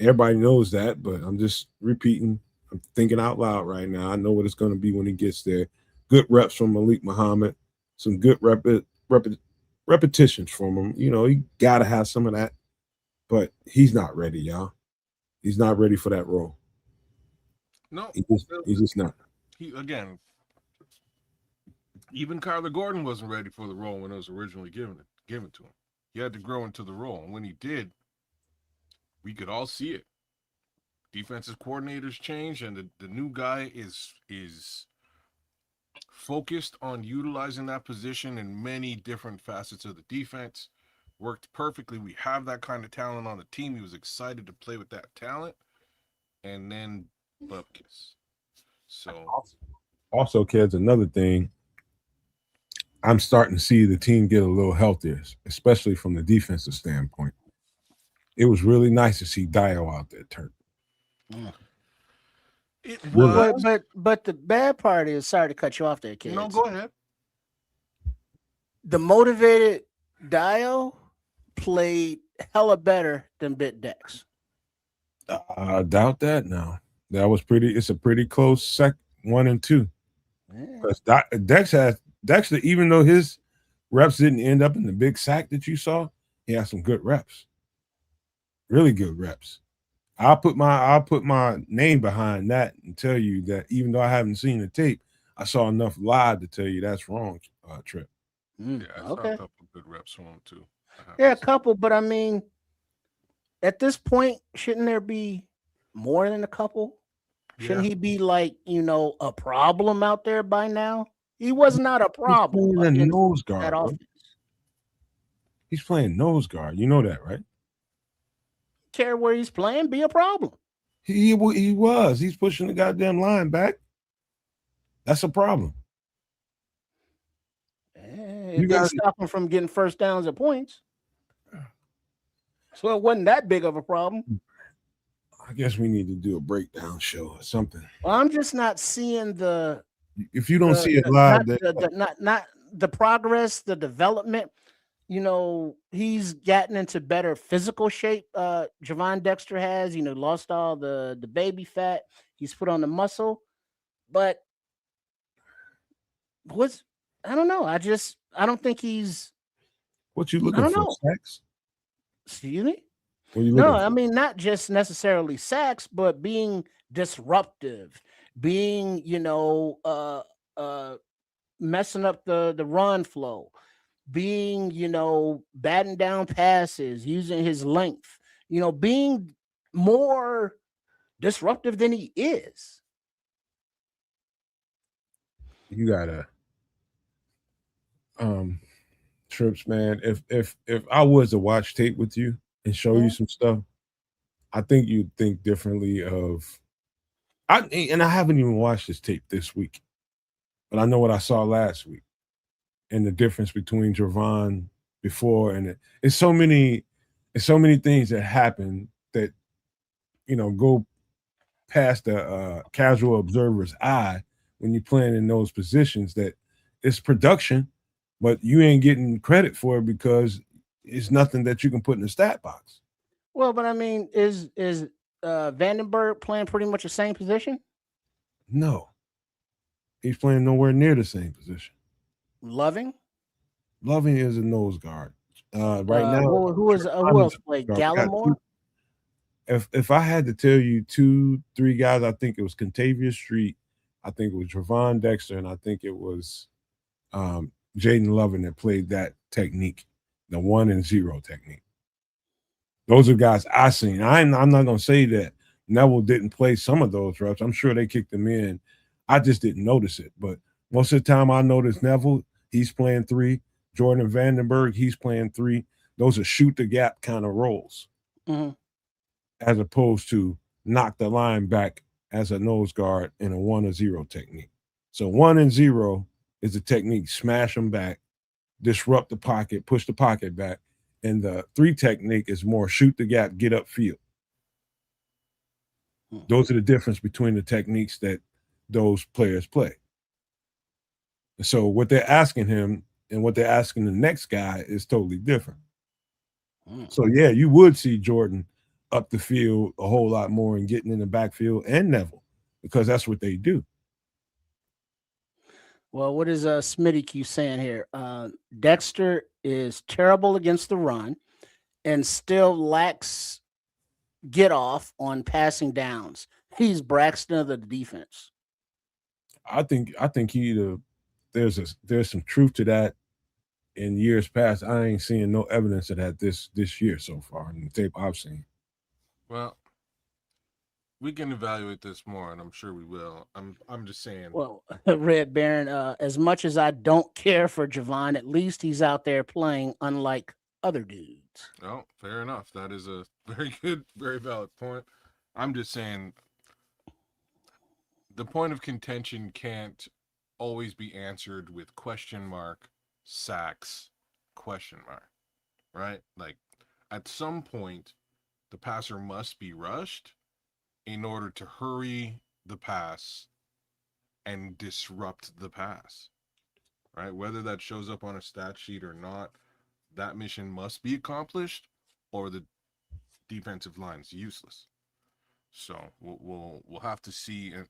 Everybody knows that, but I'm just repeating I'm thinking out loud right now. I know what it's going to be when he gets there. Good reps from Malik Muhammad, some good repetitions from him. You know, he got to have some of that, but he's not ready, y'all. He's not ready for that role. No, He's just not. he again. Even Kyler Gordon wasn't ready for the role when it was originally given to him. He had to grow into the role, and when he did, we could all see it. Defensive coordinators changed, and the new guy is focused on utilizing that position in many different facets of the defense. Worked perfectly. We have that kind of talent on the team. He was excited to play with that talent, and then bupkis. So also, kids, another thing, I'm starting to see the team get a little healthier, especially from the defensive standpoint. It was really nice to see Dio out there turn. it Really? was. But the bad part is, sorry to cut you off there, kids. No, go ahead. The motivated Dio played hella better than Bit Dex. I doubt that now. That was pretty. It's a pretty close 1 and 2. Because Dexter, even though his reps didn't end up in the big sack that you saw, he had some good reps. Really good reps. I'll put my name behind that and tell you that even though I haven't seen the tape, I saw enough live to tell you that's wrong, Trip. Yeah, I saw a couple good reps from him too. Yeah, a couple, but I mean, at this point, shouldn't there be more than a couple? Shouldn't he be like, a problem out there by now? He was not a problem. He's playing nose guard. That offense. He's playing nose guard. You know that, right? Care where he's playing, be a problem. He was. He's pushing the goddamn line back. That's a problem. It didn't stop him from getting first downs and points. So it wasn't that big of a problem. I guess we need to do a breakdown show or something. Well, I'm just not seeing the. If you don't see it live, not the progress, the development. He's gotten into better physical shape. Javon Dexter has, lost all the baby fat. He's put on the muscle, but I don't know. I don't think he's. What you looking for? Sacks? Excuse me? No, I mean not just necessarily sacks, but being disruptive, being messing up the run flow, being batting down passes, using his length, being more disruptive than he is. You gotta Trips, man. If I was to watch tape with you and show you some stuff, I think you'd think differently of I haven't even watched this tape this week, but I know what I saw last week and the difference between Javon before and it's so many things that happen that go past the casual observer's eye when you're playing in those positions that it's production, but you ain't getting credit for it because it's nothing that you can put in the stat box. Well, but I mean, is Vandenberg playing pretty much the same position? No. He's playing nowhere near the same position. Loving is a nose guard. Right now. Who else played? Gallimore? If I had to tell you 2-3 guys, I think it was Contavious Street, I think it was Javon Dexter, and I think it was Jaden Lovin that played that technique, the 1 and 0 technique. Those are guys I seen. I'm not going to say that Neville didn't play some of those reps. I'm sure they kicked them in. I just didn't notice it. But most of the time I noticed Neville, he's playing 3. Jordan Vandenberg, he's playing 3. Those are shoot the gap kind of roles, as opposed to knock the line back as a nose guard in a 1 or 0 technique. So 1 and 0 is a technique, smash them back, disrupt the pocket, push the pocket back. And the 3 technique is more shoot the gap, get upfield. Those are the difference between the techniques that those players play. So what they're asking him and what they're asking the next guy is totally different. So yeah, you would see Jordan up the field a whole lot more and getting in the backfield, and Neville. because that's what they do. Well, what is Smitty Q saying here? Dexter is terrible against the run and still lacks get off on passing downs. He's Braxton of the defense. I think there's some truth to that. In years past, I ain't seeing no evidence of that this year so far in the tape I've seen. Well, we can evaluate this more, and I'm sure we will. I'm just saying. Well, Red Baron, as much as I don't care for Javon, at least he's out there playing, unlike other dudes. Oh, fair enough. That is a very good, very valid point. I'm just saying the point of contention can't always be answered with question mark, sacks, question mark, right? Like at some point, the passer must be rushed in order to hurry the pass and disrupt the pass, right? Whether that shows up on a stat sheet or not, that mission must be accomplished, or the defensive line is useless. So we'll have to see. And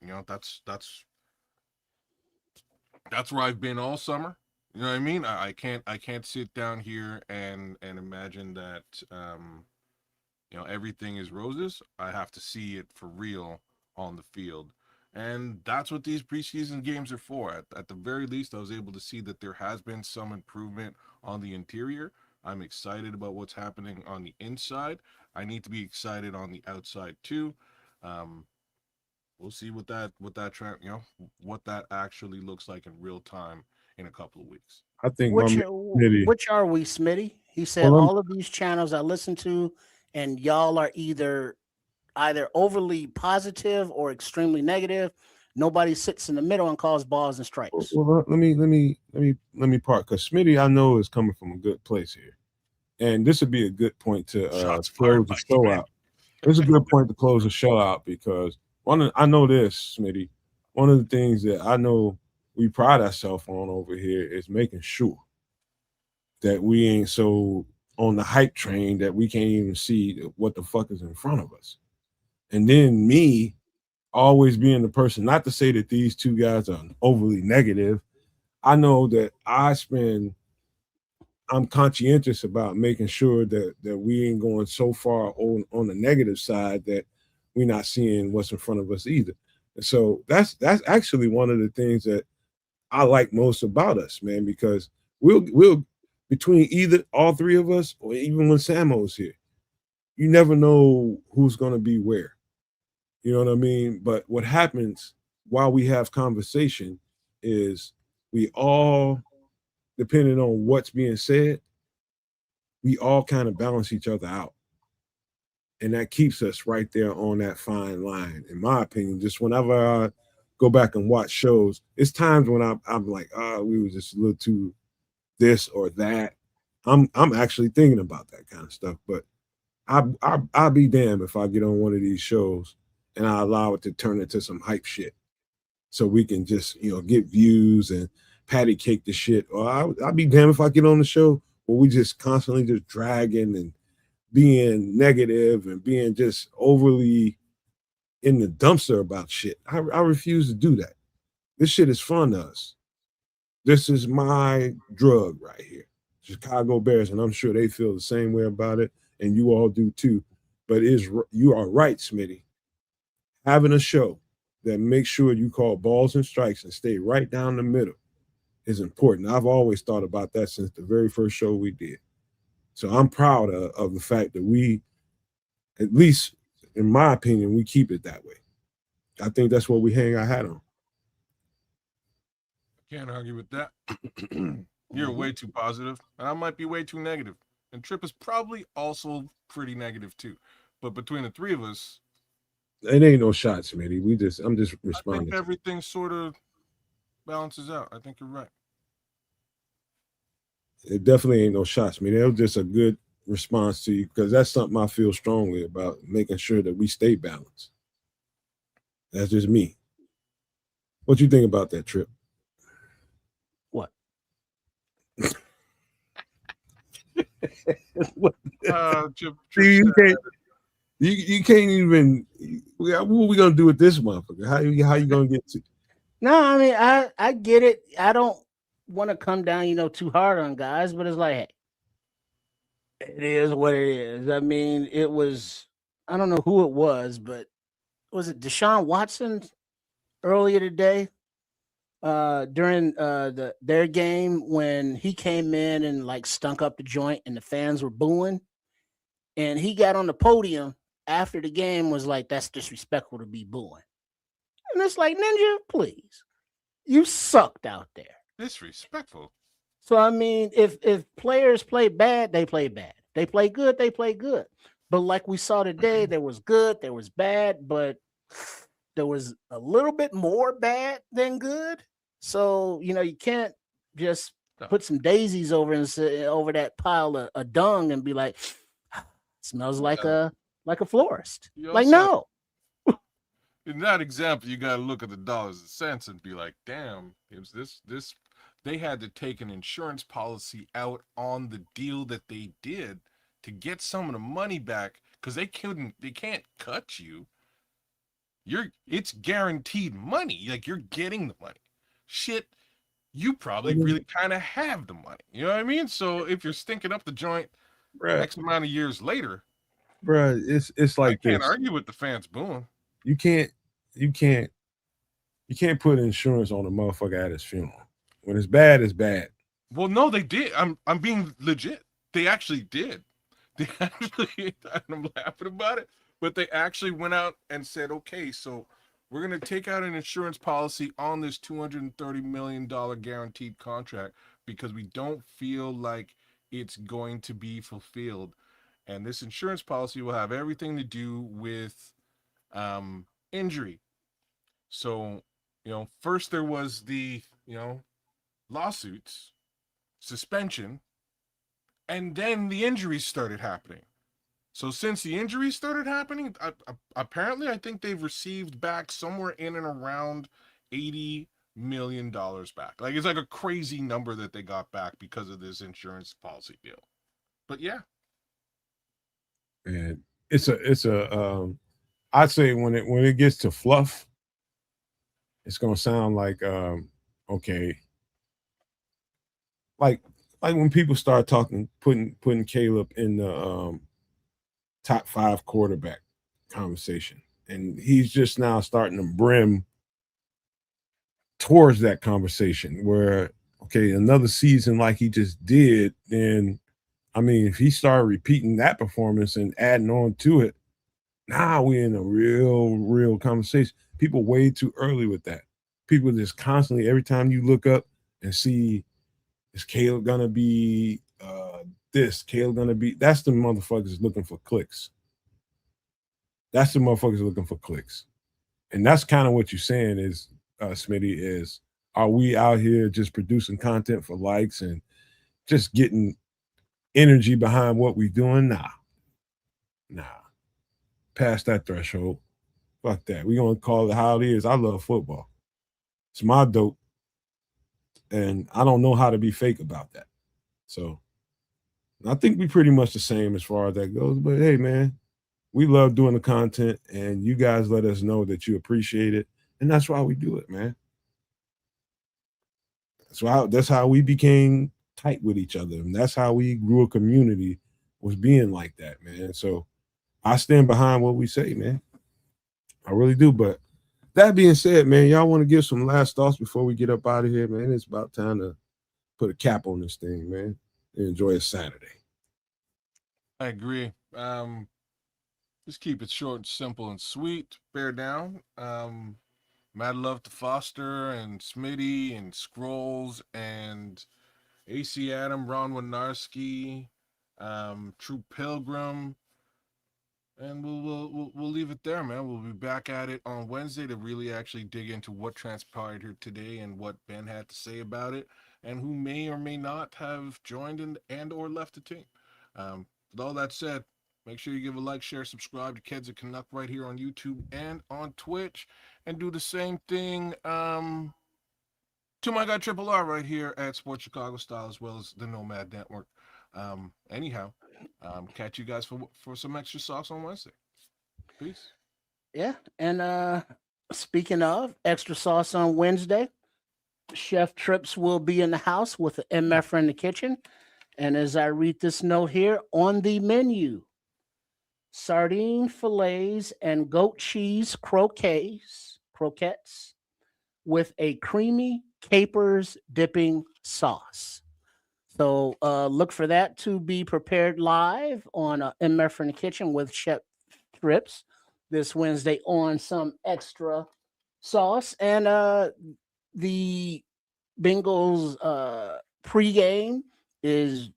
that's where I've been all summer. You know what I mean? I can't sit down here and imagine that everything is roses. I have to see it for real on the field. And that's what these preseason games are for. At the very least, I was able to see that there has been some improvement on the interior. I'm excited about what's happening on the inside. I need to be excited on the outside too. We'll see what that actually looks like in real time in a couple of weeks. I think Which are we, Smitty? He said all of these channels I listen to, and y'all are either overly positive or extremely negative. Nobody sits in the middle and calls balls and strikes. Well, let me part, because Smitty I know is coming from a good place here, and this would be a good point to close the show out. It's a good point to close the show out, because I know this, Smitty. One of the things that I know we pride ourselves on over here is making sure that we ain't so on the hype train that we can't even see what the fuck is in front of us. And then me always being the person, not to say that these two guys are overly negative. I know that I'm conscientious about making sure that we ain't going so far on the negative side that we're not seeing what's in front of us either. And so that's actually one of the things that I like most about us, man, because we'll between either all three of us, or even when Samo's here, you never know who's going to be where. You know what I mean? But what happens while we have conversation is we all, depending on what's being said, we all kind of balance each other out. And that keeps us right there on that fine line, in my opinion. Just whenever I go back and watch shows, it's times when I'm like, we were just a little too this or that. I'm actually thinking about that kind of stuff. But I'll be damned if I get on one of these shows and I allow it to turn into some hype shit, so we can just get views and patty cake the shit. Or I'll be damned if I get on the show where we just constantly just dragging and being negative and being just overly in the dumpster about shit. I refuse to do that. This shit is fun to us. This is my drug right here, Chicago Bears, and I'm sure they feel the same way about it, and you all do too. But you are right, Smitty. Having a show that makes sure you call balls and strikes and stay right down the middle is important. I've always thought about that since the very first show we did. So I'm proud of the fact that we, at least in my opinion, we keep it that way. I think that's what we hang our hat on. Can't argue with that. You're way too positive, and I might be way too negative. And Trip is probably also pretty negative too. But between the three of us, it ain't no shots, Smitty. I'm just responding. I think everything sort of balances out. I think you're right. It definitely ain't no shots, man. It was just a good response to you, because that's something I feel strongly about, making sure that we stay balanced. That's just me. What you think about that, Trip? What? Chip See, you can't. You can't even. What are we gonna do with this motherfucker? How you gonna get to? No, I mean I get it. I don't want to come down, too hard on guys, but it's like, hey, it is what it is. I mean, it was I don't know who it was, but was it Deshaun Watson earlier today? During their game when he came in and like stunk up the joint and the fans were booing, and he got on the podium after the game was like, "That's disrespectful to be booing," and it's like, Ninja, please, you sucked out there. Disrespectful. So I mean, if players play bad, they play bad. They play good, they play good. But like we saw today, there was good, there was bad, but there was a little bit more bad than good. So you can't just put some daisies over that pile of dung and be like, smells like a florist. You Like, also, no. in that example, you got to look at the dollars and cents and be like, damn, it was this. They had to take an insurance policy out on the deal that they did to get some of the money back because they can't cut you. It's guaranteed money. Like you're getting the money. Shit, you probably really kind of have the money. You know what I mean? So if you're stinking up the joint Bruh, X amount of years later, bruh, it's I like can't this. argue with the fans booing. You can't you can't you can't put insurance on a motherfucker at his funeral. When it's bad, it's bad. Well, no, they did. I'm being legit. They actually did. They actually, I'm laughing about it, but they actually went out and said, okay, so we're gonna take out an insurance policy on this $230 million guaranteed contract because we don't feel like it's going to be fulfilled, and this insurance policy will have everything to do with injury. So, first there was the lawsuits, suspension, and then the injuries started happening. So since the injuries started happening, apparently I think they've received back somewhere in and around $80 million back. Like it's like a crazy number that they got back because of this insurance policy deal. But yeah, And it's a I'd say when it gets to fluff, it's gonna sound like okay, like like when people start talking, putting Caleb in the top five quarterback conversation, and he's just now starting to brim towards that conversation. Where okay, another season like he just did, then I mean, if he started repeating that performance and adding on to it, now we're in a real conversation. People way too early with that. People just constantly, every time you look up and see, is Caleb gonna be this? Caleb gonna be? That's the motherfuckers looking for clicks. That's the motherfuckers looking for clicks, and that's kind of what you're saying is, Smitty, is are we out here just producing content for likes and just getting energy behind what we doing? Nah, past that threshold. Fuck that. We gonna call it how it is. I love football. It's my dope, and I don't know how to be fake about that. So I think we pretty much the same as far as that goes. But hey, man, we love doing the content, and you guys let us know that you appreciate it, and that's why we do it, man. That's how we became tight with each other, and that's how we grew a community, was being like that, man. So I stand behind what we say, man. I really do. But that being said, man, y'all want to give some last thoughts before we get up out of here, man? It's about time to put a cap on this thing, man, and enjoy a Saturday. I agree. Just keep it short, simple, and sweet. Bear down. Mad love to Foster and Smitty and Scrolls and AC Adam, Ron Winarski, True Pilgrim, and we'll leave it there, man. We'll be back at it on Wednesday to really actually dig into what transpired here today and what Ben had to say about it, and who may or may not have joined and or left the team. With all that said, make sure you give a like, share, subscribe to Kids of Canuck right here on YouTube and on Twitch, and do the same thing. To my guy Triple R right here at Sports Chicago Style, as well as the Nomad Network. Anyhow, catch you guys for some extra sauce on Wednesday. Peace. Yeah. And speaking of extra sauce on Wednesday, Chef Trips will be in the house with an MF in the kitchen. And as I read this note here on the menu, sardine fillets and goat cheese croquettes with a creamy capers dipping sauce. So look for that to be prepared live on MF in the kitchen with Chef Trips this Wednesday on some extra sauce. And the Bengals pregame is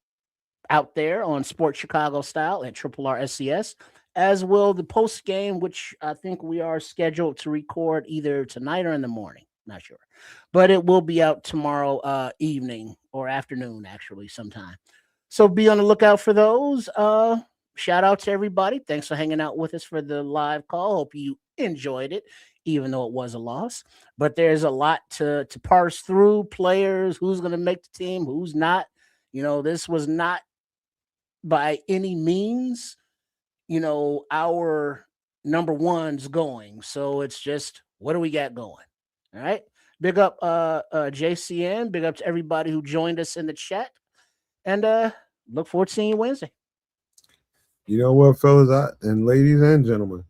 out there on Sports Chicago Style at Triple R SCS, as will the post game, which I think we are scheduled to record either tonight or in the morning. Not sure, but it will be out tomorrow evening or afternoon, actually, sometime. So be on the lookout for those. Shout out to everybody. Thanks for hanging out with us for the live call. Hope you enjoyed it, even though it was a loss. But there's a lot to parse through. Players, who's going to make the team, who's not. This was not by any means, our number one's going. So it's just, what do we got going? All right. Big up JCN. Big up to everybody who joined us in the chat. And look forward to seeing you Wednesday. You know what, fellas, and ladies and gentlemen,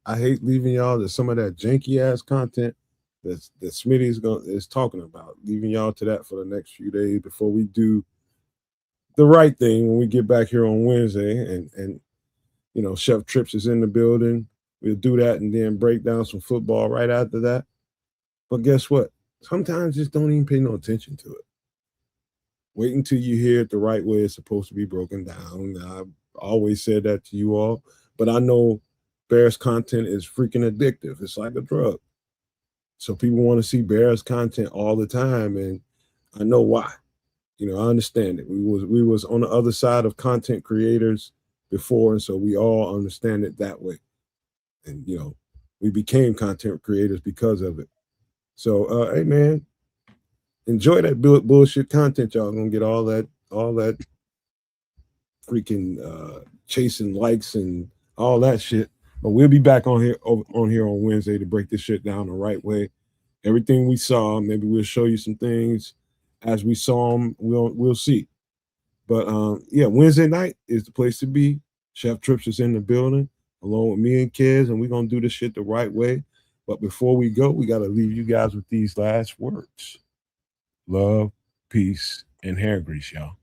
I hate leaving y'all to some of that janky ass content that Smitty is talking about. Leaving y'all to that for the next few days before we do the right thing when we get back here on Wednesday. And Chef Trips is in the building. We'll do that and then break down some football right after that. But guess what? Sometimes just don't even pay no attention to it. Wait until you hear it the right way it's supposed to be broken down. I've always said that to you all, but I know Bears content is freaking addictive. It's like a drug. So people want to see Bears content all the time, and I know why. I understand it. We was on the other side of content creators before, and so we all understand it that way. And we became content creators because of it. So hey man, enjoy that bullshit content. Y'all gonna get all that freaking chasing likes and all that shit. But we'll be back on here on Wednesday to break this shit down the right way. Everything we saw, maybe we'll show you some things as we saw them. We'll see. But yeah, Wednesday night is the place to be. Chef Trips is in the building along with me and kids, and we're gonna do this shit the right way. But before we go, we gotta leave you guys with these last words: love, peace, and hair grease, y'all.